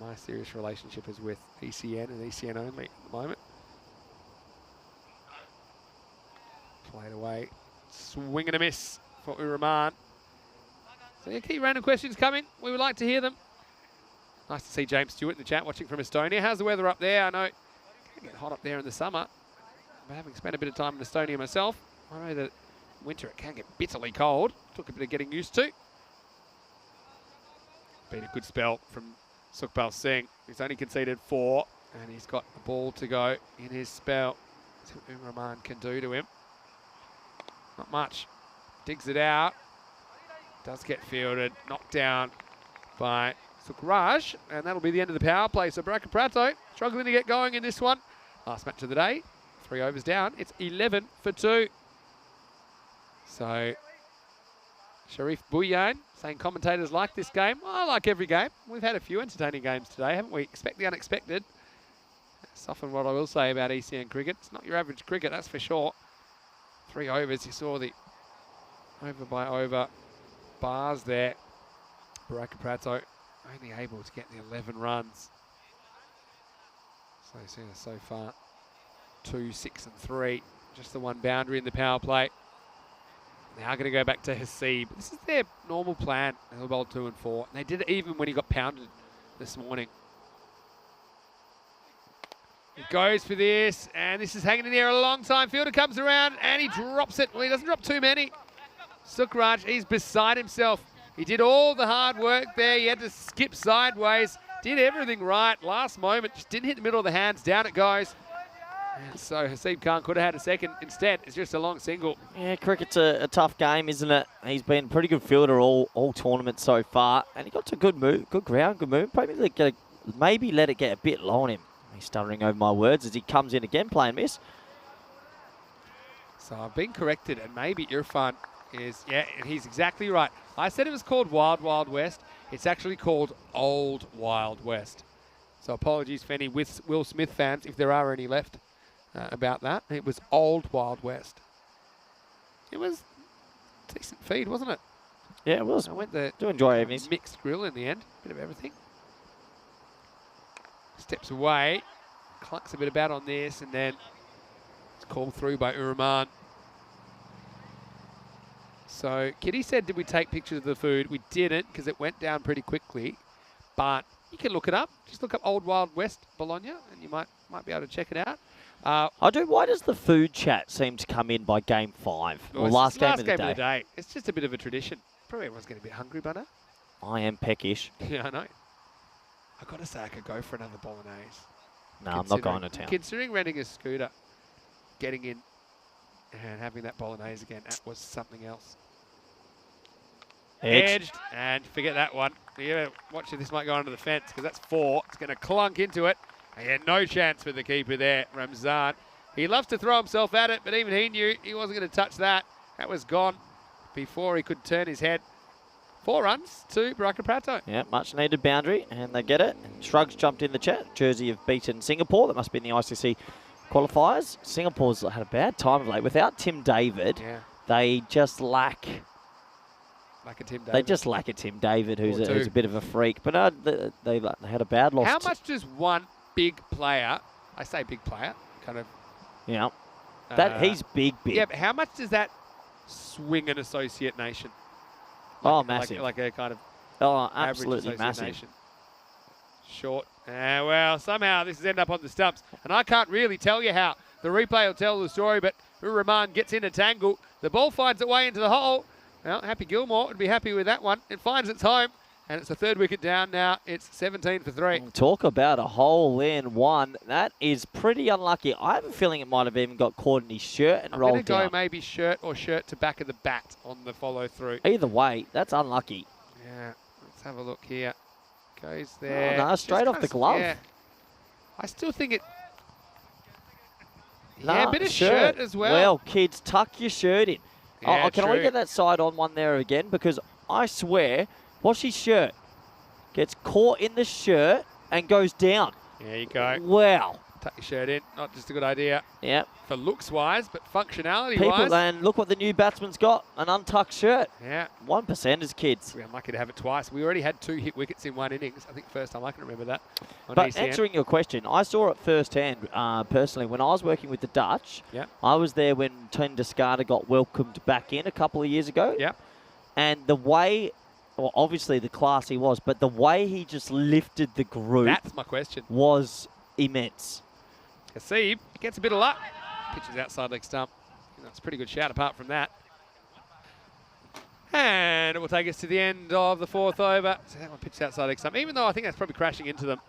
my serious relationship is with ECN and ECN only at the moment. Played away. Swing and a miss for Uraman. So yeah, keep random questions coming. We would like to hear them. Nice to see James Stewart in the chat watching from Estonia. How's the weather up there? I know it can get hot up there in the summer. But having spent a bit of time in Estonia myself, I know that winter it can get bitterly cold. Took a bit of getting used to. Been a good spell from Sukhpal Singh. He's only conceded 4 and he's got a ball to go in his spell. See what Uraman can do to him. Not much. Digs it out. Does get fielded. Knocked down by Sukhraj, and that'll be the end of the power play. So Baraka Prato struggling to get going in this one. Last match of the day. 3 overs down. It's 11 for 2. So Sharif Bouyan saying commentators like this game. Well, I like every game. We've had a few entertaining games today, haven't we? Expect the unexpected. That's often what I will say about ECN cricket. It's not your average cricket, that's for sure. 3 overs. You saw the over by over bars there. Baraka Prato only able to get the 11 runs. So seen so far 2, 6 and 3. Just the one boundary in the power play. Now going to go back to Hasib. This is their normal plan. They'll bowl 2 and 4. And they did it even when he got pounded this morning. He goes for this, and this is hanging in the air a long time. Fielder comes around, and he drops it. Well, he doesn't drop too many. Sukhraj, he's beside himself. He did all the hard work there. He had to skip sideways. did everything right. Last moment, just didn't hit the middle of the hands. Down it goes. And so Rasheed Khan could have had a second. Instead, it's just a long single. Yeah, cricket's a tough game, isn't it? He's been a pretty good fielder all tournament so far, and he got to good move, good ground, good move. Maybe let it get a bit low on him. He's stuttering over my words as he comes in again, playing miss. So I've been corrected, and maybe Irfan is, yeah, and he's exactly right. I said it was called Wild Wild West. It's actually called Old Wild West. So apologies for any Will Smith fans, if there are any left, about that. It was Old Wild West. It was a decent feed, wasn't it? Yeah, it was. I went the Do enjoy evenings. mixed grill in the end. Bit of everything. Steps away. Clunks a bit about on this, and then it's called through by Uraman. So Kitty said, did we take pictures of the food? We didn't, because it went down pretty quickly. But you can look it up. Just look up Old Wild West Bologna, and you might be able to check it out. Why does the food chat seem to come in by game 5? Or last game of the day? It's just a bit of a tradition. Probably everyone's getting a bit hungry, Bunner. I am peckish. Yeah, I know. I've got to say, I could go for another bolognese. No, I'm not going to town. Considering renting a scooter, getting in and having that bolognese again, that was something else. Edged, and forget that one. Yeah, watch it, this might go under the fence because that's 4. It's going to clunk into it. And yeah, no chance for the keeper there, Ramzan. He loves to throw himself at it, but even he knew he wasn't going to touch that. That was gone before he could turn his head. 4 runs to Baraka Prato. Yeah, much needed boundary, and they get it. And Shrugs jumped in the chat. Jersey have beaten Singapore. That must be in the ICC qualifiers. Singapore's had a bad time of late. Without Tim David, they just lack... Like a Tim David. They just lack a Tim David, who's a bit of a freak. But they had a bad loss. How much does one big player, I say big player, kind of... Yeah. He's big. Yeah, but how much does that swing an associate nation? Massive. Like a kind of absolutely massive. Nation. Short. Well, somehow this has ended up on the stumps. And I can't really tell you how. The replay will tell the story, but Rahman gets in a tangle. The ball finds its way into the hole. Well, Happy Gilmore would be happy with that one. It finds its home, and it's the 3rd wicket down now. It's 17 for 3. Talk about a hole in one. That is pretty unlucky. I have a feeling it might have even got caught in his shirt and rolled down. I'm going to go maybe shirt or shirt to back of the bat on the follow-through. Either way, that's unlucky. Yeah, let's have a look here. Goes there. Oh, no, straight off the glove. Yeah. I still think it... No, yeah, a bit of shirt as well. Well, kids, tuck your shirt in. Yeah, can we get that side on one there again? Because I swear, watch his shirt. Gets caught in the shirt and goes down. There you go. Wow. Tuck your shirt in. Not just a good idea. Yep. For looks-wise, but functionality-wise. And look what the new batsman's got. An untucked shirt. Yeah. 1%ers, kids. We're unlucky to have it twice. We already had 2 hit wickets in 1 innings. I think first time I can remember that. But answering your question, I saw it firsthand personally when I was working with the Dutch. Yeah. I was there when Tony Descartes got welcomed back in a couple of years ago. Yeah. And the way, well, obviously the class he was, but the way he just lifted the group. That's my question. Was immense. Hasib gets a bit of luck. Pitches outside leg stump. That's a pretty good shout apart from that. And it will take us to the end of the 4th over. So that one pitched outside leg stump. Even though I think that's probably crashing into them.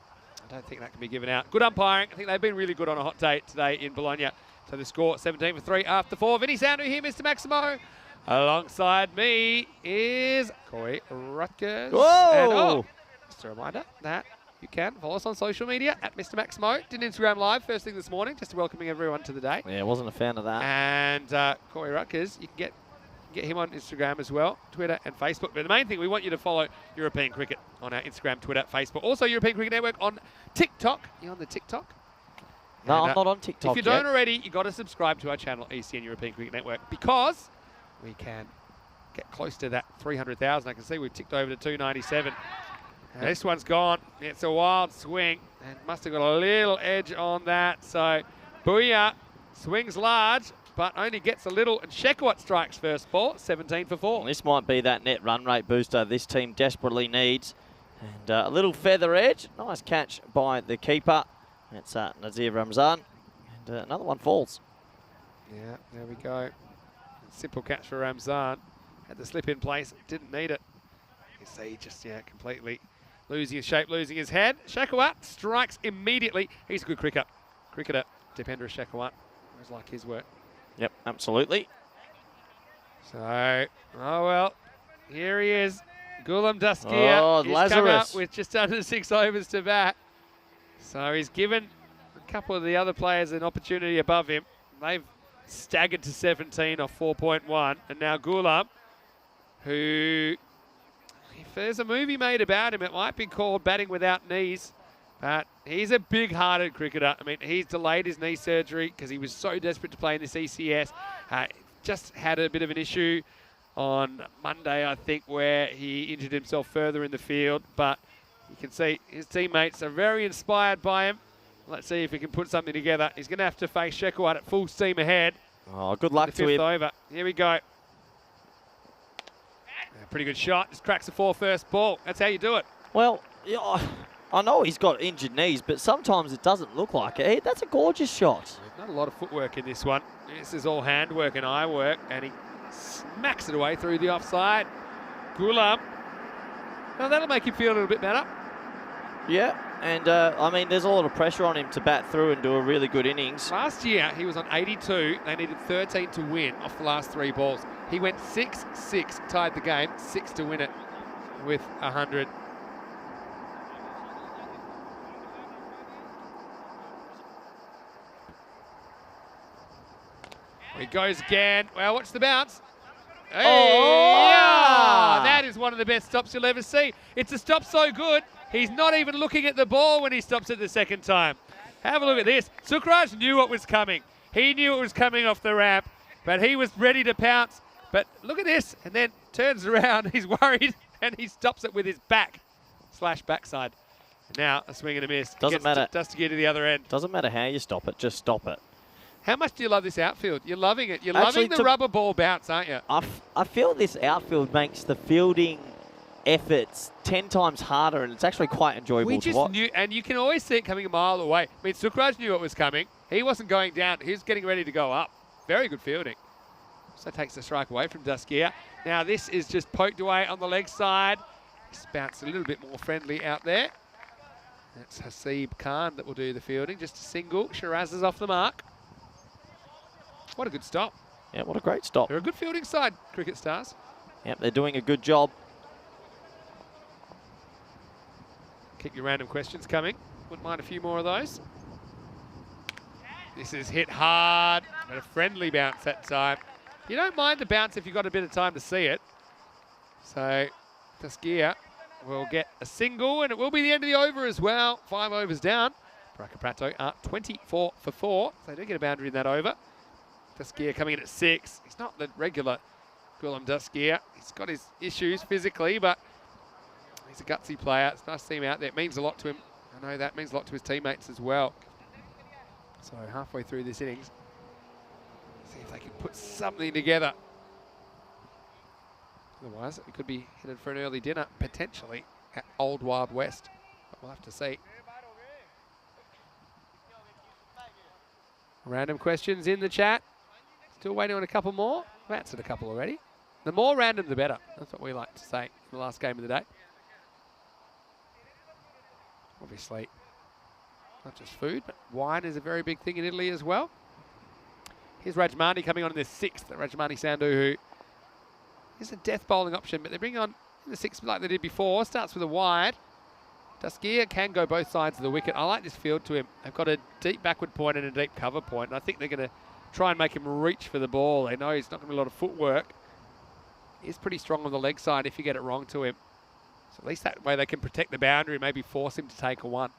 I don't think that can be given out. Good umpiring. I think they've been really good on a hot day today in Bologna. So the score 17 for 3 after 4. Vinny Sandu here, Mr. Maximo. Alongside me is Corey Rutgers. Whoa! And, just a reminder that you can follow us on social media at Mr. Maximo. Did an Instagram live first thing this morning, just welcoming everyone to the day. Yeah, wasn't a fan of that. And Corey Rutgers, you can get him on Instagram as well, Twitter and Facebook. But the main thing, we want you to follow European Cricket on our Instagram, Twitter, Facebook. Also, European Cricket Network on TikTok. You on the TikTok? No, I'm not on TikTok If you don't already, you got to subscribe to our channel, ECN European Cricket Network, because we can get close to that 300,000. I can see we've ticked over to 297. And this one's gone. It's a wild swing and must have got a little edge on that. So Booyah swings large, but only gets a little. And Shekwat strikes first ball, 17 for 4. Well, this might be that net run rate booster this team desperately needs. And a little feather edge. Nice catch by the keeper. That's Nazir Ramzan. And another one falls. Yeah, there we go. Simple catch for Ramzan. Had the slip in place. Didn't need it. You see, just, completely Losing his shape, losing his head. Shekawat strikes immediately. He's a good cricketer. Dipendra Shekawat. Always like his work. Yep, absolutely. So, oh well, here he is. Gulam Daskia. Oh, He's Lazarus. come up with just under 6 overs to bat. So he's given a couple of the other players an opportunity above him. They've staggered to 17 off 4.1. And now Gulam, who, if there's a movie made about him, it might be called Batting Without Knees. But he's a big-hearted cricketer. I mean, he's delayed his knee surgery because he was so desperate to play in this ECS. Just had a bit of an issue on Monday, I think, where he injured himself further in the field. But you can see his teammates are very inspired by him. Let's see if he can put something together. He's going to have to face Shekawat at full steam ahead. Oh, good luck to fifth him. over. Here we go. Pretty good shot. Just cracks the 4 first ball. That's how you do it. Well, yeah, I know he's got injured knees, but sometimes it doesn't look like it. That's a gorgeous shot. There's not a lot of footwork in this one. This is all handwork and eye work, and he smacks it away through the offside. Gulam. Now that'll make him feel a little bit better. Yeah, and I mean, there's a lot of pressure on him to bat through and do a really good innings. Last year, he was on 82. They needed 13 to win off the last 3 balls. He went 6-6, tied the game, 6 to win it with 100. He goes again. Well, watch the bounce. Hey, yeah! That is one of the best stops you'll ever see. It's a stop so good, he's not even looking at the ball when he stops it the second time. Have a look at this. Sukraj knew what was coming. He knew it was coming off the ramp, but he was ready to pounce. But look at this, and then turns around. He's worried, and he stops it with his backside. Now a swing and a miss. Doesn't matter. Just to get to the other end. Doesn't matter how you stop it, just stop it. How much do you love this outfield? You're loving it. You're Actually, loving the rubber ball bounce, aren't you? I feel this outfield makes the fielding efforts 10 times harder, and it's actually quite enjoyable We to just watch. knew, and you can always see it coming a mile away. I mean, Sukraj knew it was coming. He wasn't going down. He was getting ready to go up. Very good fielding. So takes the strike away from Daskia. Now this is just poked away on the leg side. It's bounced a little bit more friendly out there. That's Hasib Khan that will do the fielding. Just a single. Shiraz is off the mark. What a good stop. Yeah, what a great stop. They're a good fielding side, Cricket Stars. Yep, they're doing a good job. Keep your random questions coming. Wouldn't mind a few more of those. This is hit hard, but a friendly bounce that time. You don't mind the bounce if you've got a bit of time to see it. So Daskia will get a single, and it will be the end of the over as well. 5 overs down. Baraka Prato are 24 for 4. So they do get a boundary in that over. Daskia coming in at 6. He's not the regular Gulam Daskia. He's got his issues physically, but he's a gutsy player. It's nice to see him out there. It means a lot to him. I know that means a lot to his teammates as well. So halfway through this innings, see if they can put something together. Otherwise, it could be headed for an early dinner, potentially, at Old Wild West. But we'll have to see. Random questions in the chat. Still waiting on a couple more. I've answered a couple already. The more random, the better. That's what we like to say in the last game of the day. Obviously, not just food, but wine is a very big thing in Italy as well. Here's Rajmani coming on in the 6th. Rajmani Sandhu, who is a death bowling option, but they bring on in the 6th like they did before. Starts with a wide. Daskia can go both sides of the wicket. I like this field to him. They've got a deep backward point and a deep cover point, and I think they're going to try and make him reach for the ball. They know he's not going to be a lot of footwork. He's pretty strong on the leg side if you get it wrong to him. So at least that way they can protect the boundary and maybe force him to take a 1.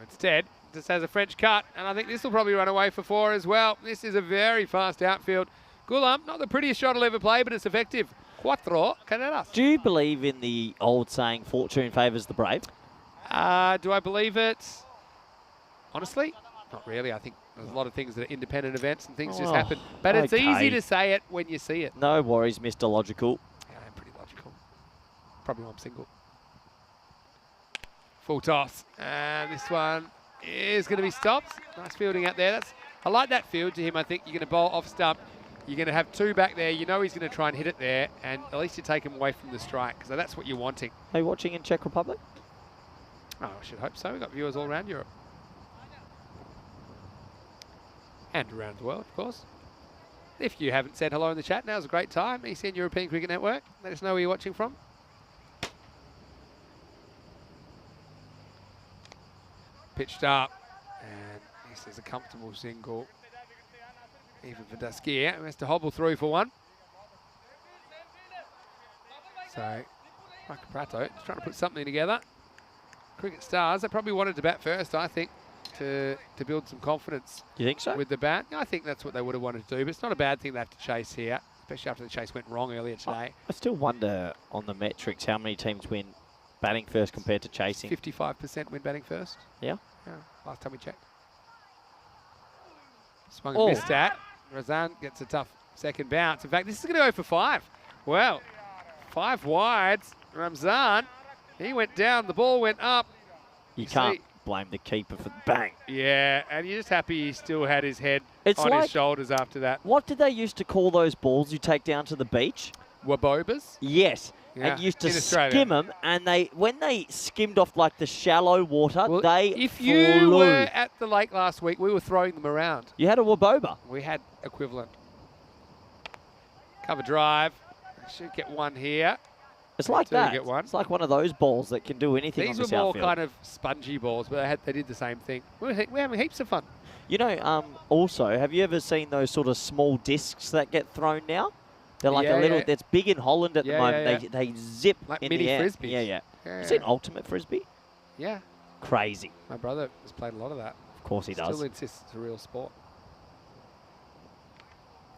Instead, just has a French cut, and I think this will probably run away for 4 as well. This is a very fast outfield. Gulam, not the prettiest shot he'll ever play, but it's effective. Cuatro carreras. Do you believe in the old saying, fortune favours the brave? Do I believe it? Honestly, not really. I think there's a lot of things that are independent events and things just happen. But it's easy to say it when you see it. No worries, Mr. Logical. Yeah, I'm pretty logical. Probably why I'm single. Full toss. And this one is going to be stopped. Nice fielding out there. I like that field to him. I think you're going to bowl off stump. You're going to have 2 back there. You know he's going to try and hit it there, and at least you take him away from the strike, because that's what you're wanting. Are you watching in Czech Republic? Oh, I should hope so. We've got viewers all around Europe. And around the world, of course. If you haven't said hello in the chat, now's a great time. ECN European Cricket Network. Let us know where you're watching from. Pitched up, and this is a comfortable single. Even for Daskier, who has to hobble through for one. So, Prato is trying to put something together. Cricket Stars, they probably wanted to bat first, I think, to build some confidence. You think so? With the bat. I think that's what they would have wanted to do, but it's not a bad thing they have to chase here, especially after the chase went wrong earlier today. I still wonder on the metrics how many teams win batting first compared to chasing. 55% win batting first. Yeah? Yeah, last time we checked. Swung and missed at. Razan gets a tough second bounce. In fact, this is going to go for 5. Well, 5 wides. Ramzan, he went down, the ball went up. You can't blame the keeper for bang. Yeah, and you're just happy he still had his head on like, his shoulders after that. What did they used to call those balls you take down to the beach? Wabobas? Yes. Yeah, and used to skim them, and when they skimmed off like the shallow water, well, they if flew. you were at the lake last week, we were throwing them around. You had a waboba. We had equivalent. Cover drive. Should get one here. It's like that. Get one. It's like one of those balls that can do anything on These this were more outfield. kind of spongy balls, but they did the same thing. We're having heaps of fun. You know, also, have you ever seen those sort of small discs that get thrown now? They're like a little, that's big in Holland at the moment. They zip like in mini the air. frisbees. Yeah. You seen Ultimate Frisbee? Yeah. Crazy. My brother has played a lot of that. Of course he does. Still insists it's a real sport.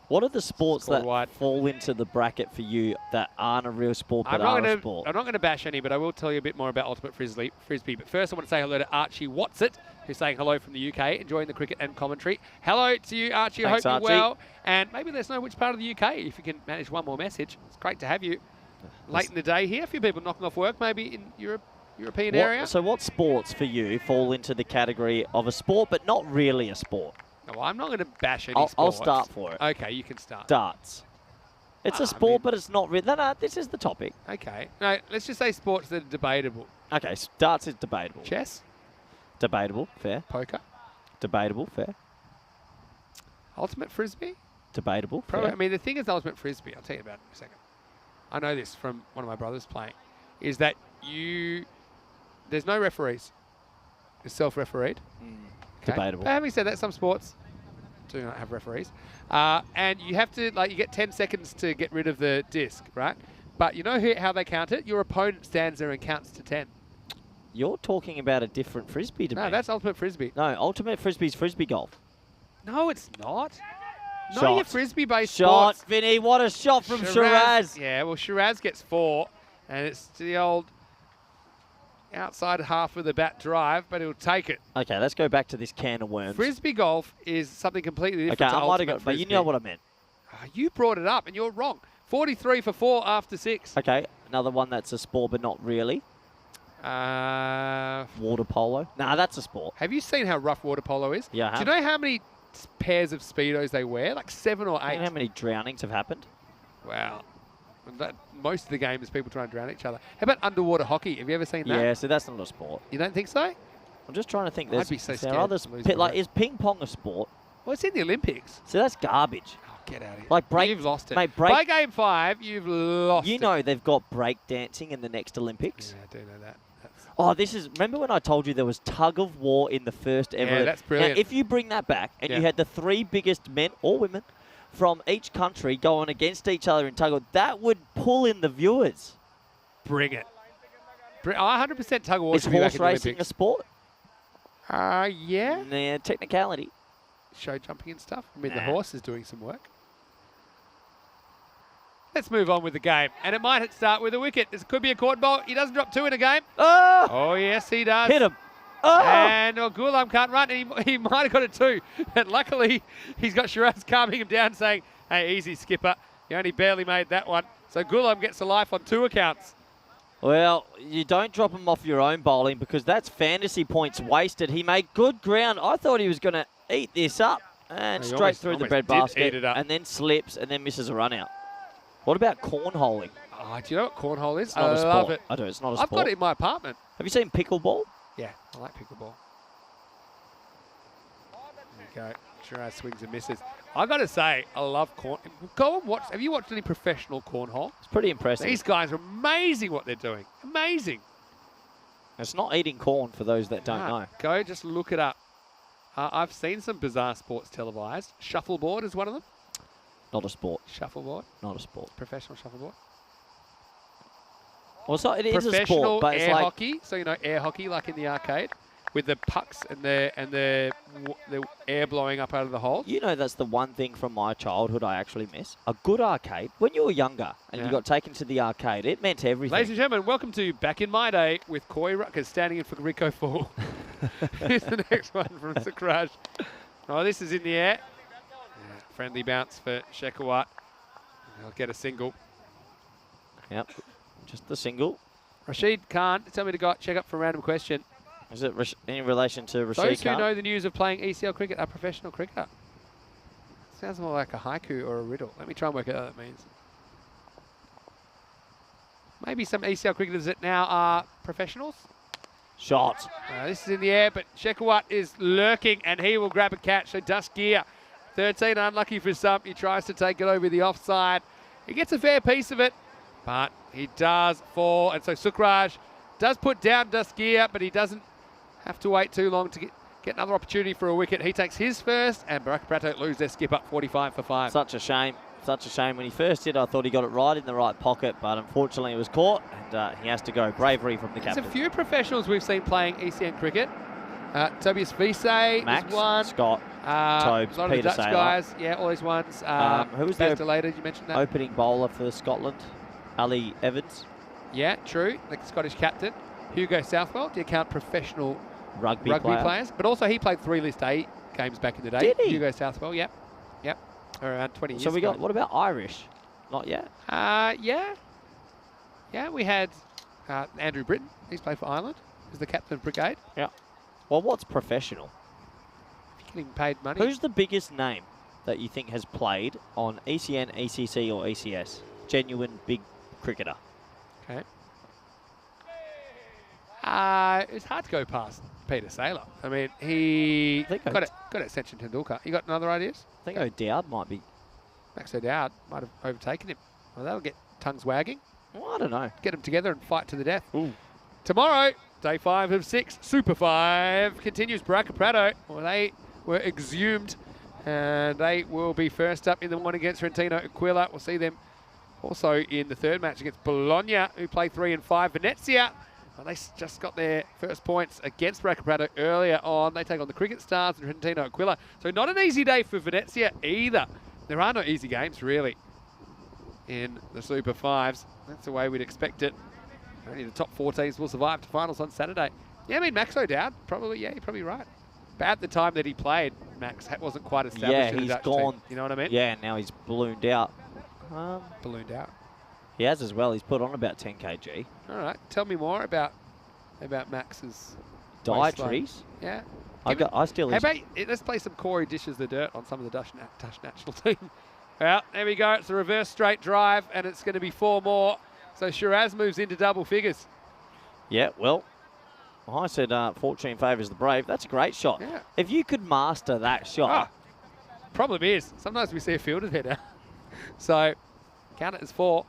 What are the sports that wide. fall into the bracket for you that aren't a real sport but are a sport? I'm not going to bash any, but I will tell you a bit more about Ultimate Frisbee. But first I want to say hello to Archie Watsit, who's saying hello from the UK, enjoying the cricket and commentary. Hello to you, Archie. Thanks, I hope you're Archie. well. And maybe let us know which part of the UK, if you can manage one more message. It's great to have you late in the day here. A few people knocking off work, maybe in European area. So what sports for you fall into the category of a sport but not really a sport? No, I'm not going to bash any sports. I'll start for it. Okay, you can start. Darts. It's a sport, but it's not really. No, this is the topic. Okay. No, let's just say sports that are debatable. Okay, darts is debatable. Chess? Debatable, fair. Poker? Debatable, fair. Ultimate Frisbee? Debatable, fair. I mean, the thing is Ultimate Frisbee, I'll tell you about it in a second. I know this from one of my brothers playing, is that there's no referees. It's self-refereed. Okay. Debatable. But having said that, some sports do not have referees. And you have to, you get 10 seconds to get rid of the disc, right? But you know how they count it? Your opponent stands there and counts to 10. You're talking about a different Frisbee to me. No, that's Ultimate Frisbee. No, Ultimate Frisbee's Frisbee golf. No, it's not. Shot. No, your Frisbee-based Shot, sports. Vinny. What a shot from Shiraz. Yeah, well, Shiraz gets 4, and it's the old outside half of the bat drive, but he'll take it. Okay, let's go back to this can of worms. Frisbee golf is something completely different to I might have Ultimate got, but Frisbee. you know what I meant. You brought it up, and you're wrong. 43 for 4 after 6. Okay, another one that's a sport, but not really. Have Water polo. Nah, that's a sport. you seen how rough water polo is? Yeah, I have. Do you know how many pairs of Speedos they wear? Like 7 or 8. You know how many drownings have happened? Wow. Most of the game is people trying to drown each other. How about underwater hockey? Have you ever seen that? Yeah, so that's not a sport. You don't think so? I'm just trying to think. I'd be so scared other to lose my breath. is ping pong a sport? Well, it's in the Olympics. So that's garbage. Oh, get out of here. Like break, You've lost it. Mate, By game 5, you've lost it. You know they've got break dancing in the next Olympics. Yeah, I do know that. Oh, remember when I told you there was tug of war in the first ever? Yeah, that's brilliant. Now, if you bring that back and Yeah. you had the 3 biggest men or women from each country going against each other in tug of war, that would pull in the viewers. Bring it. 100% tug of war Is should be back horse in the racing a Olympics. sport? Yeah. Nah, technicality. Show jumping and stuff. I mean, the Nah. horse is doing some work. Let's move on with the game. And it might start with a wicket. This could be a caught ball. He doesn't drop 2 in a game. Oh! Oh, yes, he does. Hit him. Oh! And Gulam can't run. He might have got it 2. But luckily, he's got Shiraz calming him down, saying, hey, easy, skipper. You only barely made that one. So Gulam gets a life on 2 accounts. Well, you don't drop him off your own bowling because that's fantasy points wasted. He made good ground. I thought he was going to eat this up. And He straight almost- through the almost bread did eat basket, it up. and then slips, and then misses a run out. What about cornholing? Oh, do you know what cornhole is? It's not a I sport. love it. I do. It's not a I've sport. got it in my apartment. Have you seen pickleball? Yeah, I like pickleball. There you go. Shiraz swings and misses. I've got to say, I love corn. Go and watch. Have you watched any professional cornhole? It's pretty impressive. These guys are amazing what they're doing. Amazing. It's not eating corn for those that don't know. Go just look it up. I've seen some bizarre sports televised. Shuffleboard is one of them. Not a sport. Shuffleboard. Not a sport. Professional shuffleboard. Well, it is a Professional sport, but it's air like hockey. So you know air hockey like in the arcade with the pucks and the air blowing up out of the hole. you know that's the one thing from my childhood I actually miss. A good arcade. When you were younger and Yeah. you got taken to the arcade, it meant everything. Ladies and gentlemen, welcome to Back in My Day with Coy Ruckers standing in for Rico Fall. Here's the next one from Sakraj. Oh, this is in the air. Yeah, friendly bounce for Shekawat. He'll get a single. Yep. Just the single. Rasheed Khan, tell me to go check up for a random question. Is it in relation to Rasheed Those who Khan? know the news of playing ECL cricket are professional cricketer. Sounds more like a haiku or a riddle. Let me try and work out what that means. Maybe some ECL cricketers that now are professionals. Shot. This is in the air, but Shekawat is lurking, and he will grab a catch. So Duskier, 13, unlucky for Sump. He tries to take it over the offside. He gets a fair piece of it, but he does fall. And so Sukraj does put down Duskier, but he doesn't have to wait too long to get another opportunity for a wicket. He takes his first, and Baraka Prato lose their skip up 45 for 5. Such a shame. Such a shame. When he first did, I thought he got it right in the right pocket, but unfortunately it was caught, and he has to go. Bravery from the There's captain. a few professionals we've seen playing ECN cricket. Tobias Vise Max, is one. Scott, a Tobes, lot of Peter the Dutch Saylor. guys. Yeah, all these ones. Who was the Baz Did you mention that? opening bowler for Scotland? Ali Evans, Yeah, true. The Scottish captain. Hugo Southwell. Do you count professional rugby rugby player. players? But also he played 3 List A games back in the day. Did he? Hugo Southwell, yep. Around 20 years So we ago. got, what about Irish? Not yet. Yeah, we had Andrew Britton. He's played for Ireland. He's the captain of Brigade. Well, what's professional? Getting paid money. Who's the biggest name that you think has played on ECN, ECC or ECS? Genuine big cricketer. Okay. It's hard to go past Peter Saylor. I mean, he I think got it Sachin Tendulkar. You got another ideas? I think O'Dowd might be. Max O'Dowd might have overtaken him. Well, that'll get tongues wagging. Well, I don't know. Get them together and fight to the death. Ooh. Tomorrow, day 5 of 6, Super 5 continues. Baraka Prato. Well, they were exhumed, and they will be first up in the one against Trentino Aquila. We'll see them also in the third match against Bologna, who play 3 and 5. Venezia, well, they just got their first points against Baraka Prato earlier on. They take on the Cricket Stars and Trentino Aquila. So not an easy day for Venezia either. There are no easy games, really, in the Super 5s. That's the way we'd expect it. Only the top 4 teams will survive to finals on Saturday. Yeah, I mean, Max O'Dowd, probably, yeah, you're probably right. But at the time that he played, Max wasn't quite established Yeah, in the he's Dutch gone. team. You know what I mean? Yeah, now he's ballooned out. Ballooned out. He has as well. He's put on about 10 kg. All right, tell me more about Max's Dietaries. Yeah. I still. How about, let's play some Corey dishes the dirt on some of the Dutch national team. Well, there we go. It's a reverse straight drive, and it's going to be 4 more. So Shiraz moves into double figures. Yeah, well, I said fortune favours the brave. That's a great shot. Yeah. If you could master that shot. Problem is, sometimes we see a fielder header. So, count it as 4.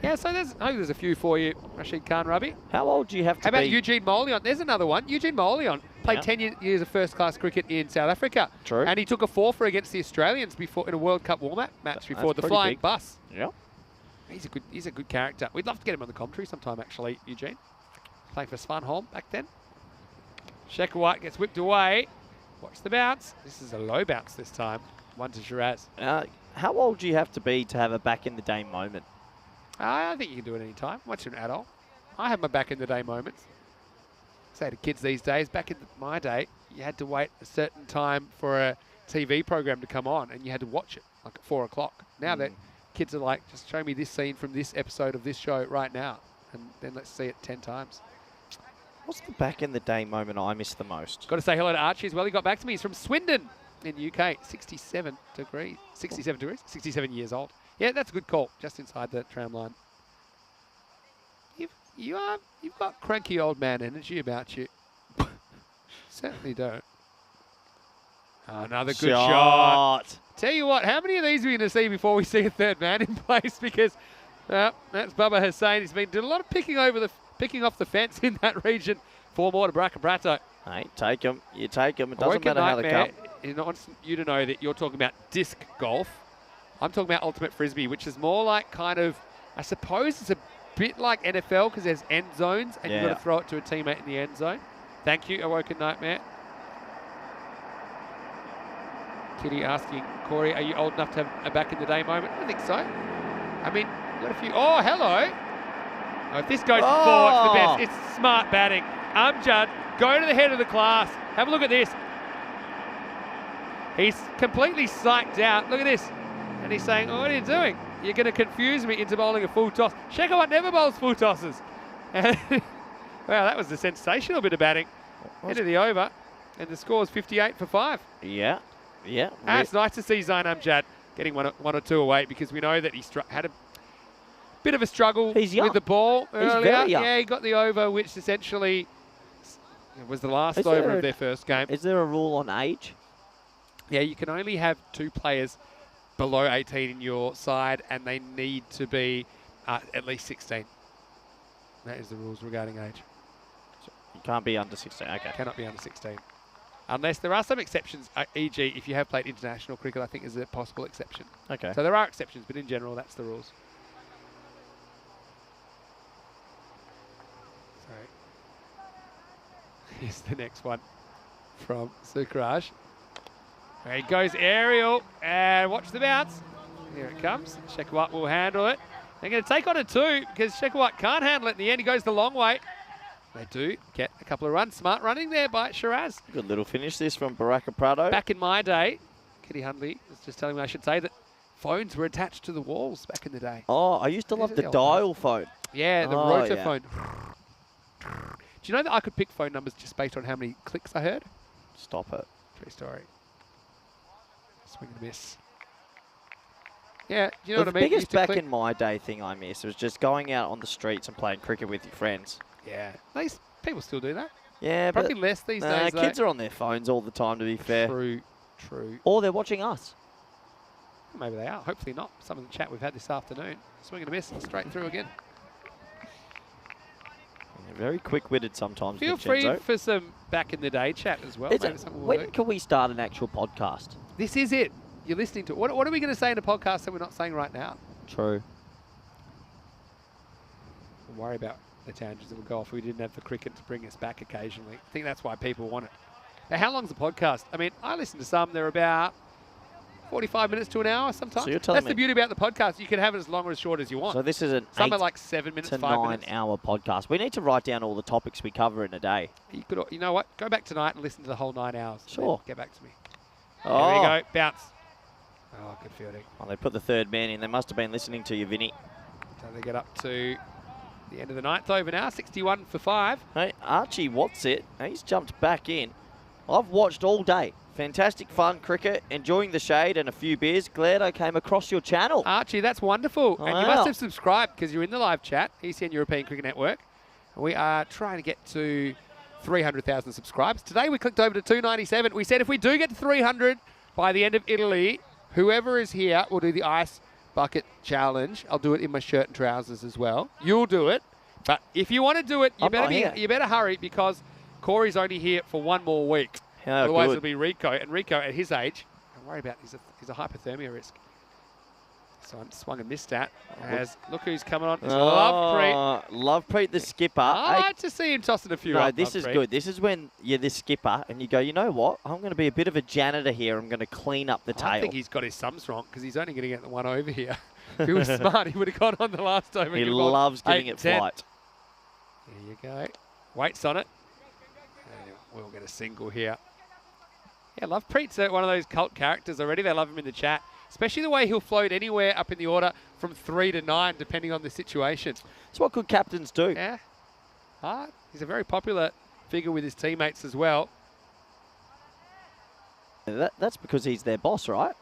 Yeah, so there's a few for you, Rasheed Khan, Rubby. How old do you have to How about be? Eugene Molion? There's another one. Eugene Molion played 10 years of first-class cricket in South Africa. True. And he took a 4-for against the Australians before in a World Cup warm-up match before the pretty Flying big. Bus. Yeah. He's a good character. We'd love to get him on the commentary sometime, actually, Eugene. Playing for Svanholm back then. Shekawat gets whipped away. Watch the bounce. This is a low bounce this time. 1 to Shiraz. How old do you have to be to have a back-in-the-day moment? I think you can do it any time. Once you're an adult. I have my back-in-the-day moments. Say to kids these days, back in my day, you had to wait a certain time for a TV program to come on, and you had to watch it, like at 4 o'clock. Now that kids are like, just show me this scene from this episode of this show right now, and then let's see it 10 times. What's the back-in-the-day moment I miss the most? Got to say hello to Archie as well. He got back to me. He's from Swindon. in the UK. 67 degrees. 67 years old. Yeah, that's a good call. Just inside the tram line. You've got cranky old man energy about you. Certainly don't. Oh, another good shot. Tell you what, how many of these are we going to see before we see a third man in place? Because that's Bubba Hussain. He's been doing a lot of picking off the fence in that region. 4 more to Baraka Prato. Hey, take them. You take them. It doesn't matter how they come. He wants you to know that you're talking about disc golf. I'm talking about ultimate frisbee, which is more like kind of, I suppose it's a bit like NFL because there's end zones and you've got to throw it to a teammate in the end zone. Thank you, Awoken Nightmare. Kitty asking, Corey, are you old enough to have a back in the day moment? I think so. I mean, got a few. Oh, hello. Oh, if this goes forward, it's the best. It's smart batting. Amjad, go to the head of the class. Have a look at this. He's completely psyched out. Look at this. And he's saying, oh, what are you doing? You're going to confuse me into bowling a full toss. Shekhawat never bowls full tosses. And wow, that was a sensational bit of batting. Into the over. And the score is 58 for 5. Yeah. Yeah. It's nice to see Zain Amjad getting one or two away because we know that he had a bit of a struggle with the ball earlier. He's very young. Yeah, he got the over, which essentially was the last over of their first game. Is there a rule on age? Yeah, you can only have 2 players below 18 in your side, and they need to be at least 16. That is the rules regarding age. So you can't be under 16. Okay. Cannot be under 16. Unless there are some exceptions, e.g. if you have played international cricket, I think is a possible exception. Okay. So there are exceptions, but in general, that's the rules. So here's the next one from Sukraj. There he goes aerial, and watch the bounce. Here it comes. Shekhawat will handle it. They're going to take on a 2 because Shekhawat can't handle it in the end. He goes the long way. They do get a couple of runs. Smart running there by Shiraz. Good little finish this from Baraka Prato. Back in my day, Kitty Hundley was just telling me I should say that phones were attached to the walls back in the day. Oh, I used to love the dial phone. Yeah, the rotor phone. Do you know that I could pick phone numbers just based on how many clicks I heard? Stop it. True story. Swing and miss. Yeah, do you know what I mean? The biggest back in my day thing I miss was just going out on the streets and playing cricket with your friends. Yeah, people still do that. Yeah, probably less these days. Kids are on their phones all the time, to be fair. True. Or they're watching us. Maybe they are. Hopefully not. Some of the chat we've had this afternoon. Swing and a miss, straight through again. Yeah, very quick-witted sometimes. Feel free for some back in the day chat as well. When can we start an actual podcast? This is it. You're listening to it. What are we going to say in a podcast that we're not saying right now? True. Don't worry about the tangents that would go off. We didn't have the cricket to bring us back occasionally. I think that's why people want it. Now, how long's the podcast? I mean, I listen to some. They're about 45 minutes to an hour sometimes. So you're telling That's the beauty about the podcast. You can have it as long or as short as you want. So this is some are like 7 minutes, 5 minutes. 9 hour podcast. We need to write down all the topics we cover in a day. You know what? Go back tonight and listen to the whole 9 hours. Sure. Get back to me. Oh. There we go. Bounce. Oh, good fielding. Well, they put the third man in. They must have been listening to you, Vinny. So they get up to the end of the 9th over now. 61 for 5. Hey, Archie What's it? He's jumped back in. I've watched all day. Fantastic fun cricket, enjoying the shade and a few beers. Glad I came across your channel. Archie, that's wonderful. Wow. And you must have subscribed because you're in the live chat, ECN European Cricket Network. And we are trying to get to 300,000 subscribers. Today we clicked over to 297. We said if we do get to 300 by the end of Italy, whoever is here will do the ice bucket challenge. I'll do it in my shirt and trousers as well. You'll do it. But if you want to do it, you better hurry because Corey's only here for 1 more week. Otherwise it'll be Rico. And Rico at his age, don't worry about it, he's a hypothermia risk. So I swung and missed that. Look who's coming on. It's Lovepreet. Lovepreet, the skipper. I like to see him tossing a few up. This is good. This is when you're the skipper and you go, you know what? I'm going to be a bit of a janitor here. I'm going to clean up the tail. I think he's got his sums wrong because he's only going to get the one over here. If he was smart, he would have gone on the last over. He loves giving it flight. There you go. Waits on it. And we'll get a single here. Yeah, Lovepreet's one of those cult characters already. They love him in the chat. Especially the way he'll float anywhere up in the order from 3 to 9, depending on the situation. It's what good captains do. Yeah. He's a very popular figure with his teammates as well. That's because he's their boss, right?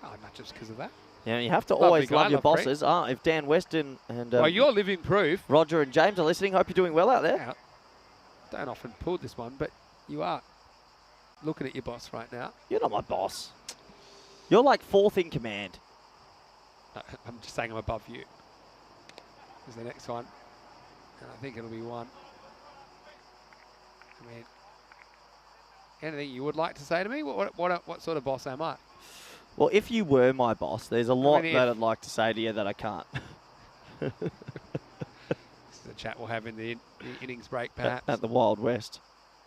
Oh, not just because of that. Yeah, you have to Lovely always guy, love your Lovepreet. bosses. If Dan Weston and Well, you're living proof. Roger and James are listening, hope you're doing well out there. Yeah. Don't often pull this one, but you are looking at your boss right now. You're not my boss. You're like fourth in command. No, I'm just saying I'm above you. Here's the next one. And I think it'll be one. I mean, anything you would like to say to me? What sort of boss am I? Well, if you were my boss, there's a lot mean, that I'd like to say to you that I can't. This is a chat we'll have in the innings break, perhaps. At the Wild West.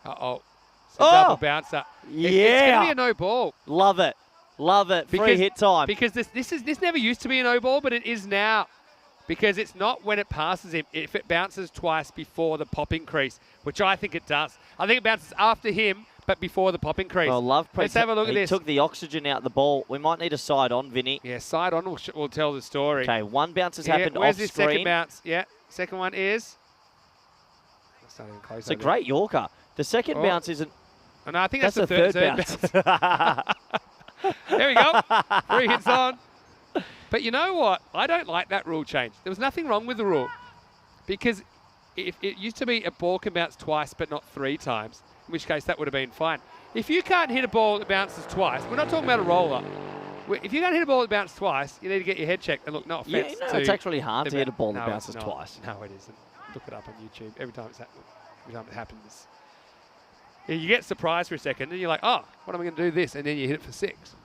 Uh-oh. It's a double bouncer. Yeah. It's going to be a no ball. Love it. Love it. Free hit time. Because this never used to be a no ball, but it is now. Because it's not when it passes him, if it bounces twice before the popping crease, which I think it does. I think it bounces after him, but before the popping crease. Well, Let's have a look at this. He took the oxygen out the ball. We might need a side on, Vinny. Yeah, side on will tell the story. Okay, one bounce has happened where's off this screen. second bounce? Yeah, second one is. That's not even close. It's a great Yorker. The second bounce isn't. Oh, no, I think That's that's the the third bounce. There we go. 3 hits on. But you know what? I don't like that rule change. There was nothing wrong with the rule. Because if it used to be a ball can bounce twice but not 3 times, in which case that would have been fine. If you can't hit a ball that bounces twice, we're not talking about a roller. If you can't hit a ball that bounces twice, you need to get your head checked. And look, no offense. Yeah, no, it's actually hard to hit a ball that No, bounces it's not. twice. No, it isn't. Look it up on YouTube. Every time it happens. Yeah, you get surprised for a second and you're like, oh, what am I going to do this? And then you hit it for 6.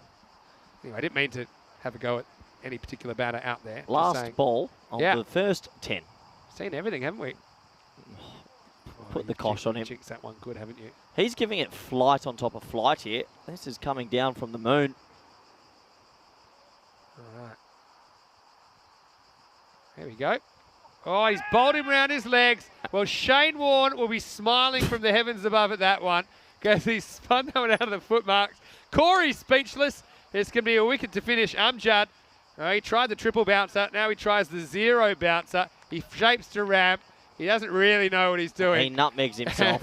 Anyway, I didn't mean to have a go at any particular batter out there. Last ball of the first 10. Seen everything, haven't we? Put the cosh on him. Jinxed that one good, haven't you? He's giving it flight on top of flight here. This is coming down from the moon. All right. There we go. Oh, he's bowled him round his legs. Well, Shane Warne will be smiling from the heavens above at that one because he spun that one out of the foot marks. Corey's speechless. It's going to be a wicket to finish Amjad. He tried the triple bouncer. Now he tries the 0 bouncer. He shapes to ramp. He doesn't really know what he's doing. He nutmegs himself.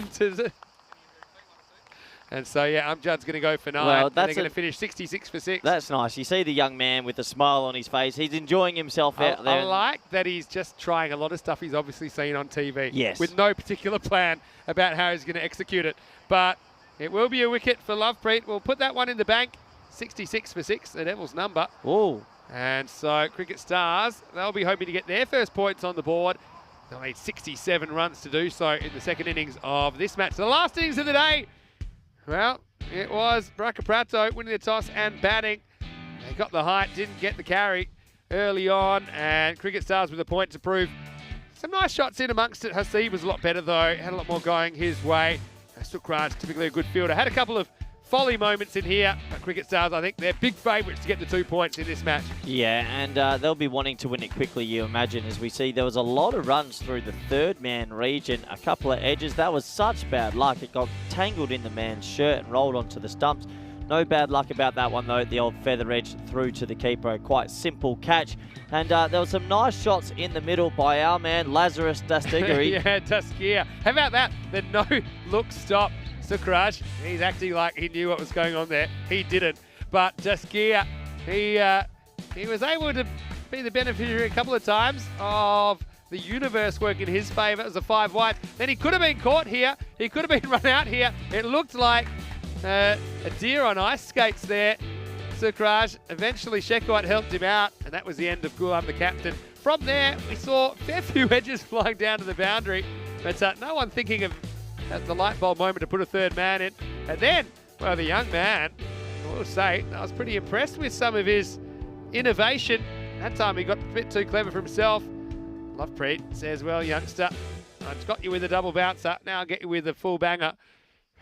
And so, yeah, Amjad's going to go for 9. Well, they're going to finish 66 for 6. That's nice. You see the young man with a smile on his face. He's enjoying himself out there. I like that he's just trying a lot of stuff he's obviously seen on TV. Yes. With no particular plan about how he's going to execute it. But it will be a wicket for Lovepreet. We'll put that one in the bank. 66 for 6, the Devils' number. Ooh. And so Cricket Stars, they'll be hoping to get their first points on the board. They'll need 67 runs to do so in the second innings of this match. The last innings of the day. Well, it was Baraka Prato winning the toss and batting. They got the height, didn't get the carry early on, and Cricket Stars with a point to prove. Some nice shots in amongst it. Haseeb was a lot better though, had a lot more going his way. Scorecard, typically a good fielder, had a couple of folly moments in here. But Cricket Stars, I think they're big favourites to get the 2 points in this match. Yeah, and they'll be wanting to win it quickly, you imagine, as we see there was a lot of runs through the third man region, a couple of edges. That was such bad luck. It got tangled in the man's shirt and rolled onto the stumps. No bad luck about that one, though. The old feather edge through to the keeper. A quite simple catch. And there were some nice shots in the middle by our man, Lazarus Dastigiri. Yeah, Daskia. How about that? The no-look stop. Sukraj, he's acting like he knew what was going on there. He didn't. But Daskia, he was able to be the beneficiary a couple of times of the universe working in his favour as a 5 wide. Then he could have been caught here. He could have been run out here. It looked like a deer on ice skates there. Sukraj, eventually Shekwat helped him out, and that was the end of Gulam, the captain. From there, we saw a fair few edges flying down to the boundary, but no one thinking of at the light bulb moment to put a third man in. And then, well, the young man, I will say, I was pretty impressed with some of his innovation. That time he got a bit too clever for himself. Lovepreet says, well, youngster, I've got you with a double bouncer. Now I'll get you with a full banger.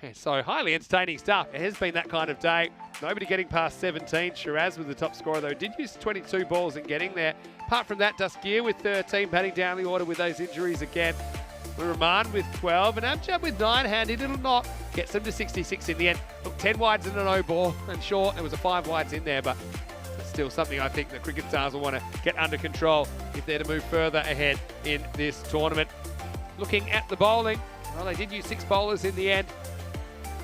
And so highly entertaining stuff. It has been that kind of day. Nobody getting past 17. Shiraz was the top scorer, though. Did use 22 balls in getting there. Apart from that, Daskia with 13, batting down the order with those injuries again. Rahman with 12 and Amjad with 9, handy little knock, gets them to 66 in the end. Look, 10 wides and a no ball, and sure, there was a 5 wides in there, but it's still something I think the Cricket Stars will want to get under control if they're to move further ahead in this tournament. Looking at the bowling, well, they did use 6 bowlers in the end.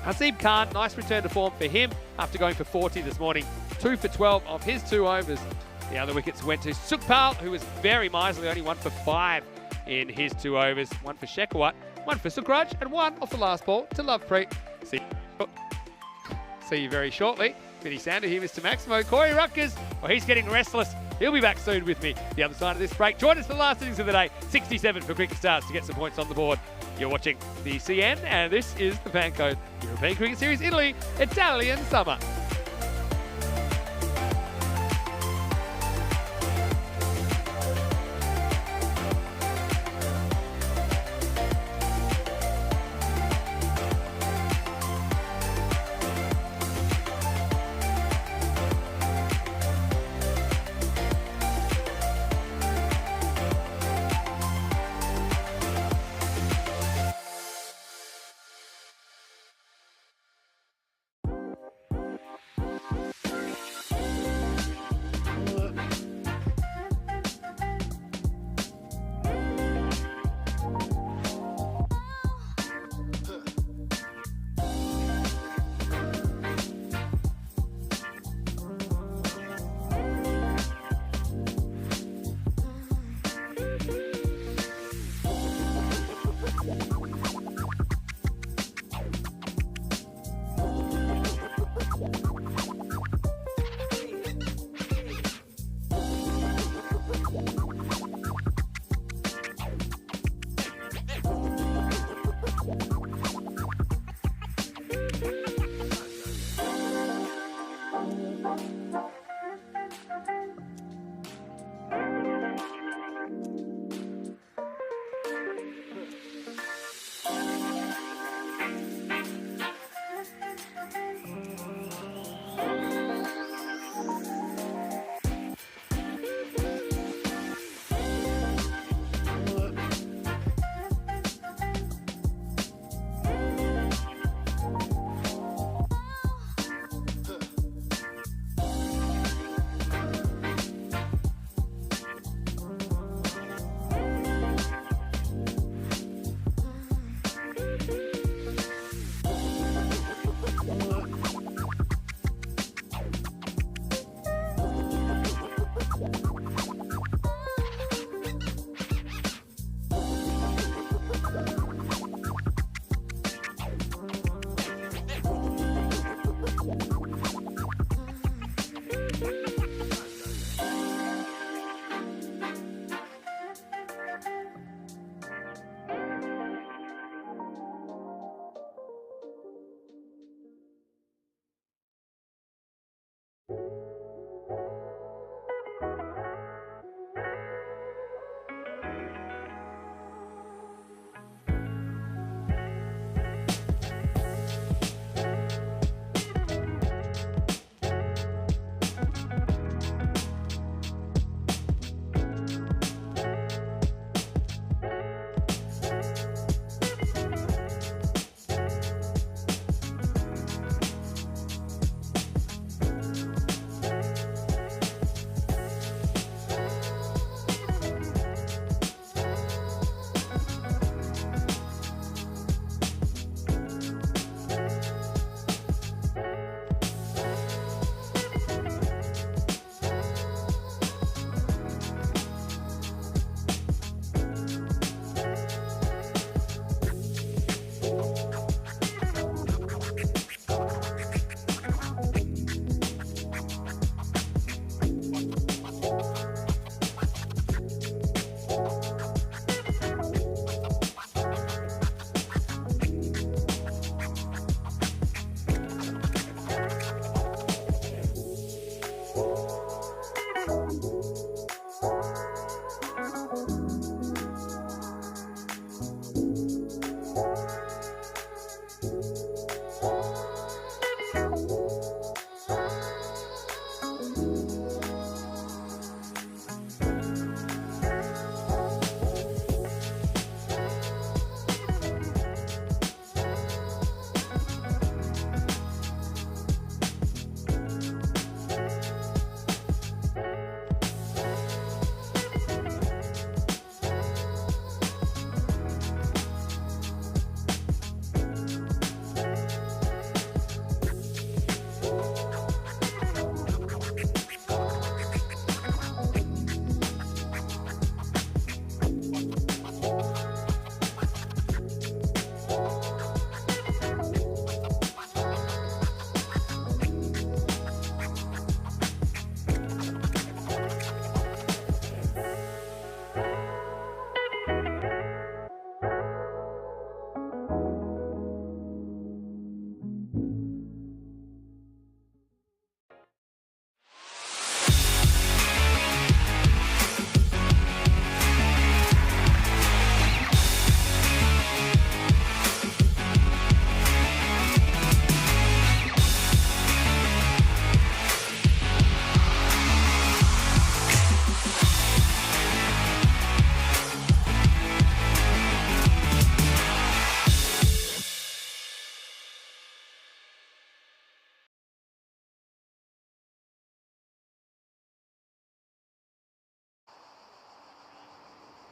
Haseeb Khan, nice return to form for him. after going for 40 this morning. 2 for 12 of his 2 overs. The other wickets went to Sukhpal, who was very miserly, only 1 for 5 in his 2 overs. 1 for Shekhawat, 1 for Sukraj, and 1 off the last ball to Lovepreet. See you very shortly. Vinny Sander here, Mr. Maximo. Corey Rutgers, well, he's getting restless. He'll be back soon with me. The other side of this break. Join us for the last innings of the day. 67 for Cricket Stars to get some points on the board. You're watching the CN, and this is the FanCode European Cricket Series Italy Italian Summer.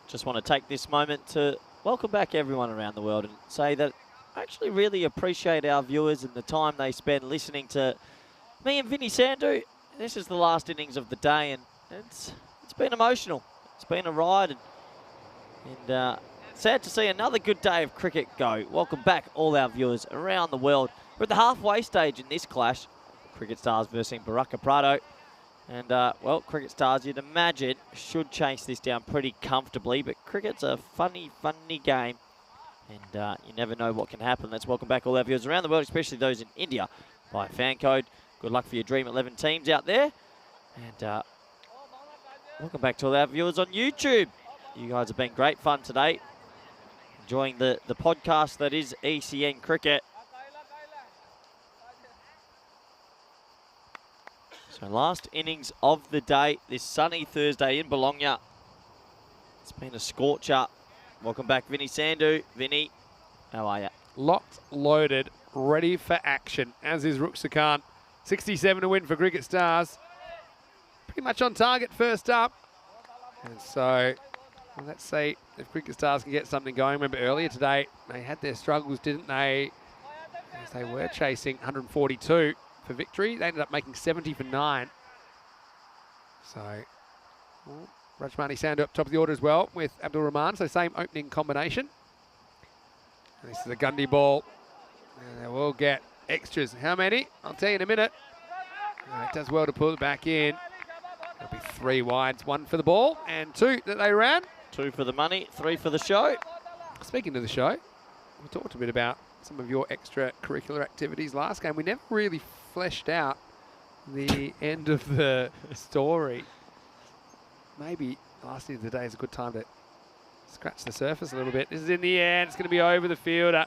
just want to take this moment to welcome back everyone around the world and say that I actually really appreciate our viewers and the time they spend listening to me and Vinny Sandu. This is the last innings of the day, and it's been emotional. It's been a ride, and sad to see another good day of cricket go. Welcome back all our viewers around the world. We're at the halfway stage in this clash. Cricket Stars versus Baraka Prado. And, well, Cricket Stars, you'd imagine, should chase this down pretty comfortably. But cricket's a funny, funny game. And you never know what can happen. Let's welcome back all our viewers around the world, especially those in India, by FanCode. Good luck for your Dream 11 teams out there. And welcome back to all our viewers on YouTube. You guys have been great fun today. Enjoying the podcast that is ECN Cricket. So last innings of the day, this sunny Thursday in Bologna. It's been a scorcher. Welcome back, Vinny Sandu. Vinny, how are you? Locked, loaded, ready for action, as is Ruksa Khan. 67 to win for Cricket Stars. Pretty much on target first up. And so, well, let's see if Cricket Stars can get something going. Remember earlier today, they had their struggles, didn't they? As they were chasing 142 for victory. They ended up making 70 for 9. So, well, Rajmani Sandu up top of the order as well with Abdul Rahman. So same opening combination. And this is a Gundy ball. And they will get extras. How many? I'll tell you in a minute. It does well to pull it back in. There'll be 3 wides. 1 for the ball and 2 that they ran. 2 for the money, 3 for the show. Speaking of the show, we talked a bit about some of your extracurricular activities last game. We never really fleshed out the end of the story. Maybe last end of the day is a good time to scratch the surface a little bit. This is in the air, and it's going to be over the fielder.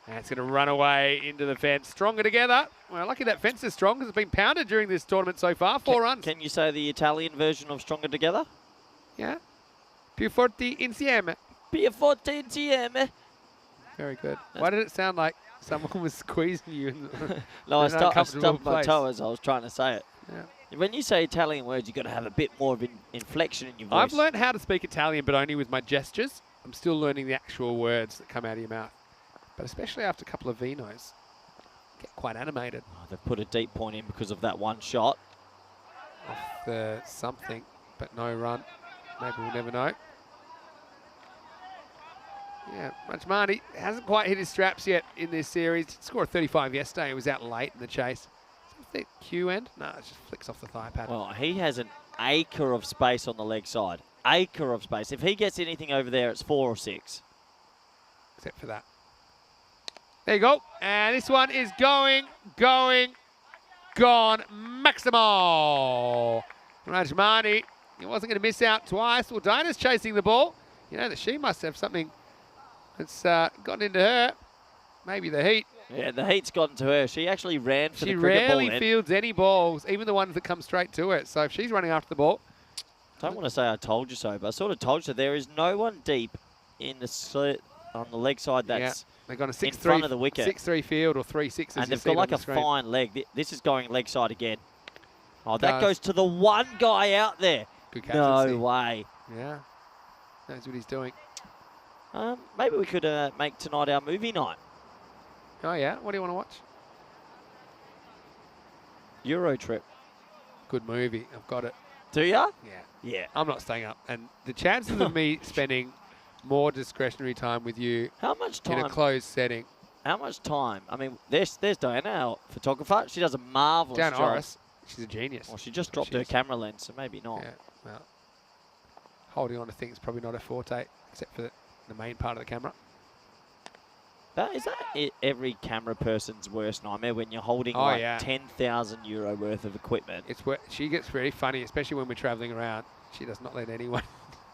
And it's going to run away into the fence. Stronger together. Well, lucky that fence is strong because it's been pounded during this tournament so far. 4 runs. Can you say the Italian version of Stronger Together? Yeah. Più forti insieme. Più forte insieme. Very good. Why did it sound like someone was squeezing you in No, I stubbed my place? toe as I was trying to say it. Yeah. When you say Italian words, you've got to have a bit more of inflection in your voice. I've learned how to speak Italian, but only with my gestures. I'm still learning the actual words that come out of your mouth. But especially after a couple of vinos, get quite animated. Oh, they've put a deep point in because of that one shot. Off the something, but no run. Maybe we'll never know. Yeah, Rajmani hasn't quite hit his straps yet in this series. He scored 35 yesterday. He was out late in the chase. Is that the Q end? No, it just flicks off the thigh pad. Well, he has an acre of space on the leg side. Acre of space. If he gets anything over there, it's 4 or 6. Except for that. There you go. And this one is going, gone. Maximo. Rajmani, he wasn't going to miss out twice. Well, Dinah's chasing the ball. You know that she must have something that's gotten into her. Maybe the heat. Yeah, the heat's gotten to her. She actually ran for the cricket ball. She rarely fields any balls, even the ones that come straight to her. So if she's running after the ball. I don't want to say I told you so, but I sort of told you there is no one deep in the on the leg side that's they've got a in front of the wicket. 6-3 field or 3-6. And they've got like a fine leg. This is going leg side again. Oh, that goes to the one guy out there. Good captaincy. No way. Yeah. Knows what he's doing. Maybe we could make tonight our movie night. Oh, yeah? What do you want to watch? Euro Trip. Good movie. I've got it. Do ya? Yeah. Yeah. I'm not staying up. And the chances of me spending more discretionary time with you How much time? in a closed setting. How much time? I mean, there's Diana, our photographer. She does a marvellous Diana job. Orris, she's a genius. Well, she just dropped her camera lens, so maybe not. Yeah, well, holding on to things probably not a forte, except for the main part of the camera. Is that every camera person's worst nightmare when you're holding €10,000 €10,000 worth of equipment? It's where she gets very funny, especially when we're travelling around. She does not let anyone.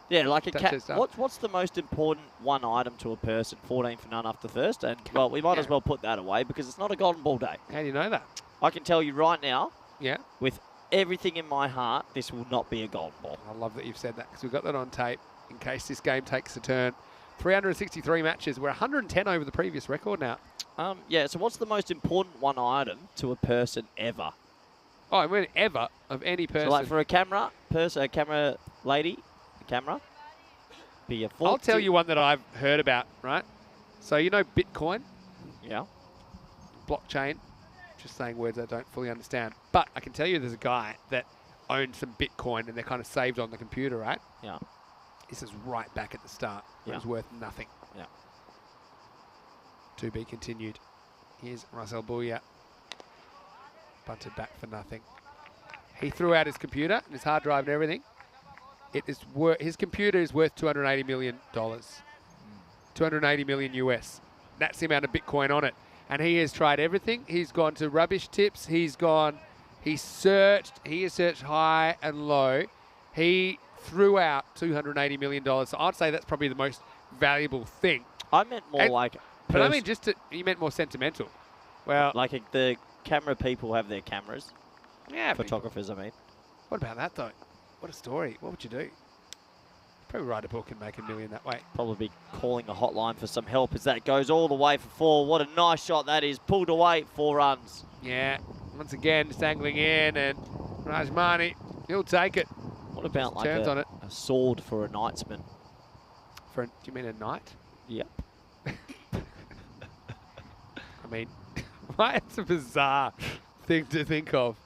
Yeah, like a touch cat. her stuff. What's the most important one item to a person? 14 for none after first, and well, we might as well put that away because it's not a golden ball day. How do you know that? I can tell you right now. Yeah. With everything in my heart, this will not be a golden ball. I love that you've said that because we've got that on tape in case this game takes a turn. 363 matches. We're 110 over the previous record now. Yeah, so what's the most important one item to a person ever? Oh, I mean ever of any person. So like for a camera lady, a camera? Be a 40. I'll tell you one that I've heard about, right? So you know Bitcoin, Yeah. blockchain, just saying words I don't fully understand. But I can tell you there's a guy that owned some Bitcoin and they're kind of saved on the computer, right? Yeah. This is right back at the start. It Yeah. was worth nothing. Yeah. To be continued. Here's Russell Bouya. Bunted back for nothing. He threw out his computer and his hard drive and everything. His computer is worth $280 million. 280 million US. That's the amount of Bitcoin on it. And he has tried everything. He's gone to rubbish tips. He has searched high and low. He threw out $280 million. So I'd say that's probably the most valuable thing. I meant more like... But I mean, you meant more sentimental. Well, like the camera people have their cameras. yeah. Photographers, I mean. What about that, though? What a story. What would you do? Probably write a book and make $1 million that way. Probably calling a hotline for some help as that goes all the way for 4. What a nice shot that is. Pulled away, 4 runs. Yeah. Once again, just angling in, and Rajmani, he'll take it. What about like Turns on it. a sword for a knightsman? Do you mean a knight? Yep. I mean, why? It's a bizarre thing to think of.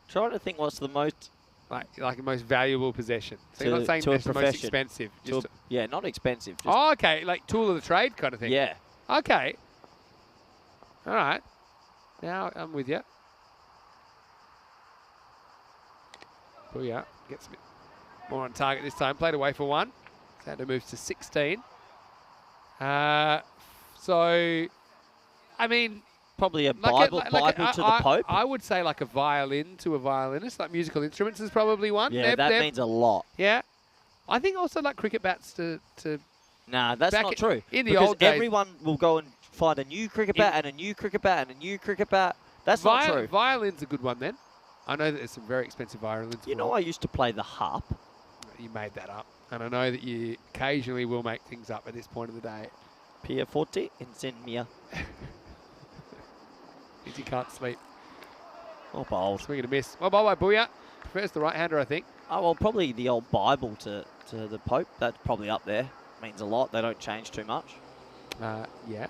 Trying to think what's the most... Like the most valuable possession. So you're not saying to a that's the most profession. expensive. Yeah, not expensive. Just, Oh, okay. Like tool of the trade kind of thing. yeah. Okay. All right. Now I'm with you. Booyah. Gets a bit more on target this time. Played away for 1. Sander moves to 16. So, I mean... Probably a like Bible to the Pope. I would say like a violin to a violinist. Like musical instruments is probably one. Yeah, that means a lot. Yeah. I think also like cricket bats to Nah, that's back not true. in the because old days- everyone will go and find a new cricket bat and a new cricket bat and a new cricket bat. That's not true. Violin's a good one then. I know that there's some very expensive violins. You know, I used to play the harp. You made that up. And I know that you occasionally will make things up at this point of the day. Pia Forte Insignia. Because you can't sleep. Oh, bold. Swing and a miss. Well, bye-bye, Booyah. Prefers the right-hander, I think. Oh, well, probably the old Bible to the Pope. That's probably up there. Means a lot. They don't change too much. Yeah.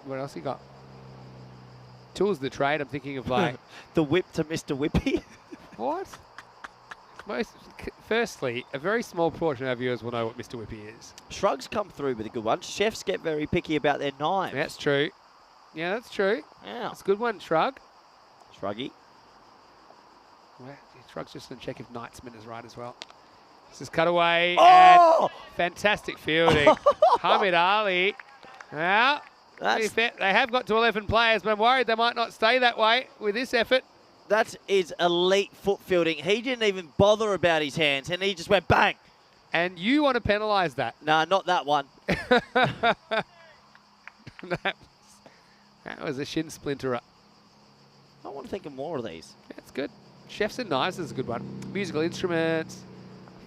What else you got? Tools of the trade. I'm thinking of like... The whip to Mr. Whippy. What? Firstly, a very small portion of our viewers will know what Mr. Whippy is. Shrugs come through with a good one. Chefs get very picky about their knives. That's true. Yeah, that's true. Yeah. That's a good one, Shrug. Shruggy. Well, Shrug's just going to check if Knightsman is right as well. This is cut away. Oh! And fantastic fielding. Hamid Ali. Well, That's, they have got to 11 players, but I'm worried they might not stay that way with this effort. that is elite foot fielding. He didn't even bother about his hands, and he just went bang. And you want to penalise that. Nah, not that one. That was a shin splinterer. I want to think of more of these. That's good. Chefs and Knives is a good one. Musical instruments,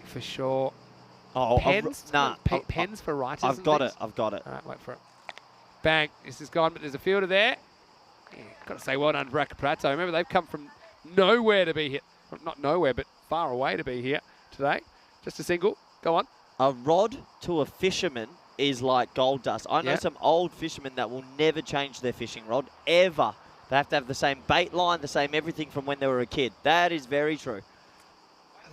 for sure. Oh, Pens? nah. Pens for writers. I've and got things? it. I've got it. All right, wait for it. Bang. This is gone, but there's a fielder there. Yeah, got to say well done, Baraka Prato. Remember, they've come from nowhere to be here. Well, not nowhere, but far away to be here today. Just a single. Go on. A rod to a fisherman is like gold dust. I know Yeah. some old fishermen that will never change their fishing rod, ever. They have to have the same bait line, the same everything from when they were a kid. That is very true.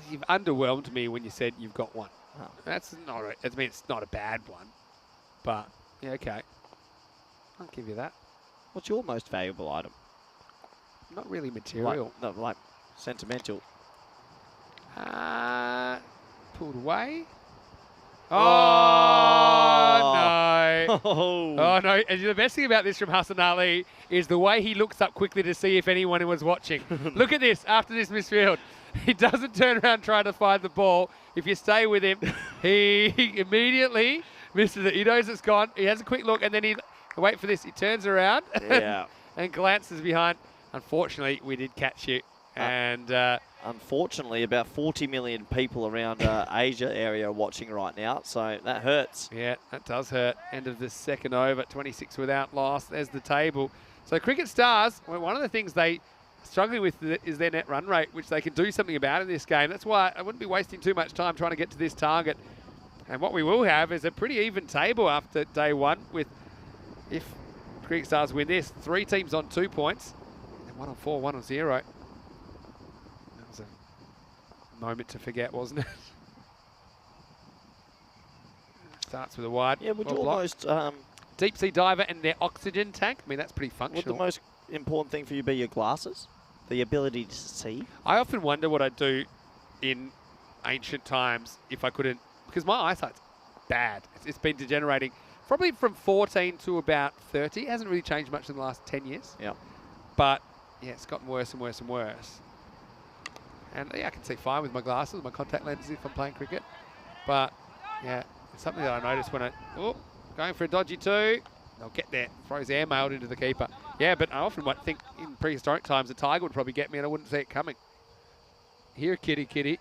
You've underwhelmed me when you said you've got one. Oh. That's not a, I mean, it's not a bad one. But, yeah, okay. I'll give you that. What's your most valuable item? Not really material. Like sentimental. Pulled away. Oh, no. Oh, no. And the best thing about this from Hassan Ali is the way he looks up quickly to see if anyone was watching. Look at this after this misfield. He doesn't turn around trying to find the ball. If you stay with him, he immediately misses it. He knows it's gone. He has a quick look, and then he, wait for this, he turns around Yeah. and glances behind. Unfortunately, we did catch you. And unfortunately, about 40 million people around Asia area are watching right now, so that hurts. yeah, that does hurt. End of the second over, 26 without loss. There's the table. So Cricket Stars, well, one of the things they are struggling with is their net run rate, which they can do something about in this game. That's why I wouldn't be wasting too much time trying to get to this target. And what we will have is a pretty even table after day one with, if Cricket Stars win this, 3 teams on 2 points, and 1 on 4, 1 on 0. That was a moment to forget, wasn't it? Starts with a wide. Yeah, would you well blocked. almost... Deep sea diver and their oxygen tank. I mean, that's pretty would functional. the most important thing for you be your glasses? The ability to see? I often wonder what I'd do in ancient times if I couldn't, because my eyesight's bad. It's been degenerating probably from 14 to about 30. It hasn't really changed much in the last 10 years. Yeah. But yeah, it's gotten worse and worse and worse. And yeah, I can see fine with my glasses, my contact lenses if I'm playing cricket. But yeah, it's something that I notice when going for a dodgy 2. They'll get there. Throws airmailed into the keeper. Yeah, but I often might think in prehistoric times a tiger would probably get me and I wouldn't see it coming. Here, kitty, kitty.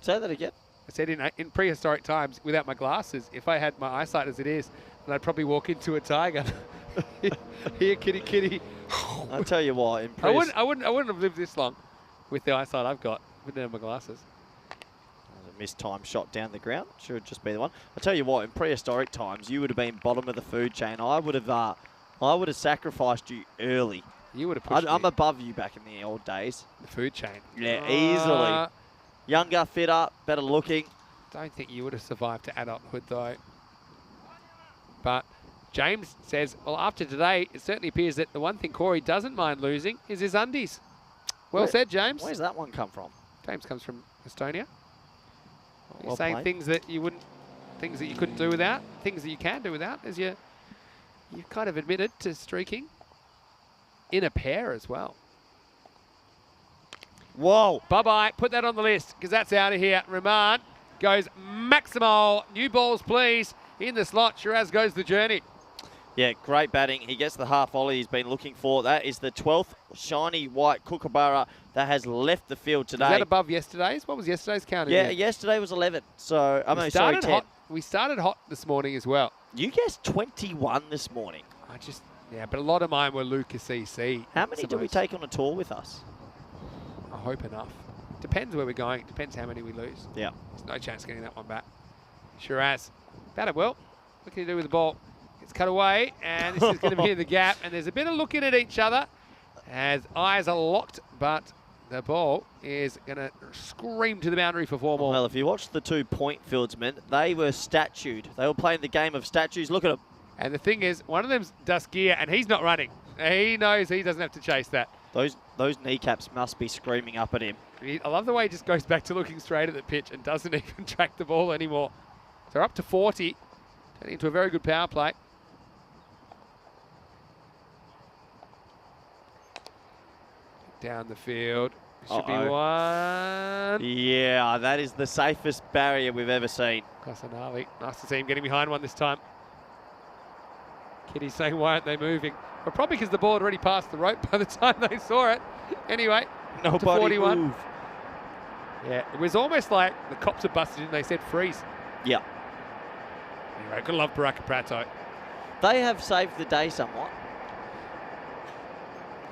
Say that again. I said in prehistoric times, without my glasses, if I had my eyesight as it is, then I'd probably walk into a tiger. Here, kitty, kitty. I'll tell you what. I wouldn't have lived this long with the eyesight I've got without my glasses. Mistimed shot down the ground. Should just be the one. I tell you what, in prehistoric times, you would have been bottom of the food chain. I would have sacrificed you early. You would have pushed I'm me. above you back in the old days. The food chain. Yeah, easily. Younger, fitter, better looking. Don't think you would have survived to adulthood though. But James says, well, after today, it certainly appears that the one thing Corey doesn't mind losing is his undies. Well said, James. Where's that one come from? James comes from Estonia. You're Well saying played. things that you couldn't do without, things that you can do without, as you've kind of admitted to streaking in a pair as well. Whoa. Bye-bye. Put that on the list because that's out of here. Rahman goes Maximal. New balls, please. In the slot. Shiraz goes the journey. Yeah, great batting. He gets the half volley he's been looking for. That is the 12th shiny white kookaburra that has left the field today. Is that above yesterday's? What was yesterday's count? Yeah, yesterday was 11. So, We started hot this morning as well. You guessed 21 this morning. But a lot of mine were Lucas EC. How many do we take on a tour with us? I hope enough. Depends where we're going. Depends how many we lose. Yeah. There's no chance getting that one back. Shiraz. Batted well. What can he do with the ball? It's cut away, and this is going to be in the gap, and there's a bit of looking at each other as eyes are locked, but the ball is going to scream to the boundary for 4 more. Well, if you watch the 2 point fieldsmen, they were statued. They were playing the game of statues. Look at them. And the thing is, one of them's Duskia, and he's not running. He knows he doesn't have to chase that. Those kneecaps must be screaming up at him. I love the way he just goes back to looking straight at the pitch and doesn't even track the ball anymore. So they're up to 40, turning into a very good power play. Down the field. Should be one. Yeah, that is the safest barrier we've ever seen. Casanali. Nice to see him getting behind one this time. Kitty's saying, why aren't they moving? Well, probably because the ball had already passed the rope by the time they saw it. Anyway, Nobody to 41. move. Yeah, it was almost like the cops had busted in. They said freeze. Yeah. Anyway, gotta love Baraka Prato. They have saved the day somewhat.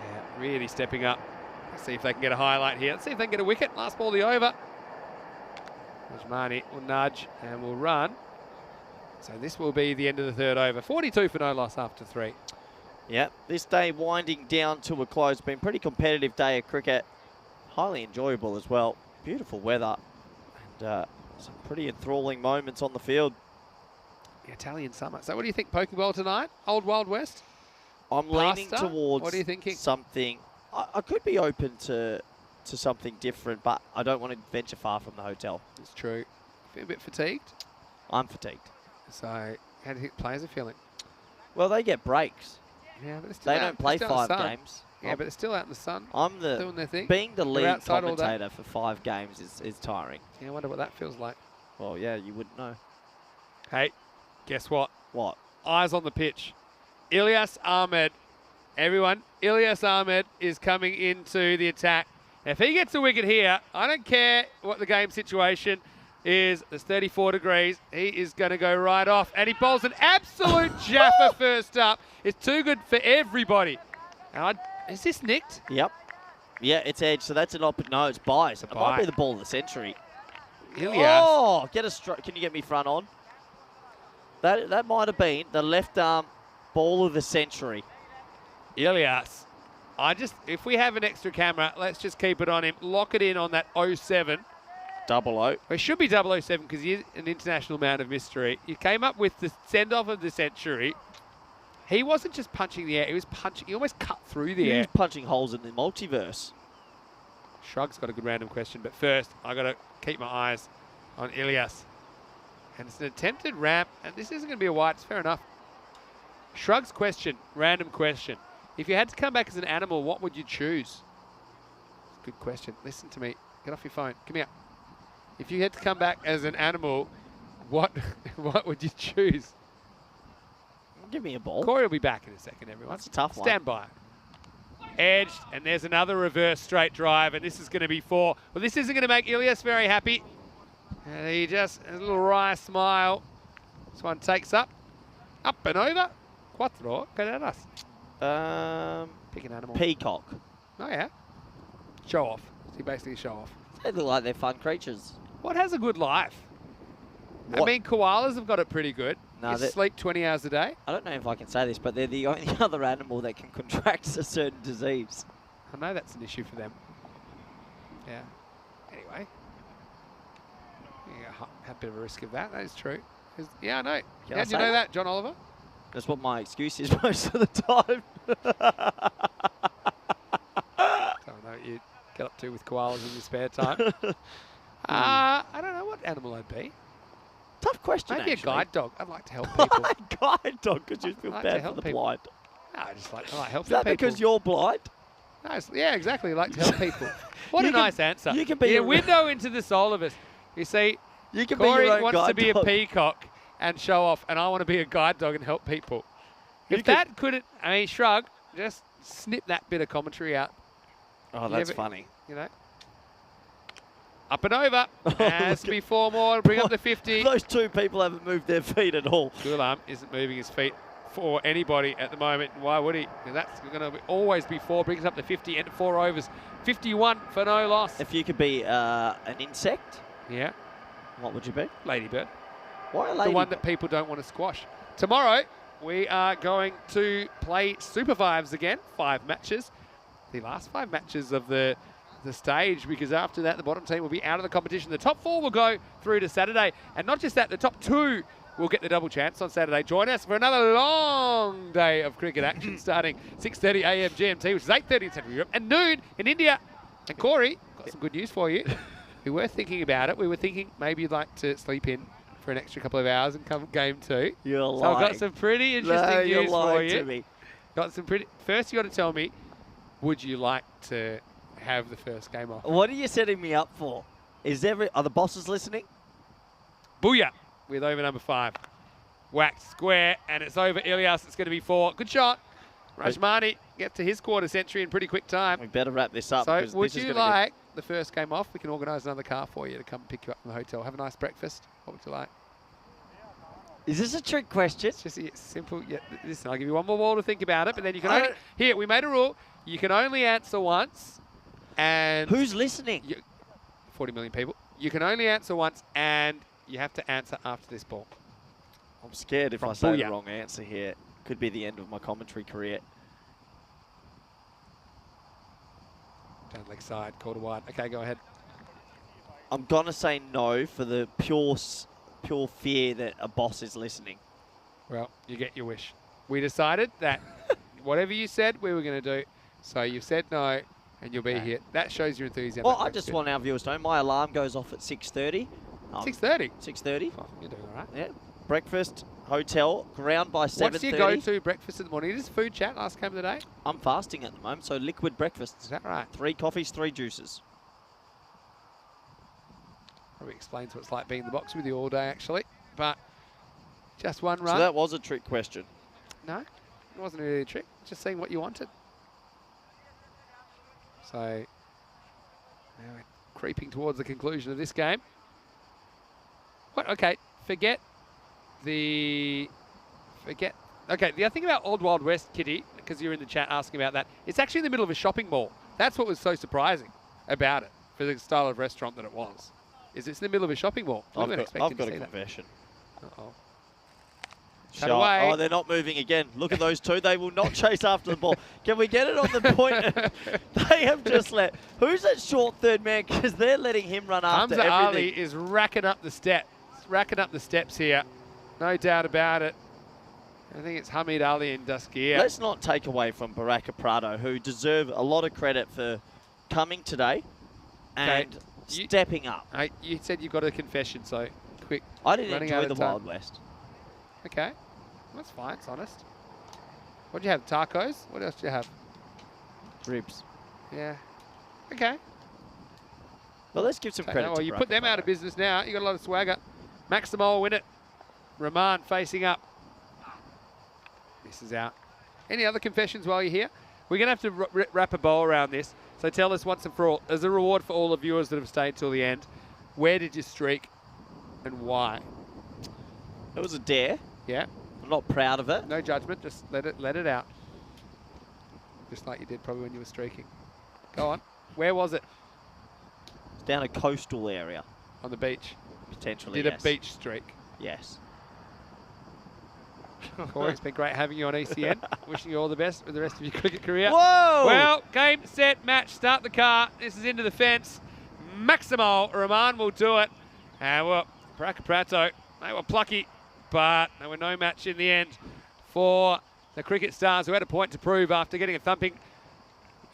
Yeah, really stepping up. Let's see if they can get a highlight here. Let's see if they can get a wicket. Last ball, the over. Rajmani will nudge and will run. So this will be the end of the 3rd over. 42 for no loss after 3. Yeah, this day winding down to a close. Been a pretty competitive day of cricket. Highly enjoyable as well. Beautiful weather. And some pretty enthralling moments on the field. Italian summer. So what do you think, poking ball tonight? Old Wild West? I'm leaning Pasta? towards What are you thinking? something. I could be open to something different, but I don't want to venture far from the hotel. It's true. Feel a bit fatigued. I'm fatigued. So how do you think players are feeling? Well, they get breaks. Yeah, but they're still They out. don't play They're still in 5 the sun. games. Yeah, but they're still out in the sun. I'm doing their thing. Being the They're lead outside all day. commentator for 5 games is tiring. Yeah, I wonder what that feels like. Well, yeah, you wouldn't know. Hey, guess what? What? Eyes on the pitch. Ilyas Ahmed. Everyone, Ilyas Ahmed is coming into the attack. Now, if he gets a wicket here, I don't care what the game situation is. It's 34 degrees. He is going to go right off. And he bowls an absolute jaffa first up. It's too good for everybody. Is this nicked? Yep. Yeah, it's edge, so that's an no, it's buys. It might bye. be the ball of the century. Ilias. Oh, get a stroke. Can you get me front on? That might have been the left arm ball of the century. Ilias. If we have an extra camera, let's just keep it on him. Lock it in on that 07. 00. It should be 007 because he's an international man of mystery. He came up with the send-off of the century. He wasn't just punching the air. He was punching. He almost cut through the He air. was punching holes in the multiverse. Shrug's got a good random question, but first I got to keep my eyes on Ilias. And it's an attempted ramp, and this isn't going to be a white. It's fair enough. Shrug's question, random question. If you had to come back as an animal, what would you choose? Good question. Listen to me. Get off your phone. Come here. If you had to come back as an animal, what would you choose? Give me a ball. Corey will be back in a second, everyone. That's a tough one. Stand by. Edged, and there's another reverse straight drive, and this is going to be 4. Well, this isn't going to make Ilias very happy. And he just, a little wry smile. This one takes up and over. Quattro, caderas. Pick an animal. Peacock. Oh, yeah. Show off. See, basically show off. They look like they're fun creatures. What has a good life? I What? mean, koalas have got it pretty good. No, You that- sleep 20 hours a day. I don't know if I can say this, but they're the only other animal that can contract a certain disease. I know that's an issue for them. Yeah. Anyway. Yeah, have a bit of a risk of that. That is true. Yeah, I know. Can I How'd you say know that? that, John Oliver? That's what my excuse is most of the time. Don't know what you get up to with koalas in your spare time. I don't know what animal I'd be. Tough question, Maybe actually. a guide dog. I'd like to help people. Guide dog, because you feel Like to bad for help the people. blind. No, I just like helping Is that people. because you're blind? No, yeah, exactly. I like to help people. What You a can- nice answer. you can be a a- window into the soul of us. You see, You can Corey be your own wants to guide be dog. a peacock and show off, and I want to be a guide dog and help people. You If could- that couldn't, shrug, just snip that bit of commentary out, Oh, that's but- funny. you know. Up and over. Oh, Has to look be 4 more. Bring up the 50. Those two people haven't moved their feet at all. Gulam isn't moving his feet for anybody at the moment. Why would he? Because that's going to always be 4. Brings up the 50 and 4 overs. 51 for no loss. If you could be an insect, Yeah, what would you be? ladybird. Why a The lady? one that people don't want to squash. Tomorrow, we are going to play Super Fives again. 5 matches. The last 5 matches of the stage, because after that, the bottom team will be out of the competition. The top 4 will go through to Saturday. And not just that, the top 2 will get the double chance on Saturday. Join us for another long day of cricket action starting 6:30 a.m. GMT, which is 8:30 in Central Europe, and noon in India. And Corey, got some good news for you. We were thinking about it. We were thinking maybe you'd like to sleep in for an extra couple of hours and come game 2. You're So lying. I've got some pretty interesting No, you're news for lying you. to me. Got some pretty. First, you got to tell me, would you like to have the first game off? What are you setting me up for? Are the bosses listening? Booyah with over number 5. Whacked square, and it's over Ilias. It's going to be 4. Good shot. Rajmani gets to his quarter century in pretty quick time. We better wrap this up. So because would this is you gonna like the first game off? We can organise another car for you to come pick you up from the hotel. Have a nice breakfast. What would you like? Is this a trick question? It's just simple. Yeah, listen, I'll give you one more ball to think about it, but then you can I only... don't- Here, we made a rule. You can only answer once, and... Who's listening? 40 million people. You can only answer once, and you have to answer after this ball. I'm scared if From I say the Booyah. wrong answer here. Could be the end of my commentary career. Down leg side, call to wide. Okay, go ahead. I'm going to say no for the pure fear that a boss is listening. Well, you get your wish. We decided that whatever you said, we were going to do. So you said no, and you'll be Okay. here. That shows your enthusiasm. Well, I That's just good. want our viewers to know my alarm goes off at 6:30. 6:30. 6:30. Oh, you're doing all right. Yeah. Breakfast, hotel, ground by 7:30. What's your go-to breakfast in the morning? It is food chat last game of the day. I'm fasting at the moment, so liquid breakfasts. Is that right? 3 coffees, 3 juices. Probably explains what it's like being in the box with you all day, actually. But just one run. So that was a trick question. No, it wasn't really a trick. Just seeing what you wanted. So now we're creeping towards the conclusion of this game. What? Okay, forget. Okay, the thing about Old Wild West, Kitty, because you're in the chat asking about that, it's actually in the middle of a shopping mall. That's what was so surprising about it, for the style of restaurant that it was. Is this in the middle of a shopping mall? We weren't I've expecting got to a see that. confession. Uh-oh. Shot. Cut away. Oh, they're not moving again. Look at those two. They will not chase after the ball. Can we get it on the point? They have just let... Who's that short third man? Because they're letting him run after Hamza everything. Ali is racking up the steps here. No doubt about it. I think it's Hamid Ali and Duskia. Let's not take away from Baraka Prado, who deserve a lot of credit for coming today and stepping up. You said you've got a confession, so quick. I didn't running enjoy out the of time. Wild West. Okay. That's fine. It's honest. What do you have? Tacos? What else do you have? Ribs. Yeah. Okay. Well, let's give some credit Well, to you Baraka put them out of business now. You got a lot of swagger. Maximo will win it. Rahman facing up. This is out. Any other confessions while you're here? We're going to have to wrap a bow around this. So tell us once and for all, as a reward for all the viewers that have stayed till the end, where did you streak and why? It was a dare. Yeah. I'm not proud of it. No judgment. Just let it out. Just like you did probably when you were streaking. Go on. Where was it? It's down a coastal area. On the beach. Potentially, Did yes. a beach streak. Yes. Corey, it's been great having you on ECN. Wishing you all the best with the rest of your cricket career. Whoa! Well, game, set, match, start the car. This is into the fence. Maximo Rahman will do it. And well, Baraka Prato, they were plucky, but they were no match in the end for the Cricket Stars, who had a point to prove after getting a thumping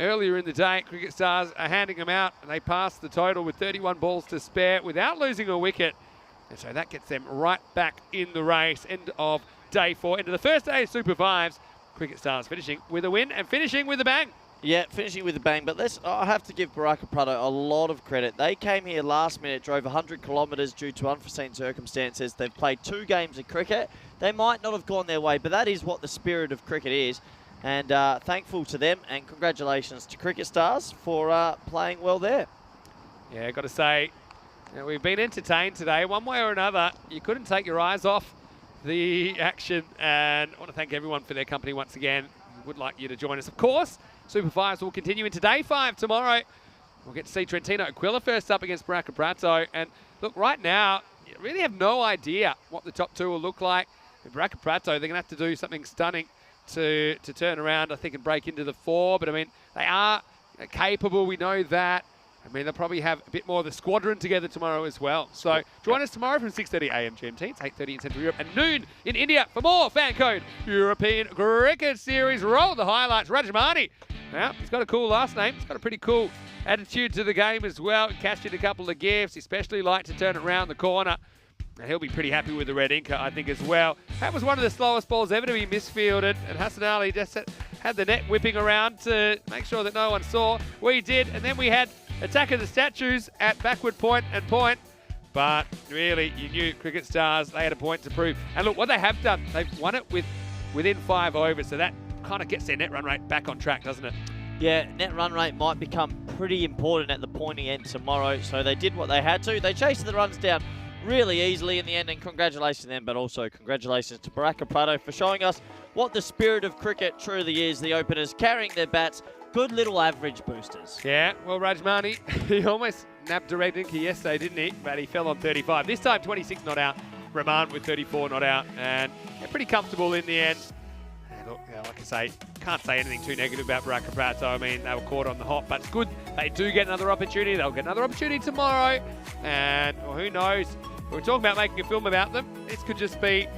earlier in the day. Cricket Stars are handing them out, and they passed the total with 31 balls to spare without losing a wicket. And so that gets them right back in the race. End of day 4, into the first day of Super 5s. Cricket Stars finishing with a win and finishing with a bang. Yeah, finishing with a bang. But I have to give Baraka Prado a lot of credit. They came here last minute, drove 100 kilometres due to unforeseen circumstances. They've played 2 games of cricket. They might not have gone their way, but that is what the spirit of cricket is. And thankful to them, and congratulations to Cricket Stars for playing well there. Yeah, got to say, we've been entertained today. One way or another, you couldn't take your eyes off the action, and I want to thank everyone for their company once again. Would like you to join us, of course. Super 5s will continue into day 5 tomorrow. We'll get to see Trentino Aquila first up against Baraka Prato. And look, right now, you really have no idea what the top 2 will look like. With Baraka Prato, they're going to have to do something stunning to turn around, I think, and break into the 4. But I mean, they are capable, we know that. I mean, they'll probably have a bit more of the squadron together tomorrow as well. So join us tomorrow from 6:30 a.m. GMT. It's 8:30 in Central Europe and noon in India for more FanCode European Cricket Series. Roll the highlights. Rajmani. Now, he's got a cool last name. He's got a pretty cool attitude to the game as well. Cashed in a couple of gifts. Especially like to turn it around the corner. And he'll be pretty happy with the red inker, I think, as well. That was one of the slowest balls ever to be misfielded. And Hassan Ali just had the net whipping around to make sure that no one saw. We did. And then we had Attack of the Statues at backward point and point. But really, you knew Cricket Stars, they had a point to prove. And look, what they have done, they've won it within 5 overs. So that kind of gets their net run rate back on track, doesn't it? Yeah, net run rate might become pretty important at the pointy end tomorrow. So they did what they had to. They chased the runs down really easily in the end, and congratulations to them, but also congratulations to Baraka Prado for showing us what the spirit of cricket truly is. The openers carrying their bats, good little average boosters. Yeah, well, Rajmani, he almost nabbed a red inker yesterday, didn't he? But he fell on 35. This time, 26 not out. Rahman with 34 not out, and they're pretty comfortable in the end. And look, like I say, can't say anything too negative about Baraka Prato. I mean, they were caught on the hop, but it's good. They do get another opportunity. They'll get another opportunity tomorrow, and well, who knows? We're talking about making a film about them. This could just be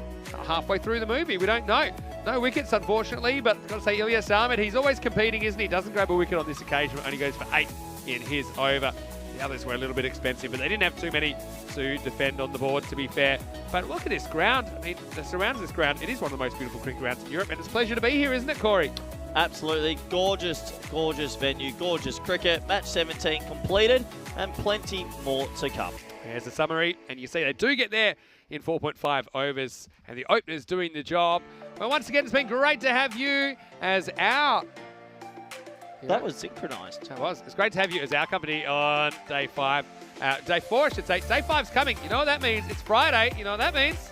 halfway through the movie. We don't know. No wickets, unfortunately, but I've got to say, Ilyas Ahmed, he's always competing, isn't he? Doesn't grab a wicket on this occasion, but only goes for 8 in his over. The others were a little bit expensive, but they didn't have too many to defend on the board, to be fair. But look at this ground. I mean, the surrounds of this ground, it is one of the most beautiful cricket grounds in Europe, and it's a pleasure to be here, isn't it, Corey? Absolutely. Gorgeous, gorgeous venue, gorgeous cricket. Match 17 completed, and plenty more to come. There's a summary, and you see they do get there in 4.5 overs, and the openers doing the job. But once again, it's been great to have you as our... That was synchronised. It was. It's great to have you as our company on day 5. Day 4, I should say. Day 5's coming. You know what that means? It's Friday. You know what that means?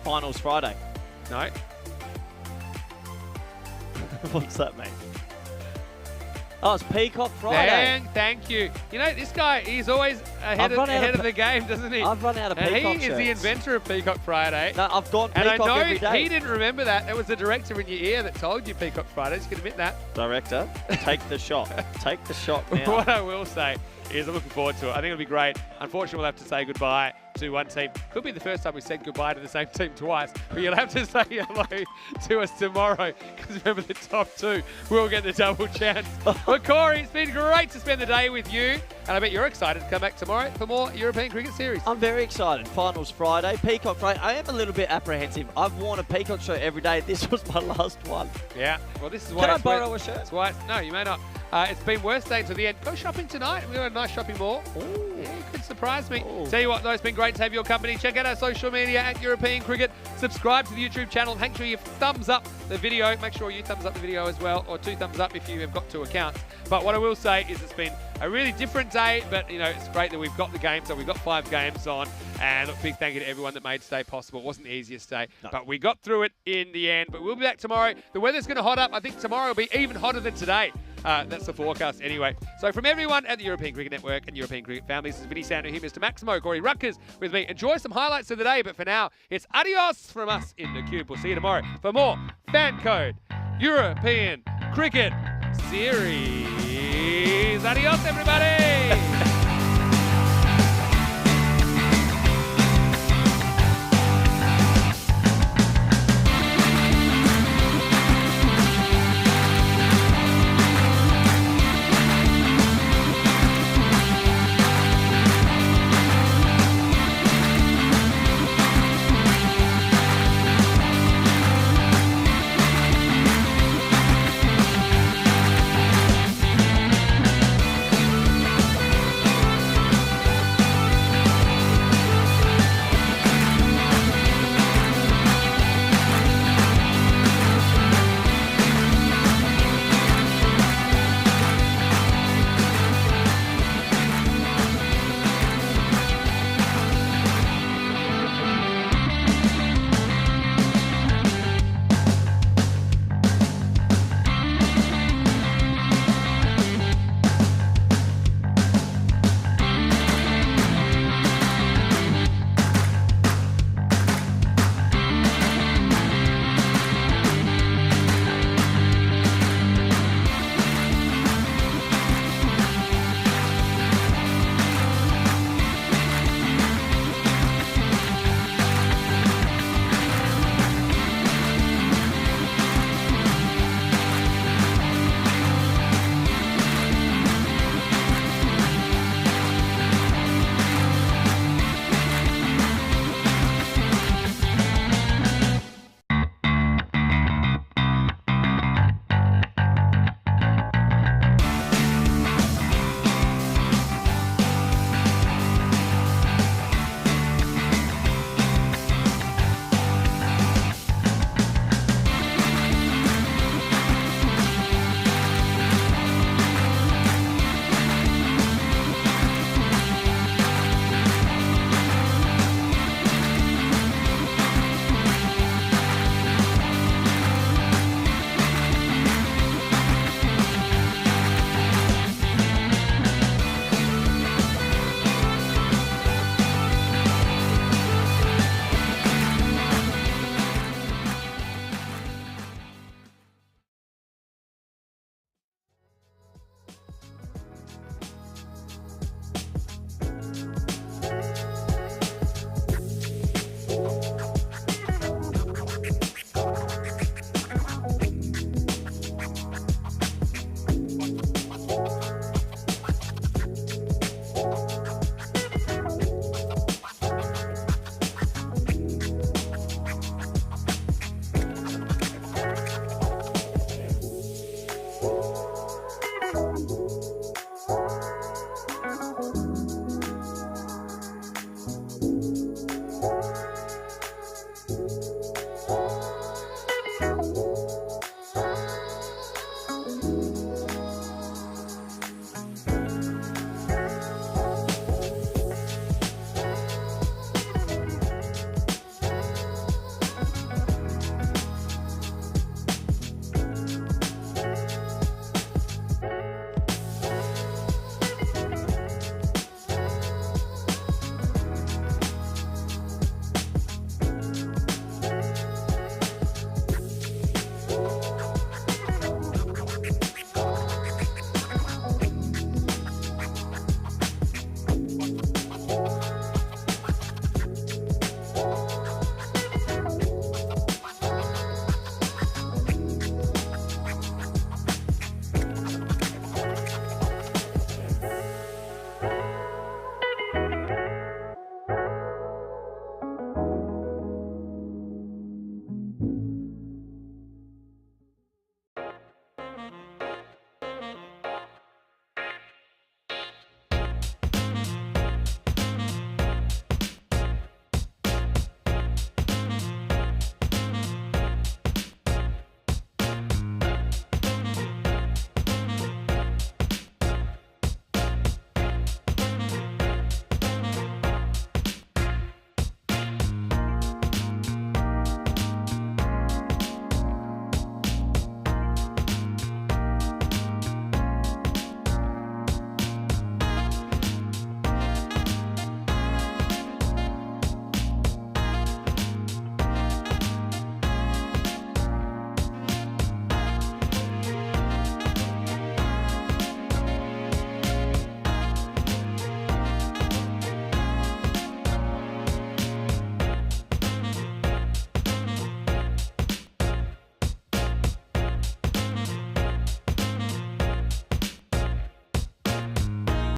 Finals Friday. No. What's that mean? Oh, it's Peacock Friday. Thank you. You know, this guy, he's always ahead of the game, doesn't he? I've run out of and Peacock he is the inventor of Peacock Friday. No, I've gone and Peacock I know every day. he didn't remember that. There was a director in your ear that told you Peacock Fridays. You can admit that. Director, take the shot. Take the shot now. What I will say is I'm looking forward to it. I think it'll be great. Unfortunately, we'll have to say goodbye to one team. Could be the first time we said goodbye to the same team twice, but you'll have to say hello to us tomorrow, because remember, the top two will get the double chance. But Corey, it's been great to spend the day with you, and I bet you're excited to come back tomorrow for more European Cricket Series. I'm very excited. Finals Friday, Peacock Friday. I am a little bit apprehensive. I've worn a Peacock shirt every day. This was my last one. Yeah, well, this is why. Can I borrow a shirt? That's why. No, you may not. It's been worth staying to the end. Go shopping tonight. We've got a nice shopping mall. Ooh. Yeah, you could surprise me. Ooh. Tell you what, though, it's been great to have your company. Check out our social media at European Cricket. Subscribe to the YouTube channel. Make sure you thumbs up the video. Make sure you thumbs up the video as well, or 2 thumbs up if you have got 2 accounts. But what I will say is it's been a really different day, but you know, it's great that we've got the game. So we've got 5 games on, and a big thank you to everyone that made today possible. It wasn't the easiest day, but we got through it in the end. But we'll be back tomorrow. The weather's going to hot up. I think tomorrow will be even hotter than today. That's the forecast anyway. So from everyone at the European Cricket Network and European Cricket family, this is Vinny Sandhu here, Mr. Maximo, Corey Rutgers with me. Enjoy some highlights of the day, but for now, it's adios from us in the Cube. We'll see you tomorrow for more FanCode European Cricket Series. Adios, everybody!